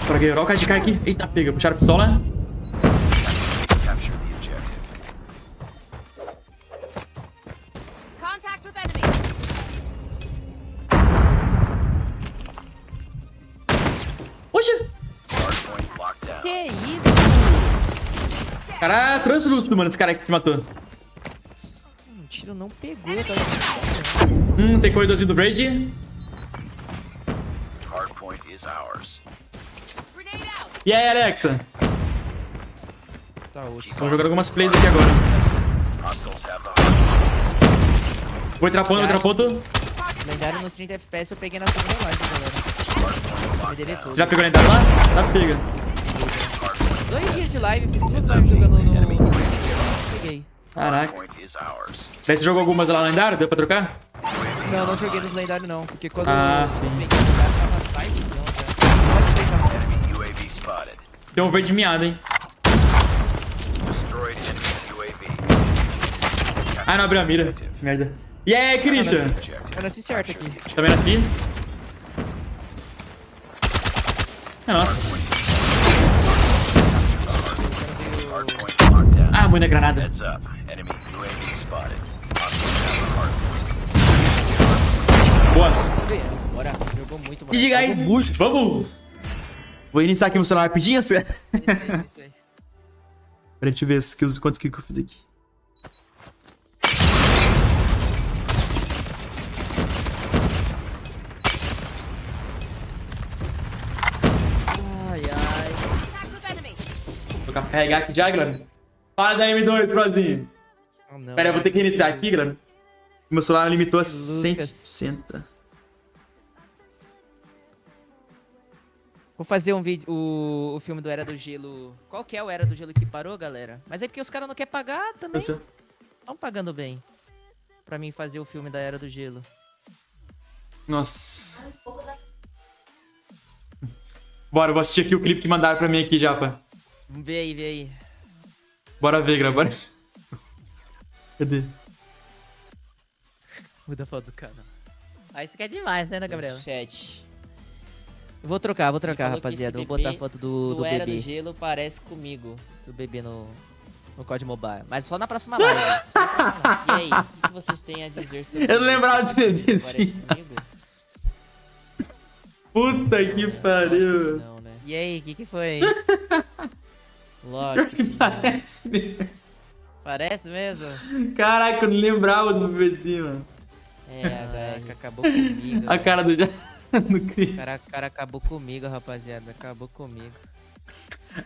Bora, guerreiro. Olha o cara de cara aqui. Eita, pega. Puxaram a pistola. Capture the objective. Contact with enemy. Oxi. Hardpoint locked down. Que isso? Cara, translúcido, mano, esse cara que te matou. O tiro não pegou, tá? Tem corredorzinho do Braid. Hardpoint is ours. E aí, Alexa? Tá, Vamos jogar algumas plays aqui agora. Hostiles have the Vou entrar ponto, vou entrar ponto. Lendário nos 30 FPS eu peguei na segunda live, galera. Me deletou. Você já pegou lendário lá? Já pega. 2 dias de live, fiz 2 lives jogando no... Peguei. Caraca. Daí você jogou algumas lá lendário? Deu pra trocar? Não, não joguei nos lendários não, porque quando eu sim. peguei o lendário tava tarde, UAV spotted. Tem um verde miado, hein? Destroyed enemy's UAV. Ah, não abriu a mira. Merda. E aí, Christian? Eu nasci certo aqui. Também nasci? É nossa. Ah, muita granada. Heads up. Enemy UAV spotted. Boa. Bora, jogou muito, mano. E guys, vamos. Vou iniciar aqui no celular rapidinho. Pera, deixa eu ver quantos kills que eu fiz aqui. Ai, ai. Vou carregar aqui já, galera. Fala da M2, prozinho. Oh, não, Pera, eu vou ter que iniciar aqui, galera. Meu celular limitou a 160. Vou fazer um vídeo, o filme do Era do Gelo. Qual que é o Era do Gelo que parou, galera? Mas é porque os caras não querem pagar também. Estão pagando bem. Pra mim fazer o filme da Era do Gelo. Nossa. Bora, eu vou assistir aqui o clipe que mandaram pra mim aqui, Japa. Vê aí, vê aí. Bora ver, galera, bora. Cadê? Muda a foto do canal. Ah, isso aqui é demais, né, Gabriel? Chat. Vou trocar, rapaziada. Vou botar a foto do bebê. Era do Gelo parece comigo. Do bebê no COD Mobile. Mas só na próxima live. Só na próxima live. E aí, o que vocês têm a dizer sobre Eu não lembrava desse bebê, sim. Puta que pariu. Não, né? E aí, o que foi? Lógico que parece mesmo. Parece mesmo? Caraca, eu não lembrava do bebezinho, mano. É, velho, acabou comigo. A cara do já no clipe. O cara acabou comigo, rapaziada. Acabou comigo.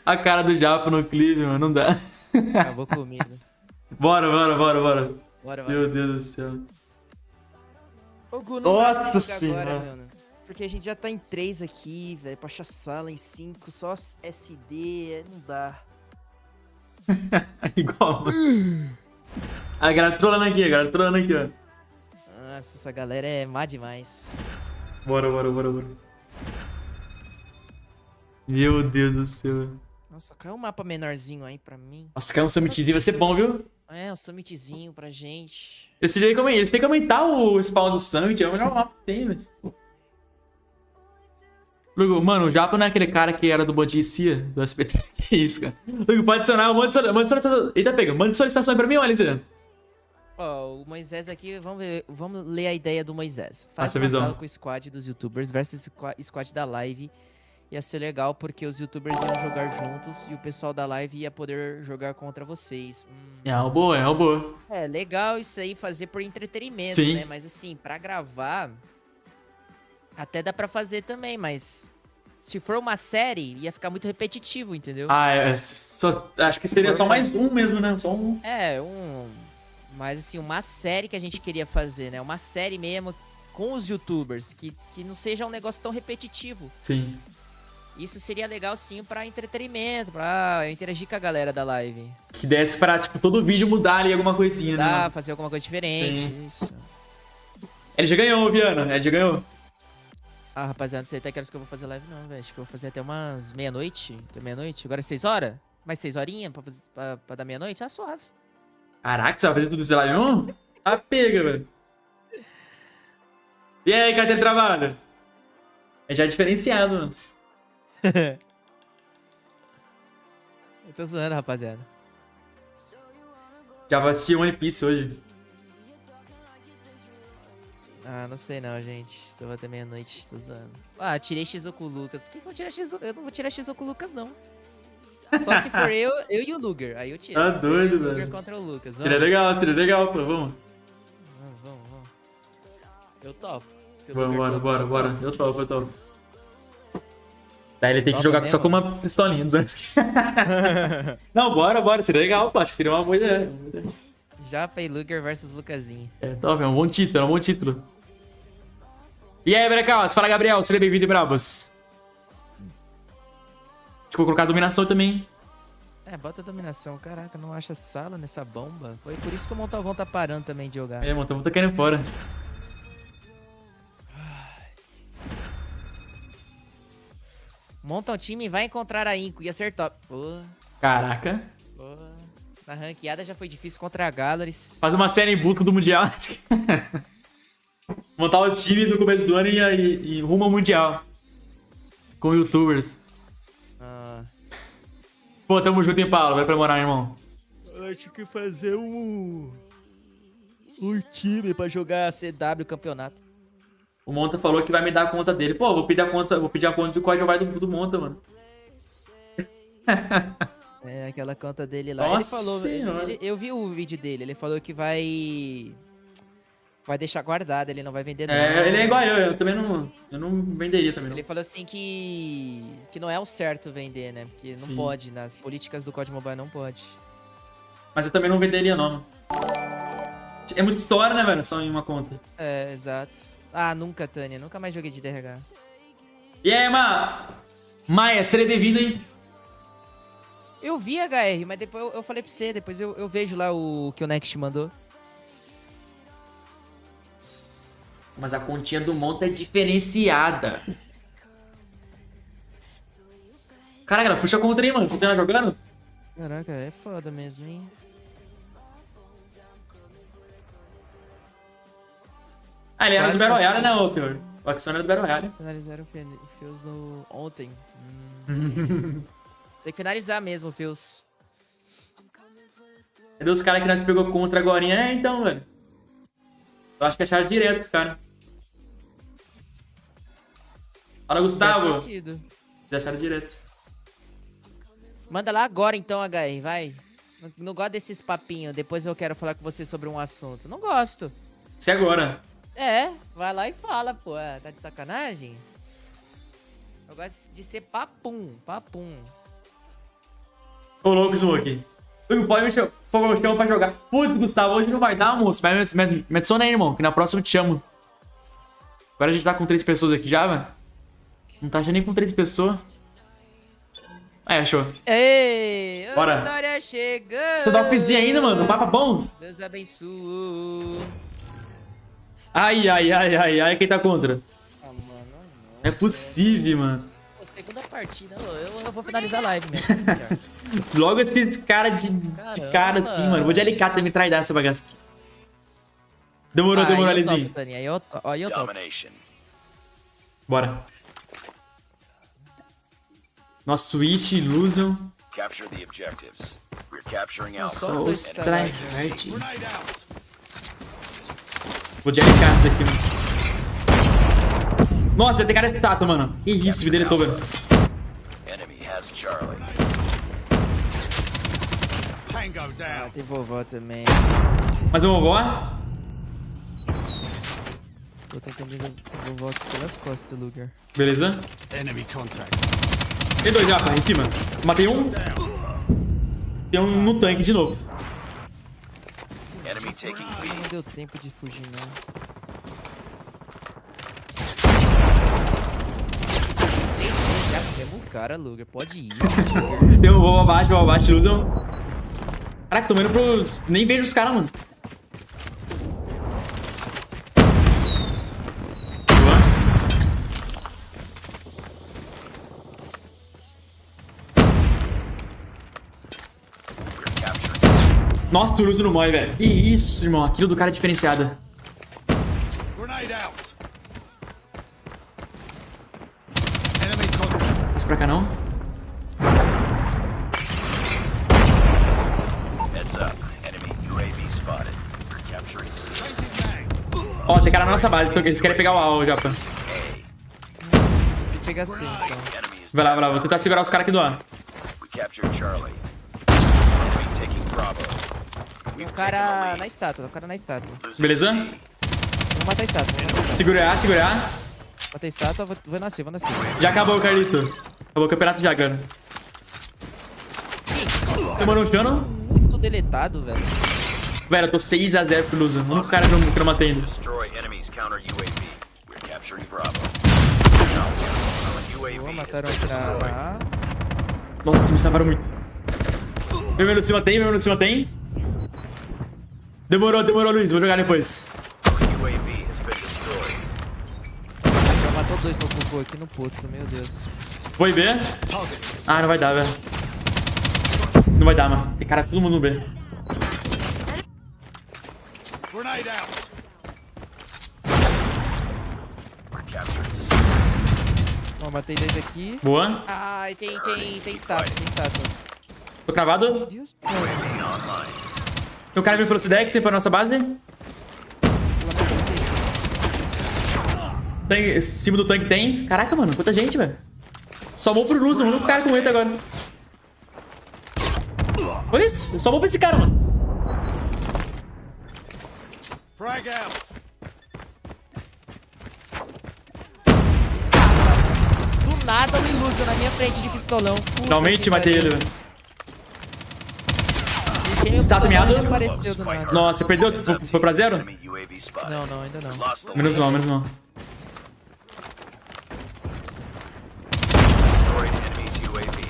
A cara do Japa no clipe, mano. Não dá. Acabou comigo. Bora. Bora. Meu Deus do céu. Ô, Gu, não Nossa senhora. Agora, mano. Porque a gente já tá em 3 aqui, velho. Pra achar sala em 5, só SD. Não dá. Igual. A galera trolando aqui, ó. Nossa, essa galera é má demais. Bora. Meu Deus do céu. Nossa, caiu um mapa menorzinho aí pra mim. Nossa, caiu um summitzinho, vai ser bom, viu? É, um summitzinho pra gente. Eles têm que aumentar o spawn do summit, é o melhor mapa que tem, velho. Lugo, mano, o Japa não é aquele cara que era do Bodicia, do SPT. Que isso, cara? Lugo, pode adicionar, manda solicitação. Eita, pega, manda solicitação aí pra mim, olha, Alexandre. Ó, o Moisés aqui, vamos ler a ideia do Moisés. Faz Essa uma visão. sala com o squad dos youtubers versus squad da live. Ia ser legal porque os youtubers iam jogar juntos e o pessoal da live ia poder jogar contra vocês. É uma boa. É, legal isso aí, fazer por entretenimento, Sim. né? Mas assim, pra gravar, até dá pra fazer também, mas se for uma série, ia ficar muito repetitivo, entendeu? Ah, acho que seria só mais um mesmo, né? Só um. Mas assim, uma série que a gente queria fazer, né? Uma série mesmo com os youtubers, que não seja um negócio tão repetitivo. Sim. Isso seria legal sim pra entretenimento, pra interagir com a galera da live. Que desse pra, tipo, todo vídeo mudar ali alguma coisinha, né? Fazer alguma coisa diferente. Sim. Isso. Ele já ganhou, Viana. Ele já ganhou. Ah, rapaziada, não sei até que horas que eu vou fazer live não, velho. Acho que eu vou fazer até umas meia-noite. Até meia-noite. Agora é 6 horas? Mais 6 horinhas pra dar meia-noite? Ah, suave. Caraca, você vai fazer tudo isso lá mesmo? Tá pega, velho. E aí, carteira travada? É já diferenciado, mano. Eu tô zoando, rapaziada. Já vou assistir One Piece hoje. Ah, não sei não, gente. Se eu vou até meia-noite, tô zoando. Ah, tirei X1 com o Lucas. Por que eu vou tirar X1? Eu não vou tirar X1 com o Lucas, não. Só se for eu e o Luguer. Aí eu tiro. Tá doido, velho. Luguer contra o Lucas. Seria legal, pô. Vamos. Vamos. Eu topo. Bora. Eu topo. Daí ele tem que jogar mesmo? só com uma pistolinha dos anos. Não, bora. Seria legal, pô. Acho que seria uma boa ideia. Japa e Luguer versus LUGUErzin. É top, é um bom título, E aí, Breakout? Fala, Gabriel. Seja bem-vindo, Brabos. Deixa eu colocar a dominação também. Bota a dominação. Caraca, não acha sala nessa bomba. Foi por isso que o Montalvão tá parando também de jogar. O Montalvão tá querendo fora. Monta um time e vai encontrar a Inco. Ia ser top. Caraca. Na ranqueada já foi difícil contra a Galleries. Faz uma série em busca do Mundial. Montar o time no começo do ano e rumo ao Mundial. Com youtubers. Pô, tamo junto, hein, Paulo? Vai pra morar, irmão. Eu acho que fazer um time pra jogar CW campeonato. O Monta falou que vai me dar a conta dele. Pô, vou pedir a conta do código vai do Monta, mano. Aquela conta dele lá. Nossa ele falou, eu vi o vídeo dele, ele falou que vai deixar guardado, ele não vai vender não. Ele é igual eu também não venderia também não. Ele falou assim que não é o certo vender, né? Porque não pode, nas políticas do COD Mobile não pode. Mas eu também não venderia não. É muita história, né, velho? Só em uma conta. Exato. Ah, nunca, Tânia. Nunca mais joguei de DRH. E aí, Maia, seria bem-vindo, hein? Eu vi HR, mas depois eu falei pra você, depois eu vejo lá o que o Next mandou. Mas a continha do Monta é diferenciada. Caraca, puxa contra aí, mano. Você tá jogando? Caraca, é foda mesmo, hein? Ah, ele era do Battle Royale, né, ô, Teor? O Axon era do Battle Royale. Finalizaram o Fios ontem. Tem que finalizar mesmo o Fios. Cadê os caras que nós pegou contra agora? Então, velho. Eu acho que acharam direto os caras. Fala, Gustavo. Já acharam direto. Manda lá agora então, HR, vai. Não gosto desses papinhos. Depois eu quero falar com você sobre um assunto. Não gosto. Se agora. Vai lá e fala, pô. Tá de sacanagem? Eu gosto de ser papum. Ô, louco, Smoke. Pode me chamar, por favor, me chama pra jogar. Putz, Gustavo, hoje não vai dar, moço. Me adiciona aí, irmão, que na próxima eu te chamo. Agora a gente tá com 3 pessoas aqui já, velho. Não tá já nem com 3 pessoas. Achou. Ei, bora. Vitória chegando. Você dá um pizinho ainda, mano? Um mapa bom? Deus abençoe. Ai, quem tá contra? Mano. É possível, mano. Segunda partida, eu vou finalizar a live mesmo. Logo esses caras de cara assim, mano. Vou de LK também traidar essa bagaça aqui. Demorou, Alizinho. Aí eu topo. Bora. Nossa, Switch, Illusion. Capture the objectives. We're capturing Alpha. Só os tryhard. Vou de LK esse daqui, mano. Nossa, tem cara estátua, mano. Que isso, me deletou, velho. Tem vovó também. Mais uma vovó? Tô tentando vovó aqui pelas costas, Luguer. Beleza. Tem dois já, em cima. Matei um. Tem um no tanque de novo. Não deu tempo de fugir, não. Já pegamos o cara, Luguer. Pode ir. Tem um voo abaixo, ilusão. Caraca, tô indo pro... Nem vejo os caras, mano. Nossa, tu usa no mói, velho. Que isso, irmão. Aquilo do cara é diferenciado. Passa pra cá, não. Ó, tem cara na nossa base. Então eles querem pegar o A, Japa. Tem que pegar C, então. Vai lá. Vou tentar segurar os caras aqui do A. Tem um cara na estátua, Beleza? Vamos matar a estátua. Segurar. Matei a estátua, vou nascer. Já acabou, Carlito. Acabou o campeonato já, cara. Demorou um chano? Muito deletado, velho. Velho, eu tô 6-0 pro Lusa. O único cara que eu não matei ainda. Boa, mataram pra... Nossa, me salvaram muito. Primeiro de cima tem. Demorou, Luiz. Vou jogar depois. Já matou dois no cocô aqui no posto, meu Deus. Foi B? Ah, não vai dar, velho. Não vai dar, mano. Tem cara todo mundo no B. Ó, matei dois aqui. Boa. Ai, tem estátua. Tô cravado. Deus. Tem um cara vindo pelo Cidex pra nossa base. Tem, em cima do tanque tem. Caraca, mano, quanta gente, velho. Somou pro Luz, o único cara com ele agora. Olha isso, eu somou pra esse cara, mano. Do nada o Iluso na minha frente de pistolão. Finalmente matei ele, velho. Estátua miado. Nossa, perdeu? Foi pra 0? Não, ainda não. Menos mal.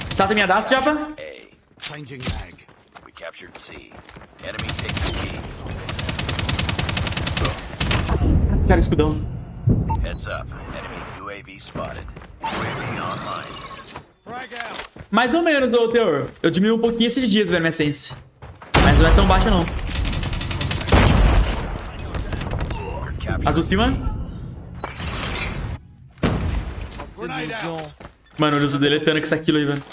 Estátua miadaço, Japa. Cara, escudão. Mais ou menos, ô Teor. Eu diminui um pouquinho esses dias, velho, minha sense. Mas não é tão baixa, não. Azul cima. Mano, eu uso deletando com essa kill aí, velho.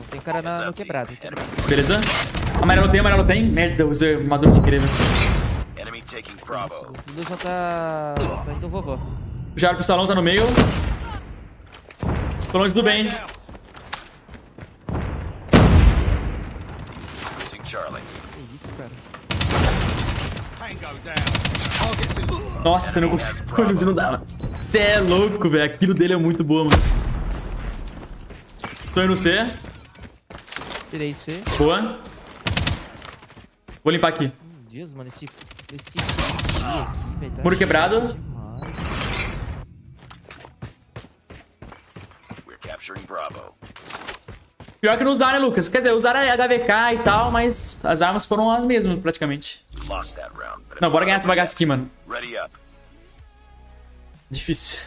Tem cara no quebrado. Beleza? Amarelo tem. Merda, usei o maduro sem querer, velho. O Ilusão tá indo vovó. Já o pistolão tá no meio. Tô longe do bem. Que isso, cara? Nossa, eu não consigo. Não dá, mano. Você é louco, velho. Aquilo dele é muito boa, mano. Tô indo C. Tirei C. Boa. Vou limpar aqui. Meu Deus, mano. Esse aqui, velho. Muro quebrado. Pior que não usaram, né, Lucas? Quer dizer, usaram HVK e tal, mas as armas foram as mesmas, praticamente. Não, bora ganhar essa bagaça aqui, mano. Difícil.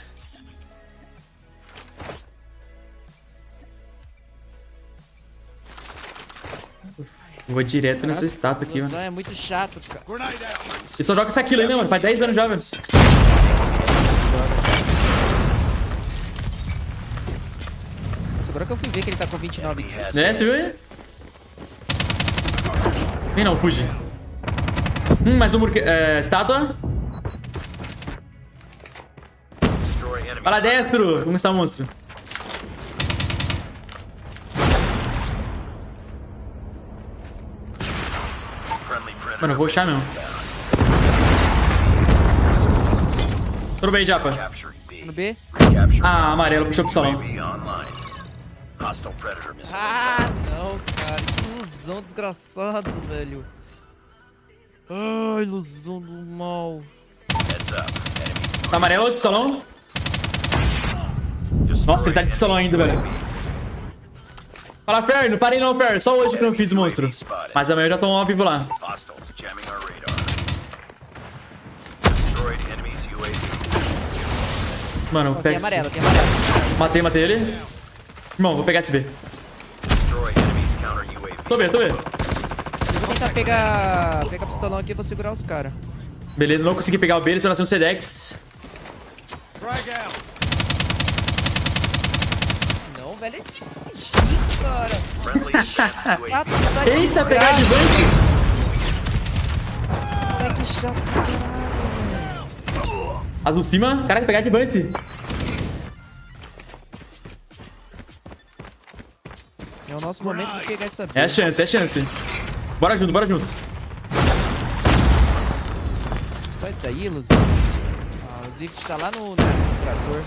Vou direto nessa estátua aqui, mano. É muito chato, cara. E só joga essa kill ainda, mano. Faz 10 anos já, velho. Agora que eu fui ver que ele tá com 29 kills. É, você viu aí? Vem não, fuge. Mais um muro... estátua. Vai lá, destro. Como está o monstro? Mano, eu vou rushar mesmo. Tudo bem, Japa. No B. Ah, amarelo, puxou pro salão. Ah, não, cara. Que ilusão desgraçado, velho. Ah, ilusão do mal. Tá amarelo pro salão? Nossa, ele tá de pistolão ainda, velho. Fala, Fer, não parei não, Fer. Só hoje que eu não fiz monstro. Mas amanhã eu já tô ao vivo lá. Mano, Tem pega amarelo, tem amarelo. Matei ele. Irmão, vou pegar esse B. Tô B. Eu vou tentar pegar pistolão aqui e vou segurar os caras. Beleza, não consegui pegar o B, eles só nasceu um Sedex. Não, velho, esse G, cara. Eita, pegar de banco. Moleque chato pra caralho, velho. Azul cima. Caraca, pegar de Vance. É o nosso momento de pegar essa B. É a chance. Bora junto. Sai daí, Luz. Ah, o Zift tá lá no trator.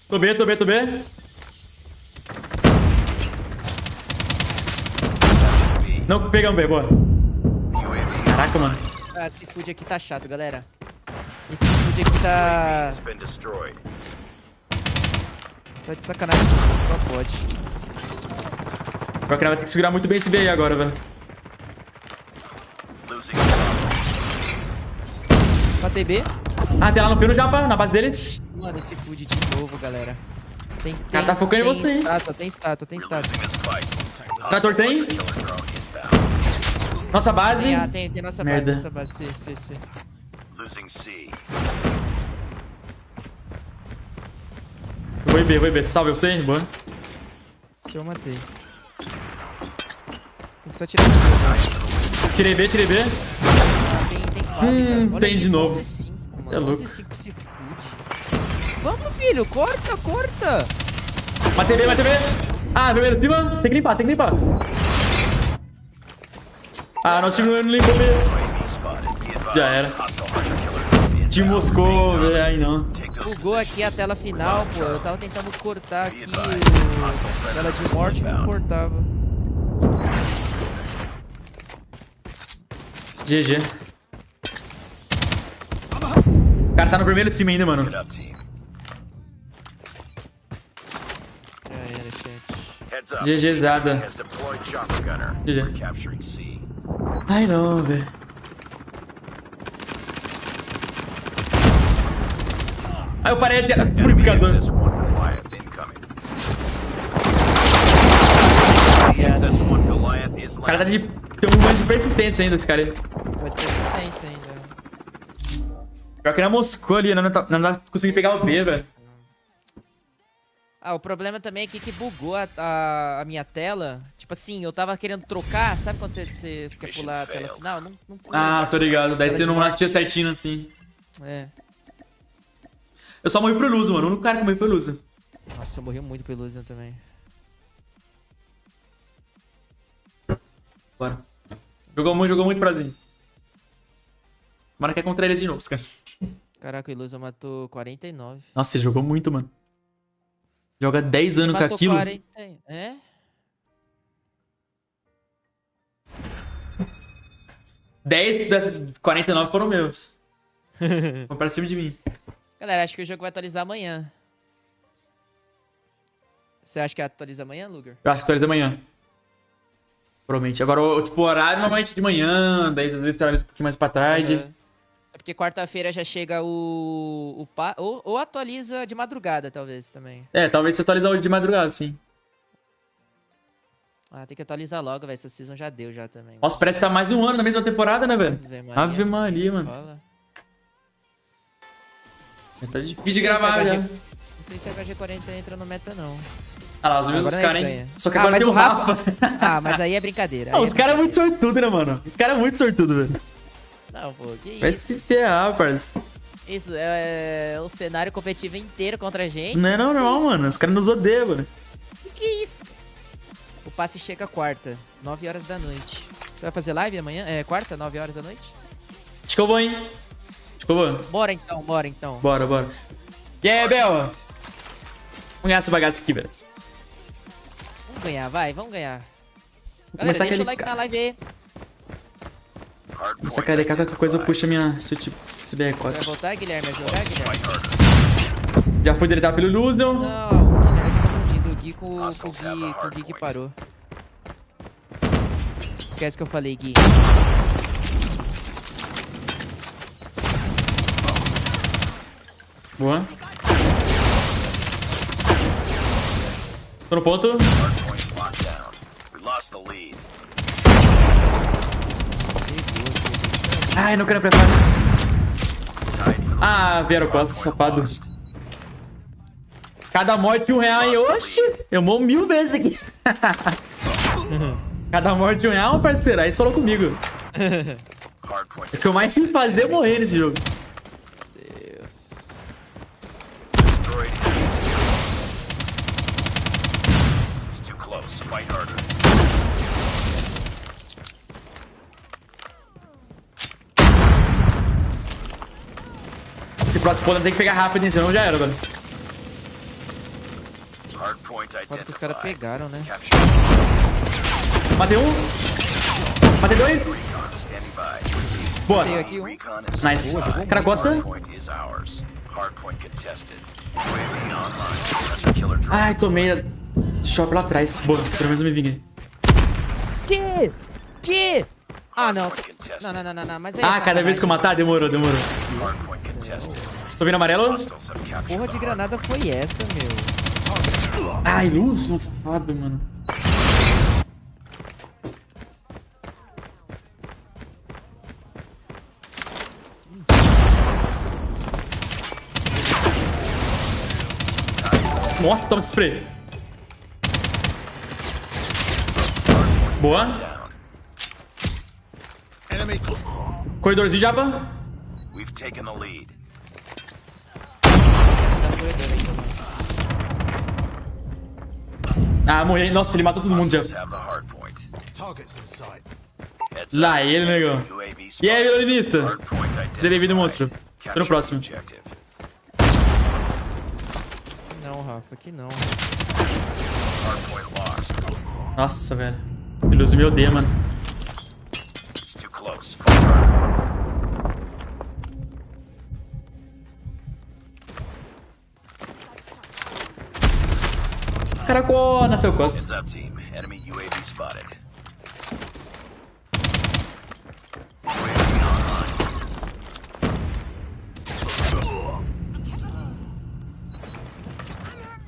Tô B. Não pegamos B, boa. Caraca, mano. Ah, esse food aqui tá chato, galera. Esse food aqui tá... Tá de sacanagem, só pode. Pior que vai ter que segurar muito bem esse B aí agora, velho. Matei B. Ah, tem lá no fio no Japa, na base deles. Mano, esse food de novo, galera. Tem cara tá focando em você, hein? Tem estátua. Trator tem? Nossa base. Tem nossa Merda. base, C. Eu vou ir B. Salve, eu sei. Boa. Se eu matei. Tem que só tirar B. Tirei B. Ah, tem fábrica. Tem de isso, novo. 11-5, mano. É louco. 11-5 esse food. Vamos, filho. Corta. Matei B. Ah, primeiro cima. Tem que limpar. Ah, nosso time não limpou B. Já era. Te moscou, velho. Aí não. Bugou aqui a tela final, pô. Eu tava tentando cortar aqui a tela de morte, não cortava. GG. O cara tá no vermelho de cima ainda, mano. Já era, chat. GGzada. GG. Ai não, velho. Aí eu parei de atirar. Purificador. O cara tá de... Tem um monte de persistência ainda, esse cara aí. Persistência ainda. Pior que não moscou ali, não tá conseguindo pegar o B, velho. Ah, o problema também é que bugou a minha tela. Tipo assim, eu tava querendo trocar, sabe quando você quer pular a tela final? Não pula. Ah, tô ligado. Daí você não nasceu certinho assim. É. Eu só morri pro Luso, mano. O único cara que morreu foi o Luso. Nossa, eu morri muito pelo Illusion também. Bora. Jogou muito prazer. Tomara que é contra ele de novo, cara. Caraca, o Illusion matou 49. Nossa, ele jogou muito, mano. Joga 10 anos com aquilo. 40... É? Dez dessas 49 foram meus. Vão pra cima de mim. Galera, acho que o jogo vai atualizar amanhã. Você acha que atualiza amanhã, Luguer? Eu acho que atualiza amanhã. Provavelmente. Agora, tipo, o horário normalmente de manhã, daí às vezes horário um pouquinho mais pra tarde. É porque quarta-feira já chega ou atualiza de madrugada, talvez, também. É, talvez você atualizar hoje de madrugada, sim. Ah, tem que atualizar logo, velho. Essa season já deu já também. Nossa, parece que tá mais de um ano na mesma temporada, né, velho? Ave Maria, mano. Fala. Tá difícil de gravar já. Não sei se a HG40 entra no meta, não. Ah lá, os mesmos caras, hein? Só que agora mas tem o Rafa. Ah, mas aí é brincadeira. Não, os caras é muito sortudo, né, mano? Os caras é muito sortudo, velho. Não, pô, que isso? Vai se ferrar, parça. Isso, é o cenário competitivo inteiro contra a gente. Não é normal, mano. Os caras nos odeiam, mano. Que isso? passe chega quarta, 9 horas da noite. Você vai fazer live amanhã? É, quarta, 9 horas da noite? Acho que eu vou, hein? Acho que eu vou. Bora então, bora então. Bora, bora. E aí, Bel? Vamos ganhar essa bagaça aqui, velho. Vamos ganhar, vai, vamos ganhar. Vou Galera, começar deixa aquele o like na live aí. Começar a carecar, qualquer coisa puxa minha CBR4. Você vai voltar, Guilherme, a jogar, Guilherme? Já fui deletar pelo Luguer. Não, o Guilherme tá confundindo o Gui com o Gui que parou. Esquece que eu falei, Gui. Boa. Tô no ponto. Ai, não quero preparar. Ah, vieram quase, safado. Cada morte R$1, hein? Oxi! Eu morro 1000 vezes aqui. Cada morte R$1, parceiro. Aí você falou comigo. O que eu mais sei fazer é morrer nesse jogo. Deus. Esse próximo ponto tem que pegar rápido, hein? Senão já era, velho. Foda que os caras pegaram, né? Matei um. Matei dois. Boa. Matei aqui um. Nice. Cara, costa. Ai, tomei shop lá atrás. Boa, pelo menos eu me vinguei. Que? Ah, não. Não, mas é Ah, cada vez que eu matar, demorou. Tô vendo amarelo? Porra de granada foi essa, meu? Ai, luz, um safado, mano. Nossa, toma esse spray. Boa. Corredorzinho, japa. Ah, morri. Nossa, ele matou todo mundo já. Lá ele, negão. E aí, violinista? Seja bem-vindo, monstro. Tô no próximo. Não, Rafa, aqui não. Nossa, velho. Deus me odeia, mano. Caracona, seu costa.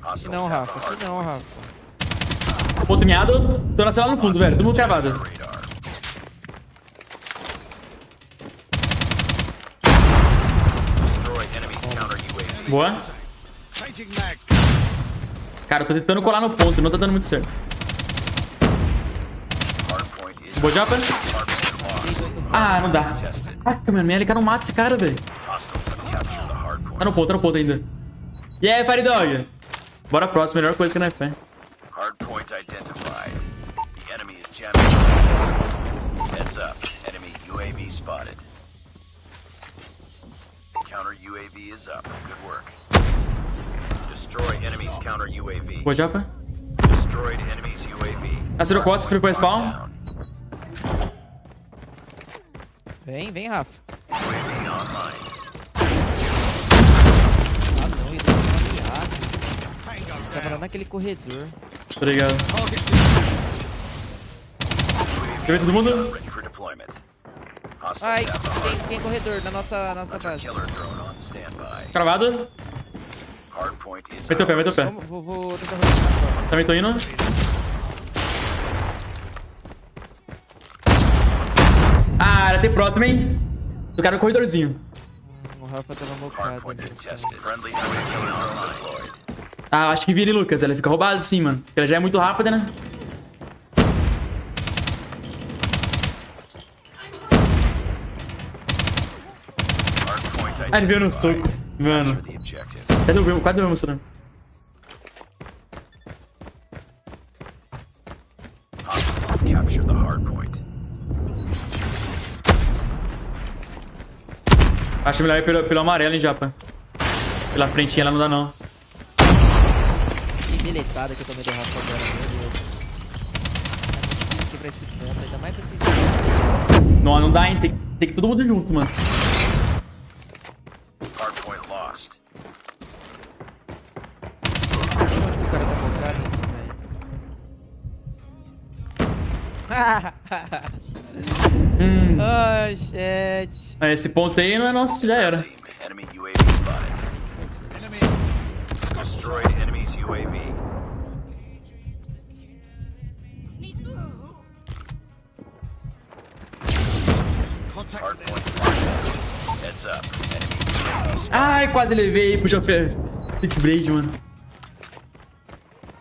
Aqui não, Rafa. Aqui não, Rafa. Ponto miado. Tô na cela no fundo, velho. Todo mundo cavado. Boa. Cara, eu tô tentando colar no ponto. Não tá dando muito certo. Boa japa. Ah, não dá. Caraca, mano. Minha LK não mata esse cara, velho. Tá no ponto ainda. E aí, Fire Dog? Bora próximo. Melhor coisa que não é fé. Boa japa. Acerou costa, free pro spawn. Vem, Rafa. Ah, não, ele tá falando naquele corredor. Obrigado. Quer ver todo mundo? Ai, tem corredor na nossa base. Cravado. Meteu o pé. Vou tentar rolar. Também tô indo. Ah, era ter próximo, hein? Do cara no corredorzinho. O Rafa tava mocado. Ah, acho que vira em Lucas. Ela fica roubada sim, mano. Porque ela já é muito rápida, né? Ah, ele veio no soco. Mano. Quase deu meu mostrando. capture the hard point. Acho melhor ir pelo amarelo, hein, Japa. Pela frentinha ela não dá, não. Que deletada que eu tomei do Rafa agora, meu Deus. É muito difícil quebrar esse ponto, ainda mais com esses... Não dá, hein. Tem que todo mundo junto, mano. Hard point lost. O cara tá focado aqui, velho. Ai, chat. Esse ponto aí não é nosso, já era. Enemy UAV spotted. Enemy destroyed enemy's UAV. Hard point locked. Heads up. Enemy UAV spotted. Ai, quase levei. Puxa, Fit Blade, mano.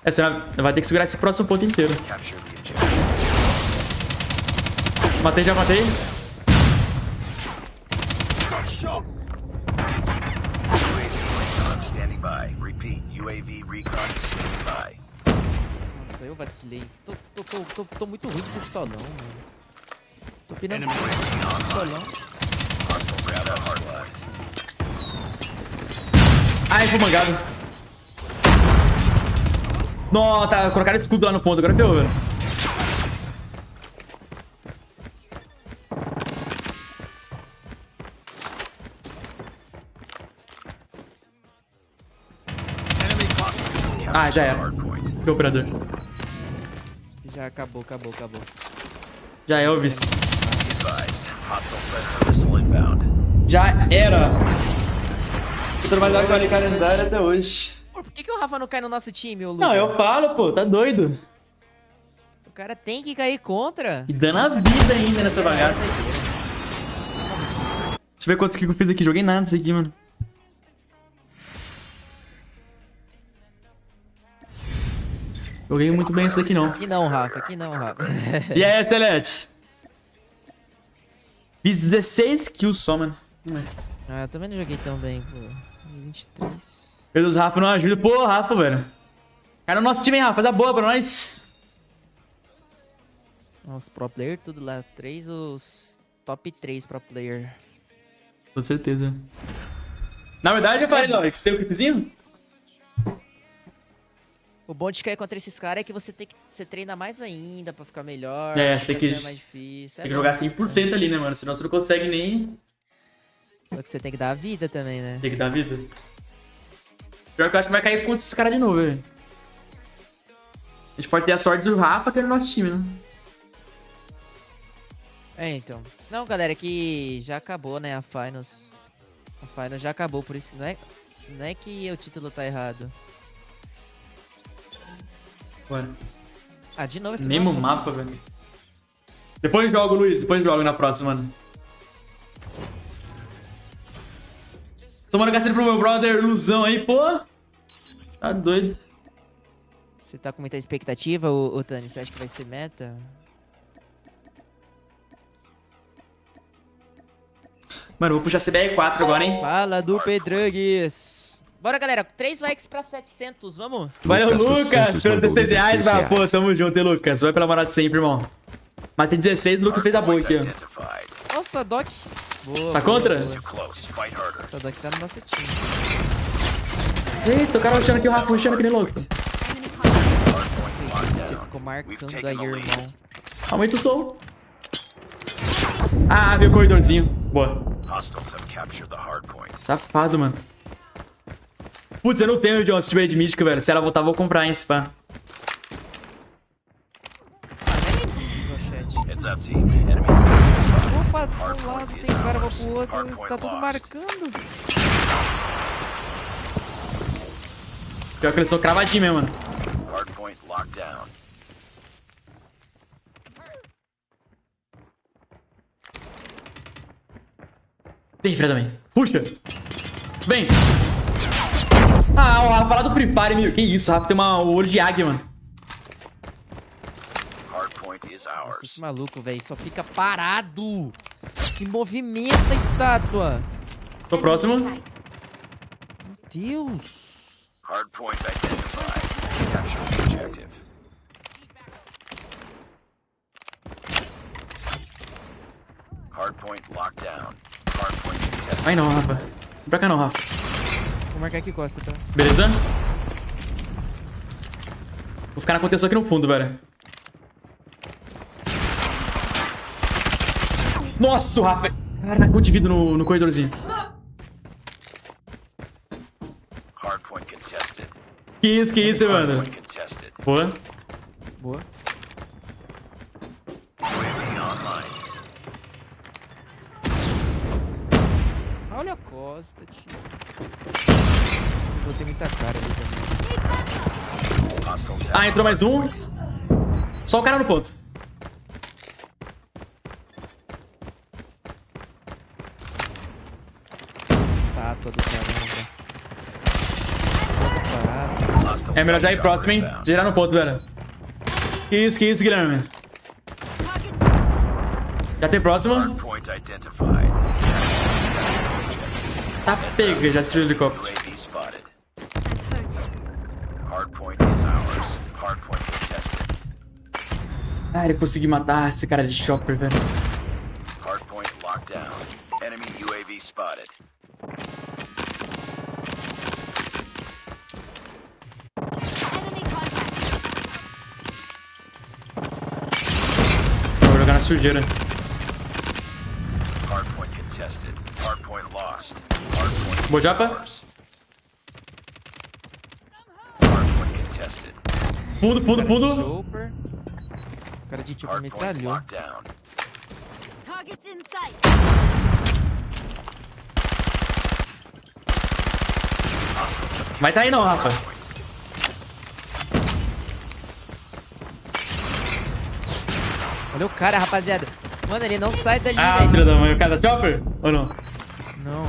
Você vai ter que segurar esse próximo ponto inteiro. Capture the objective. Matei, já matei. UAV recon standing by. Repeat. UAV recon standing by. Nossa, eu vacilei. Tô muito ruim de pistolão, mano. Tô pirando pistolão. Ai, foi mangado. Nossa, tá, colocaram escudo lá no ponto. Agora ferrou, velho. Ah, já era. Foi o operador. Já acabou. Já é, Elvis. Já era. Tô trabalhando com a calendário até hoje. Pô, por que o Rafa não cai no nosso time, ô Luguer? Não, eu falo, pô. Tá doido. O cara tem que cair contra. E dando a vida ainda nessa bagaça. Deixa eu ver quantos kills eu fiz aqui. Joguei nada isso aqui, mano. Joguei muito bem isso daqui, não. Aqui não, Rafa. E aí, Stelete? Fiz 16 kills só, mano. Ah, eu também não joguei tão bem, pô. 23. Meu Deus, Rafa não ajuda. Pô, Rafa, velho. Cara, o nosso time, hein, Rafa? Faz a boa pra nós. Os pro player, tudo lá. Os top 3 pro player. Com certeza. Na verdade, eu falei, não, você tem o clipezinho? O bom de cair contra esses caras é que você treina mais ainda pra ficar melhor. É, você tem que, mais difícil. Tem que jogar 100% ali, né, mano? Senão você não consegue nem... Só que você tem que dar a vida também, né? Tem que dar a vida. Pior que eu acho que vai cair contra esses caras de novo, velho. A gente pode ter a sorte do Rafa, que é o nosso time, né? É, então. Não, galera, que já acabou, né, a Finals. A Finals já acabou, por isso não é que o título tá errado. Bora. Ah, de novo esse mesmo mapa, velho. Depois jogo, Luiz. Depois jogo na próxima, mano. Tomando gasto pro meu brother Luzão aí, pô. Tá doido. Você tá com muita expectativa, ô Tani? Você acha que vai ser meta? Mano, vou puxar CBR4 agora, hein? Fala do Pedrugues. Bora, galera. 3 likes pra 700, vamos? Valeu, Lucas. Pelo 16 reais, mano. Pô, tamo junto, hein, Lucas. Vai pela moral de sempre, irmão. Matei 16, o Lucas fez a boa aqui, ó. Nossa, Doc. Boa, tá contra? Essa Doc tá no nosso time. Eita, o cara rushando aqui, o Rafa rushando que nem louco. Você ficou marcando aí, irmão. Aumenta o som. Ah, veio o corredorzinho. Boa. Safado, mano. Putz, eu não tenho de um time de mística, velho. Se ela voltar, eu vou comprar, hein, pá. Opa, de um lado tem cara, vou pro outro. Tá tudo marcando. Pior que eles são cravadinhos mesmo, mano. Vem, Fred, também. Puxa. Vem. Ah, o Rafa lá do Free Fire, meu. Que isso, o Rafa tem um olho de águia, mano. Nossa, esse maluco, velho, só fica parado. Se movimenta a estátua. Tô próximo. Meu Deus. Hardpoint identified. Capture the objective. Hardpoint locked down. Hardpoint contested. Vai não, Rafa. Vem pra cá não, Rafa. Vou marcar aqui Costa, tá? Beleza? Vou ficar na contenção aqui no fundo, velho. Nossa, o Rafa. Caraca, quanto de vida no corredorzinho. Hardpoint contested. Que isso, mano. Boa. Boa. Olha a Costa, tio. Vou ter muita cara ali também. Ah, entrou mais um. Só o cara no ponto. Estátua do caramba. É melhor já ir próximo, hein? Girar no ponto, velho. Que isso, Guilherme. Já tem próximo. Tá pega, já destruiu o helicóptero. Ah, ele conseguiu matar esse cara de chopper, velho. Hardpoint locked down. Enemy UAV spotted. Vou jogar na sujeira. Hardpoint contested. Hardpoint lost. Hardpoint Boa japa. Hardpoint contested. Fundo. O cara de tipo metralhou. Targets in sight. Vai tá aí não, Rafa. Olha o cara, rapaziada. Mano, ele não sai dali, Ah, velho. filho da mãe. O cara da chopper? Ou não? Não.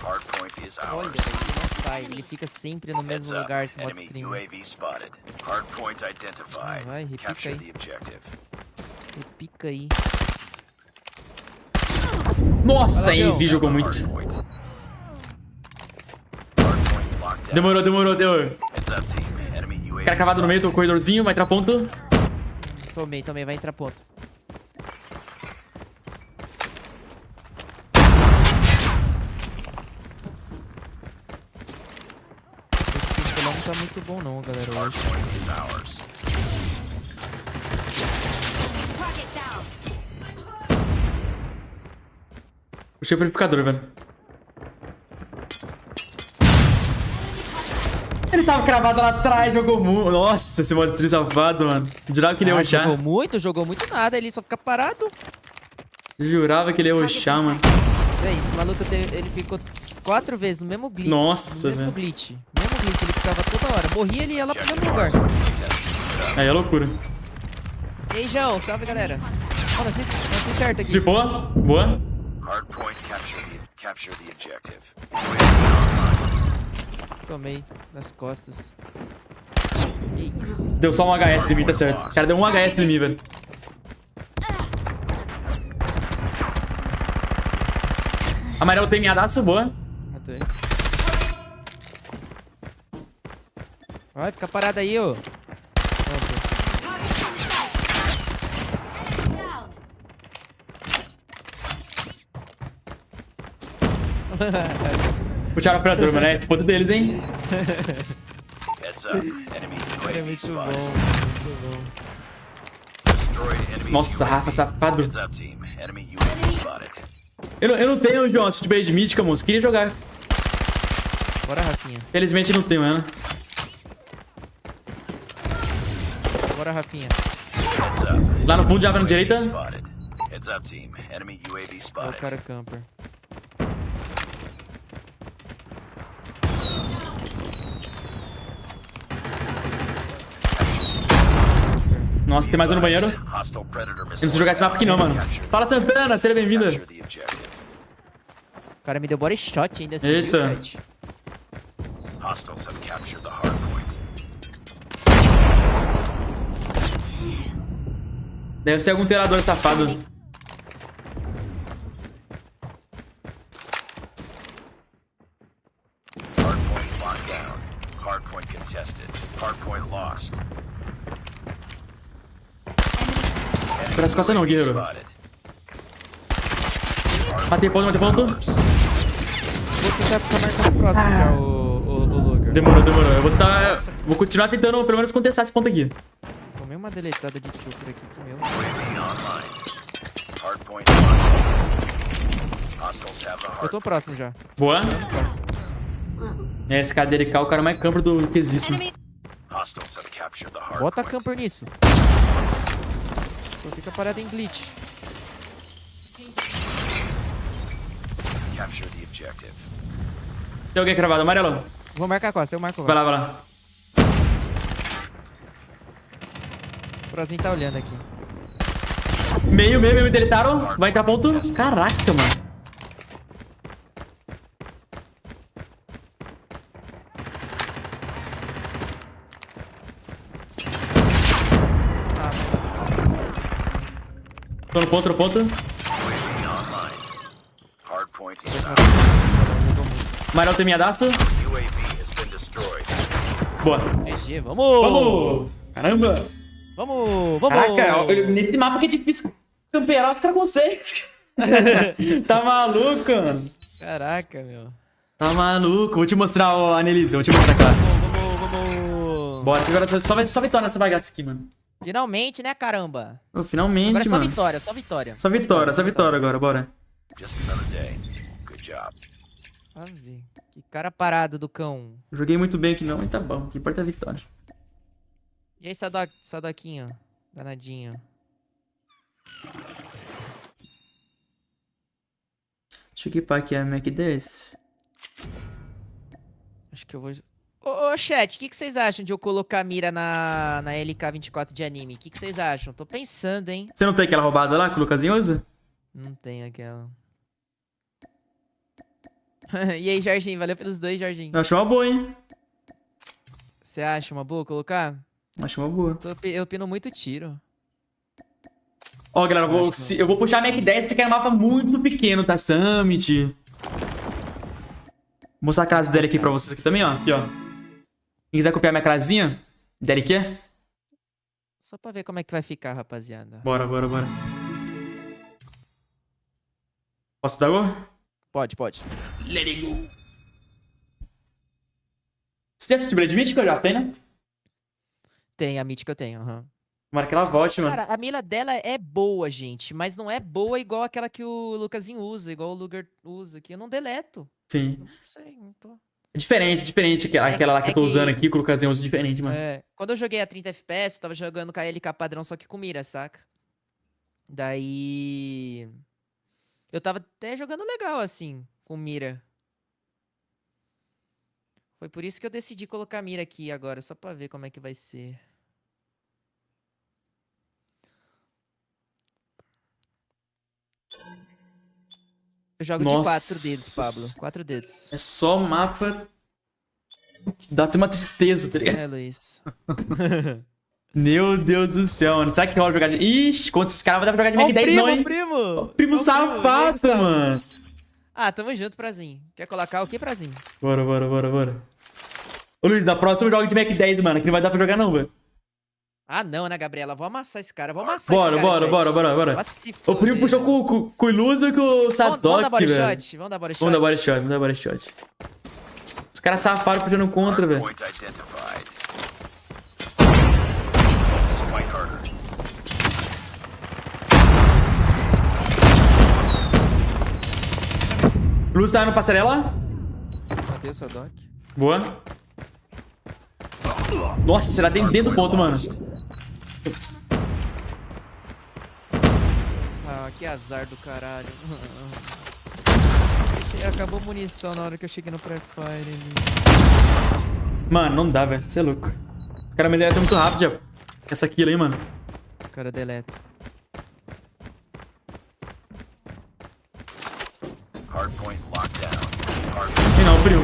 Hardpoint is Olha, ours. ele não sai. Ele fica sempre no mesmo lugar, esse modo Enemy stream. UAV spotted. Hardpoint identified. Vai, repica Capture aí. the objective. Ele pica aí. Nossa, a Envy jogou muito. Demorou. Cara cavado no meio, tem um corredorzinho, vai entrar ponto. Tomei, vai entrar ponto. Esse pistolão não tá muito bom não, galera, hoje. Puxei o purificador, velho. Ele tava cravado lá atrás, jogou muito. Nossa, esse modo stream safado, mano. Jurava que ele ia rushar. Jogou muito nada, ele só fica parado. Jurava que ele ia rushar, mano. Véi, esse maluco, ele ficou 4 vezes no mesmo glitch. Nossa, velho. Mesmo glitch, ele ficava toda hora. Morria, ele ia lá pro mesmo lugar. Aí é loucura. E aí, João, salve, galera. Mano, assim certo aqui. Flipou, boa. Hardpoint capture the objective. Tomei nas costas. Que isso? Deu só um HS em mim, tá certo. O cara deu um HS em mim, velho. Amarelo tem miadaço, boa. Matei. Vai, fica parado aí, ô. Puxaram o operador, mano. É esse ponto deles, hein? É muito bom. Nossa, Rafa, safado. Eu não tenho, João, esse tipo de mística, moço. Queria jogar. Bora, Rafinha. Felizmente não tenho ela. Bora, Rafinha. Lá no fundo, já vai na direita. Olha o cara camper. Nossa, tem mais um no banheiro. Eu não preciso jogar esse mapa aqui não, mano. Fala, Santana, seja bem-vinda. O cara me deu body shot ainda assim. Eita. Viu, chat? Hostiles have captured the hardpoint. Deve ser algum terador safado. Hardpoint locked down. Hardpoint contested. Hardpoint lost. Por as costas não, guerreiro. Matei ponto, matei ponto. Vou tentar ficar marcando próximo já o Luger. Demorou. Vou continuar tentando pelo menos contestar esse ponto aqui. Tomei uma deletada de kill por aqui que meu. Eu tô próximo já. Boa. Esse cara dele cá, o cara mais camper do que existe. Bota camper nisso. Só fica parado em glitch. Tem alguém cravado, amarelo? Vou marcar a costa, eu marco. Vai lá. O Prozinho tá olhando aqui. Meio, deletaram. Vai entrar ponto. Caraca, mano. Tô no ponto. Amarelo tem minhadaço. Boa. GG, vamos! Caramba! Vamos! Caraca, nesse mapa que é difícil camperar, os caras conseguem. Tá maluco, mano? Caraca, meu. Tá maluco. Vou te mostrar, Annelise. Vou te mostrar a classe. Vamos! Bora, que agora só vitória nessa bagaça aqui, mano. Finalmente, né, caramba? Finalmente, agora mano. Só vitória. Só vitória agora, bora. Pra ver. Que cara parado do cão. Joguei muito bem aqui não, mas tá bom. O que importa é a vitória. E aí, Sadoquinho? Danadinho. Deixa eu equipar aqui a Mac 10. Acho que eu vou... Ô, chat, o que vocês acham de eu colocar a mira na LK24 de anime? O que vocês acham? Tô pensando, hein? Você não tem aquela roubada lá que o LUGUErzin usa? Não tem aquela. E aí, Jorginho? Valeu pelos dois, Jorginho. Eu acho uma boa, hein? Você acha uma boa colocar? Acho uma boa. Eu pino muito tiro. Ó, galera, eu vou puxar a Mac 10. Esse aqui é um mapa muito pequeno, tá? Summit. Vou mostrar a classe dele aqui pra vocês aqui também, ó. Aqui, ó. Quem quiser copiar minha clasinha, dele aqui. Só pra ver como é que vai ficar, rapaziada. Bora. Posso dar gol? Pode. Let it go. Você tem essa de Blade Mítica? Já tem, né? Tem, a Mítica eu tenho, aham. Tomara que ela volte, mano. Cara, a mira dela é boa, gente. Mas não é boa igual aquela que o LUGUErzin usa, igual o Luguer usa aqui. Eu não deleto. Sim. Não sei, não tô... É diferente. Aquela lá que eu tô usando aqui, com o LUGUErzin usa diferente, mano. Quando eu joguei a 30 FPS, eu tava jogando com a LK padrão, só que com mira, saca? Daí... eu tava até jogando legal, assim, com mira. Foi por isso que eu decidi colocar a mira aqui agora, só pra ver como é que vai ser. Eu jogo de 4 dedos, Pablo. 4 dedos. É só um mapa que dá até uma tristeza, tá ligado? É, Luiz. Meu Deus do céu, mano. Será que rola jogar de... Ixi, contra esses caras vai dar pra jogar de Mac 10 não, hein? O primo safado, mano. Ah, tamo junto, Prazinho. Quer colocar o que, Prazinho? Bora. Ô, Luiz, da próxima eu jogo de Mac 10, mano, que não vai dar pra jogar não, velho. Ah, não, né, Gabriela? Vou amassar esse cara. Bora. O primo puxou com o Iluso e com o Sadoc, velho. Vamos dar body shot. Vamos dar body shot. Os caras safaram puxando contra, velho. O Iluso tá no passarela. Matei o Sadoc. Boa. Nossa, ela tem dentro do ponto, mano. Ah, que azar do caralho. Acabou a munição na hora que eu cheguei no pré-fire ali. Mano, não dá, velho. Você é louco. Os caras me deletam muito rápido, já. Essa kill aí, mano. O cara deleta.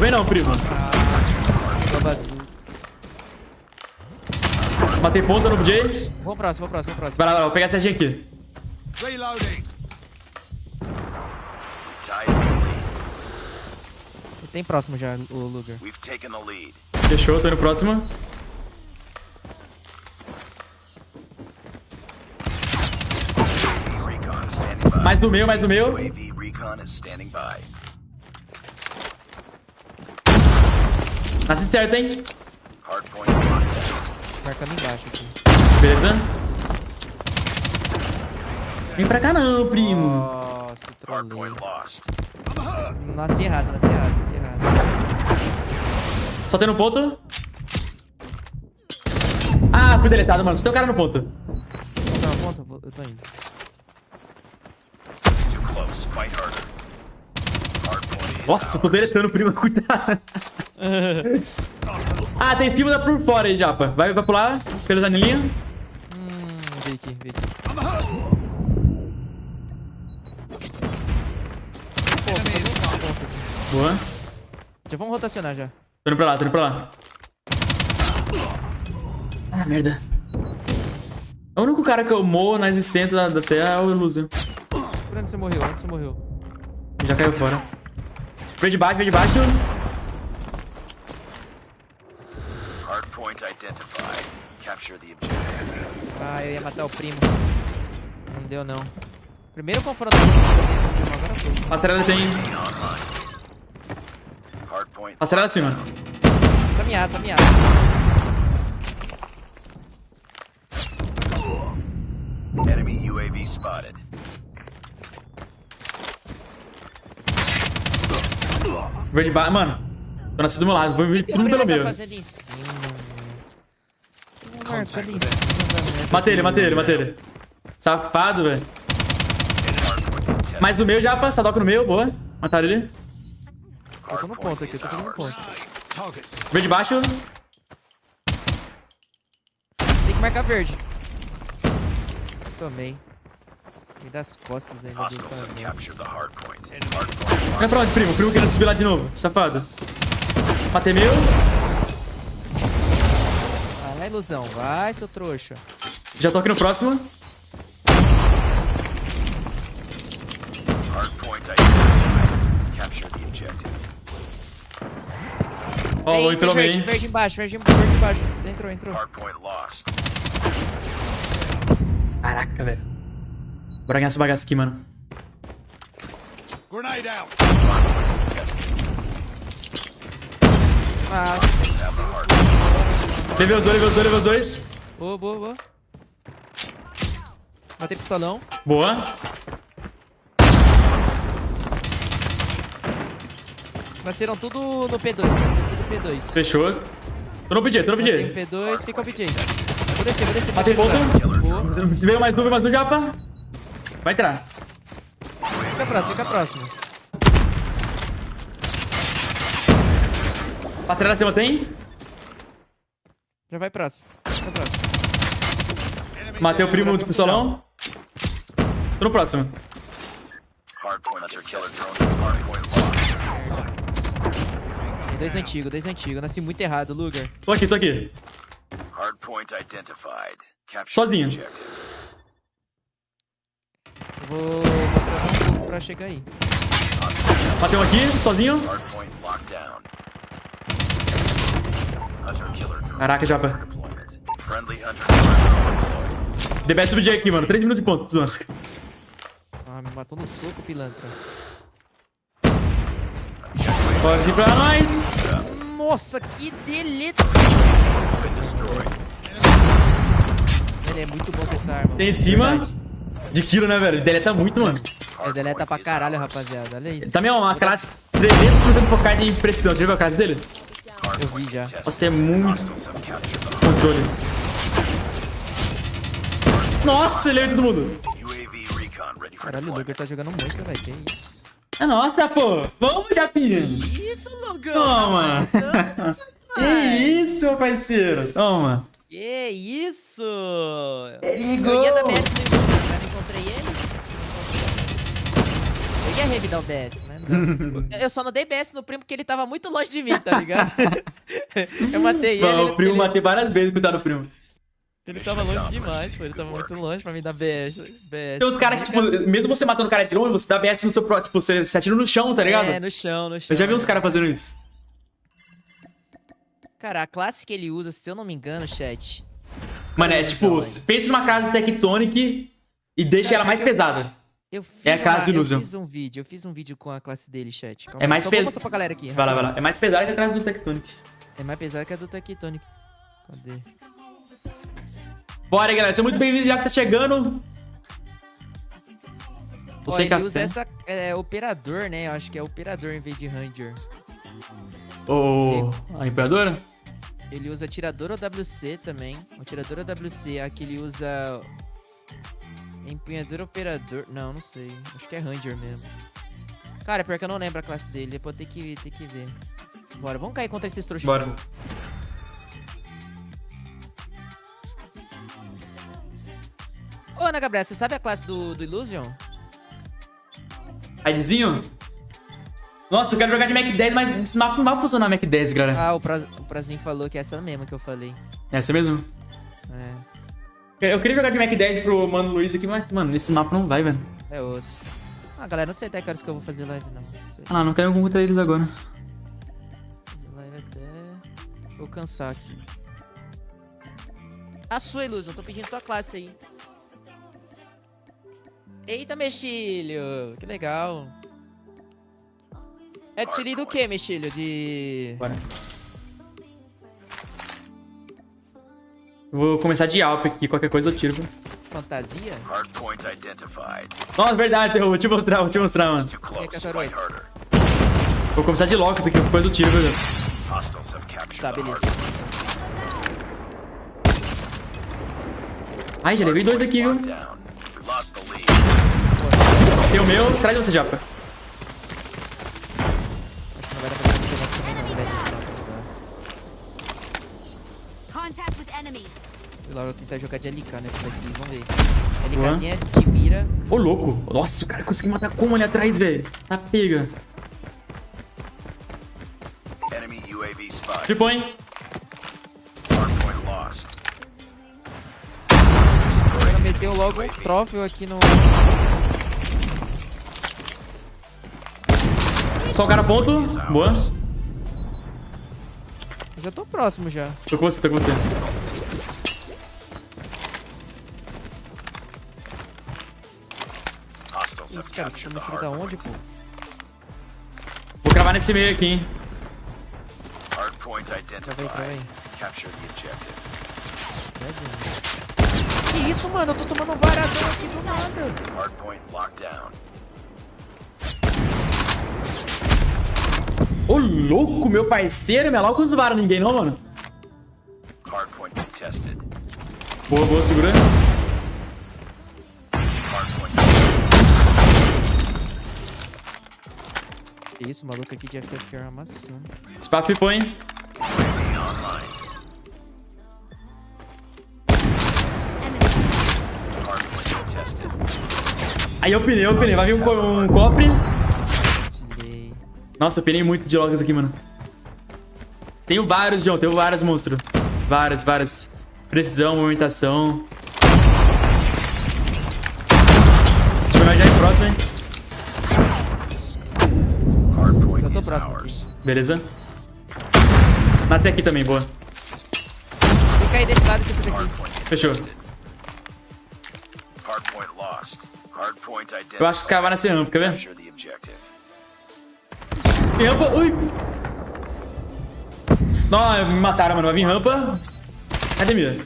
Vem não, primo. Matei ponta no BJ. Vamos próximo. Vai lá, vou pegar essa gente aqui. Tem próximo já, o Luguer. Fechou, tô indo próximo. Mais o meu. recon is standing by. Nasce certo, hein? Hardpoint locked down. Marcando embaixo aqui. Beleza. Vem pra cá não, primo. Nossa, trolei. Hardpoint lost. Nasci errado, nasci errado, nasci errado. Só tem no ponto. Ah, fui deletado, mano. Só tem um cara no ponto. Não, ponta, eu tô indo. It's too close. Fight harder. Hardpoint is Nossa, tô deletando, primo. Cuidado. Ah, tem em cima da por fora aí, Japa. Vai pular pela janelinha. Vem aqui, vem aqui. Boa. Já vamos rotacionar já. Tô indo pra lá, tô indo pra lá. Ah, merda. O único cara que eu morro na existência da Terra é o LUGUER. Por onde você morreu? Onde você morreu? Já caiu fora. Veio de baixo, veio de baixo. hardpoint identified. Capture the objective. Ah, eu ia matar o primo. Não deu, não. Primeiro confronto agora foi. Passarela tem. Passarela acima. Tá miado, tá miado. Enemy UAV spotted. Verde baixo. Mano, tô nascido do meu lado. Vou vir tudo pelo meio. Fazendo em cima. Marcando em cima. Matei ele, matei ele, matei ele. Safado, velho. Mais o meu já, Sadoco no meu, boa. Mataram ele. Eu tô no ponto aqui, eu tô fazendo no ponto. Verde baixo. Tem que marcar verde. Tomei. Me dá as costas ainda. Vai pra onde, primo? O primo querendo subir lá de novo. Safado. Matei meu. Vai lá, ilusão. Vai, seu trouxa. Já tô aqui no próximo. Ó, oh, entrou bem. Verde embaixo, verde embaixo. Entrou. Caraca, velho. Bora ganhar essa bagaça aqui, mano. Grenade out. Ah, levei os dois. Boa. Matei pistolão. Boa. Nasceram tudo no P2. Fechou. Tô no PJ, Matei o P2, fica o PJ. Vou descer. Matei ponto. Veio mais um, Japa. Vai entrar. Fica próximo. Passarela acima tem. Já vai próximo. Matei o primo do pistolão. Tô no próximo. Tem dois antigos. Nasci muito errado, Luguer. Tô aqui. Sozinho. Eu vou travar um pouco pra chegar aí. Matei um aqui, sozinho. Caraca, Japa. DBS BJ aqui, mano. 3 minutos de ponto, zonas. Ah, me matou no soco, pilantra. Bora assim pra nós. Nossa, que deleta. Ele é muito bom com essa arma. Tem em cima. De quilo, né, velho? Ele deleta muito, mano. Ele deleta pra caralho, rapaziada. Olha isso. Ele também é uma classe 300% focada em precisão. Já viu a classe dele? Eu vi já. Nossa, é muito controle. Nossa, ele é todo mundo. Caralho, o Luguer tá jogando muito, velho. Que isso? É nossa, pô. Vamos, Japinha. Isso, Luguer. Toma. Que isso, meu parceiro. Toma. Que isso? Ligou. Eu ia dar BS no início, mas não encontrei ele. Eu ia revidar o BS, mas não. Eu só não dei BS no primo porque ele tava muito longe de mim, tá ligado? Eu matei ele. O primo matei várias vezes, cuidado do primo. Ele tava longe demais, pô. Ele tava muito longe pra me dar BS. Tem uns caras que, tipo, mesmo você matando o cara de longe, você dá BS no seu próprio. Tipo, você atira no chão, tá ligado? É, no chão. Eu já vi uns caras fazendo isso. Cara, a classe que ele usa, se eu não me engano, chat... Mano, é tipo, pense numa casa do Tectonic e deixa ela mais pesada. É a classe do Illusion. Eu fiz um vídeo com a classe dele, chat. É mais pesado. Vou mostrar pra galera aqui. Vai lá, vai lá. É mais pesado que a classe do Tectonic. É mais pesado que a do Tectonic. Cadê? Bora, galera. Seja muito bem-vindo já que tá chegando. Ó, ele usa essa operador, né? Eu acho que é operador em vez de Ranger. A Imperadora? Ele usa atirador ou WC também. O atirador ou WC. Aqui ele usa... Empunhador operador... Não sei. Acho que é Ranger mesmo. Cara, pior que eu não lembro a classe dele. Depois tem que ver. Bora, vamos cair contra esses trouxas. Bora. Ô, Ana Gabriela, você sabe a classe do Illusion? Raidzinho? Nossa, eu quero jogar de Mac 10, mas esse mapa não vai funcionar Mac 10, galera. Ah, o Prazinho falou que é essa mesmo que eu falei. Essa mesmo? É. Eu queria jogar de Mac 10 pro Mano Luiz aqui, mas, mano, nesse mapa não vai, velho. É osso. Ah, galera, não sei até que horas que eu vou fazer live, não. Ah, não quero contra eles agora. Fazer live até... Vou cansar aqui. A sua, Illusion. Tô pedindo tua classe aí. Eita, Mexilho. Que legal. É de filho do que, Mexilho? De... Bora. Eu vou começar de Alp aqui. Qualquer coisa eu tiro. Fantasia? Nossa, verdade. Eu vou te mostrar, mano. Vou começar de Locus aqui. Qualquer coisa eu tiro, por exemplo. Tá, beleza. Ai, já levei 2 aqui, viu? Tem o meu. Traz você, Japa. Acho que não vai dar pra você jogar também, não, velho. Eu vou tentar jogar de LK nessa daqui, vamos ver. LKzinha de mira. Ô, louco. Nossa, o cara conseguiu matar como ali atrás, velho. Tá pega. Tripõe. Ela meteu logo um troféu aqui no... Só o cara ponto. Boa. Já tô próximo já. Tô com você, tô com você. Esse cara, tá me tiro da onde, pô? Vou cravar nesse meio aqui, hein. Vai. Que isso, mano? Eu tô tomando um varadão aqui do nada. Ô, louco, meu parceiro. Não é logo os varas ninguém, não, mano. Boa, segura. Que isso, o maluco aqui de FFR amassou. Spa flipou, hein. Aí eu penei. Vai vir um cofre. Nossa, eu penei muito de logas aqui, mano. Tenho vários, John. Tenho vários, monstro. Vários. Precisão, movimentação. Deixa eu já ir próximo, hein. Eu tô próximo aqui. Beleza. Nasci aqui também, boa. Vou cair desse lado que eu fico aqui. Fechou. Eu acho que cavar nessa rampa, quer ver? Tem rampa. Ui. Não, me mataram, mano. Vai vir rampa. Cadê mira?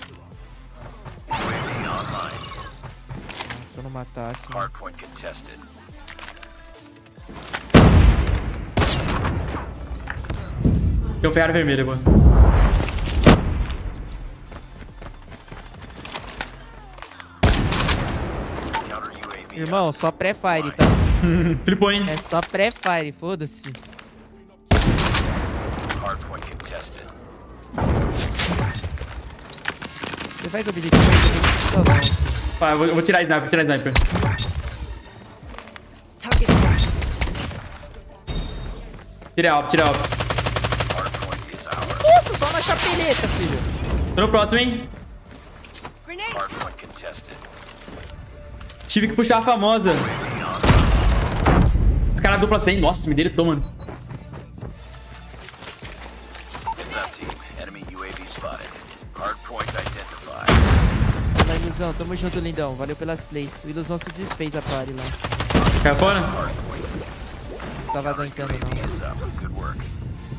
Se eu não matasse. Tem um ferrari vermelho, mano. Irmão, só pré-fire, tá? Flipou, hein? É só pré-fire, foda-se. Você faz o objetivo aí, eu vou tirar sniper, Tira alp. Nossa, só na chapeleta, filho. Tô no próximo, hein? Tive que puxar a famosa. Os caras dupla tem. Nossa, me deletou, mano. Ilusão, tamo junto, lindão. Valeu pelas plays. O Ilusão se desfez a party lá. Cai fora? Não tava aguentando, não.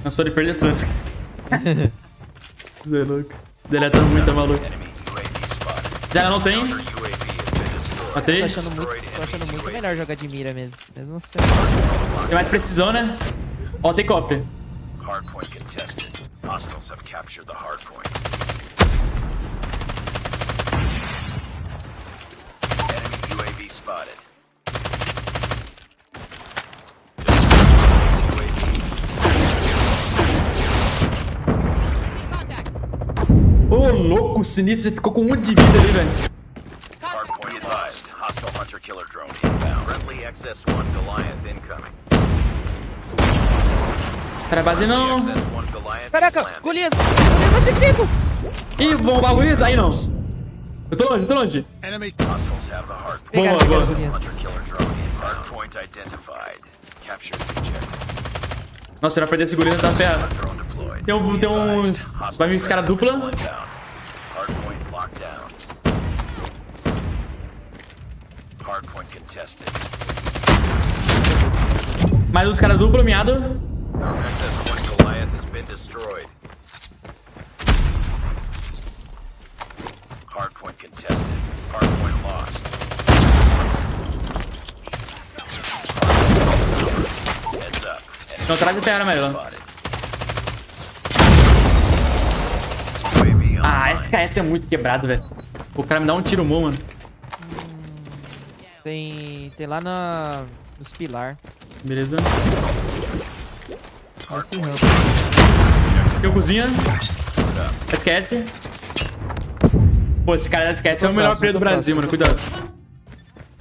Cansou de perder 200. Você é louco. Deletando muito, é maluco. Já não tem? Matei. Tô achando muito melhor jogar de mira mesmo. Mesmo se... Tem mais precisão, né? Ó, tem cofre. Hardpoint contested. Hostiles have captured the hardpoint. Enemy UAV spotted. Ô, louco, sinistro. Você ficou com um de vida ali, velho. Hardpoint advised. Hostile hunter killer drone inbound. Friendly XS-1 Goliath incoming. Cara, base não. Caraca, Golias! Golias vai ser comigo! Ih, bom bagulho, aí não. Eu tô longe, eu tô longe. Enemy hostiles have the hardpoint. Boa, boa. Hunter killer drone inbound. Hardpoint identified. Capture the objective. Nossa, era perder esse guri, tá ferrado. Tem uns... Vai vir esse cara dupla. Hardpoint locked down. Hardpoint contested. Mais uns caras dupla, miado. Our XS-1 Goliath has been destroyed. Hardpoint contested. Hardpoint lost. Heads up. Não traz de terra, melhor. Ah, esse KS é muito quebrado, velho. O cara me dá um tiro bom, mano. Tem lá nos pilar. Beleza. Esse rampa. Tem cozinha. SQS. Pô, esse cara da SQS é o melhor player do Brasil, mano. Cuidado.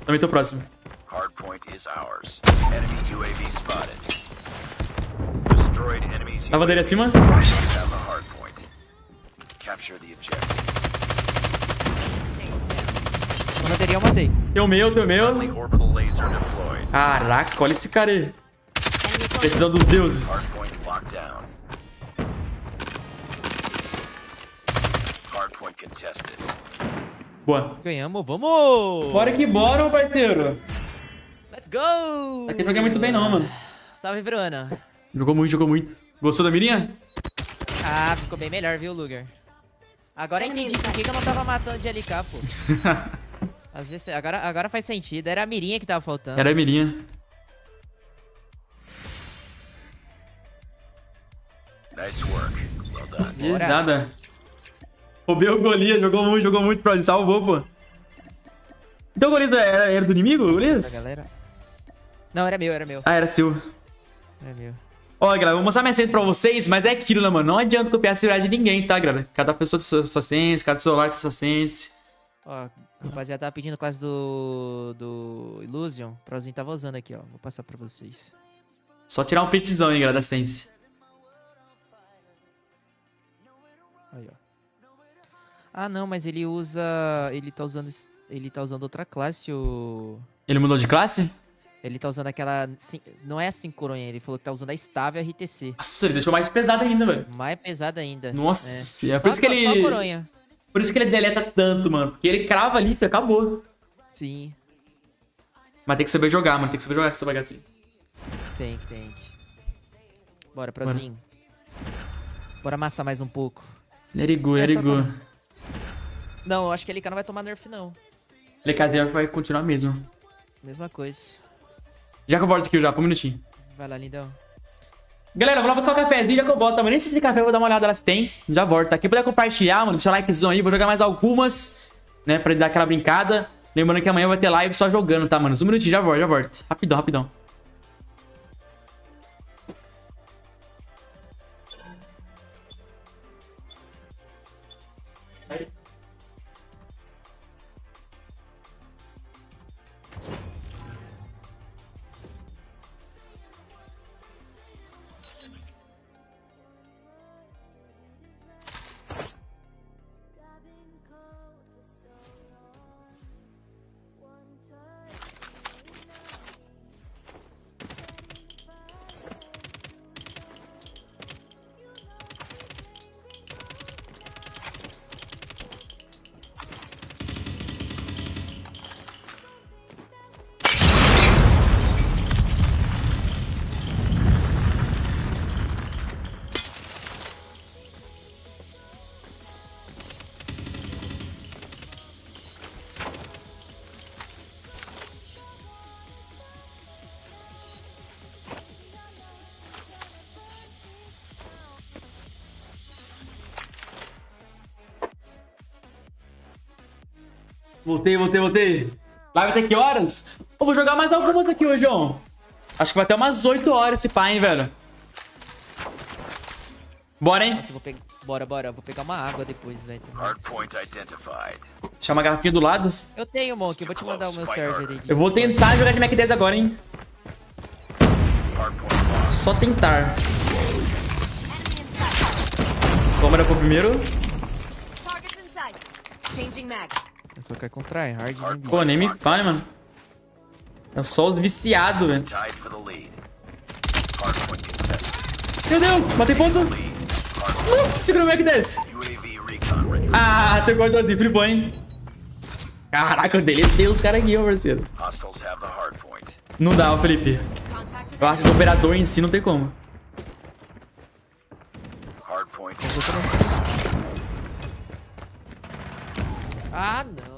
Também tô próximo. Hardpoint is ours. Enemy UAV spotted. Destroyed enemies. A bandeira acima. Capture the objective. A bandeirinha eu matei. Tem o meu, tem o meu. Orbital laser deployed. Caraca, olha esse cara aí. Precisão dos deuses. Hardpoint locked down. Hardpoint contested. Boa. Ganhamos, vamos! Bora que bora, meu parceiro. Let's go! Aqui não joguei muito bem não, mano. Salve, Bruna. Jogou muito, jogou muito. Gostou da mirinha? Ah, ficou bem melhor, viu, Luger? Agora eu entendi por que eu não tava matando de LK, pô. Às vezes, agora faz sentido. Era a mirinha que tava faltando. Era a mirinha. Nice work. Well done. Pesada. Roubei o Golias, jogou muito, Pro. Salvou, pô. Então o Golias era do inimigo, o Golias? Galera. Não, era meu. Ah, era seu. Era meu. Ó, galera, vou mostrar minha sense pra vocês, mas é aquilo, né, mano? Não adianta copiar a segurança de ninguém, tá, galera? Cada pessoa tem sua sense, cada celular tem sua sense. Ó, rapaziada, tava pedindo classe do Illusion. O Prozinho tava usando aqui, ó. Vou passar pra vocês. Só tirar um printzão, hein, galera, da sense. Aí, ó. Ah, não, mas ele usa... Ele tá usando outra classe, o... Ele mudou de classe? Ele tá usando aquela... Não é a 5 coronha, ele falou que tá usando a estável RTC. Nossa, ele deixou mais pesado ainda, velho. Mais pesado ainda. Nossa, é por isso que ele... Só coronha. Por isso que ele deleta tanto, mano. Porque ele crava ali e acabou. Sim. Mas tem que saber jogar, mano. Tem que saber jogar com essa bagacinha. Tem. Bora, Prozinho. Bora amassar mais um pouco. Let it go. Não, eu acho que a LK não vai tomar nerf, não. LKzinho vai continuar mesmo. Mesma coisa. Já que eu volto aqui já, por um minutinho. Vai lá, lindão. Galera, eu vou lá buscar um cafezinho, já que eu volto. Nem sei se tem café, eu vou dar uma olhada lá se tem. Já volto, tá? Quem puder compartilhar, mano, deixa o likezão aí. Vou jogar mais algumas, né, pra dar aquela brincada. Lembrando que amanhã vai ter live só jogando, tá, mano? Um minutinho, já volto. Rapidão. Voltei. Live até que horas? Eu vou jogar mais algumas aqui hoje, ó. Acho que vai até umas 8 horas esse pai, hein, velho. Bora, hein? Nossa, bora. Vou pegar uma água depois, velho. Deixar uma garrafinha do lado. Eu tenho, Monk. Eu vou te mandar o meu server aí. Eu vou tentar jogar de Mac 10 agora, hein? Só tentar. Câmera pro primeiro. Eu só quero com tryhard, né, bicho? Pô, nem me fale, mano. É só os viciados, velho. Meu Deus, matei ponto. Nossa, segura o Mac 10. Ah, tem cortorzinho, flipou, hein? Caraca, eu deletei os caras aqui, ó, parceiro. Não dá, ó, Felipe. Eu acho que o operador em si não tem como. Ah, não.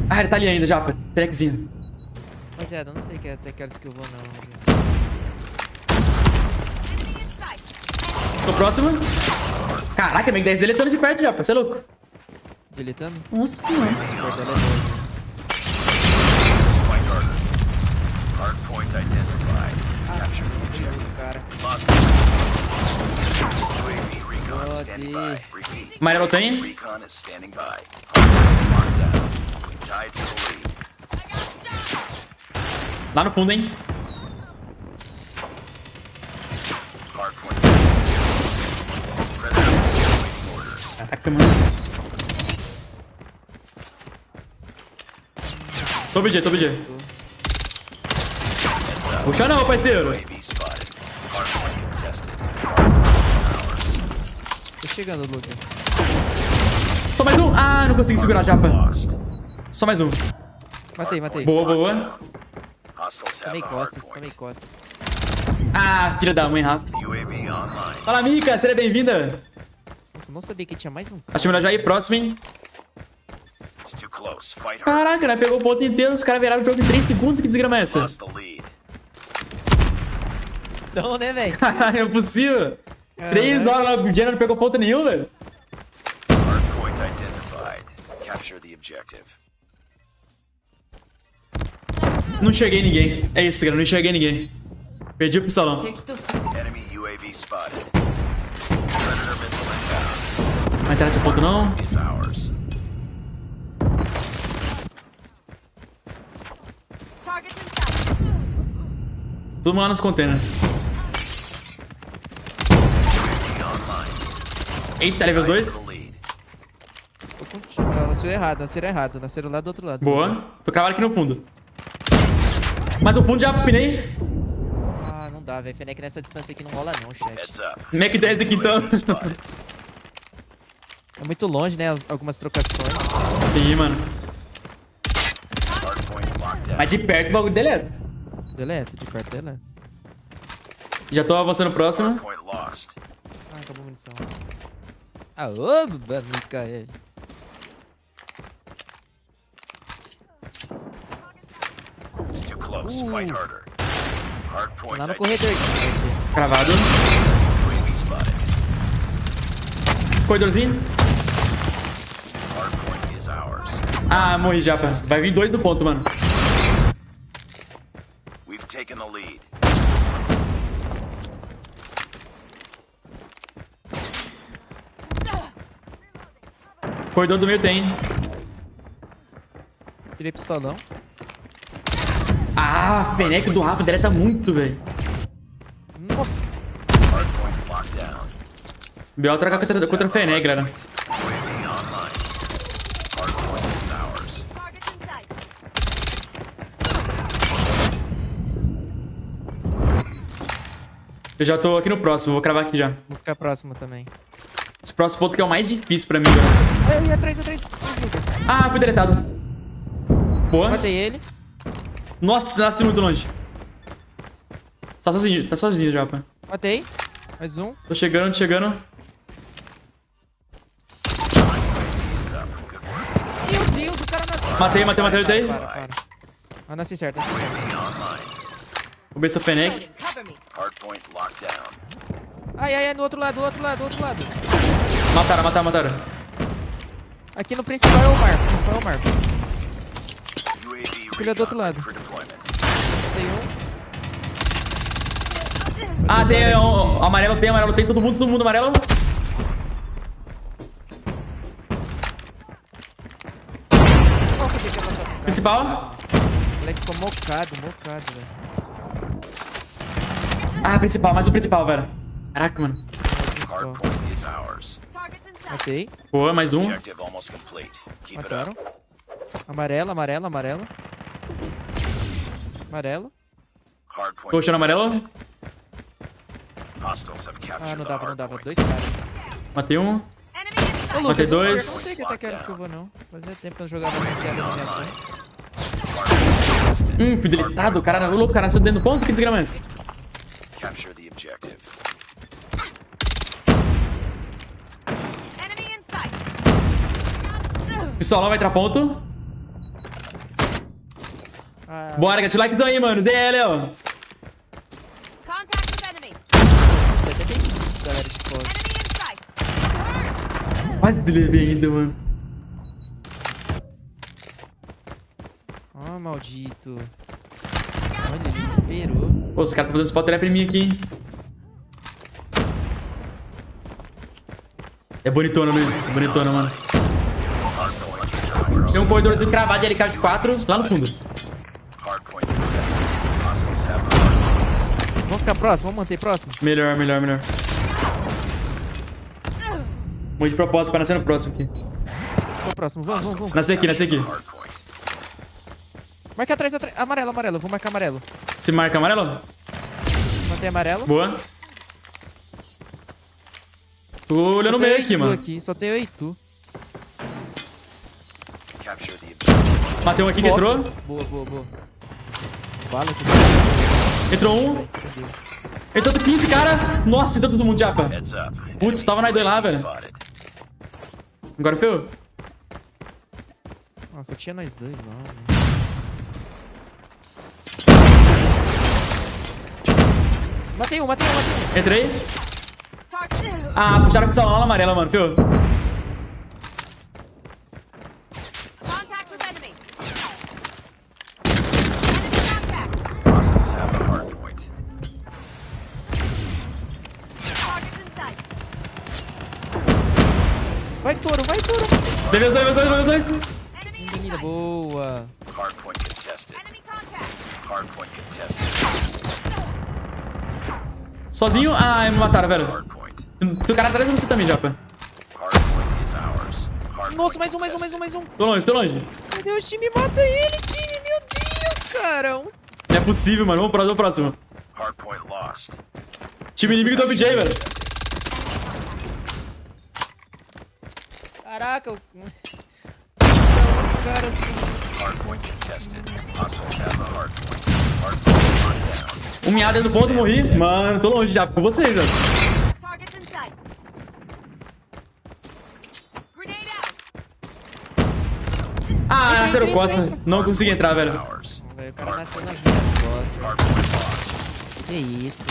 Ah, ele tá ali ainda, Japa. Trequezinho. Rapaziada, eu não sei até que horas que eu vou, não. Tô próximo. Caraca, Mac 10 deletando de perto, Japa. Você é louco? Deletando? Nossa senhora. Amarelo tem? Lá no fundo, hein? Caraca, mano. Tô BG. Puxa não, parceiro. Tô chegando, Luguer. Só mais um. Ah, não consegui segurar, Japa. Só mais um. Matei. Boa. Tomei costas. Ah, filha da mãe, Rafa. Fala, Mika, seja bem-vinda. Nossa, eu não sabia que tinha mais um. Acho melhor já ir próximo, hein? Caraca, né? Pegou o ponto inteiro, os caras viraram o jogo em 3 segundos. Que desgrama é essa? Não, né, velho? Caralho, é possível. 3 horas lá, o Jenner não pegou ponto nenhum, velho. Não enxerguei ninguém. É isso, cara, não enxerguei ninguém. Perdi o pistolão. Não vai entrar nesse ponto, não. Todo mundo lá nos containers. Eita, levei os dois. Tô contigo. Nasceram lá do outro lado. Boa. Tô cravado aqui no fundo. Mas o fundo já pinei. Ah, não dá, velho. Fennec nessa distância aqui não rola não, chat. Mac 10 aqui então. É muito longe, né? Algumas trocações. Sim, mano. Mas de perto o bagulho deleta. De perto deleta. Já tô avançando próximo. Ah, acabou a munição. Aô, Mikael. Lá no corredor. Cravado. Corredorzinho. Ah, morri já, pá. Vai vir 2 no ponto, mano. Corredor do meio tem. Tirei pistolão. Ah, Fennec do Rafa deleta muito, velho. Nossa. B.O. troca contra a Fennec, galera. Eu já tô aqui no próximo, vou cravar aqui já. Vou ficar próximo também. Esse próximo ponto que é o mais difícil pra mim, galera. Ai, atrás. Ah, fui deletado. Boa. Matei ele. Nossa, nasci muito longe. Tá sozinho já, pá. Matei. Mais um. Tô chegando. Meu Deus, o cara nasceu. Matei. Para. Ah, nasci certo. Vou ver se é Fennec. Ai, no outro lado. Mataram. Aqui no principal é o Marco. Principal é o Marco. Ele é do outro lado. Tem um. Ah, tem um, amarelo tem, todo mundo amarelo. Principal. O moleque ficou mocado, velho. Ah, principal, mais um principal, velho. Caraca, mano. Ok. Boa, mais um. Mataram. Amarelo. Amarelo. Tô puxando amarelo. Ah, não dava. Dois caras. Matei um. Ô, Lucas, Matei eu não dois. sei que até quero que eu vou, não. Fazia tempo que eu não jogava ranqueada na minha frente. Fidelitado, o cara, o louco, cara, nasceu dentro do ponto, que desgramança. Capture the objective. Pessoal, não vai entrar ponto. Bora, get o likezão aí, mano. Zé, Léo. 75, galera, de fora. Quase delevei ainda, mano. Ó, maldito. Olha, ele esperou. Pô, os caras estão fazendo spot trap em mim aqui, hein. É bonitona, Luiz. É bonitona, mano. Tem um corredorzinho cravado de LK de 4 lá no fundo. Vamos ficar próximo? Vamos manter próximo? Melhor. Muito de propósito pra nascer no próximo aqui. Tô próximo, vamos. Nascer aqui. Marca atrás. Amarelo. Vou marcar amarelo. Se marca amarelo? Mantém amarelo. Boa. Tô olhando o meio aqui, mano. Só tem eu e tu. Matei um aqui que entrou. Boa. Bala aqui. Entrou um. Entrou outro 15, cara. Nossa, entrou todo mundo, japa. Putz, tava nós dois lá, velho. Agora foi eu. Nossa, tinha nós dois lá, velho. Matei um. Entrei. Ah, puxaram com o salão amarela, mano, viu? Vai, touro. Teve os dois. Linda, boa. Sozinho? Ah, me mataram, velho. Tu cara atrás de você também, japa. Nossa, mais um. Tô longe. Meu Deus, time, mata ele, time. Meu Deus, cara. Não é possível, mano. Vamos pro próximo. Time inimigo do OBJ, velho. Caraca, cara assim. Um miado dentro do ponto, morri. Mano, tô longe já com vocês, velho. Ah, nasceram costa. Não consegui entrar, velho. O cara nasceu nas minhas costas. Que isso?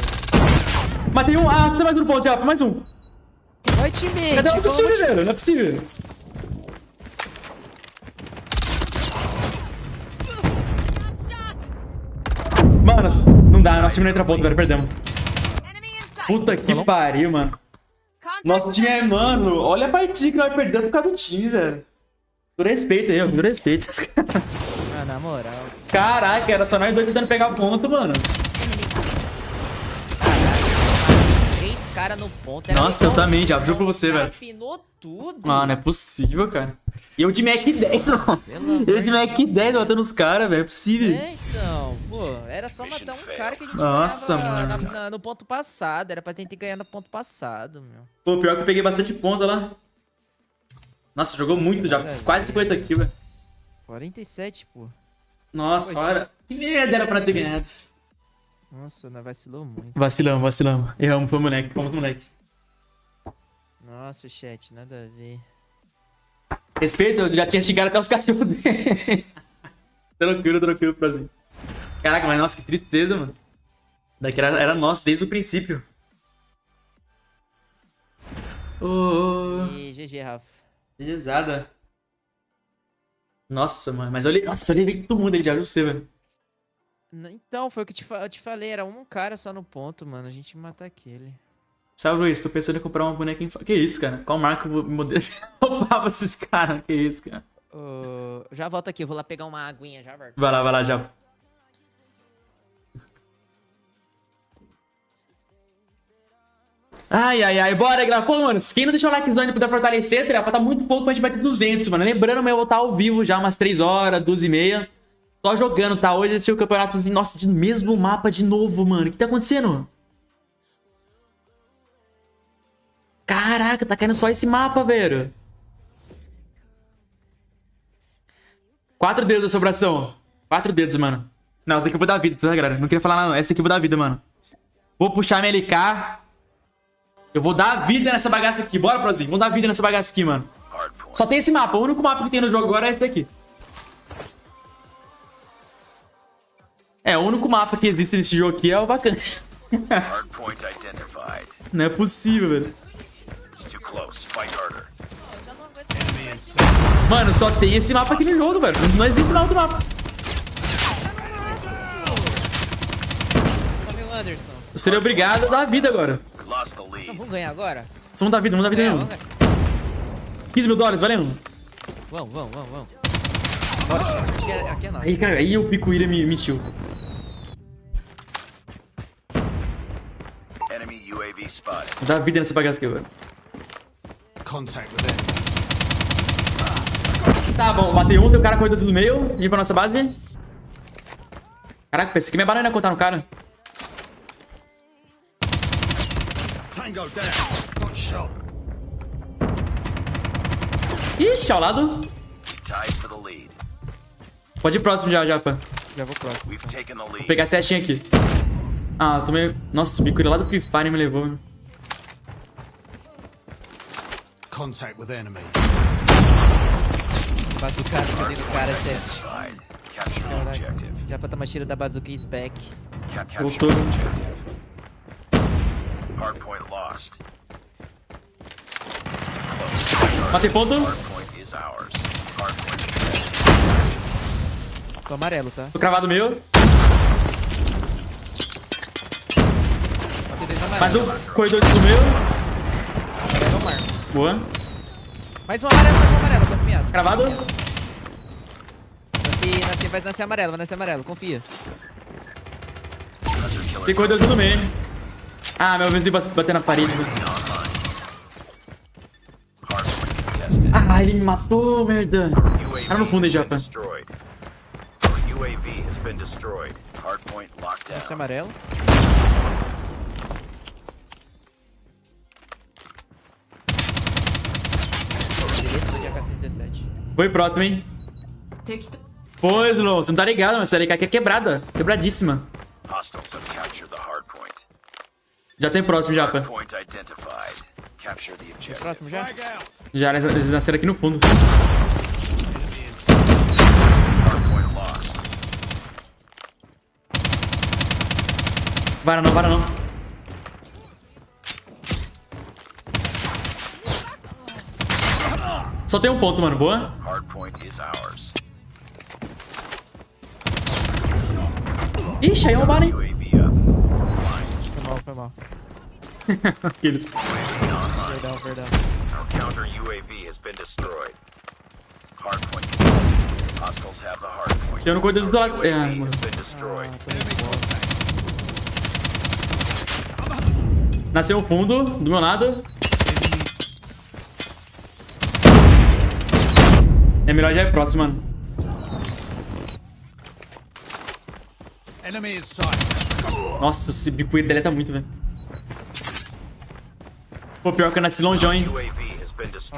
Matei um. Ah, você tem mais um no ponto, japa. Mais um. Vai, time. Cadê o nosso time, velho? Não é possível. Mano, não dá. Nosso time não entra ponto, velho. Perdemos. Puta que pariu, mano. Nosso time é, mano. Olha a partida que nós perdemos por causa do time, velho. Por respeito aí, ó. Por respeito. Ah, na moral. Caraca, era só nós dois tentando pegar ponto, mano. Três caras no ponto. Nossa, eu também, já juro pra você, velho. Pinou tudo. Mano, não é possível, cara. E eu de Mac 10, mano. Eu de Mac 10 matando os caras, velho. É possível. É, então. Pô, era só matar um cara que a gente Nossa, ganhava no ponto passado. Era pra tentar ganhar no ponto passado, meu. Pô, pior que eu peguei bastante ponta lá. Nossa, jogou muito já. Quase 50 kills, velho. 47, pô. Nossa, olha. Que merda era pra ter ganhado. Nossa, nós vacilou muito. Vacilamos. Erramos, foi moleque. Fomos moleque. Nossa, chat, nada a ver. Respeito, eu já tinha xingado até os cachorros dele. Tranquilo, Brasil. Caraca, mas nossa, que tristeza, mano. Daqui era nosso desde o princípio. E GG, Rafa. GGzada. Nossa, mano. Mas eu levei todo mundo, ele já viu você, velho. Então, foi o que eu te falei. Era um cara só no ponto, mano. A gente mata aquele. Salve, Luiz. Tô pensando em comprar uma boneca em... Que isso, cara? Qual marca eu vou modelo roubava esses caras? Que isso, cara? Já volto aqui. Eu vou lá pegar uma aguinha. Já volto. Vai lá, já. Ai, bora, galera. Pô, mano, quem não deixou o likezão ainda pra fortalecer, tá? Falta muito pouco pra gente bater 200, mano. Lembrando, eu vou estar ao vivo já umas 3 horas, 2h30. Só jogando, tá? Hoje eu tinha o campeonatozinho. Nossa, de mesmo mapa de novo, mano. O que tá acontecendo? Caraca, tá caindo só esse mapa, velho. 4 dedos da sobração. 4 dedos, mano. Não, essa aqui eu vou dar vida, tá, galera? Não queria falar nada, não. Essa aqui eu vou dar vida, mano. Vou puxar minha LK. Eu vou dar vida nessa bagaça aqui. Bora, Prozinho. Vamos dar vida nessa bagaça aqui, mano. Só tem esse mapa. O único mapa que tem no jogo agora é esse daqui. É, o único mapa que existe nesse jogo aqui é o vacante. Não é possível, velho. Mano, só tem esse mapa aqui no jogo, velho. Não existe mais outro mapa. Eu seria obrigado a dar vida agora. Então, vamos ganhar agora? Só vamos dar vida mesmo. 15 mil dólares, valendo. Vamos. Bora, chefe. Aqui é nosso. Aí, cara, aí o Picuíra me mentiu. Vou dar vida nessa bagaça aqui, velho. Tá bom, matei um, tem um cara correndo do meio. Ir pra nossa base. Caraca, pensei que minha banana ia contar no cara. Ixi, ao lado. Pode ir próximo já, Japa. Já vou próximo. Vou pegar a setinha aqui. Ah, eu tomei... Nossa, o bico lá do Free Fire me levou, mano. Contact with enemy. Bazuca no cara, chefe. Caraca. Já pra tomar tiro da bazuca e spec. Voltou. Matei ponto. Tô amarelo, tá? Tô cravado meu. Mais um corredor do meu. Boa. Mais um amarelo, tô afiado. Cravado. Vai nascer amarelo, confia. Tem corredor do meio. Ah, meu vizinho bateu na parede. Ah, ele me matou, merda. Cara no fundo aí, Japa. Esse é amarelo. Foi próximo, hein? Pois, Lô, você não tá ligado, mas essa LK aqui é quebrada. Quebradíssima. Já tem próximo, Japa. Tem próximo já? Já, eles nasceram aqui no fundo. Vara não. Só tem um ponto, mano. Boa. Ixi, aí é um bar, hein? Foi mal. Aqueles. Perdão. Eu não cuido dos lados. É, mano. Nasceu um fundo do meu lado. É melhor já ir próximo, mano. Nossa, esse bico deleta muito, velho. Pô, pior que eu nasci longeão, hein. O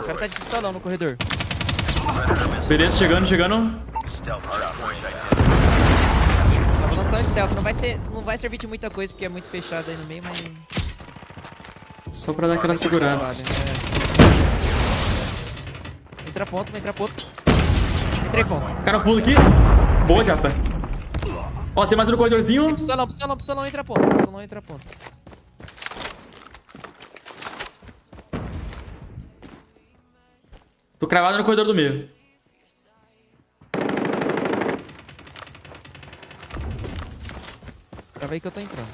cara tá de pistolão no corredor. Beleza, chegando. Vou lançar o stealth. Não vai servir de muita coisa porque é muito fechado aí no meio, mas... Só pra dar aquela segurada. Entra ponto. Entrei ponto. Cara fundo aqui. Boa, Japa. Ó, tem mais um no corredorzinho. Pistolão, entra ponto. Tô cravado no corredor do meio. Calma aí que eu tô entrando.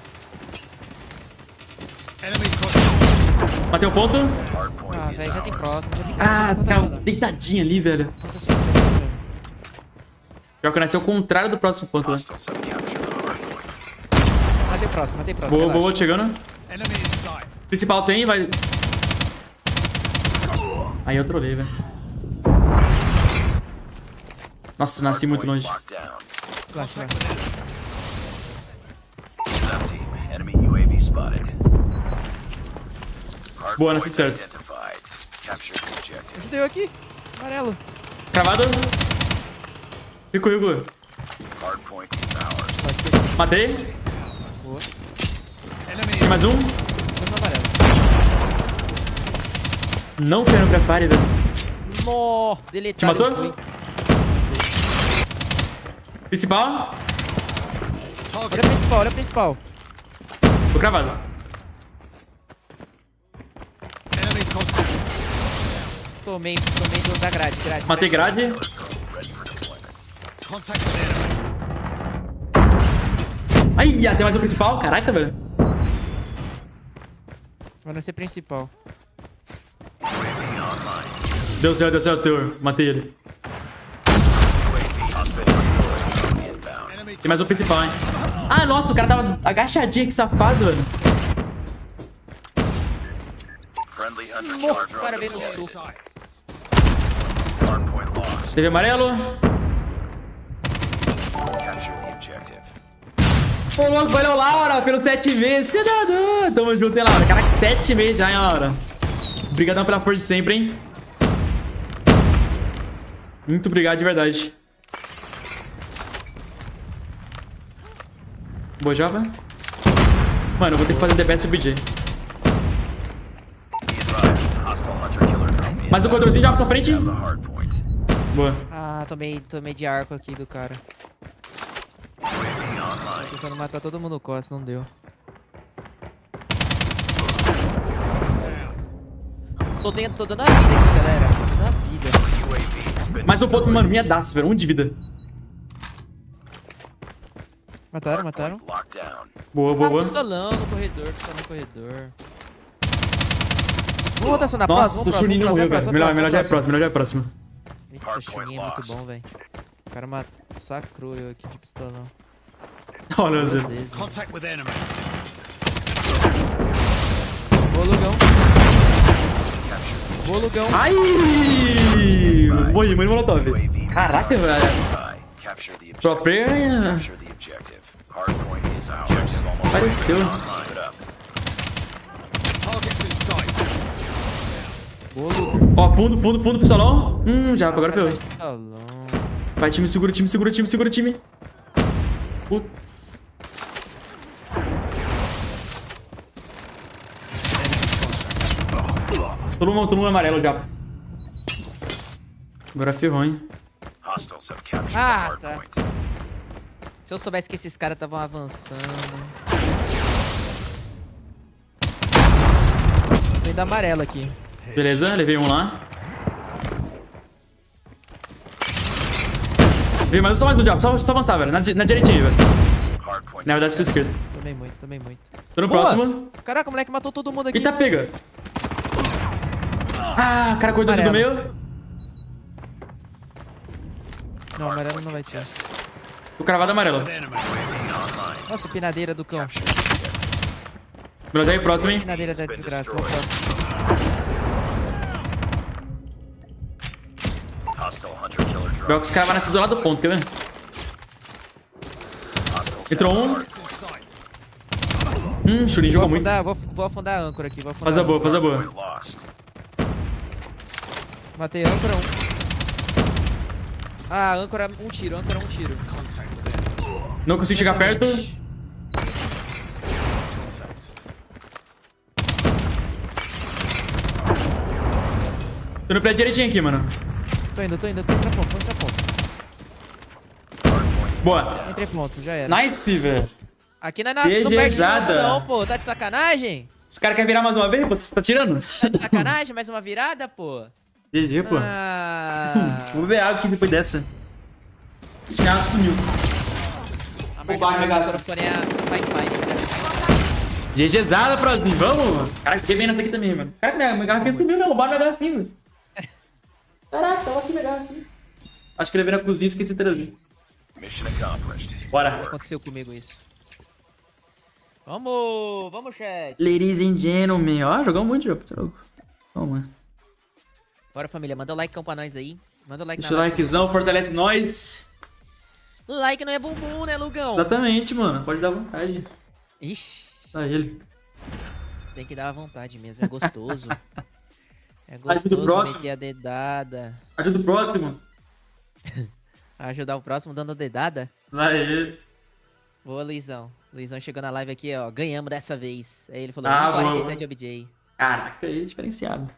Matei um ponto. Ah, velho, já tem próximo. Ah, tá deitadinha ali, velho. Pior que nasceu ao contrário do próximo ponto, né? Matei próximo, matei próximo. Boa, boa, chegando. Principal tem, vai. Aí eu trolei, velho. Nossa, nasci muito longe. Boa, nasci certo. Ajudei eu aqui. Amarelo. Cravado. Rico. Matei. Boa. Tem mais um. Não quero prepare, velho. No, Te matou? Principal. Olha o principal. Tô cravado. Tomei da grade. Matei grade. Ai, tem mais um principal. Caraca, velho. Vai nascer principal. Deu certo, teu. Matei ele. Tem mais um principal, hein. Ah, nossa, o cara tava agachadinho, que safado, velho. O cara veio no sul. Teve amarelo. Pô, louco, valeu, Laura, pelo 7 meses. Cidadão. Tamo junto, hein, Laura. Caraca, 7 meses já, hein, Laura. Obrigadão pela força de sempre, hein. Muito obrigado de verdade. Boa, jovem. Mano, eu vou ter que fazer DPS e BJ. Mais um corredorzinho já pra frente. Boa. Ah, tomei de arco aqui do cara. Tô tentando matar todo mundo no costa, não deu. Tô dando a vida aqui, galera. Tô dando a vida. Mais um ponto, mano. Minha daça, velho. 1 de vida. Mataram. Boa. Pistolão no corredor. Vamos rotacionar a próxima. Nossa, o Chuninho não morreu, velho. Melhor já é próximo. Eita, Chuninho é muito bom, velho. O cara massacrou eu aqui de pistolão. Olha, Zé. Boa, Lugão. Ai! Morri, mano, molotov. Caraca, velho. Pro player. Apareceu. Ó, fundo, pistolão. Já, agora foi eu. Vai, time, segura o time. Putz. Todo mundo amarelo já. Agora ferrou, hein. Ah, tá. Se eu soubesse que esses caras estavam avançando. Vem da amarela aqui. Beleza, levei um lá. Vem mais um diabo, só avançar, velho. Na direitinha, velho. Na verdade, sua esquerda. Tomei muito. Tô no próximo. Caraca, o moleque matou todo mundo aqui. Eita, pega. Ah, cara, corredor do meio. Não, amarelo não vai ter. O cravado amarelo. Nossa, pinadeira do cão. Melhor aí, próximo, hein. Pinadeira da desgraça. Pior que os caras vão nascer do lado do ponto, quer ver? Entrou um. Churinho jogou muito. Vou afundar a âncora aqui. Faz a boa. Matei a âncora 1. Ah, âncora 1 tiro. Não consigo chegar perto. Tô no pé direitinho aqui, mano. Tô indo. Entra ponto. Boa. Entrei ponto, já era. Nice, velho. Aqui não perde nada não, pô. Tá de sacanagem? Os caras querem virar mais uma vez, pô? Você tá tirando? Tá de sacanagem? Mais uma virada, pô? GG, pô. Ah. Vou beber água aqui depois dessa. Já sumiu. Roubaram minha garrafa. microfone é Wi-Fi, né, galera? GGzada, prozinho. Vamos, mano. Caraca, fiquei bem nessa aqui também, mano. Caraca, minha garrafinha sumiu, meu. Roubaram minha garrafinha. Caraca, tava aqui minha garrafinha. Acho que ele veio na cozinha e esqueci de trazer. Bora. Aconteceu comigo isso. Vamos, chat. Ladies and gentlemen. Ó, jogou muito jogo. Vamos, mano. Bora, família. Manda o like pra nós aí. Manda o like Deixa o likezão, fortalece nós. Like não é bumbum, né, Lugão? Exatamente, mano. Pode dar vontade. Ixi. Tá ele. Tem que dar à vontade mesmo. É gostoso. É Ajuda o gostoso próximo. meter a dedada. Ajuda o próximo. Ajudar o próximo dando a dedada? Vai ele. Boa, Luizão. Luizão chegou na live aqui, ó. Ganhamos dessa vez. Aí ele falou, Ah, 47 OBJ. Caraca, ele é diferenciado.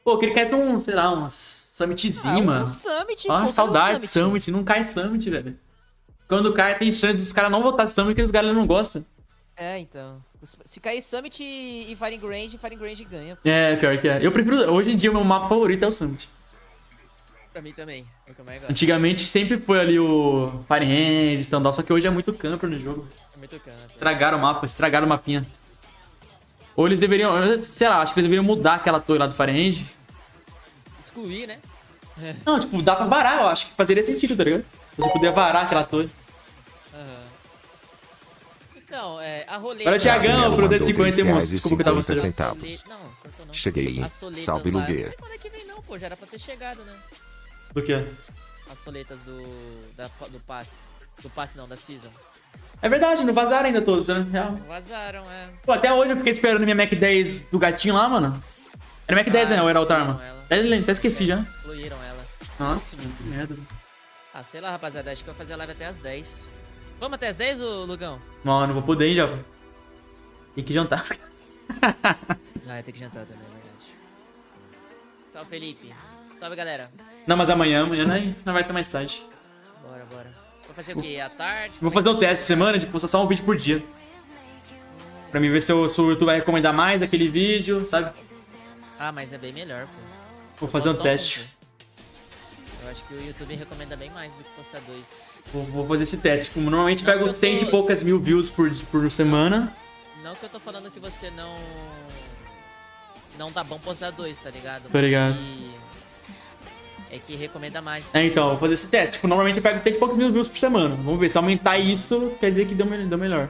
Pô, eu queria que caísse um, sei lá, um summitzinho, mano. Summit, Ó, pô, saudade cadê de o Summit. Não cai Summit, velho. Quando cai, tem chance dos caras não votar Summit porque os caras não gostam. É, então. Se cair Summit e Fighting Range ganha. É, pior que é. Eu prefiro, hoje em dia, o meu mapa favorito é o Summit. Pra mim também. É o que eu mais gosto. Antigamente sempre foi ali o Fire Hand, Standoff, só que hoje é muito camper no jogo. É muito camper. Estragaram o mapa, estragaram o mapinha. Ou eles deveriam, sei lá, acho que eles deveriam mudar aquela torre lá do Fire Hand. Excluir, né? Não, tipo, dá pra varar, eu acho que fazeria sentido, tá ligado? Você poder varar aquela torre. Então, a roleta... Olha o Thiagão, pro dedo 50 monstros. Desculpa que eu tava sendo. Não, cortou não. Cheguei. Salve, lá, Luguer. não sei quando é que vem não, pô. Já era pra ter chegado, né? Do que? As soletas do passe. Do passe não, da season. É verdade, não vazaram ainda todos, né? Real. Vazaram, é. Pô, até hoje eu fiquei esperando minha Mac 10 do gatinho lá, mano. Era Mac 10, né? Ou era outra arma? Até esqueci já. Excluíram ela. Nossa, mano, que merda. Ah, sei lá, rapaziada. Acho que eu vou fazer a live até as 10. Vamos até as 10, ô Lugão? Não, não vou poder, hein, já. Tem que jantar. Ah, tem que jantar também, é verdade. Salve, Felipe. Salve, galera. Não, mas amanhã não vai ter mais tarde. Bora. Vou fazer o quê? À tarde? Vou fazer um teste essa semana de postar só um vídeo por dia. Pra mim ver se o YouTube vai recomendar mais aquele vídeo, sabe? Ah, mas é bem melhor, pô. Vou fazer um teste. Eu acho que o YouTube recomenda bem mais do que postar 2. Vou fazer esse teste. Tipo, normalmente pego 100 e poucas mil views por semana. Não que eu tô falando que você não tá bom postar 2, tá ligado? Tá ligado. É que recomenda mais. É, então, vou fazer esse teste. Tipo, normalmente eu pego 100 e poucos mil views por semana. Vamos ver, se aumentar isso, quer dizer que deu melhor.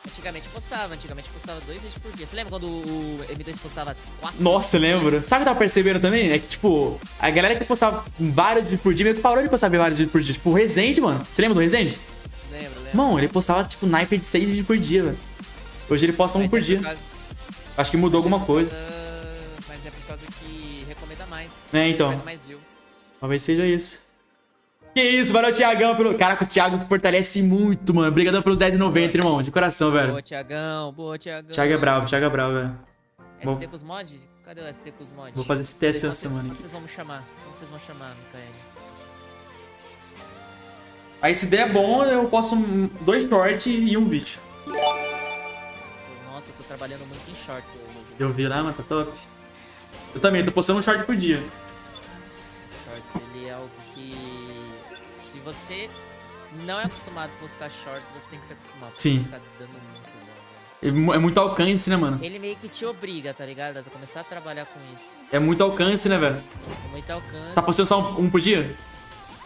Antigamente postava 2 vídeos por dia. Você lembra quando o M2 postava 4? Nossa, lembro. Sabe o que eu tava percebendo também? É que, tipo, a galera que postava vários vídeos por dia meio que parou de postar vários vídeos por dia. Tipo, o Rezende, mano. Você lembra do Rezende? Lembro. Mano, ele postava, tipo, naipe de 6 vídeos por dia, velho. Hoje ele posta um por dia. Acho que mudou alguma coisa. Mas é por causa que recomenda mais. É, então. Recomenda mais view. Talvez seja isso. Que isso, valeu, Thiagão. Caraca, o Thiago fortalece muito, mano. Obrigadão pelos 10,90, irmão. De coração, velho. Boa, Thiagão. Thiago é brabo, velho. SD com os mods? Cadê o SD com os mods? Vou fazer esse teste essa semana. Como vocês vão me chamar? Micael? Aí, se der bom, eu posto 2 shorts e um vídeo. Nossa, eu tô trabalhando muito em shorts. Eu vi lá, mas tá top. Eu também, tô postando um short por dia. Shorts, ele é algo que... Se você não é acostumado a postar shorts, você tem que se acostumar. Sim. Tá dando muito bom, É muito alcance, né, mano? Ele meio que te obriga, tá ligado? A começar a trabalhar com isso. É muito alcance, né, velho? É muito alcance. Você tá postando só um por dia?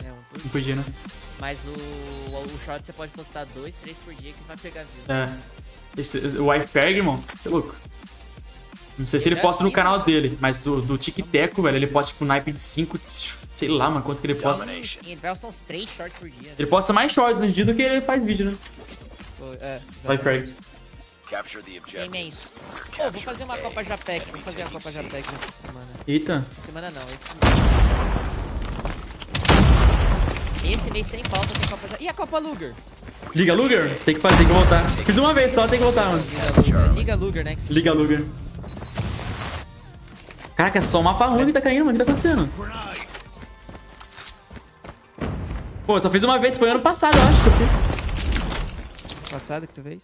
É, um por dia, né? Mas o short você pode postar 2, 3 por dia que vai pegar view. É. O iPad, irmão, você é louco. Não sei se ele posta no canal dele, mas do Tic-Teco, velho, ele posta tipo naipe de 5, sei lá, mano, quanto que ele posta. Sim, ele vai postar uns 3 shorts por dia. Ele posta mais shorts no dia do que ele faz vídeo, né? O iPad. Hey, Mace. Pô, vou fazer uma Copa Japex. Vou fazer a Copa Japex essa semana. Eita. Essa semana não, esse mês sem falta tem Copa Japex. E a Copa Luguer? Liga Luguer? Tem que voltar. Fiz uma vez só, tem que voltar, mano. Liga Luguer, né? Liga Luguer. Caraca, é só um mapa ruim que tá caindo, mano. O que tá acontecendo? Pô, eu só fiz uma vez, foi ano passado, eu acho que eu fiz. Passado que tu fez?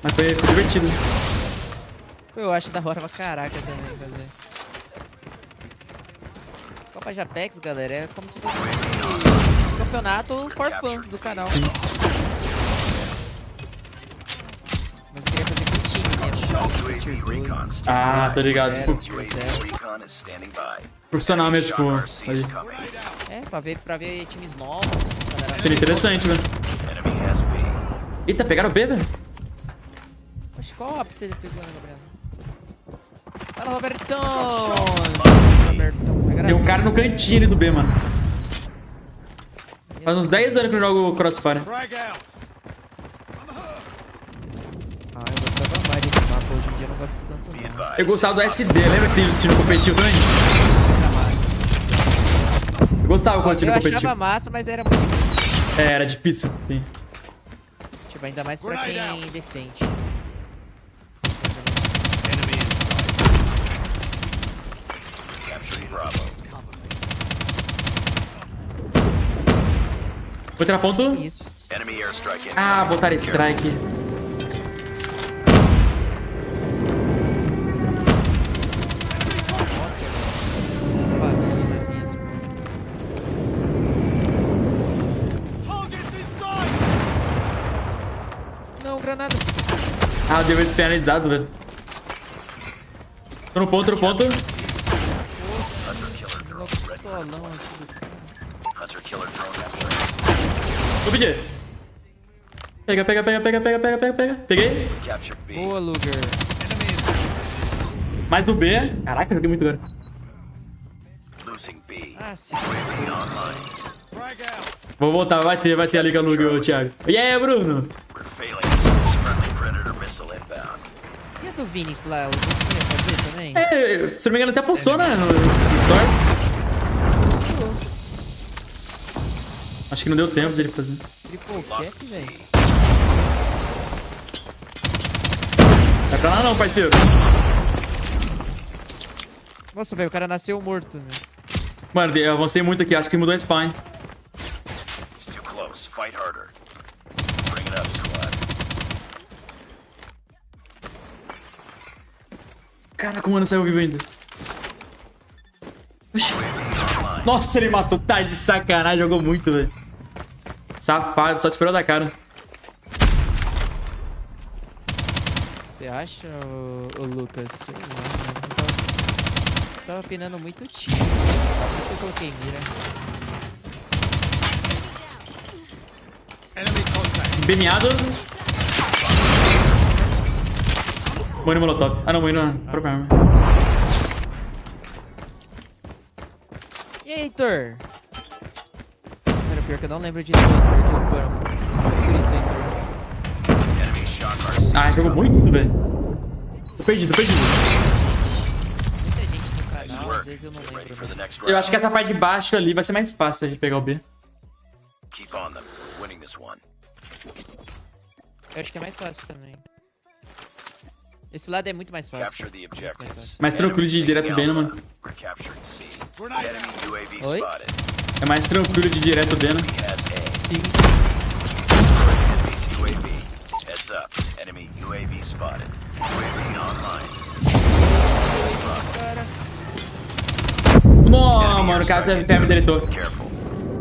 Mas foi divertido. Eu acho da hora pra caraca também fazer. Copa Japex, galera, é como se fosse campeonato for fun do canal. Sim. Mas eu queria fazer com o time mesmo. Ah, tô ligado. Tipo, profissional mesmo, tipo. Aí. É, pra ver times novos. Seria interessante, velho. Eita, pegaram o B, velho? Oxe, qual a você pegou, né, Gabriel? Fala, Robertão! Tem um cara no cantinho ali do B, mano. Faz uns 10 anos que eu jogo Crossfire. Ah, eu gostava mais desse mapa. Hoje em dia eu não gosto tanto, não. Eu gostava do SD, lembra que tem o time competitivo também? Eu gostava quando o time competitivo. Eu achava massa, mas era muito difícil. É, era difícil, sim. Tipo, ainda mais pra quem defende. Vou tirar ponto. Isso. Ah, botaram strike. Passou nas minhas costas. Não, granada. Ah, eu devo ter penalizado, velho. Tô no ponto, Vou pedir. Pega. Peguei. Boa, Luguer. Mais no B. Caraca, joguei muito agora. Ah, sim. Vou voltar, vai ter a liga Luguer, Thiago. E aí, Bruno? E a do Vinix lá? O Vinix ia fazer também? É, se não me engano, até postou, né? No Stories. Acho que não deu tempo dele fazer. Triple cap, velho. Vai pra lá não, parceiro. Nossa, velho, o cara nasceu morto, né? Mano, eu avancei muito aqui, acho que mudou a spawn. Caraca, mano, saiu vivo ainda. Oxi. Nossa, ele matou. Tá de sacanagem, jogou muito, velho. Safado, só te esperou da cara. Você acha, o Lucas? Sei lá, mano. Tava penando muito tiro. Por isso que eu coloquei mira. Bemeado. Moino molotov. Ah, não, moino na própria arma. E aí, Heitor? Cara, pior que eu não lembro de tudo. Desculpa por isso, Heitor. Ah, jogou muito, velho. Tô perdido. Muita gente no canal, às vezes eu não lembro. Eu acho que essa parte de baixo ali vai ser mais fácil de pegar o B. Eu acho que é mais fácil também. Esse lado é muito mais fácil. Mais tranquilo de ir direto B, né, mano? Oi? É mais tranquilo de ir direto B, né? Sim. Não, mano, o cara teve PM e deletou.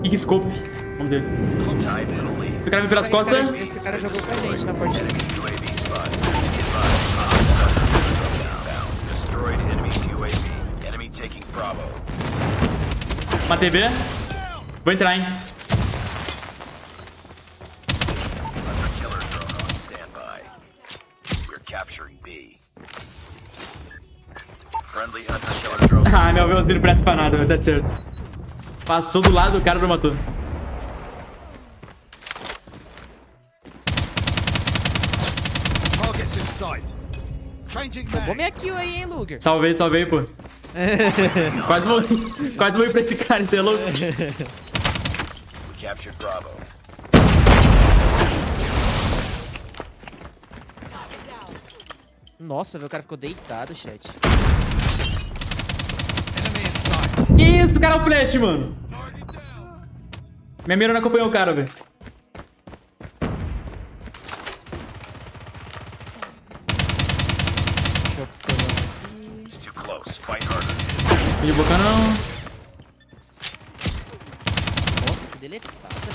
Kick scope. Vamos ver. O cara veio pelas costas. Esse cara jogou com a gente na partida. Matei B. Vou entrar, hein. Ah, meu Deus, ele não presta pra nada, tá certo. Passou do lado, o cara não matou. Roubou minha kill aí, hein, Luguer? Salvei, pô. Quase morri pra esse cara, você é louco? Nossa, velho, o cara ficou deitado, chat. Isso, o cara é o flash, mano. Minha mira não acompanhou o cara, velho. De boca não. Nossa, que deletado.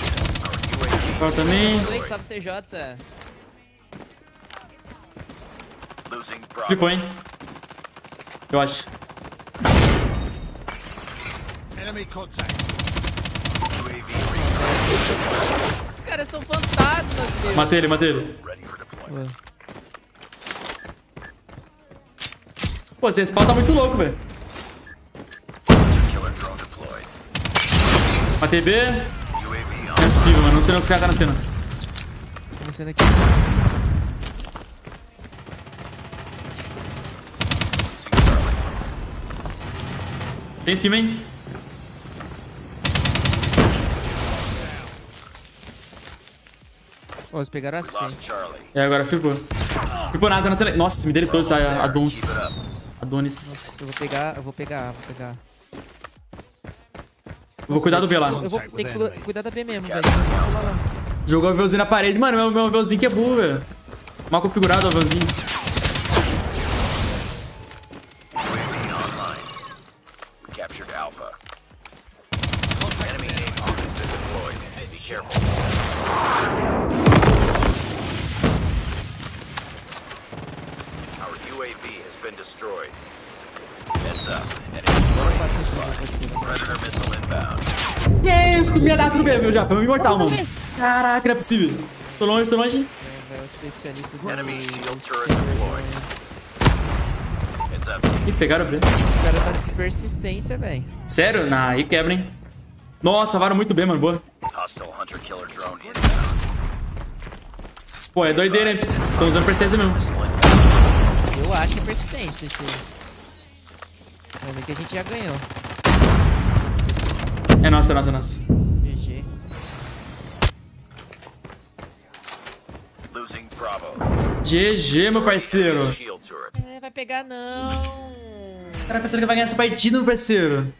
Qual também? Salve CJ. Flipou, hein? Eu acho. Os caras são fantasmas, meu. Matei ele, matei ele. Pô, esse spawn tá muito louco, velho. Matei B. Não é possível, mano. Não sei não que os caras tá na cena. Tô na cena aqui. Tem em cima, hein? Ó, eles pegaram a C. É, agora ficou. Ficou nada, tá na cena. Nossa, me deletou isso aí, Adonis. Adonis. Nossa, eu vou pegar. Eu vou cuidar do B lá. Eu vou ter que cuidar da B mesmo, velho. Jogou o aviãozinho na parede. Mano, meu aviãozinho que é burro, velho. Mal configurado o aviãozinho. Que é isso? Me abraça no B, meu japa. É um imortal, mano. Caraca, não é possível. Tô longe, tô longe. É o especialista do Ih, pegaram o B. Os caras tá de persistência, velho. Sério? Nah, aí quebra, hein? Nossa, varam muito bem, mano. Boa. Pô, é doideira, hein? Tô usando persistência mesmo. Eu acho que é persistência, esse. Vamos ver que a gente já ganhou. É nossa, é nossa, é nossa. GG. GG, meu parceiro. É, vai pegar não. Cara, pensando que vai ganhar essa partida, meu parceiro.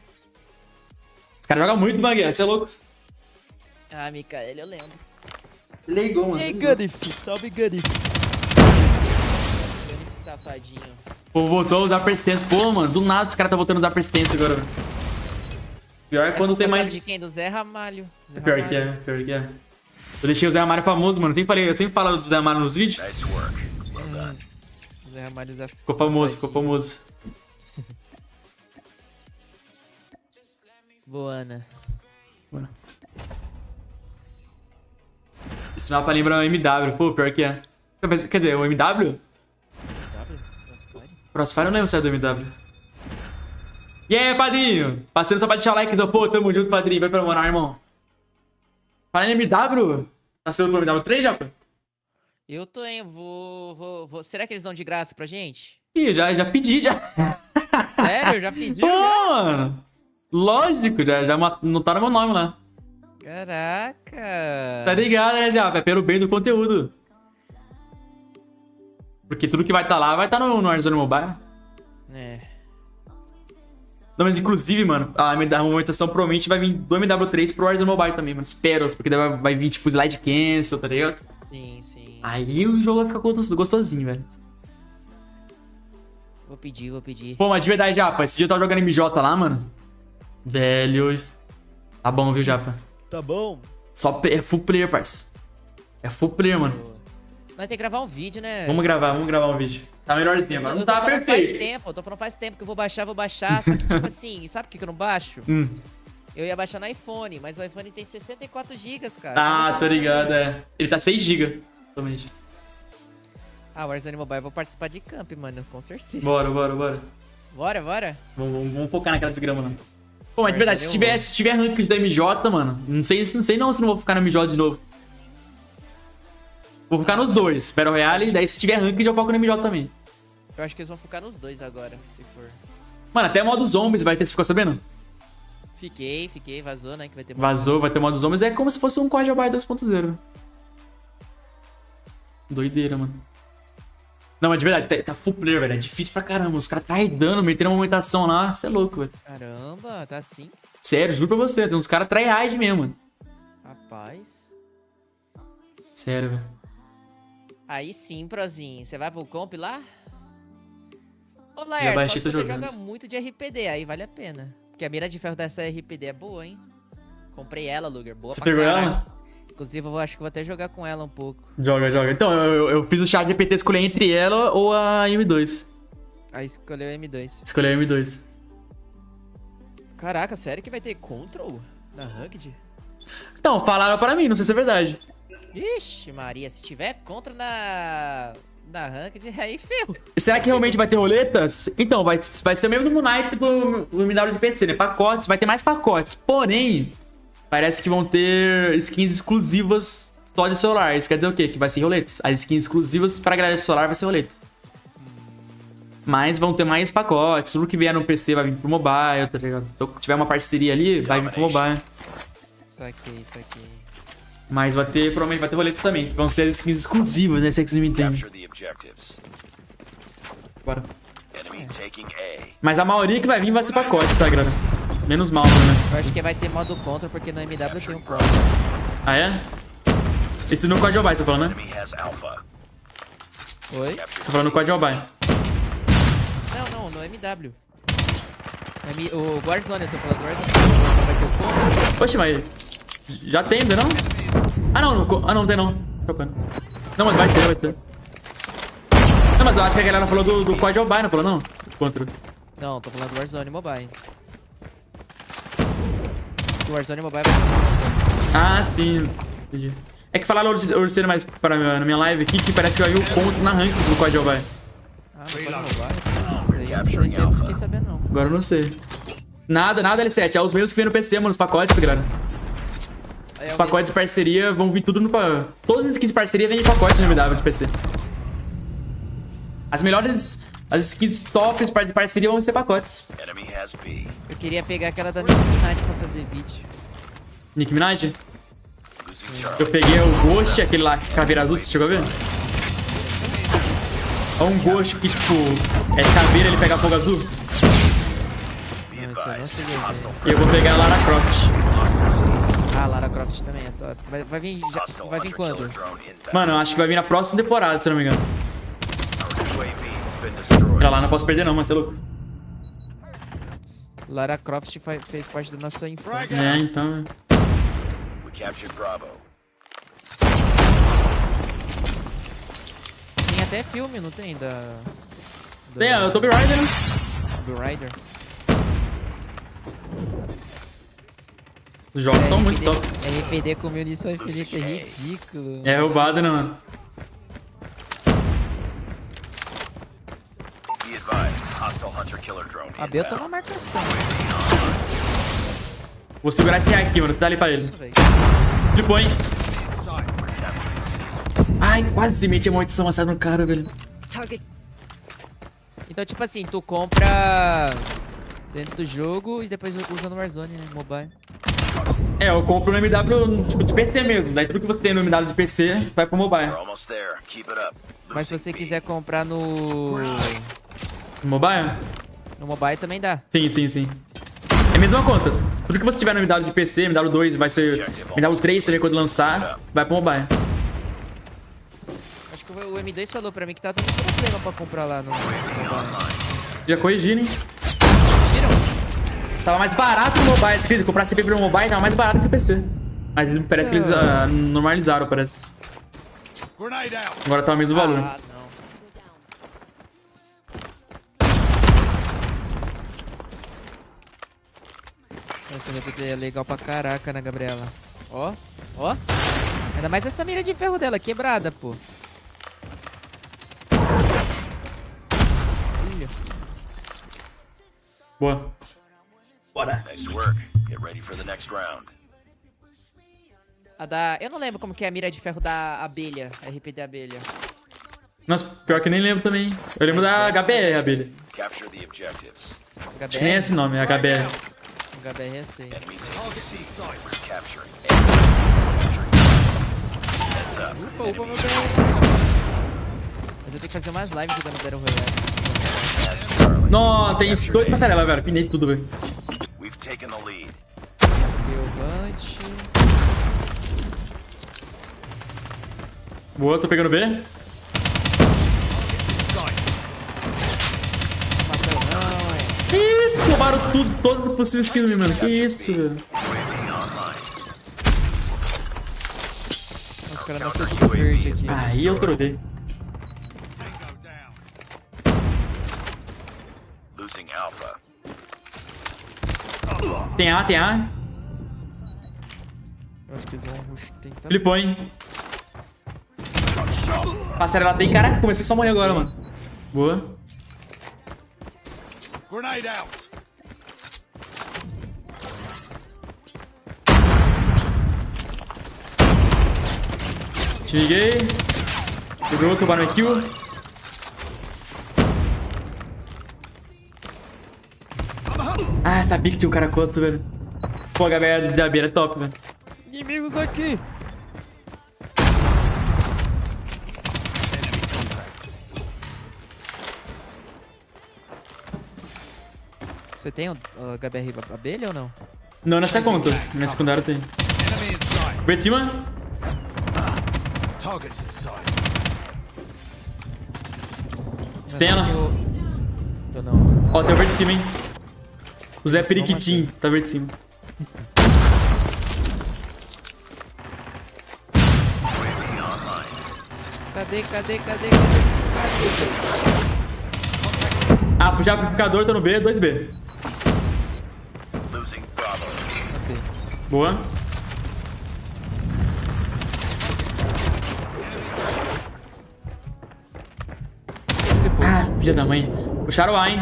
Esse cara joga muito, Magueira, você é louco. Ah, Mikael, eu lembro. Ligou, mano. E aí, Gunif, salve Gunif. Gunif safadinho. Pô, voltou a usar persistência. Pô, mano, do nada os caras tá voltando a usar persistência agora. Pior é quando tem mais... de quem? Do Zé Ramalho. Pior que é, pior que é. Eu deixei o Zé Ramalho famoso, mano. Eu sempre falo do Zé Ramalho nos vídeos. Zé Ramalho já... Ficou famoso, ficou famoso. Boa, Ana. Bora. Esse mapa lembra o MW. Pô, pior que é. Quer dizer, o MW? Crossfire eu não lembro se é do MW. E aí, padrinho? Passando só pra deixar o like, pô, tamo junto, padrinho. Vai pelo moral, irmão. Fala em MW. Tá sendo pro MW3, Japa? Eu tô, hein? Vou... Será que eles dão de graça pra gente? Ih, já pedi, já. Sério? Já pediu? Pô, mano. Lógico, já notaram meu nome lá. Caraca. Tá ligado, né, Japa? É pelo bem do conteúdo. Porque tudo que vai estar lá vai estar no LUGUErzin Mobile. É. Não, mas inclusive, mano, a movimentação provavelmente vai vir do MW3 pro LUGUErzin Mobile também, mano. Espero, porque daí vai vir, tipo, slide cancel, tá ligado? Sim, sim. Aí o jogo vai ficar gostosinho, velho. Vou pedir. Pô, mas de verdade, Japa, esse dia eu tava jogando MJ lá, mano. Velho. Tá bom, viu, Japa? Tá bom. É full player, parça. É full player, mano. Nós tem que gravar um vídeo, né? Vamos gravar um vídeo. Tá melhorzinho agora. Não tá perfeito. Eu tô falando faz tempo que eu vou baixar. Só que, tipo assim, sabe por que eu não baixo? Eu ia baixar no iPhone, mas o iPhone tem 64 GB, cara. Ah, tô ligado, é. Ele tá 6 GB, totalmente. Ah, o LUGUErzin Mobile, eu vou participar de camp, mano, com certeza. Bora. Bora? Vamos focar naquela desgrama, não. Pô, mas de verdade, se tiver ranked da MJ, mano, não sei se não vou focar na MJ de novo. Vou focar nos dois, Battle Royale, e daí se tiver ranked eu foco no MJ também. Eu acho que eles vão focar nos dois agora, se for. Mano, até modo zombies vai ter, você ficou sabendo? Fiquei, vazou, né, que vai ter modo Vazou, vai ter modo zombies, é como se fosse um COD Mobile 2.0. Doideira, mano. Não, mas de verdade, tá full player, velho. É difícil pra caramba. Os caras tryhardando, metendo uma movimentação lá. Você é louco, velho. Caramba, tá assim? Sério, juro pra você. Tem uns caras tryhard mesmo, mano. Rapaz. Sério, velho. Aí sim, prozinho. Você vai pro comp lá? Ô, Já Laer, só baixei, se tô você jogando. joga muito de RPD, aí vale a pena. Porque a mira de ferro dessa RPD é boa, hein? Comprei ela, Luger. Boa Você pra pegou caralho. ela? Inclusive, eu acho que vou até jogar com ela um pouco. Joga, joga. Então, eu fiz o chat GPT escolher entre ela ou a M2. Aí escolheu M2. Escolhi a M2. Caraca, sério que vai ter control na Ranked? Então, falaram pra mim, não sei se é verdade. Ixi, Maria, se tiver contra na Ranked, aí ferrou. Será que realmente vai ter roletas? Então, vai ser o mesmo naipe do MW de PC, né? Pacotes, vai ter mais pacotes. Porém, parece que vão ter skins exclusivas só de celular. Isso quer dizer o quê? Que vai ser roletas. As skins exclusivas pra galera de celular vai ser roleta. Mas vão ter mais pacotes. Tudo que vier no PC vai vir pro mobile, tá ligado? Então, se tiver uma parceria ali, vai vir pro mobile. Isso aqui. Mas provavelmente vai ter roletas também, que vão ser as skins exclusivas, né? Se é que vocês me entendem. Bora. Mas a maioria que vai vir vai ser pacotes, tá, galera? Menos mal, né? Eu acho que vai ter modo contra, porque no MW tem um contra. Ah, é? Esse no Quad Obai, você tá falando, né? Oi? Você tá falando no Quad Obai. Não, no MW. O LUGUErzin, eu tô falando do LUGUErzin. Vai ter o contra. Poxa, mas já tem, ainda não? Ah, não tem não. Não, mas vai ter. Não, mas eu acho que a galera falou do Quad Obai, não falou não? Contra. Não, tô falando do LUGUErzin Mobile. O LUGUErzin Mobile vai ter. Ah, sim. Entendi. É que falaram o mais na minha live aqui que parece que vai vir o contra na rankings do Quad Obai. Ah, no Quad Mobile? Não fiquei sabendo não. Agora eu não sei. Nada L7. É os mesmos que vem no PC, mano, os pacotes, galera. Os pacotes de parceria vão vir tudo no... Todas as skins de parceria vêm de pacote no MW de PC. As melhores... As skins tops de parceria vão ser pacotes. Eu queria pegar aquela da Nicki Minaj pra fazer vídeo. Nicki Minaj? Eu peguei o Ghost, aquele lá, caveira azul, você chegou a ver? É um Ghost que, tipo, é de caveira, ele pega fogo azul. E eu vou pegar a Lara Croft. Ah, Lara Croft também é top. Vai vir quando? Mano, eu acho que vai vir na próxima temporada, se eu não me engano. Pra lá não posso perder não, mas você é louco. Lara Croft fez parte da nossa infância. É, então... Tem até filme, não tem? Tem, é o Tomb Raider, né? Tomb Raider. Os jogos são muito top. RPD com munição infinita é ridículo. É roubado, né, mano? A B eu tô na marcação. Vou segurar esse aqui, mano. Dá ali pra ele. De põe. Ai, quase meti a maldição acerta no cara, velho. Então, tipo assim, tu compra dentro do jogo e depois usa no Warzone, né? Mobile. É, eu compro no MW tipo de PC mesmo. Daí tudo que você tem no MW de PC vai pro mobile. Mas se você quiser comprar no mobile? No mobile também dá. Sim. É a mesma conta. Tudo que você tiver no MW de PC, MW2 vai ser... MW3 também quando lançar, vai pro mobile. Acho que o M2 falou pra mim que tá dando problema pra comprar lá no mobile. Já corrigiram, hein? Corrigiram? Tava mais barato no mobile, escrito. Comprar CP pro mobile tava mais barato que o PC. Mas parece que eles normalizaram, parece. Agora tá o mesmo valor. Ah, não. Essa VPT é legal pra caraca, né, Gabriela? Ó. Ainda mais essa mira de ferro dela, quebrada, pô. Olha. Boa. Bora. Eu não lembro como que é a mira de ferro da abelha, RPD abelha. Nossa, pior que eu nem lembro também. Eu lembro da HBR, abelha. Acho que nem é esse nome, é HBR. HBR é assim. Upa, meu bem. Mas eu tenho que fazer umas lives jogando Battle Royale. Nossa, tem 2 passarelas, velho. Pinei tudo, velho. Deu bunch. Boa, tô pegando B. Que isso? Roubaram tudo, todas as possíveis kills, mano. Que isso, velho. Os caras nasceram tudo verde aqui. Aí eu trovei. Losing Alpha. Tem A, tem A. Eu acho que eles vão tentar. Flipou, hein? Passarela tem. Caraca, comecei só a morrer agora, mano. Boa. Grenade out. Te liguei. Pegou outro barbecue. Ah, sabia que tinha um cara costo, velho. Pô, a galera de abelha é top, velho. Inimigos aqui. Você tem o HBR abelha ou não? Não nessa conta. Na secundária tem. Vem de cima. Stena. Eu não. Ó, tem o verde de cima, hein. O Zé Periquitim tá verde de cima. Cadê esses caras? Ah, puxar o amplificador, tá no B, 2B. Boa. Ah, filha da mãe. Puxaram o A, hein.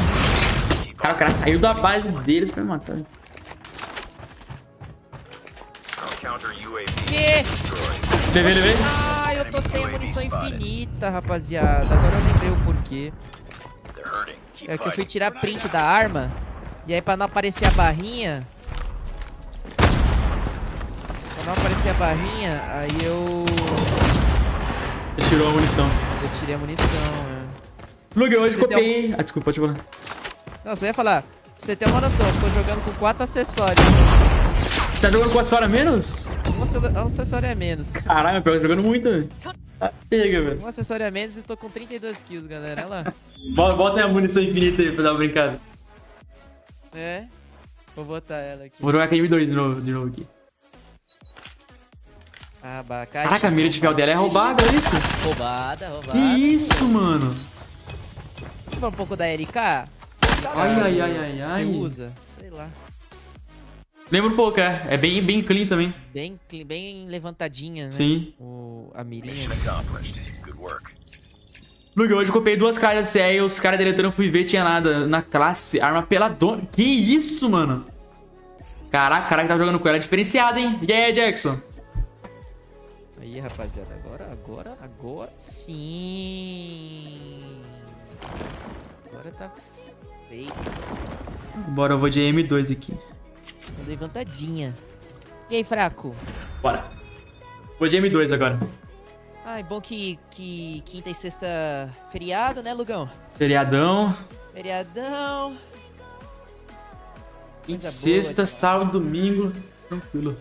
Cara, o cara saiu da base deles pra me matar. Que? Levei. Ah, eu tô sem a munição infinita, rapaziada. Agora eu lembrei o porquê. É que eu fui tirar print da arma. E aí pra não aparecer a barrinha... aí eu... Você tirou a munição. Eu tirei a munição, é. Luguer, hoje copiei. Ah, desculpa, pode falar. Não, você ia falar. Pra você ter uma noção, eu tô jogando com 4 acessórios. Você tá jogando com acessório a menos? Um acessório a menos. Caralho, mas pior que tá jogando muito, velho. Pega, velho. Um acessório a menos e tô com 32 kills, galera. Olha lá. Bota aí a munição infinita aí pra dar uma brincada. É. Vou botar ela aqui. Vou jogar com a M2 de novo aqui. Abacaxi. Caraca, a mira de fiel dela é roubada, olha isso. Roubada. Que isso, mano? Um pouco da LK? Ai. Você usa? Sei lá. Lembra um pouco, é. É bem clean também. Bem levantadinha, né? Sim. A mirinha. Luguer, hoje eu copiei 2 caras de CE e os caras deletando eu fui ver, tinha nada. Na classe, arma peladona. Que isso, mano? Caraca, o cara que tava jogando com ela é diferenciado, hein? E aí, Jackson? Aí, rapaziada, agora sim. Agora tá feito. Bora, eu vou de M2 aqui. Levantadinha. E aí, fraco? Bora. Vou de M2 agora. Ai, bom que quinta e sexta feriado, né, Lugão? Feriadão. Quinta, sexta, sábado, domingo. Tranquilo.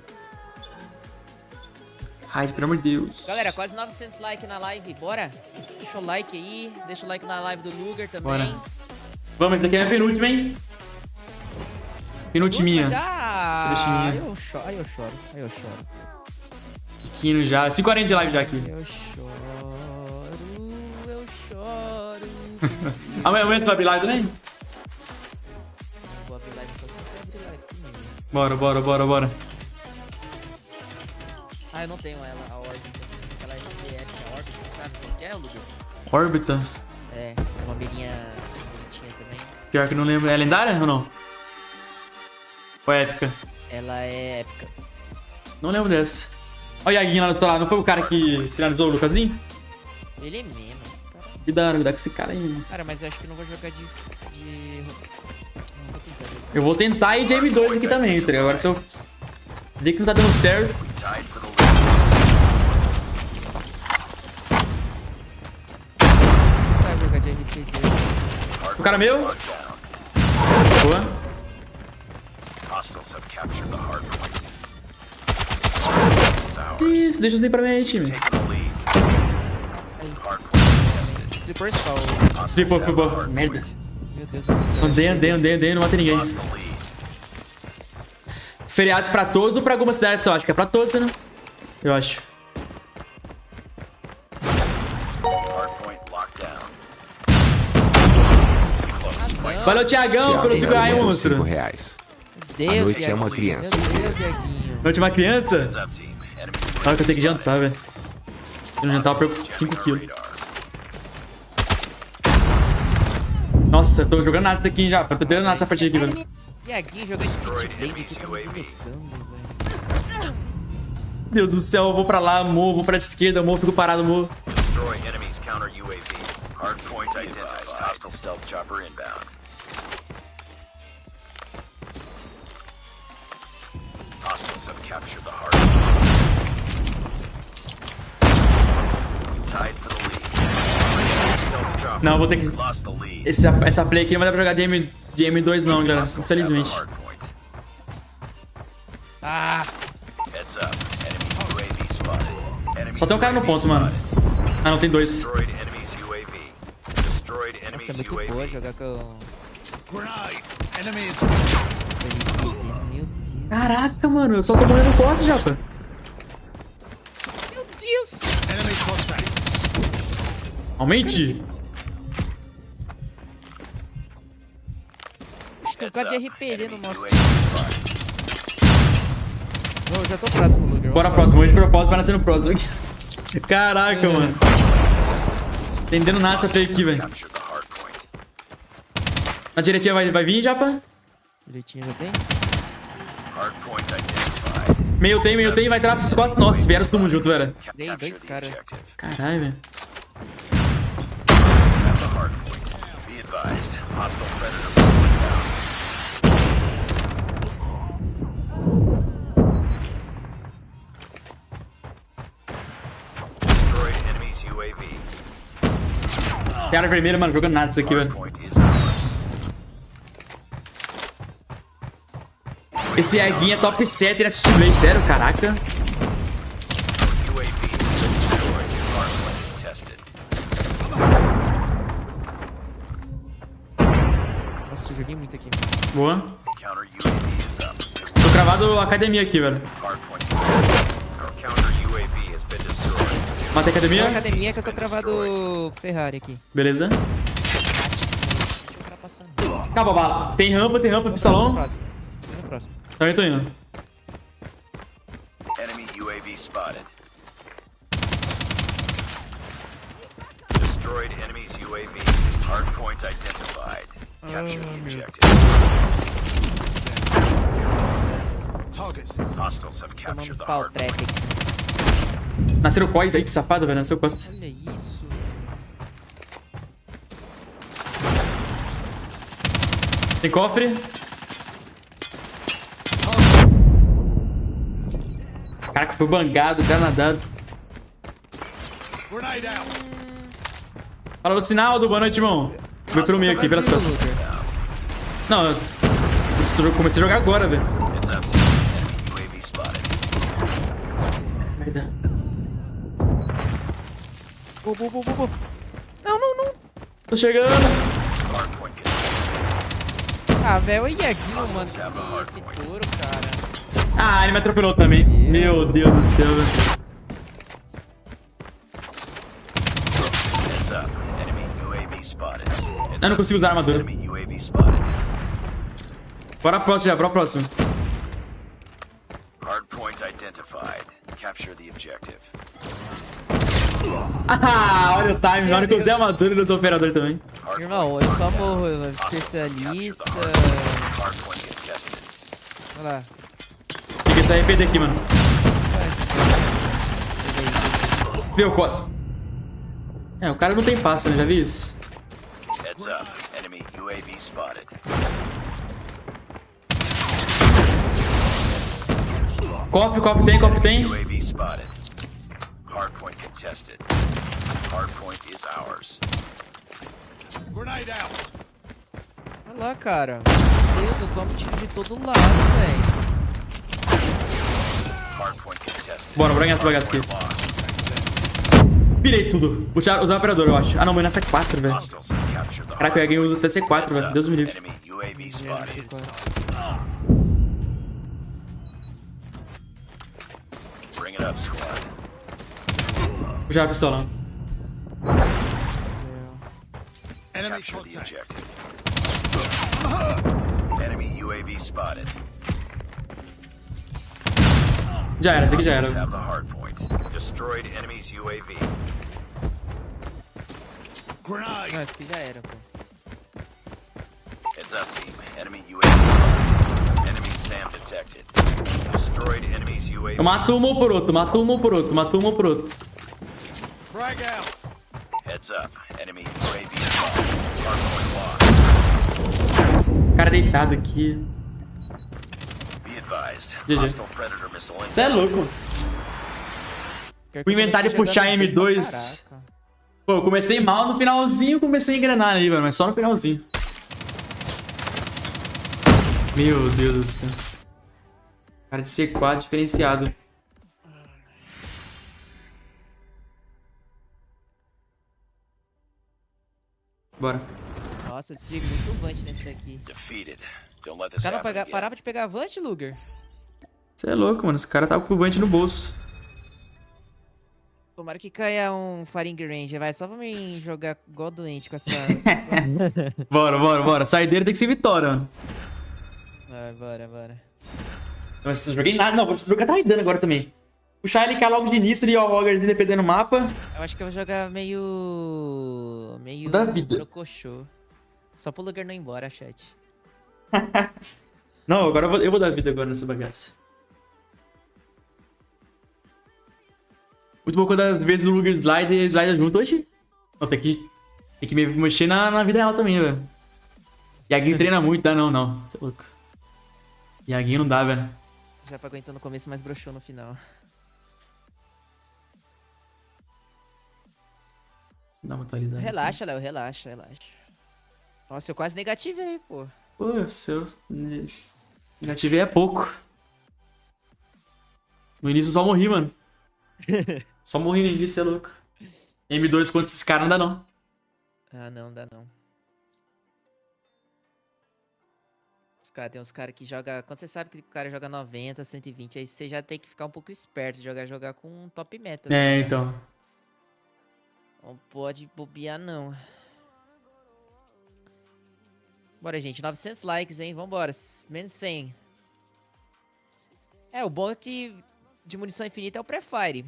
Ai, pelo amor de Deus. Galera, quase 900 likes na live. Bora? Deixa o like aí. Deixa o like na live do Luguer também. Bora. Vamos, esse daqui é a penúltima, hein? Penultiminha. Já! Aí eu choro. Pequeno já. 5h40 de live já aqui. Eu choro. Amanhã você vai abrir live também? Vou abrir live só se você abrir live comigo. Bora. Ah, eu não tenho ela, a órbita. Aquela GF, a órbita, sabe qual que é, Luguer? Órbita? É, uma mirinha bonitinha também. Pior que eu não lembro. É lendária ou não? Ou é épica? Ela é épica. Não lembro dessa. Olha o Iaguinho lá do outro lado. Não foi o cara que finalizou o Lucasinho? Ele é mesmo, esse cara. Cuidado com esse cara aí, mano. Cara, mas eu acho que não vou jogar de... Não vou tentar jogar. Eu vou tentar ir de M2 aqui também, tá ligado? Agora se eu ver que não tá dando certo... Vai jogar de RPG. O cara meu? Boa. Isso, deixa eu sair pra mim aí, time. Flipou. Merda. Meu Deus. Andei, não matei ninguém. Feriados pra todos ou pra algumas cidades só? Acho que é pra todos, né? Eu acho. Valeu, Thiagão, pelo 5 reais, monstro. R$5. Deus, A noite é Iaguinho, uma criança. Meu Deus, Iaguinho. Noite é uma criança? Claro que eu tenho que jantar, velho. Se não jantar, eu perco 5 quilos. Nossa, eu tô jogando nada isso aqui já. Eu tô dando nada essa partida aqui, velho. Iaguinho jogando de Blade aqui, tá me limitando, velho. Deus do céu, eu vou pra lá, morro, vou pra esquerda, morro, fico parado, morro. Destroy enemies counter UAV. Hardpoint identified. Hostile stealth chopper inbound. Hostiles have captured the hard. We tied for the lead. Stealth chopper. Não, vou ter que... Lost the lead. Essa play aqui não vai dar pra jogar de M2 não, galera. Infelizmente. Ah! Heads up. Enemy UAV spotted. Só tem um cara no ponto, mano. Ah, não, tem dois. Destroyed enemies UAV. Destroyed Nossa, é enemies muito UAV. boa jogar com... Enemies. Meu Deus. Caraca, mano, eu só tô morrendo no poste, japa. Meu Deus. Aumente. Tem um cara de RPD no nosso time. Eu já tô próximo, Luguer. Bora próximo, hoje de propósito pra nascer no próximo. Caraca, mano. Entendendo nada dessa play aqui, velho. Na direitinha vai vir, japa? Direitinho já tem? Meio tem, vai entrar pra suas costas. Nossa, vieram todo mundo junto, velho. Dei 2 caras. Caralho, velho. Cara vermelha, mano, jogando nada isso aqui, velho. Esse Iaguinho é top 7 nessa Blade, sério, caraca. Nossa, eu joguei muito aqui. Boa. Tô cravado academia aqui, velho. Matei academia? Academia que eu tô cravado Ferrari aqui. Beleza. Acabou a bala. Tem rampa, pistolão. No próximo. Também tô indo. Enemy UAV spotted. Destroyed enemies UAV. Hardpoint identified. Capture the objective. Hostiles have captured the hardpoint. Nasceram cois aí, que safado, velho. Nasceu costa. Olha isso. Tem cofre. Caraca, foi bangado, granadado. Fala, Lucinaldo. Boa noite, irmão. Vou pro meio aqui, pelas costas. Não, eu comecei a jogar agora, velho. Merda. Não. Tô chegando. Ah, velho, o Iaguinho, mano, esse touro, cara. Ah, ele me atropelou também. Meu Deus do céu, velho. Eu não consigo usar a armadura. Bora próximo já, bora próximo. Hardpoint identified. Capture the objective. Ah, olha o time, na hora que eu usei a armadura, eu usei o operador também. Irmão, eu só morro, especialista. Olha lá. Fiquei só RPD aqui, mano. Viu, Costa? É, o cara não tem passa, né? Já vi isso? Heads up. Enemy UAV spotted. Cofre tem. UAV spotted. Hardpoint contested. Hardpoint is ours. Grenade out. Olha lá, cara. Meu Deus, eu tomo tiro de todo lado, velho. Hardpoint contested. Bora ganhar essa bagaça aqui. Pirei tudo. Usar o operador, eu acho. Ah, não, mas na C4, velho. Caraca, o Iaguinho usa até C4, velho. Deus me livre. Enemy UAV spotted. Bring it up, squad. Puxar a pistola. Capture the objective. Enemy UAV spotted. Já era, esse aqui já era. Have the hard point. Destroyed enemy's UAV. Não, esse aqui já era, pô. Heads up, team. Enemy UAV spotted. Enemy SAM detected. Destroyed enemy's UAV. Eu mato um por outro, mato um por outro, mato um por outro. Frag out. Heads up. Enemy UAV spotted. Hardpoint lost. Cara deitado aqui. Be advised. GG. Hostile predator missile Você é louco. O inventário puxar M2. Pô, eu comecei mal no finalzinho, comecei a engrenar ali, mano, mas só no finalzinho. Meu Deus do céu. Cara de C4 diferenciado. Bora. Nossa, eu desligo muito Vant nesse daqui. defeated. Don't let Os this caras happen again. paravam de pegar Vant, Luger? Você é louco, mano. Esse cara tava com o Vant no bolso. Tomara que caia um Firing Ranger, vai. Só pra mim jogar igual doente com essa... Bora, bora, bora. Saideira tem que ser vitória, mano. Vai, bora, bora. Mas eu joguei nada. Não, vou jogar traidando agora também. Puxar ele cá logo de início ali, ó, o LUGErzin dependendo do mapa. Eu acho que eu vou jogar meio... Da vida. Brocochô. Só pro Luger não ir embora, chat. Não, agora eu vou dar vida agora nessa bagaça. Muito bom quando às vezes o Luger slide e slide junto hoje. Não, tem que me mexer na vida real também, velho. Iaguinho treina muito, dá não. Você é louco. Iaguinho não dá, velho. Já pra aguentar no começo, mas broxou no final. Dá uma atualizada. Relaxa, Léo, relaxa. Nossa, eu quase negativei, pô. Pô, seu... Negativei é pouco. No início eu só morri, mano. Só morri no início, é louco. M2 contra esses caras não dá, não. Ah, não, dá não. Tem uns caras que jogam... Quando você sabe que o cara joga 90, 120, aí você já tem que ficar um pouco esperto. Jogar com um top meta. É, né? então. Não pode bobear, não. Bora, gente. 900 likes, hein? Vambora. Menos 100. É, o bom é que de munição infinita é o pré-fire.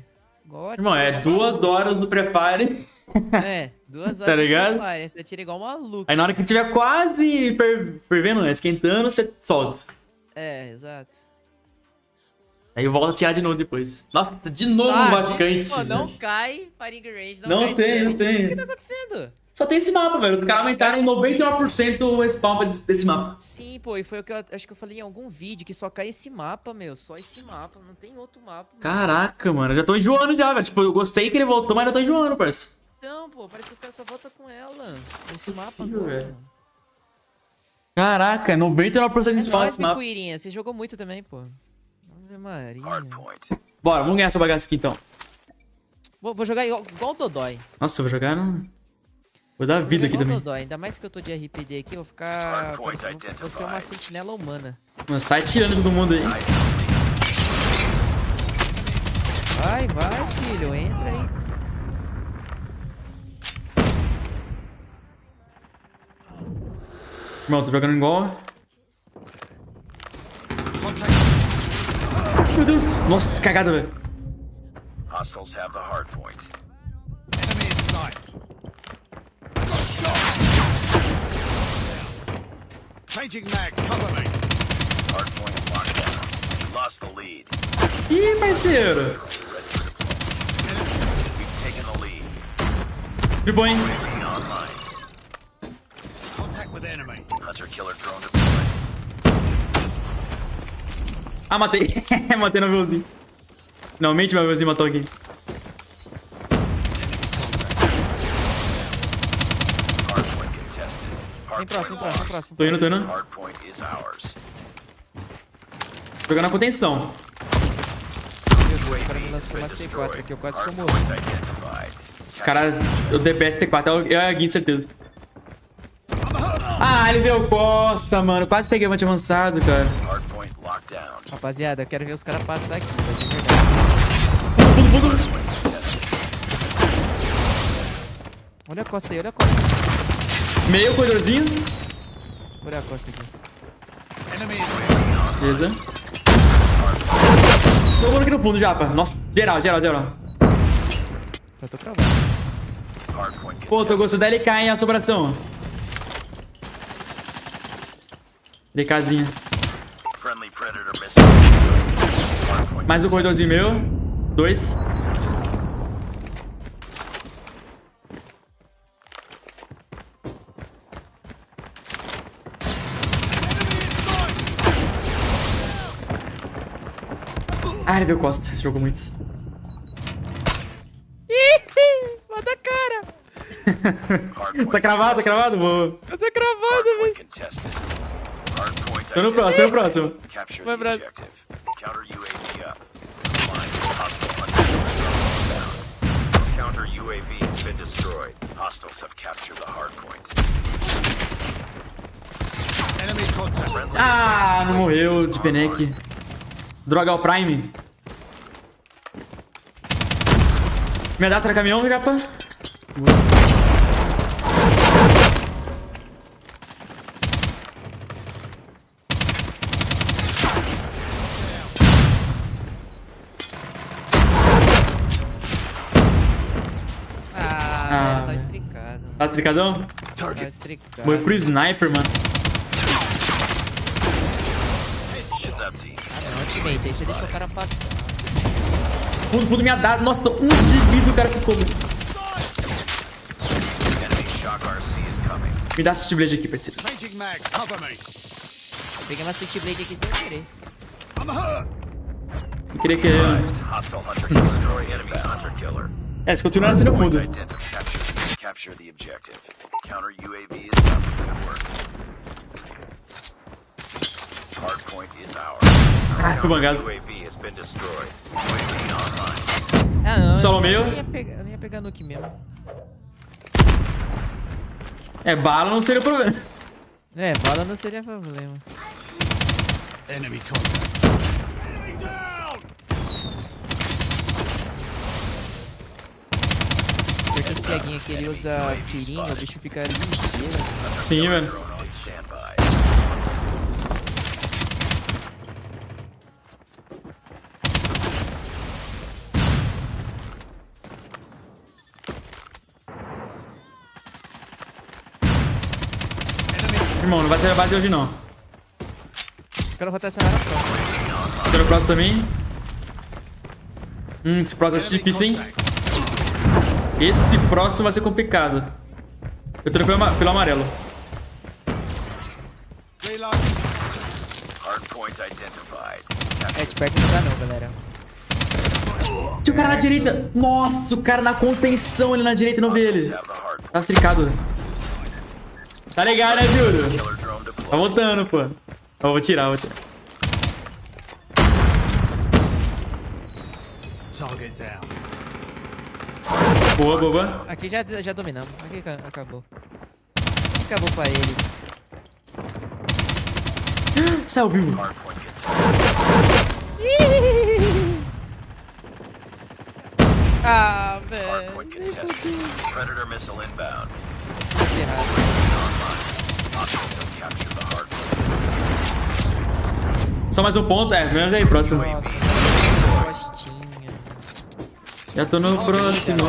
Irmão, é 2 horas do pré-fire. É, 2 horas tá ligado? do pré-fire. Você tira igual um maluco. Aí na hora que tiver quase fervendo, esquentando, você solta. É, exato. Aí volta a tirar de novo depois. Nossa, de novo um vacante. Pô, não cai Firing Range, não tem. O que tá acontecendo? Só tem esse mapa, velho. Os caras aumentaram em 99% o respawn desse mapa. Sim, pô, e foi o que eu acho que eu falei em algum vídeo, que só cai esse mapa, meu. Só esse mapa, não tem outro mapa. Caraca, mano. Eu já tô enjoando já, velho. Tipo, eu gostei que ele voltou, mas eu tô enjoando, parça. Não, pô, parece que os caras só voltam com ela. Esse mapa Possível, agora. velho. Caraca, 99% de spawn nesse mapa. Picuirinha, você jogou muito também, pô. Ave Maria. Bora, vamos ganhar essa bagaça aqui então. Vou jogar igual o Dodói. Nossa, eu vou jogar no... Vou dar vida aqui também. Dodói. Ainda mais que eu tô de RPD aqui, eu vou ficar... Vou ser uma sentinela humana. Mano, sai tirando todo mundo aí. Vai, filho. Entra aí. Irmão, tô jogando igual... Meu Deus. Nossa, cagada, velho. Hostiles have the hard point. Enemy in sight. Changing mag, cover me. Hard point locked down. You lost the lead. Ih, parceiro. We've taken the lead. De boa, hein? Online. Contact with enemy. Hunter killer drone deployed. Ah, matei. Matei no aviãozinho. Finalmente meu aviãozinho matou aqui. Vem próximo. Tô indo. Jogando a contenção. O cara me lançou uma C4 aqui, eu quase que eu morri. Esse cara, o DPS T4 é a Guin, certeza. Ah, ele deu costa, mano. Quase peguei o mate avançado, cara. Rapaziada, eu quero ver os caras passar aqui, tá de verdade. Pulo. Olha a costa aí, olha a costa. Meio corredorzinho. Por a costa aqui. Beleza. Tô morando aqui no fundo, Japa. Nossa, geral. Eu tô cravando. Pô, tô gostando da LK, hein, assombração. LKzinha. Mais um corredorzinho meu. 2. Ah, ele veio Costa. Jogou muito. Mata a cara. Tá cravado, Boa. Eu tô cravado, velho. Tô no próximo. Vai, Brad. Counter UAV has been destroyed. Hostiles have captured the hard point. Enemy contact. Ah, não morreu de Fennec. Droga o Prime. Me dá essa caminhão, Japa. Tá estricado. Tá estricadão? Tá estricado. Morreu pro Sniper, mano. Ultimate, aí você deixou o cara passar. Fundo minha dada. Nossa, tô um de vida, o cara ficou. Me dá Switchblade aqui, parceiro. Peguei uma Switchblade aqui sem querer. Eu queria que... É, se continuar sendo fundo. Ah, fui bangado. Ah, não. Solo meio. Eu não ia pegar nuke mesmo. É, bala não seria o problema. É, bala não seria problema. Enemy contact. Esse ceguinho aqui, ele usa seringa, o bicho fica ligeiro. Sim, mano. Irmão, não vai ser a base hoje não. Os caras rotacionaram a próxima. Tô no próximo também. Esse próximo é difícil, hein? Esse próximo vai ser complicado. Eu tô indo pelo amarelo. É, de perto não dá não, galera. Tinha o cara na direita. Nossa, o cara na contenção ali na direita, não vê ele. Tá estricado. Tá legal, né, Júlio? Tá voltando, pô. Vou tirar. Boa. Aqui já dominamos. Aqui acabou. Acabou pra eles. Saiu vivo. Ah, velho. Predator missile inbound. Só mais um ponto, mesmo já aí, próximo. Costinha. Já tô no próximo.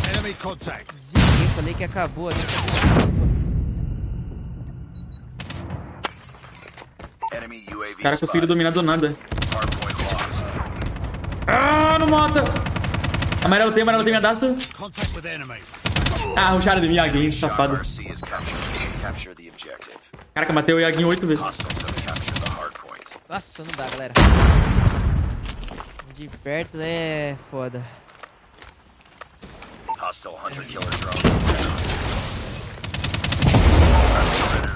Enemy contact. Ziguei, falei que acabou. Os caras conseguiram dominar do nada. Ah, não mata! Amarelo tem minha daço. Ah, ruxaram de mim, Yaguinho, safado. Caraca, matei o Yaguinho 8 vezes. Nossa, não dá, galera. De perto é foda.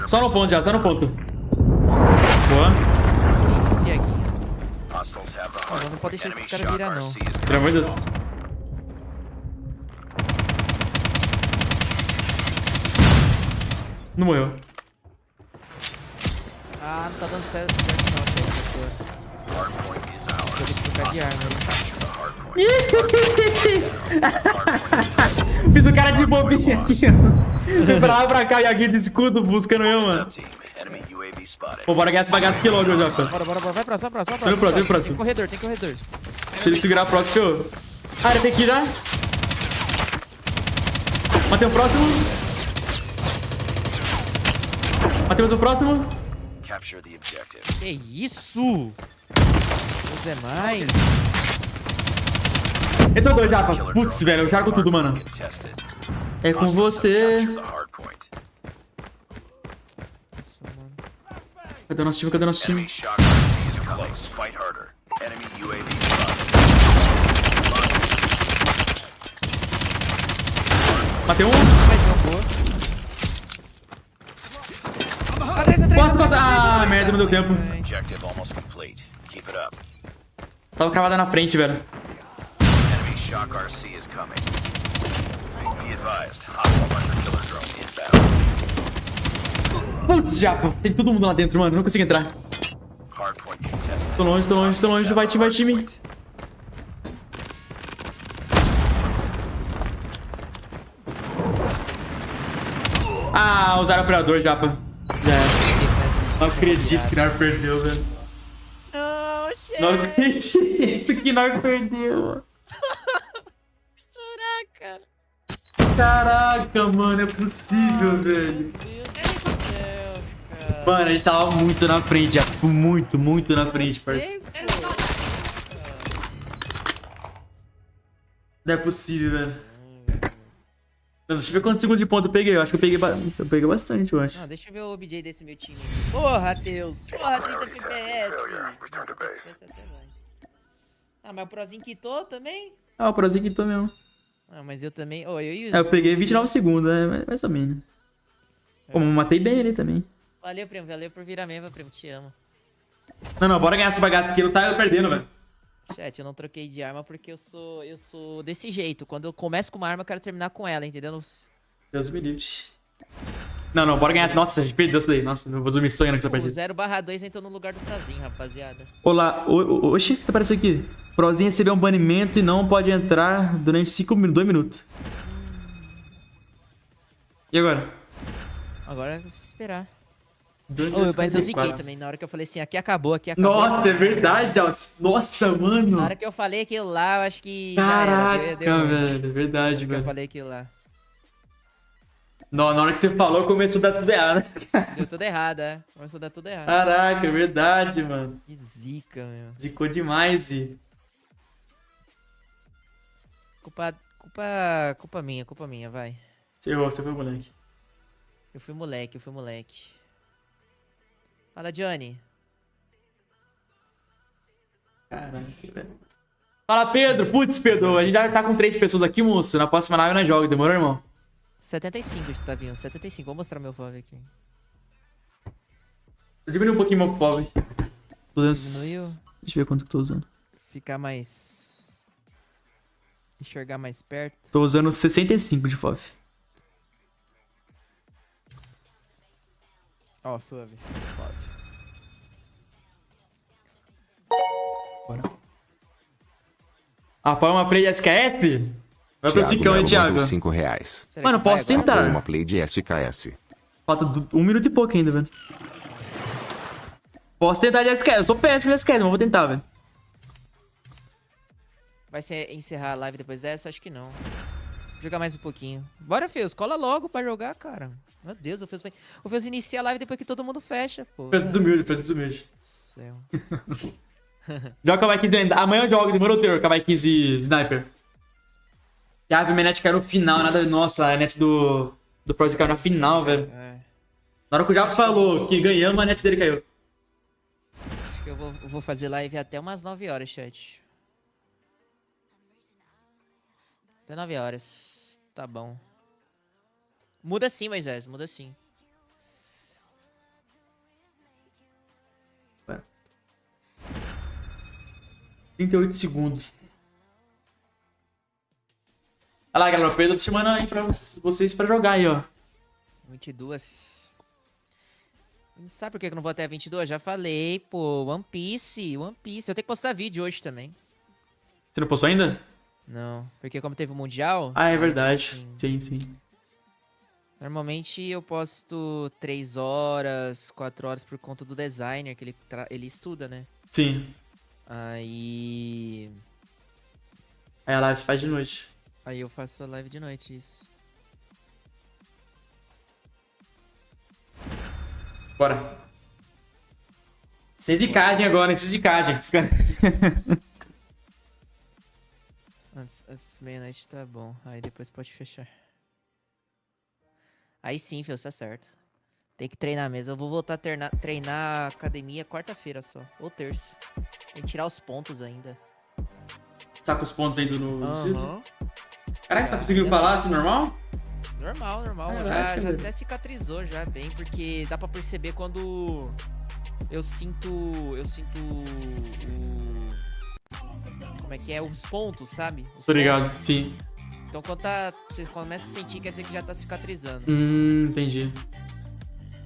Só no ponto já, só no ponto. Boa. Não pode deixar esses caras virar, não. Pelo amor de Deus. Não morreu. Ah, não tá dando certo não, vou ter que trocar de arma. Fiz o cara de bobinho aqui, ó. Pra lá pra cá, e aqui de escudo buscando eu, mano. Pô, bora ganhar esse bagaço aqui logo, Japa. Bora. Vai próximo, vai próximo. Vai no próximo. Tem corredor. Se ele segurar próximo que eu... Ah, ele tem que ir já. Matei o próximo. Matemos o próximo. Que isso? Deus é mais. Entrou 2, Japa. Putz, velho, eu jogo tudo, mano. É com você. Cadê o nosso time? Matei um. Costa. Ah, merda, não deu tempo. Tava cravada na frente, velho. Putz, Japa. Tem todo mundo lá dentro, mano. Não consigo entrar. Tô longe. Vai, time. Ah, usaram o operador, Japa. Não acredito que nós perdeu, velho. Não acredito que nós perdeu. Chorar, cara. Caraca, mano, é possível, velho. Mano, a gente tava muito na frente, já. Tipo, muito na frente, parceiro. Não é possível, velho. Deixa eu ver quantos segundos de ponto eu peguei. Eu acho que eu peguei bastante, eu acho. Não, deixa eu ver o OBJ desse meu time. Porra, Deus. Porra, 30 FPS. Ah, mas o Prozinho quitou também? Ah, o Prozinho quitou mesmo. Ah, mas eu também... Oh, eu peguei 29 segundos, mais ou menos. Pô, matei bem ele também. Valeu, primo. Valeu por virar mesmo, primo. Te amo. Não, bora ganhar esse bagaço aqui. Não sai perdendo, velho. Chat, eu não troquei de arma porque eu sou desse jeito. Quando eu começo com uma arma, eu quero terminar com ela, entendeu? Deus me livre. Não, bora ganhar. Nossa, a gente perdeu isso daí. Nossa, eu vou dormir sonhando com essa partida. O 0/2 entrou no lugar do Prozinho, rapaziada. Olá, oxi, o que tá aparecendo aqui? Prozinho recebeu um banimento e não pode entrar durante 2 minutos. E agora? Agora é esperar. Mas eu ziquei também, na hora que eu falei assim, aqui acabou. Nossa, é verdade, nossa, mano. Na hora que eu falei aquilo lá, eu acho que... Caraca, velho, é verdade, velho. Eu falei aquilo lá. Não, na hora que você falou, começou a dar tudo errado. Deu tudo errado, é. Começou a dar tudo errado. Caraca, é verdade, mano. Que zica, meu. Zicou demais, Culpa minha, vai. Você foi moleque. Eu fui moleque. Fala, Johnny. Caraca, velho. Fala, Pedro. Putz, Pedro, a gente já tá com 3 pessoas aqui, moço. Na próxima live nós jogamos. Demorou, irmão? 75 tá vindo, 75. Vou mostrar meu FOV aqui. Eu diminui um pouquinho meu FOV. Diminuiu? Deixa eu ver quanto que eu tô usando. Ficar mais... Enxergar mais perto. Tô usando 65 de FOV. Ó, FOV. Bora. Apoia uma play de SKS? Vai pro Cicão, hein, Thiago? R$5. Mano, posso tentar. Uma play de SKS. Falta 1 minuto e pouco ainda, velho. Posso tentar de SKS. Eu sou péssimo de SKS, mas vou tentar, velho. Vai encerrar a live depois dessa? Acho que não. Vou jogar mais um pouquinho. Bora, Feus. Cola logo pra jogar, cara. Meu Deus, o Feus inicia a live depois que todo mundo fecha, pô. Feus desumilde. Céu. Joga Kawaii 15 lendário. Amanhã eu jogo, demorou o terror, Kawaii 15 Sniper. E a minha net caiu no final, nada. Nossa, a net do Proz caiu na final, velho. Na hora que o Japa falou que ganhamos, a net dele caiu. Acho que eu vou fazer live até umas 9 horas, chat. Até 9 horas. Tá bom. Muda sim, Moisés. Muda sim. Ué. 38 segundos. Olha lá, galera. O Pedro tá chamando aí pra vocês pra jogar aí, ó. 22. Sabe por que eu não vou até 22? Já falei, pô. One Piece. Eu tenho que postar vídeo hoje também. Você não postou ainda? Não, porque como teve o Mundial... Ah, é verdade. Sim, sim. Normalmente eu posto 3 horas, 4 horas por conta do designer, que ele estuda, né? Sim. Aí a live você faz de noite. Aí eu faço a live de noite, isso. Bora. Sem zicagem agora, hein? Sem zicagem. Antes meia-noite tá bom. Aí depois pode fechar. Aí sim, filho, tá certo. Tem que treinar mesmo. Eu vou voltar a treinar academia quarta-feira só. Ou terça. Tem que tirar os pontos ainda. Saca os pontos ainda no... Caraca, você tá conseguindo falar assim, normal? Normal. Caraca, já até cicatrizou já bem, porque dá pra perceber quando eu sinto como é que é? Os pontos, sabe? Tô ligado, sim. Então quando você começa a sentir, quer dizer que já tá cicatrizando. Entendi.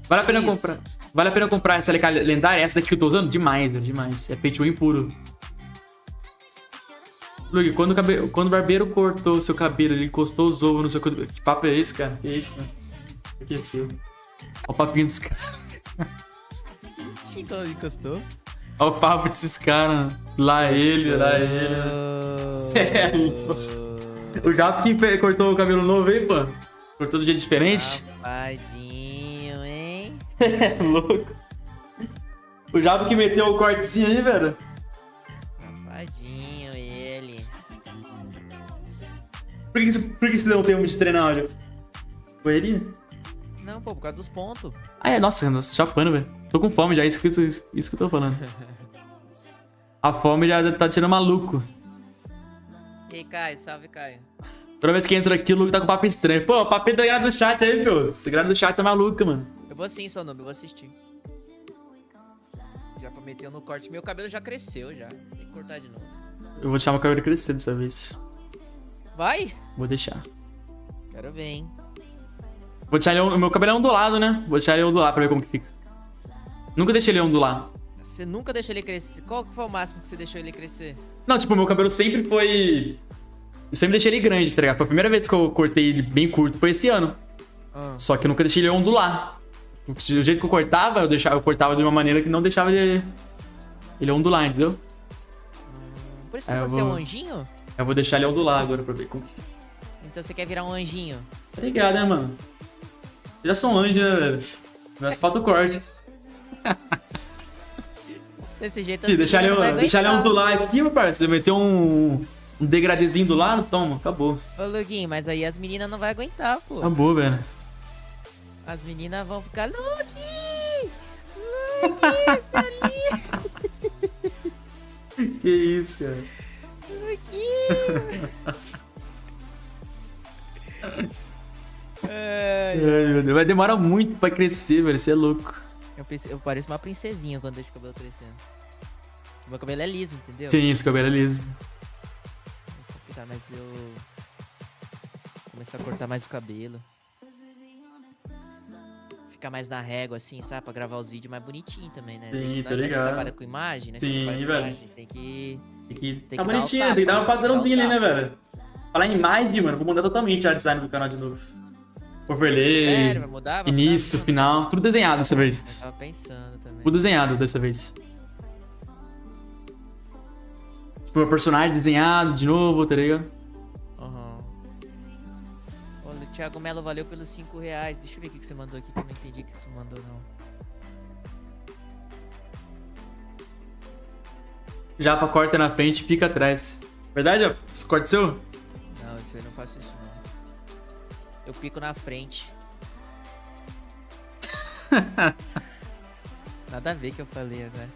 Vale a pena comprar. Vale a pena comprar essa LK lendária? Essa daqui que eu tô usando? Demais, velho, demais. É pay to win puro. Luguer, quando o barbeiro cortou o seu cabelo, ele encostou os ovos no seu cabelo. Que papo é esse, cara? Que isso, mano? O que é seu? Olha o papinho dos caras. Quando encostou? Olha o papo desses caras. Lá ele. Cê é louco. O Japo que cortou o cabelo novo aí, pô. Cortou de jeito diferente. Safadinho, hein? É louco. O Japo que meteu o cortezinho aí, velho. Safadinho ele. Por que você não tem um de treinar, olha? Correria? Não, pô, por causa dos pontos. Ah, é, nossa, chapando, velho. Tô com fome já, isso que eu tô falando. A fome já tá tirando maluco. E aí, Caio? Salve, Caio. Toda vez que entra aqui, o Luke tá com papo estranho. Pô, o papo da grade do chat aí, filho. Esse grade do chat tá maluca, mano. Eu vou sim, seu nome, eu vou assistir. Já prometeu no corte. Meu cabelo já cresceu, já. Tem que cortar de novo. Eu vou deixar meu cabelo crescer dessa vez. Vai? Vou deixar. Quero ver, hein. Vou deixar ele... O meu cabelo é ondulado, né? Vou deixar ele ondular pra ver como que fica. Nunca deixei ele ondular. Você nunca deixou ele crescer? Qual que foi o máximo que você deixou ele crescer? Não, tipo, meu cabelo sempre foi... Eu sempre deixei ele grande, tá ligado? Foi a primeira vez que eu cortei ele bem curto, foi esse ano. Só que eu nunca deixei ele ondular. Do jeito que eu cortava, eu cortava de uma maneira que não deixava ele ondular, entendeu? Por isso que você é um anjinho? Eu vou deixar ele ondular agora pra ver como... Então você quer virar um anjinho? Obrigado, né, mano? Eu já sou um anjo, né, velho? Mas falta o corte. Desse jeito deixar ele ondular aqui, meu parceiro. Meter um degradezinho do lado, toma, acabou. Ô, Luguinho, mas aí as meninas não vão aguentar, pô. Acabou, velho. As meninas vão ficar... Luguinho! Que isso, cara? Luguinho! Ai, meu Deus. Vai demorar muito pra crescer, velho. Você é louco. Eu pareço uma princesinha quando deixo o cabelo crescendo. Meu cabelo é liso, entendeu? Sim, esse cabelo é liso. Tá, mas eu... começar a cortar mais o cabelo. Ficar mais na régua, assim, sabe? Pra gravar os vídeos mais bonitinho também, né? Sim, tô ligado. Trabalha com imagem, né? Sim, velho. Tem que tá bonitinho, tem que dar um padrãozinho ali, né, velho? Falar em imagem, mano, vou mudar totalmente a design do canal de novo. Overlay, sério, vai mudar? início, final, tudo desenhado dessa vez. Eu tava pensando também. Tudo desenhado dessa vez. Tipo, o personagem desenhado de novo, tá ligado? Olha, o Thiago Melo valeu pelos R$5. Deixa eu ver o que você mandou aqui, que eu não entendi o que tu mandou, não. Japa corta na frente e pica atrás. Verdade, Japa? Esse corte seu? Não, isso aí não faço isso, não. Eu pico na frente. Nada a ver que eu falei agora.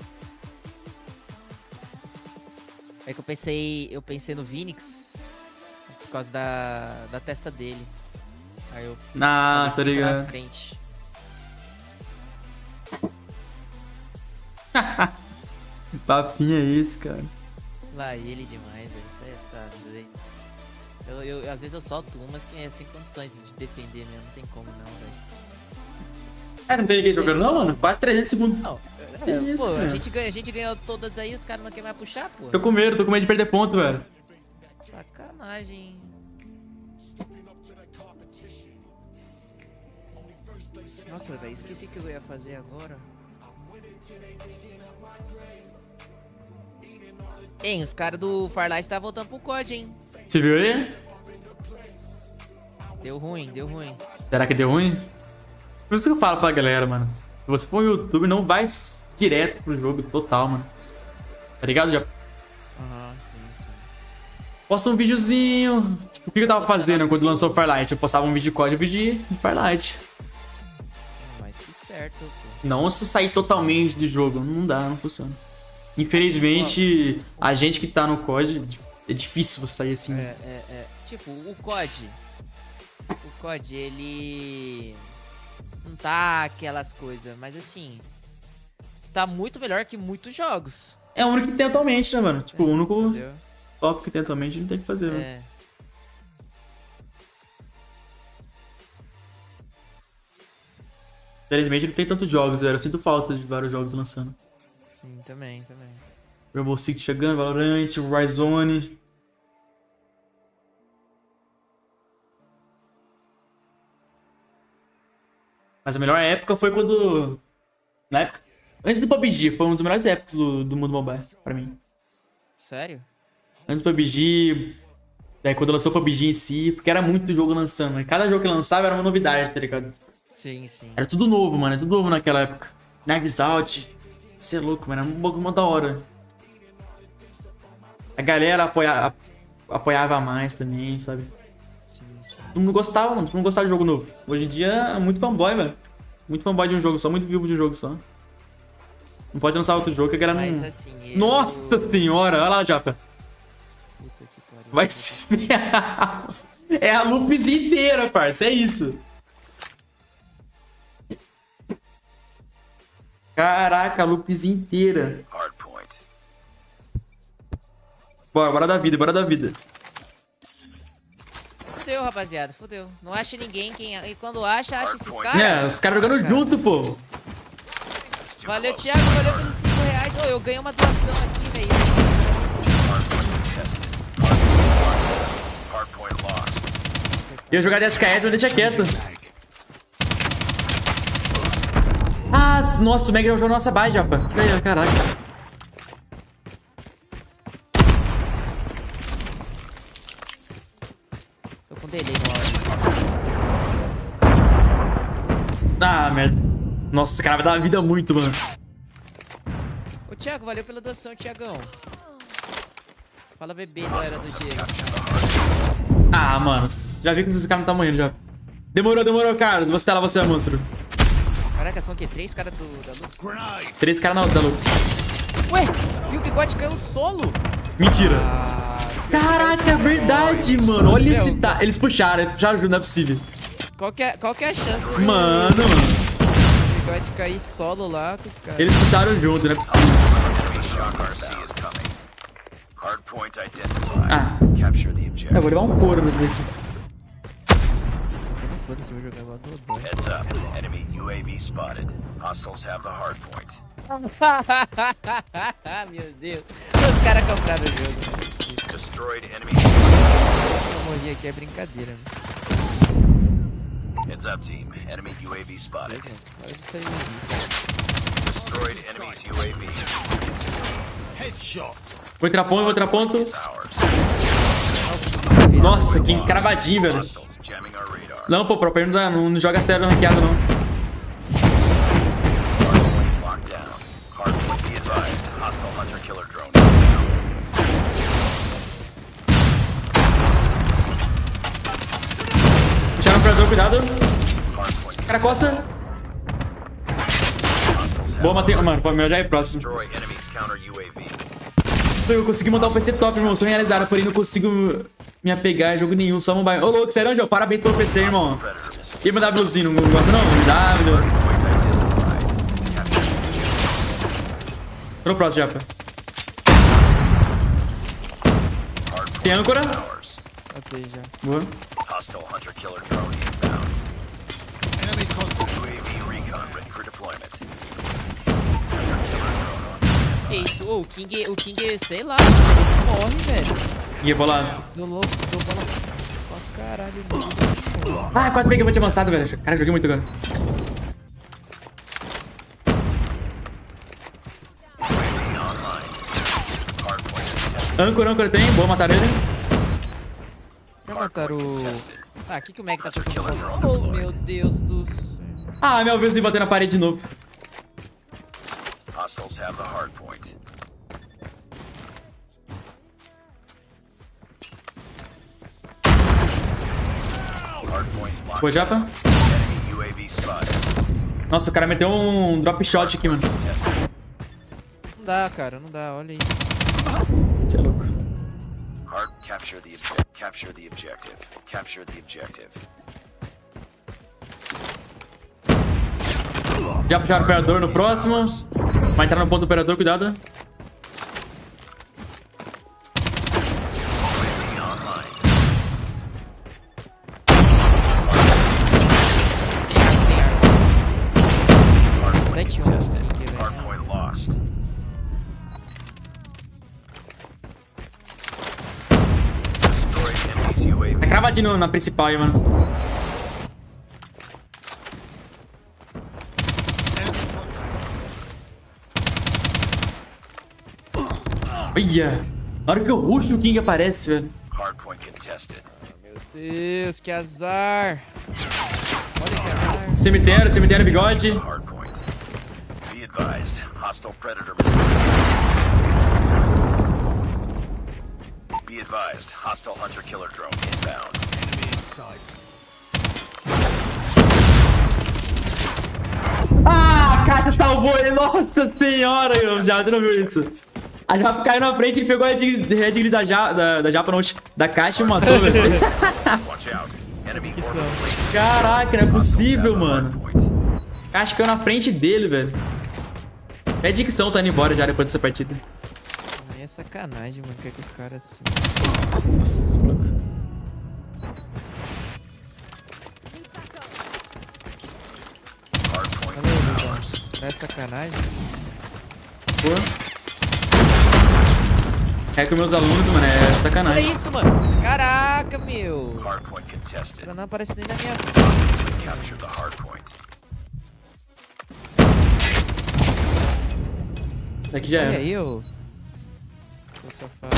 É que eu pensei no Vinix por causa da testa dele. Aí eu tô ligado. Na frente. Papinho é esse, cara. Lá ele demais, velho. Isso aí tá doido. Às vezes eu solto umas que é sem condições de defender mesmo, não tem como não, velho. Não tem ninguém jogando não, mano? Quase 300 segundos. Não, isso, pô, cara? a gente ganhou todas aí, os caras não querem mais puxar, pô. Tô com medo de perder ponto, velho. Sacanagem. personagem. Nossa, velho, esqueci o que eu ia fazer agora. Hein, os caras do Farlight tá voltando pro COD, hein? Você viu aí? Deu ruim, deu ruim. Será que deu ruim? Por isso que eu falo pra galera, mano. Se você for no YouTube, não vai direto pro jogo total, mano. Tá ligado? Já Sim. posta um videozinho. Tipo, o que eu tava fazendo quando lançou o Farlight? Eu postava um vídeo de COD e um vídeo de Farlight. Mas que certo, pô. Não se sair totalmente do jogo. Não dá, não funciona. Infelizmente, a gente que tá no COD, é difícil você sair assim. Tipo, o COD, ele não tá aquelas coisas, mas assim, tá muito melhor que muitos jogos. É o único que tem atualmente, né, mano? Tipo, o único top que tem atualmente, não tem o que fazer, né? Infelizmente não tem tantos jogos, velho. Eu sinto falta de vários jogos lançando. Sim, também. Rainbow Six chegando, Valorant, Warzone. Mas a melhor época foi quando... Na época... Antes do PUBG, foi uma das melhores épocas do mundo mobile, pra mim. Sério? Antes do PUBG... Daí quando lançou o PUBG em si, porque era muito jogo lançando. Cada jogo que lançava era uma novidade, tá ligado? Sim. Era tudo novo, mano. Era tudo novo naquela época. Knives Out. Você é louco, mano. Era um bagulho da hora. A galera apoiava mais também, sabe? Todo mundo gostava, mano. Todo mundo gostava de jogo novo. Hoje em dia é muito fanboy, velho. Muito fanboy de um jogo só, muito vivo de um jogo só. Não pode lançar outro jogo que a galera não... Assim, Nossa senhora! Olha lá, Japa. Vai se ferrar. É a loops inteira, parça. É isso. Caraca, a loops inteira. Bora da vida. Fudeu, rapaziada, fudeu. Não acha ninguém, e quando acha esses caras. É, os caras jogando junto, pô. Valeu, Thiago, valeu pelos 5 reais. Ô, eu ganhei uma doação aqui, velho. Eu jogar 10 KS, mas deixa quieto. Ah, nossa, o Mega jogou nossa base, Japa. Caraca. Tô com delay no áudio. Ah, merda. Nossa, esse cara vai dar a vida muito, mano. Ô, Thiago, valeu pela doação, Thiagão. Fala, bebê, galera do Diego. Ah, mano. Já vi que esses caras não tá morrendo, já. Demorou, cara. Você tá lá, você é monstro. Caraca, são o quê? 3 caras da Lux? 3 caras da Lux. Ué, e o bigode caiu solo? Mentira. Caraca, é verdade, mano. Olha esse tá. Eles puxaram junto, não é possível. Qual que é a chance? Mano. O bigode cair solo lá com os caras. Eles puxaram junto, não é possível. Ah. Eu vou levar um couro nesse daqui. Foda-se, eu vou jogar igual todo. Heads up, enemy UAV spotted. Hostiles have the hard point. Meu Deus. Os caras compraram o jogo. Destroyed enemy. Eu morri aqui, é brincadeira. Heads up, team. Enemy UAV spotted. Destroyed enemy's UAV. Headshot. Vou entrar ponto. Nossa, que encravadinho, velho. Não, pô, pro player não joga sério ranqueado, não. Puxaram o operador, cuidado. Cara, costa. Boa, matei. Mano, o meu já é próximo. Eu consegui montar um PC top, irmão. Sonho realizado, porém não consigo me apegar a jogo nenhum, só mobile. Ô, louco, sério, João? Parabéns pelo PC, irmão. E MWzinho, não gosta não? MW. Tô no próximo, Japa. Tem âncora? Ok, já. Boa. Hostile hunter killer drone inbound. Enemy contact. UAV recon ready for deployment. Hunter killer drone on Que isso? Ô, o King, sei lá, ele morre, velho. King é bolado. Deu louco, deu bola pra caralho, mano. Ah, quase peguei, vou te avançado, velho. Cara, joguei muito agora. Âncora tem, boa, mataram ele. Já mataram o... Ah, o que o Mac tá fazendo? Oh, meu Deus do céu. Ah, meu Deus, bateu na parede de novo. Hostiles have the hard point. Boa, Japa. Enemy UAV spotted. Nossa, o cara meteu um drop shot aqui, mano. Não dá, cara, não dá, olha isso. Você é louco. Hard capture the objective. Capture the objective. Já puxaram o operador no próximo. Vai entrar no ponto do operador, cuidado. Tá cravadinho na principal aí, mano. Olha! Na hora que eu ruxo, o King aparece, velho. Meu Deus, que azar. Olha que azar. Cemitério, bigode. Be advised, hostile predator Be advised, hostile hunter-killer drone inbound. Enemy in sight. Ah, a caixa salvou ele. Nossa senhora, eu já não viu isso. A Japa caiu na frente, ele pegou a red grid da Japa, não, da caixa e matou, velho. Caraca, não é possível, mano. A caixa caiu na frente dele, velho. É dicção, tá indo embora já depois dessa partida. É sacanagem, mano, que é que os caras assim... Nossa, louco. Não é sacanagem? Pô. É com meus alunos, mano, é sacanagem. Olha isso, mano. Caraca, meu. Pra não aparecer nem na minha Aqui já é. Olha aí, ô. Seu safado.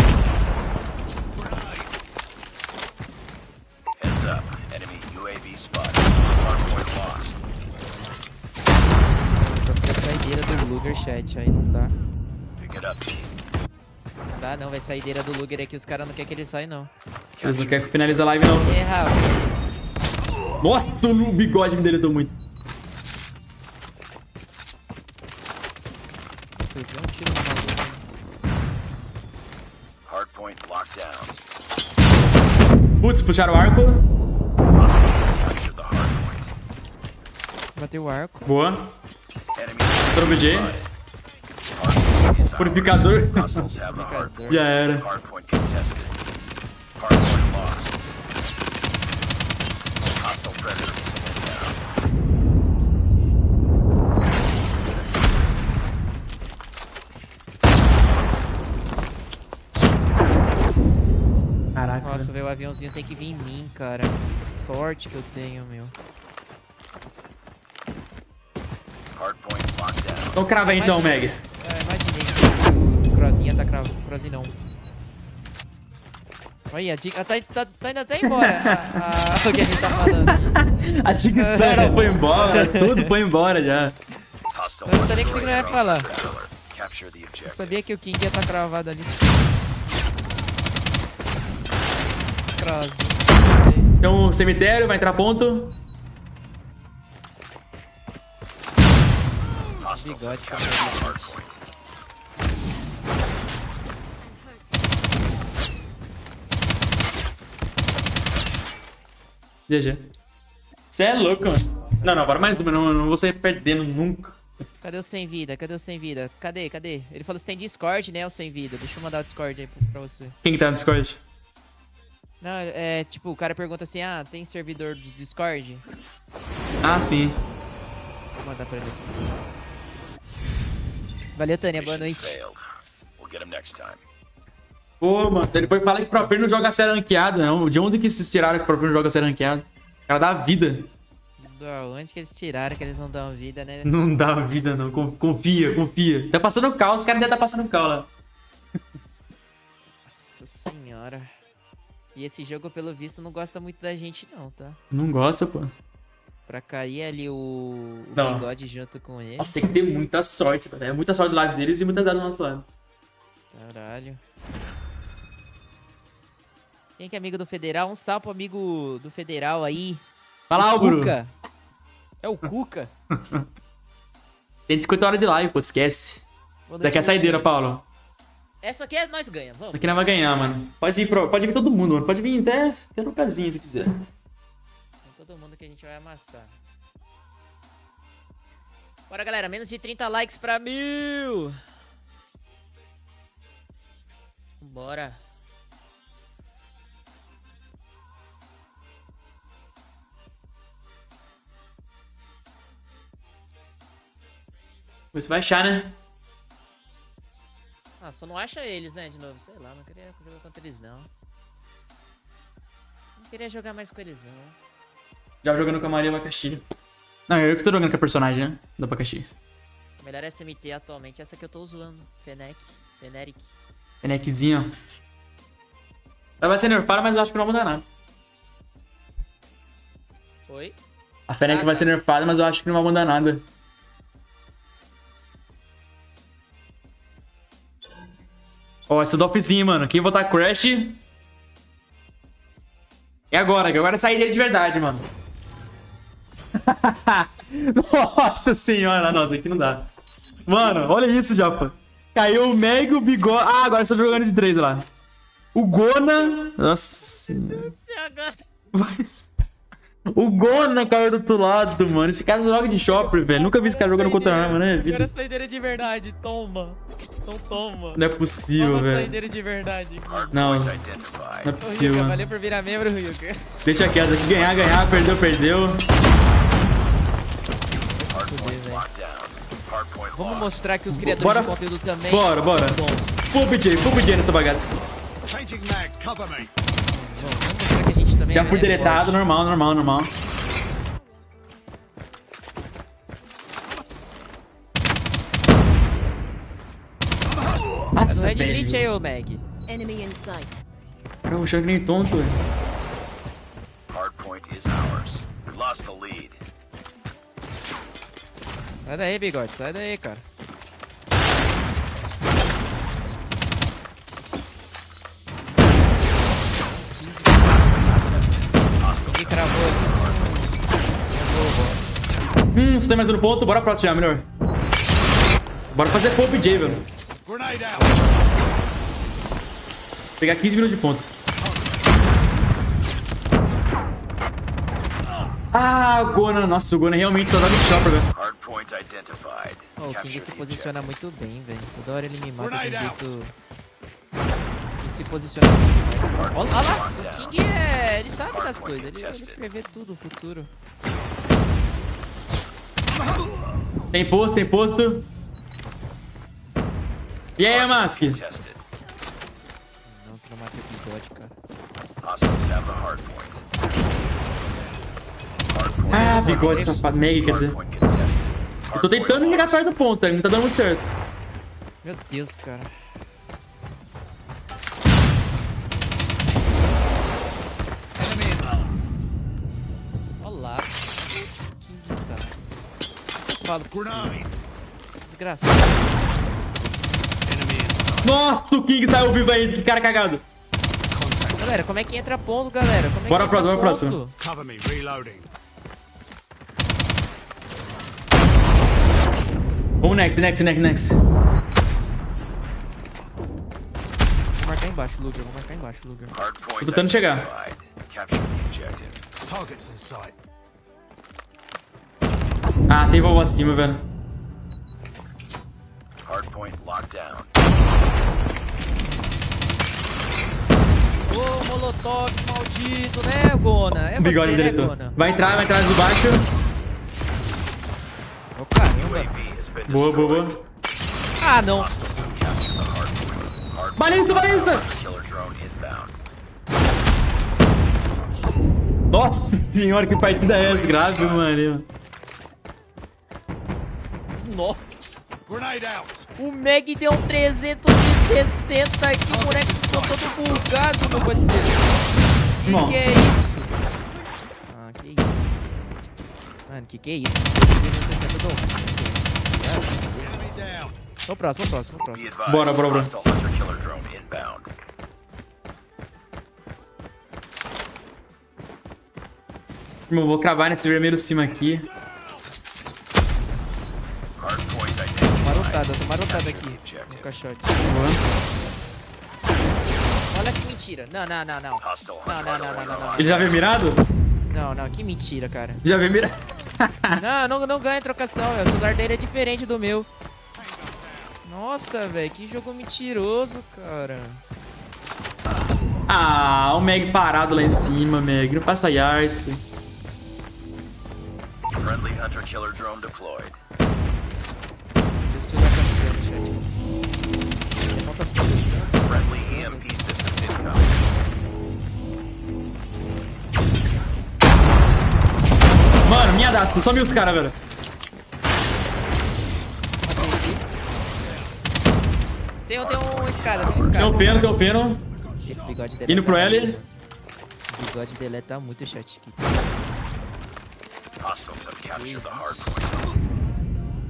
Heads up, enemy UAV spotted. Hardpoint lost. Só fica a saideira do Luguer, chat, aí não dá. Pick it up, team. Não dá não, vai saideira do Luguer aqui, os caras não querem que ele saia não. Eles não querem que finalize a live não. Erra. Nossa, o bigode me deletou muito. Nossa, eu dei um tiro no maluco. Hardpoint locked down. Putz, puxaram o arco. Bateu o arco. Boa. Tô no BG. Purificador. Já era. Caraca. Nossa, velho, o aviãozinho tem que vir em mim, cara. Que sorte que eu tenho, meu. Então crava aí então, Meg. Imaginei que o Crossin ia tá cravando. Crossin não. Olha, a dica tá indo até embora. O que a gente tá falando. A dicção foi embora, tudo foi embora já. Eu não tô nem conseguindo falar. Eu sabia que o King ia estar cravado ali. Crossin. Tem um cemitério, vai entrar ponto. Bigode, GG. Você é louco, mano. Não, bora mais uma, não vou sair perdendo nunca. Cadê o sem vida? Cadê o sem vida? Cadê? Ele falou que tem Discord, né, o sem vida. Deixa eu mandar o Discord aí pra você. Quem que tá no Discord? Não, é tipo, o cara pergunta assim, ah, tem servidor de Discord? Ah, sim. Vou mandar pra ele aqui. Valeu, Tânia. Boa noite. Pô, mano, depois fala que o próprio não joga série ranqueada, não. De onde que vocês tiraram que o próprio não joga série ranqueada? O cara dá vida. Da onde que eles tiraram que eles não dão vida, né? Não dá vida, não. Confia, confia. Tá passando cal, os caras ainda tá passando cal lá. Nossa senhora. E esse jogo, pelo visto, não gosta muito da gente, não, tá? Não gosta, pô. Pra cair ali o bigode junto com ele. Nossa, tem que ter muita sorte, velho. É muita sorte do lado deles e muita sorte do nosso lado. Caralho. Quem que é amigo do Federal? Um salve pro amigo do Federal aí. Fala, o Bruno. Cuca. É o Cuca. Tem 50 horas de live, pô, esquece. Daqui é a saideira, Paulo. Essa aqui nós ganhamos, vamos. Daqui nós vai ganhar, mano. Pode vir todo mundo, mano. Pode vir até no casinho, se quiser. Todo mundo que a gente vai amassar. Bora, galera. Menos de 30 likes pra 1000. Bora. Você vai achar, né? Ah, só não acha eles, né, de novo. Sei lá, não queria jogar contra eles, não. Não queria jogar mais com eles, não. Já jogando com a Maria Abacaxi. Não, eu que tô jogando com a personagem, né? Do Abacaxi. A melhor SMT atualmente é essa que eu tô usando. Feneric. Feneczinho. Ela vai ser nerfada, mas eu acho que não vai mudar nada. Oi? A Fenec vai ser nerfada, mas eu acho que não vai mudar nada. Ó, essa dopzinha, mano. Quem votar Crash... É agora, que agora é sair dele de verdade, mano. Nossa senhora, não, daqui não dá. Mano, olha isso, Japa. Caiu o Meg, o Bigode... Ah, agora estou jogando de 3 lá. O Gona... Nossa senhora. O Gona caiu do outro lado, mano. Esse cara joga de shopper, velho. Nunca vi esse cara jogando contra arma, né? Agora é saideira de verdade, toma. Então toma. Não é possível, velho. Saideira de verdade. Não é possível, mano. Valeu por virar membro, Luguer. Deixa quieto aqui. Ganhar, perdeu. Vamos mostrar que os criadores de conteúdo também... Bora. Full PJ nessa bagaça. Changing mag, cover me. Vamos mostrar que a gente também Já fui deletado, normal. Nossa, Red Glitch aí, ô Meg. Cara, eu achando que nem tonto, velho. Hardpoint is ours. We lost the lead. Sai daí, Bigode. Sai daí, cara. Quem cravou ali? Você tem mais um ponto? Bora pro já, melhor. Bora fazer pop J, velho. Pegar 15 minutos de ponto. Ah, o Gona. Nossa, o Gona realmente só dá big shopper, velho. O King se posiciona muito bem, velho. Toda hora ele me mata de um jeito... Ele se posiciona muito bem. Olha lá, o King ele sabe das coisas. Ele prevê tudo, o futuro. Tem posto. E aí, Mask? Não, que não matei o bigode, cara. Ah, bigode, safado. Meg, quer dizer. Eu tô tentando chegar perto do ponto, não tá dando muito certo. Meu Deus, cara. Olha lá. King tá. Falo por você. Desgraçado. Nossa, o King saiu vivo aí, que cara cagado. Galera, como é que entra ponto, galera? Como é Bora que entra próximo. Cover me, reloading. Vamos next. Vou marcar embaixo, Luguer. Tô tentando chegar. Targets in sight. Ah, tem voo acima, velho. Hardpoint locked down. Ô, Molotov maldito, né, Gona? É Bigode você, diretor. né, Gona? Vai entrar do baixo. Ô, caramba. Boa. Ah, não. Balista, balista! Nossa senhora, que partida é essa? Grave, mano. Nossa. O Meg deu um 360 aqui, o moleque ficou todo bugado, meu parceiro. Que é isso? Ah, que isso? Mano, que é isso? 360 do... Vamos próximo. Bora. Irmão, vou cravar nesse vermelho cima aqui. Tô marotada aqui no caixote. Olha que mentira. Não. Ele já veio mirado? Não, que mentira, cara. Já veio mirado? não ganha trocação, velho. O celular dele é diferente do meu. Nossa, velho, que jogo mentiroso, cara. Ah, o Meg parado lá em cima, Meg. Não passa Yarse. Friendly hunter killer drone deployed. Friendly EMP systems incoming. Mano, minha data, só mil os caras, velho. Tem uma escada, Tem um peno. Esse bigode dele. Indo pro L. O bigode dele tá muito chat aqui. Hostiles have captured the hard point.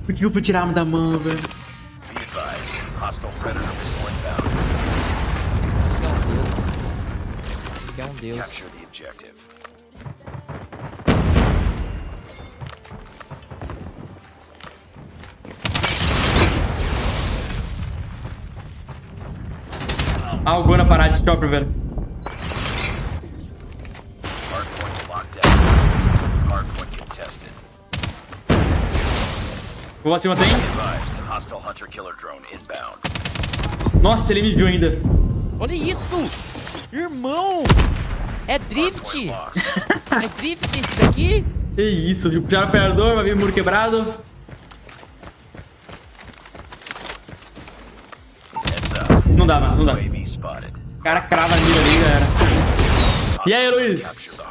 Por que eu fui tirar a arma da mão, velho? Be advised, hostile predator missile inbound. É um deus. Capture the objective. Ah, o Gona parar de chopper, velho. Hardpoint locked down. Hardpoint contested. Vou acima, tem? Be advised, hostile hunter killer drone inbound. Nossa, ele me viu ainda. Olha isso! Irmão! É drift! É drift isso daqui? Que isso, já o operador, vai vir o muro quebrado. Não dá, mano, não dá. O cara crava a mira ali, galera. E aí, Luiz?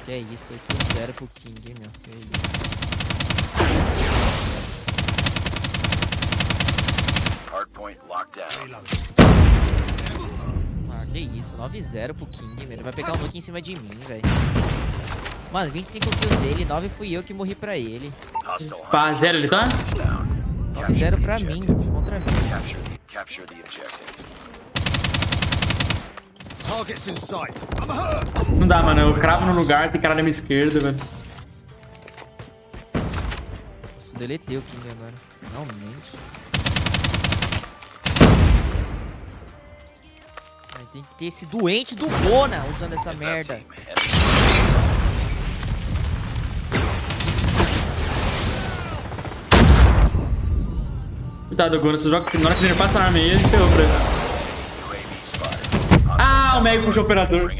Que é isso? 8-0 pro King, meu. Que é isso? Hardpoint locked down. Ah, que isso? 9-0 pro King, meu. Ele vai pegar um nuke em cima de mim, velho. Mano, 25 kills dele, 9 fui eu que morri pra ele. Pá, 0 ele tá? 9-0 pra mim, contra mim. Capture the objective. Targets in sight. Não dá, mano. Eu cravo no lugar, tem cara na minha esquerda, velho. Nossa, deletei o King agora. Realmente. Tem que ter esse doente do Bona usando essa merda. Cuidado, Gona, você joga na hora que ele passa na arma aí, ele ferrou pra ele. Ah, o Meg puxou o operador.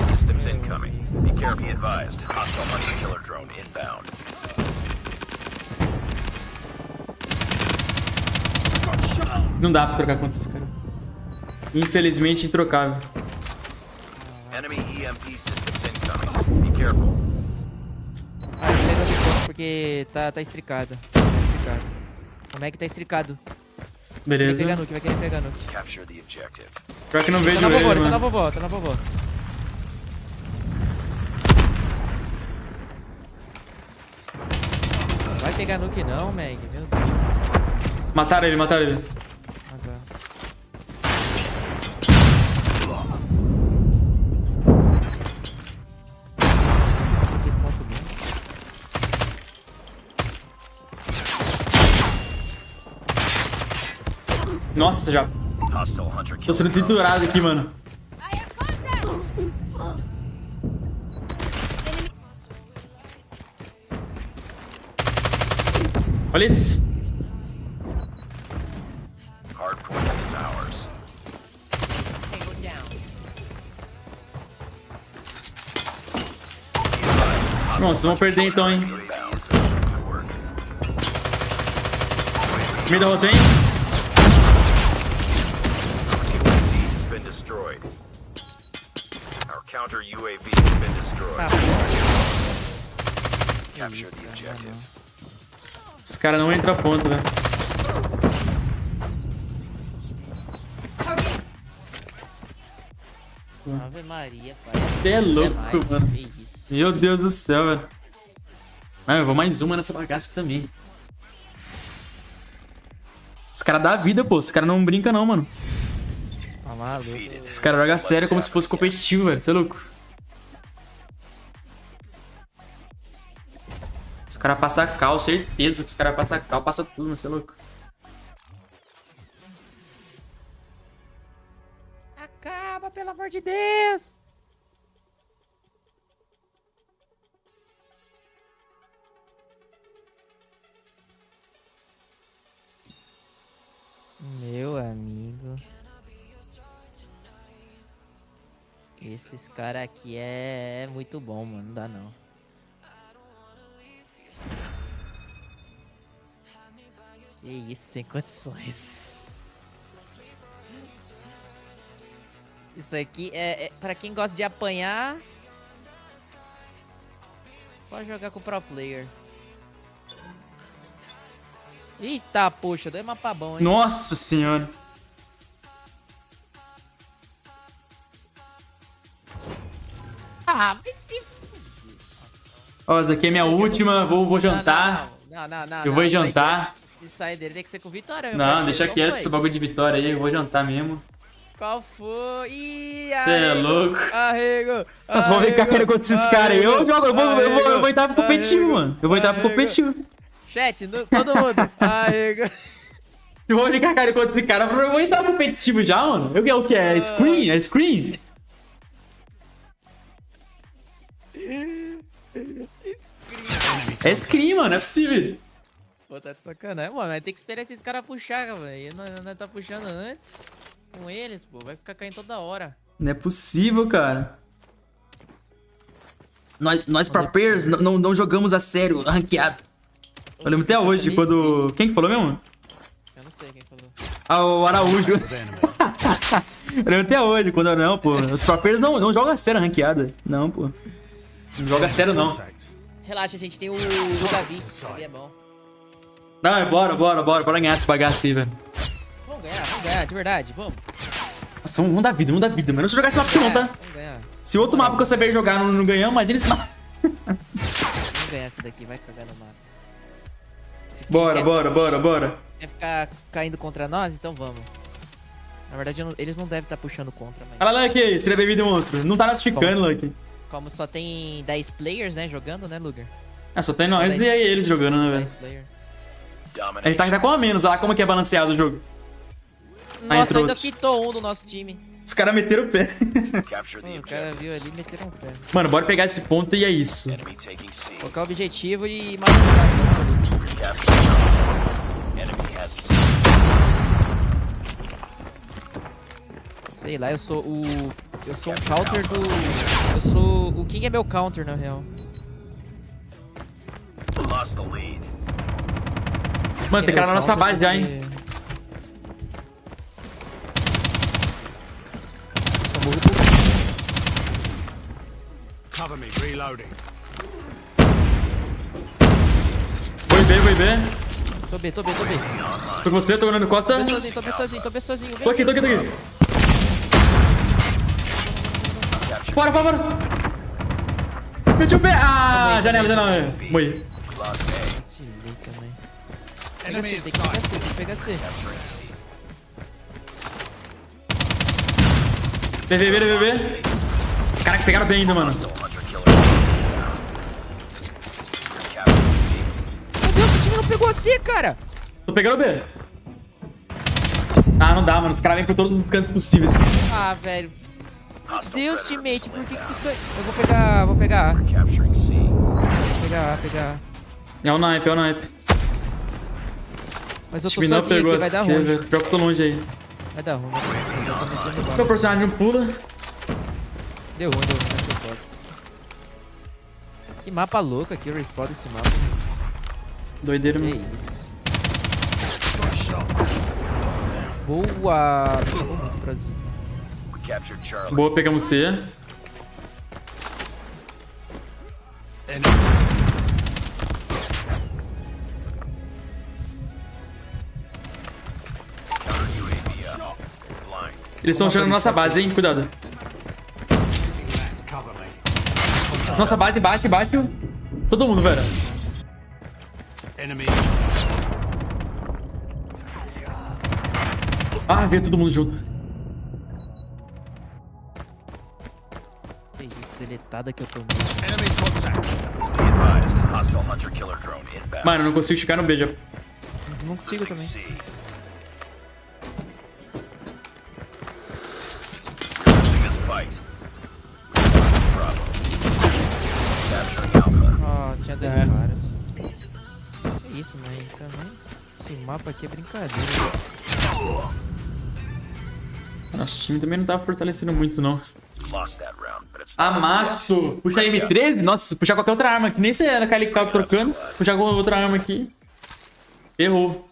Systems incoming. Be careful, be advised. Hostile hunter killer drone inbound. Não dá pra trocar contra esse cara. Infelizmente, introcável. Enemy EMP systems incoming. Be careful. Ah, isso aí não tem ponto porque tá estricado. O Meg tá estricado. Beleza. Vai querer pegar nuke. Capture the objective. Pior que não vejo Tá na ele, vovó, mano. tá na vovó. Não vai pegar nuke não, Meg. Meu Deus. Mataram ele. Ah, tá. Esse ponto bem. Nossa, já. Tô sendo triturado aqui, mano. Olha isso. Hardpoint is ours. Nossa, vamos perder então, hein? Me derrotei, hein? Counter UAV has been destroyed. Capture the objective. Esse cara não entra a ponta, velho. Ave Maria, pai. Você é louco, mano. Que isso. Meu Deus do céu, velho. Ah, eu vou mais uma nessa bagaça também. Os caras dão a vida, pô. Os caras não brincam, não, mano. Tá maluco. Os caras jogam sério como se fosse competitivo, velho. Você é louco. Os caras passam cal, certeza que os caras passam cal, passa tudo, você é louco. Acaba, pelo amor de Deus! Meu amigo. Esses caras aqui é muito bom, mano. Não dá não. Que isso, sem condições. Isso aqui é pra quem gosta de apanhar. Só jogar com o pro player. Eita, poxa, deu mapa bom, hein? Nossa senhora. Ah, mas se... Ó, essa daqui é minha última, vou jantar. Não, eu vou jantar. Isso aí dele tem que ser com vitória, meu Não, parceiro. deixa Qual quieto foi? esse bagulho de vitória aí, eu vou jantar mesmo. Qual foi? Ih, Você é louco. Arrego. Nossa, vamos ver o que a cara acontece esses caras aí. Eu jogo, eu vou entrar pro competitivo, mano. Eu vou entrar pro competitivo. Chat, todo mundo. Arrego. Eu vou ver o que a cara acontece esse cara. Eu vou entrar pro competitivo já, mano. O que é? Screen? É screen? É screen, mano. É possível. Pô, tá de sacanagem, mano. Mas tem que esperar esses caras puxar, velho. Não tá puxando antes com eles, pô. Vai ficar caindo toda hora. Não é possível, cara. Nós pro players não jogamos a sério, ranqueado. Eu lembro até hoje, quando... Quem que falou mesmo? Eu não sei quem falou. Ah, o Araújo. Eu lembro até hoje, quando... Não, pô. Os pro players não jogam a sério ranqueada. Não, pô. Não joga a sério, não. Relaxa, gente. Tem o LUGUErzin. Ele é bom. Não, bora ganhar esse bagaço aí, velho. Vamos ganhar, de verdade, vamos. Nossa, vamos dar vida, mas não se jogar esse mapa aqui não, tá? Vamos ganhar. Se outro mapa que eu saber jogar não ganhamos, imagina esse mapa. Vamos ganhar essa daqui, vai cagar no mato. Bora. Quer ficar caindo contra nós? Então vamos. Na verdade, eles não devem estar puxando contra, mas... Fala, Lucky, seria bem-vindo, monstro. Não tá notificando, Lucky. Como só tem 10 players, né, jogando, né, Luger? Ah, só tem nós e aí eles jogando, né, velho? A gente tá com a menos, olha lá como que é balanceado o jogo. Nossa, ainda quitou um do nosso time. Os caras meteram o pé. O cara viu ali e meteram o pé. Mano, bora pegar esse ponto e é isso. Colocar o objetivo e matar o cara. Sei lá, eu sou um counter do... Eu sou... O King é meu counter, na real. Mano, tem cara na nossa base já, hein? Cover me, reloading. Foi B. Tô B. Tô com você, tô olhando Costa. Tô B sozinho. Tô aqui. Bora. Meti o pé. Ah, janela. Morri. Vacilei também. Pega C, tem que pegar C. B. Caraca, pegaram bem ainda, mano. Meu Deus, o time não pegou C, cara. Tô pegando B. Ah, não dá, mano. Os caras vêm por todos os cantos possíveis. Ah, velho. Meu Deus, teammate, por que tu sai? Eu vou pegar A. Vou pegar A. É o naipe. Mas eu tô time não sozinho pegou aqui, vai dar C, ruim. velho. Pior que eu tô longe aí. Vai dar ruim. Meu personagem não pula. Deu ruim, vai ser foda. Que mapa louco aqui, o respawn desse mapa. Doideira que mesmo. Isso. Boa! Salvou muito o Brasil. Boa, pegamos C. Eles estão chegando na nossa base, hein? Cuidado. Nossa base, embaixo. Todo mundo, velho. Ah, veio todo mundo junto. Que isso, deletada que eu tomei. Mano, eu não consigo chegar no B já. Não consigo também. Ó, tinha dois caras. Que isso, mas também. Esse mapa aqui é brincadeira. Nosso time também não tá fortalecendo muito, não. Amasso! Puxa a M13? Nossa, se puxar qualquer outra arma, que nem você era aquele que tava trocando. Se puxar qualquer outra arma aqui. Errou.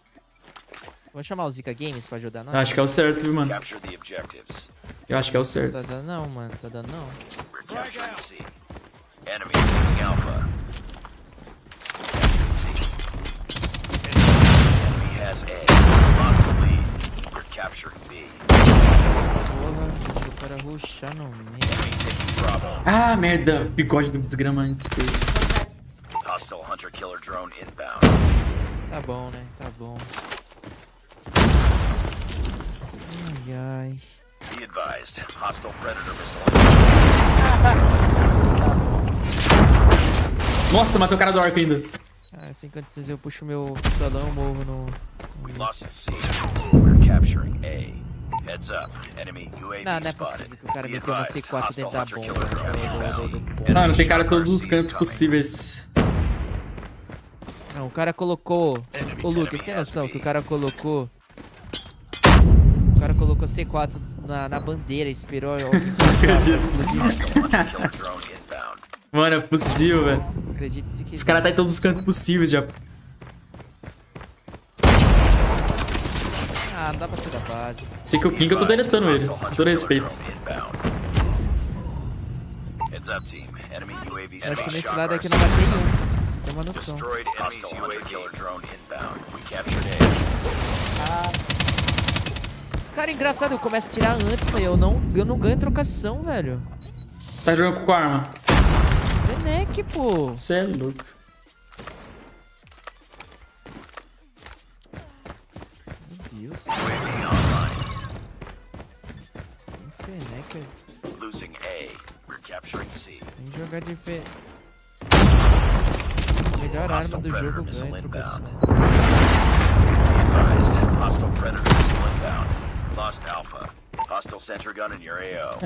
Vamos chamar o Zika Games pra ajudar nós? Acho que é o certo, viu, mano? Eu acho que é o certo. Tá dando não, mano. Tá dando não. Enemy taking Alpha. Enemy has A. Lost the lead. We're capturing B. Porra, o cara rushar no meio. Ah, merda. Bigode do desgramante. Hostile hunter killer drone inbound. Tá bom, né? Tá bom. Ai, ai. Be advised. Hostile predator missile. Nossa, matei o cara do arco ainda. Ah, sem condições eu puxo meu pistolão, morro no... We lost C. We're capturing A. Heads up. Enemy UAV Não, não é spotted. possível que o cara Be meteu uma advised. C4 Hostile dentro da hunter bomba. killer drone inbound. Mano, tem cara em todos os cantos possíveis. Não, o cara colocou... Ô, Lucas, tem noção que o cara colocou... O cara colocou C4 na bandeira, esperou alguém passar pra explodir. Mano, é possível, velho. Acredite se quiser. Os caras tá em todos os cantos possíveis já. Ah, não dá pra ser da base. Sei que o King eu tô deletando ele. Com todo respeito. Eu acho que nesse lado aqui não matei um. Tem uma noção. Cara, engraçado, eu começo a tirar antes, mas eu não ganho trocação, velho. Você tá jogando com qual arma? Fenec, pô. Você é louco. Meu Deus. Fenec. Losing A. We're capturing C. Tem que jogar de fe... Melhor arma do jogo ganha trocação. Hostile predator missile inbound. Lost Alpha. Hostile sentry gun in your AO.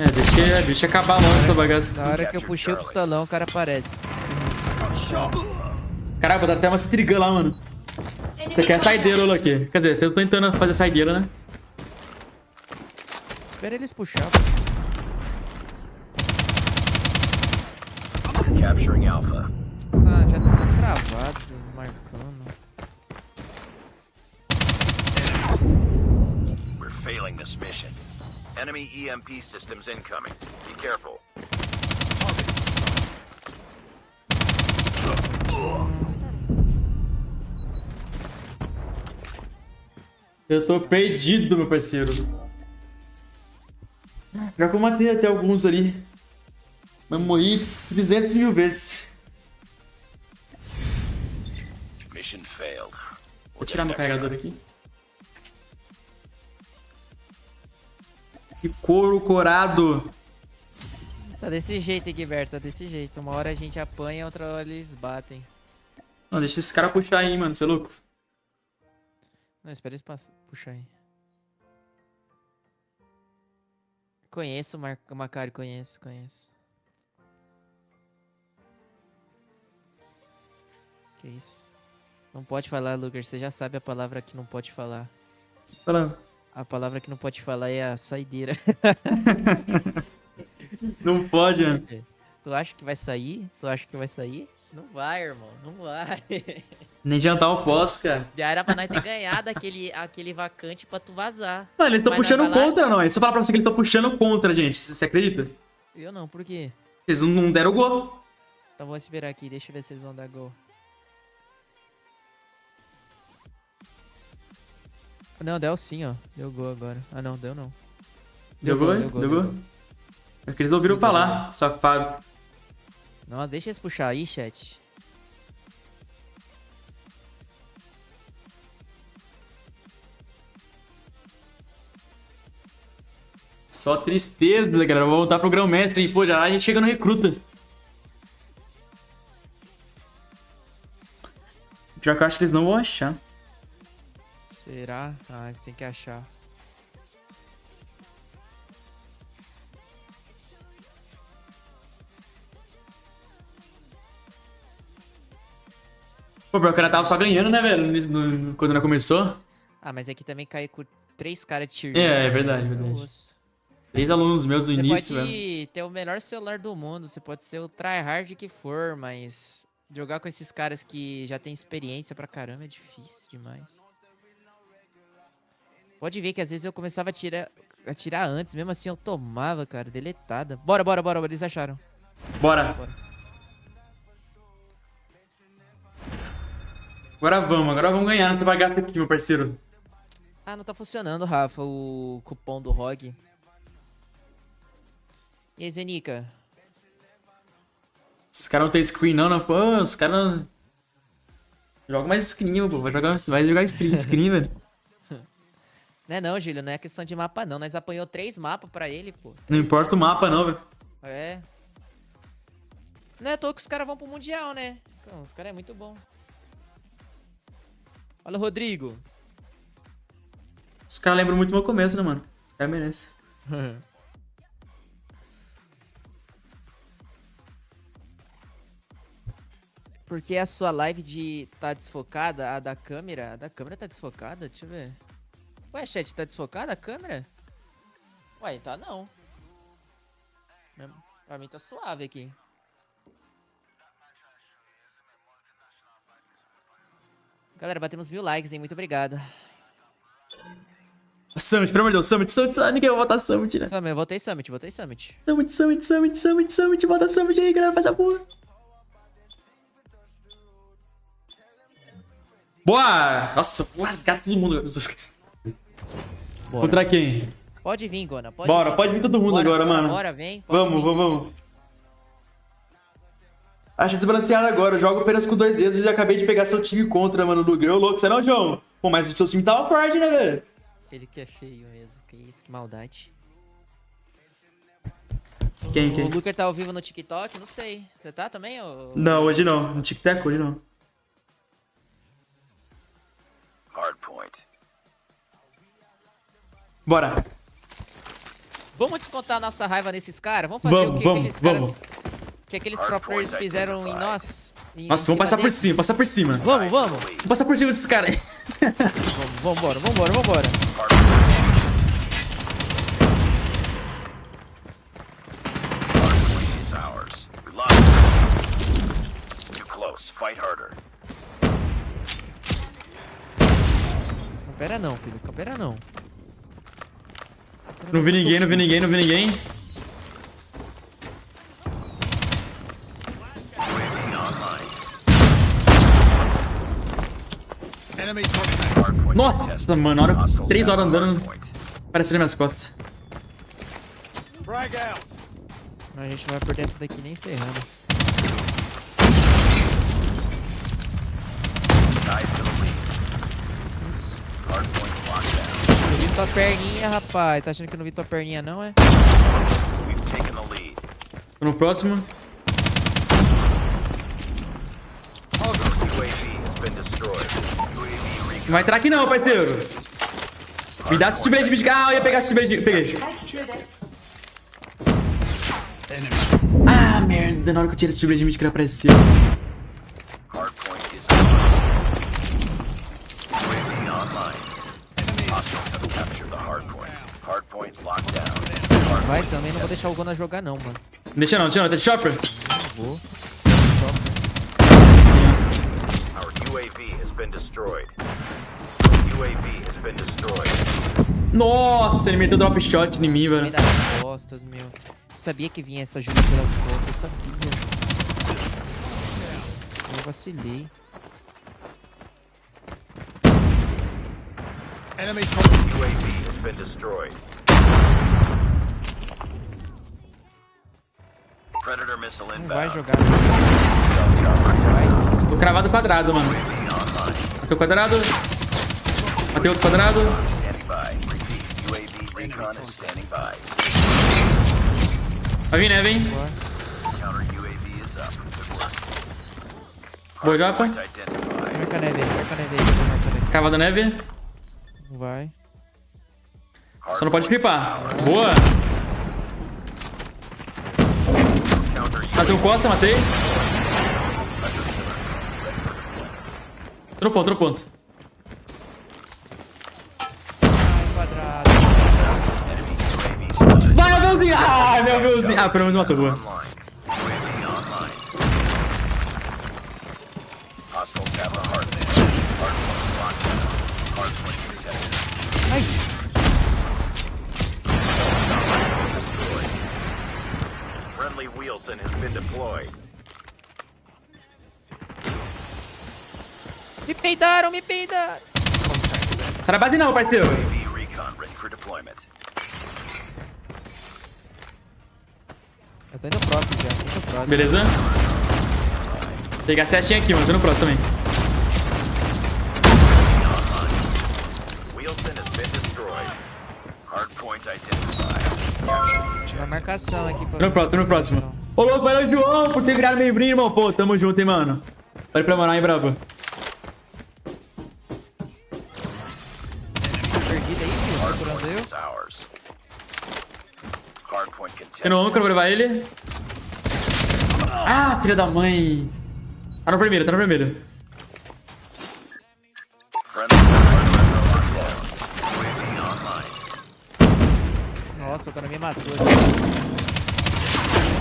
Deixa acabar logo essa bagaça. Na hora que eu puxei o pistolão, o cara aparece. Caralho, botar até uma citrigã lá, mano. Você quer a saideira, Luguer aqui. Quer dizer, eu tô tentando fazer a saideira, né? Espera eles puxar. Capturing Alpha. Ah, já tá tudo travado, marcando. We're failing this mission. Enemy EMP systems incoming. Be careful. Eu tô perdido, meu parceiro. Já que eu matei até alguns ali. Mas morri 300 mil vezes. Mission failed. Vou tirar meu carregador aqui. Que couro corado. Tá desse jeito, Guilherme, tá desse jeito. Uma hora a gente apanha, outra hora eles batem. Não, deixa esse cara puxar aí, mano. Você é louco? Não, espera eles puxar aí. Conheço o Macari, conheço. Que isso? Não pode falar, Luguer. Você já sabe a palavra que não pode falar. Fala. A palavra que não pode falar é a saideira. Não pode, mano. Tu acha que vai sair? Não vai, irmão. Não vai. Nem jantar eu posso, cara. Já era pra nós ter ganhado aquele vacante pra tu vazar. Mano, eles estão puxando contra lá... nós. Se eu falar pra você que eles estão puxando contra, gente, você acredita? Eu não, por quê? Eles não deram gol. Então vou esperar aqui, deixa eu ver se eles vão dar gol. Não, deu sim, ó. Deu gol agora. Ah, não, deu não. Deu gol? É que eles ouviram falar, safados. Não, deixa eles puxar aí, chat. Só tristeza, galera. Vou voltar pro grão-mestre, hein? Pô, já a gente chega no recruta. Pior que eu acho que eles não vão achar. Será? Ah, eles têm que achar. Pô, o cara tava só ganhando, né, velho? Quando ela começou. Ah, mas aqui também caiu com 3 caras de tier. É verdade, verdade. 3 alunos meus do início, velho. Você pode ter o melhor celular do mundo, você pode ser o tryhard que for, mas jogar com esses caras que já tem experiência pra caramba é difícil demais. Pode ver que às vezes eu começava a atirar antes, mesmo assim eu tomava, cara, deletada. Bora, eles acharam. Bora. Agora vamos ganhar nessa bagaça aqui, meu parceiro. Ah, não tá funcionando, Rafa, o cupom do ROG. E aí, Zenica? Esses caras não tem screen não, pô, os caras... Joga mais screen, pô, vai jogar screen, velho. Não, Júlio, não é questão de mapa não, nós apanhou 3 mapas pra ele, pô. Não importa o mapa não, velho. É. Não é à toa que os caras vão pro Mundial, né? Então, os caras é muito bom. Olha o Rodrigo. Os caras lembram muito do meu começo, né, mano? Os caras merecem. Porque a sua live tá desfocada, a da câmera tá desfocada? Deixa eu ver. Ué, chat, tá desfocada a câmera? Ué, tá não. Pra mim tá suave aqui. Galera, batemos 1000 likes, hein? Muito obrigado. Summit, pelo amor de Deus, Summit. Ninguém vai votar Summit, né? Eu votei Summit. Summit, bota Summit aí, galera, faz a porra. Boa! Nossa, vou rasgar todo mundo. Contra quem? Pode vir, Gona. Pode vir todo mundo agora, mano. Bora, vem. Vamos. Acho desbalanceado agora. Eu jogo apenas com 2 dedos e já acabei de pegar seu time contra, mano. Luguer, ô louco, você não, João? Pô, mas o seu time tava forte, né, velho? Ele que é feio mesmo. Que isso, que maldade. Quem? O Luguer tá ao vivo no TikTok? Não sei. Você tá também? Ou... Não, hoje não. No TikTok, hoje não. Hardpoint. Bora. Vamos descontar a nossa raiva nesses caras? Vamos fazer o que aqueles caras... que aqueles pro players fizeram em nós? Nossa, vamos passar por cima, Vamos. Vamos passar por cima desses caras aí. Vambora. Is ours. Reload. Too close. Fight harder. Campera não, filho. Campera não. Não vi ninguém. Nossa, mano, na hora 3 horas andando, aparecendo nas minhas costas. A gente não vai perder essa daqui nem ferrando. Eu vi tua perninha, rapaz. Tá achando que eu não vi tua perninha, não, é? Tô no próximo. Não vai entrar aqui não, parceiro. Me dá esse time de mídia. Ah, eu ia pegar esse time de... Peguei. Ah, merda. Na hora que eu tirei esse time de mídia que ele apareceu. Vai também, não vou deixar o Gona jogar não, mano. Deixa não, tem shopper? Vou. Nossa, ele meteu drop shot em mim, velho. Das costas, meu. Eu sabia que vinha essa ajuda pelas costas, eu sabia. Eu vacilei. Enemy UAV has been destroyed. Predator missile Não vai inbound. jogar. Tô cravado quadrado, mano. Matei o quadrado. Matei outro quadrado. Vai vir, né, vem. Boa, japa. Marca a neve aí, marca a neve aí. Cravado neve. Vai. Só não pode flipar. Boa. Nasceu costa, matei. Tô no ponto, tô no ponto. Quadrado. Vai, Abelzinho! Ah, meu Abelzinho! Ah, pelo menos matou, boa. Ai. Friendly LUGUErzin has been deployed. Me peidaram, me peidaram. Sai da base não, parceiro. Eu tô indo próximo já, tô indo próximo. Beleza? Vou pegar a setinha aqui, mano. Tô no próximo também. Uma marcação aqui pra Tô no próximo, tô no próximo. Ô, louco, valeu, João, por ter virado membrinho, irmão. Pô, tamo junto, hein, mano. Valeu pela moral, hein, brabo. Perdido aí, filho. Procurando eu. Tem no âncora pra levar ele. Ah, filha da mãe. Tá no vermelho, tá no vermelho. Nossa, o cara me matou. Me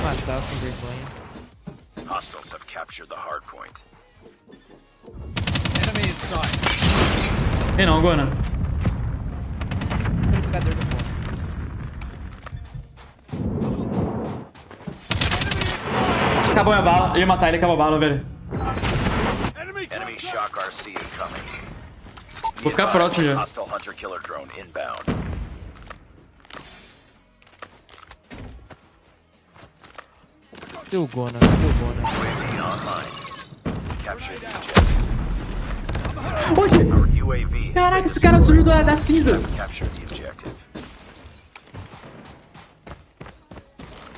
matar sem vergonha. Hostiles have captured the hard point. Enemy inside. Tem não, Gona. Jogador do ponto. Acabou minha bala. Eu ia matar ele, acabou a bala, velho. Enemy shock RC is coming. Vou ficar próximo já. Hostile hunter killer drone inbound. Cadê o Gona? Cadê o Gona? Oxi! Caraca, esse cara subiu das cinzas.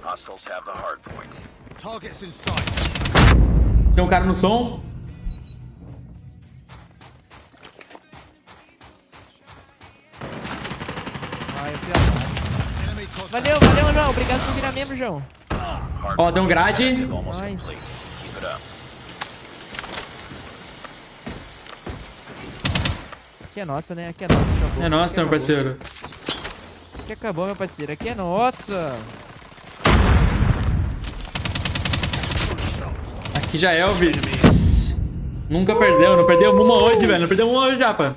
Hostiles have the hard point. Targets in sight. Tem um cara no som. Ai, eu fui amado. Valeu, valeu, João. Obrigado por virar membro, João. Ó, tem um grade. Nice. Aqui é nossa, né? Aqui é nossa, acabou. É nossa, meu parceiro. Aqui acabou, meu parceiro. Aqui é nossa. Aqui já é Elvis. Nunca perdeu, não perdeu uma hoje, velho. Não perdeu uma hoje, Japa.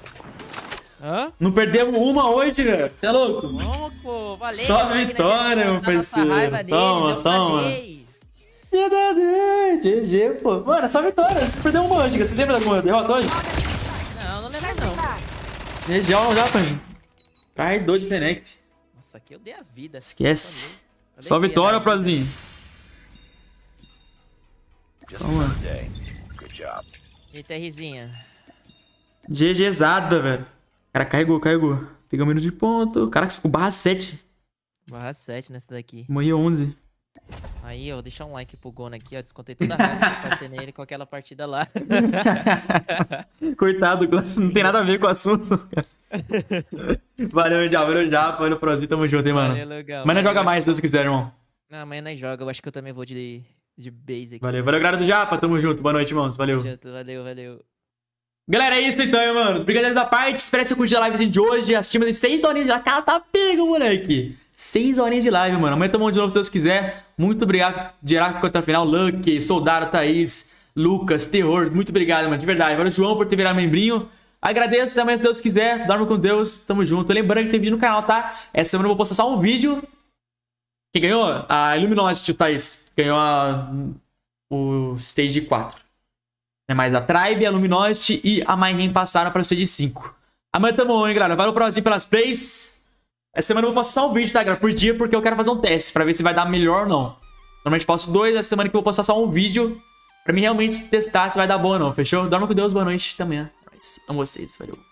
Hã? Não perdemos uma hoje, velho. Você é louco? Não, pô. Valeu. Só vitória, meu parceiro. Toma, toma. GG, pô. Mano, é só vitória. A gente perdeu uma hoje. Você lembra da alguma derrota hoje? Não, não lembro não. GG, ó, Japa. Traidor de Fenec. Nossa, aqui eu dei a vida. Esquece. Só vitória, Prozinho. Toma. Eita, Rzinha. GGzada, velho. Cara, carregou, carregou. Pegou um minuto de ponto. Caraca, ficou barra 7. Barra 7 nessa daqui. Morri 11. Aí, ó, vou deixar um like pro Gona aqui, ó. Descontei toda a raiva que eu passei nele com aquela partida lá. Coitado, não tem nada a ver com o assunto. Valeu, Japa. Valeu, Prozinho. Tamo junto, hein, mano. Valeu, legal. Mas não joga mais, se Deus quiser, irmão. Não, amanhã nós joga. Eu acho que eu também vou de base aqui. Valeu, galera do Japa. Tamo junto. Boa noite, irmãos. Valeu. Valeu, valeu. Galera, é isso então, mano. Brincadeiras da parte. Espero que você curtiu a livezinha de hoje. Assistimos de 6 horinhas de live. Cara, tá pego, moleque. 6 horinhas de live, mano. Amanhã tamo de novo, se Deus quiser. Muito obrigado, geral, que ficou até o final. Lucky, Soldado, Thaís, Lucas, terror, muito obrigado, mano, de verdade. Valeu, João, por ter virado membrinho. Agradeço também, se Deus quiser. Dorme com Deus, tamo junto. Lembrando que tem vídeo no canal, tá? Essa semana eu vou postar só um vídeo. Quem ganhou? A Illuminati, Thaís. Ganhou o Stage 4. É mais a Tribe, a Luminosity e a Mayhem passaram para o Stage 5. Amanhã tamo on, hein, galera. Valeu prozinho pelas plays. Essa semana eu vou postar só um vídeo, tá, galera? Por dia, porque eu quero fazer um teste pra ver se vai dar melhor ou não. Normalmente posto 2, essa semana que eu vou postar só um vídeo pra mim realmente testar se vai dar bom ou não, fechou? Dorme com Deus, boa noite, até amanhã. Amo vocês, valeu.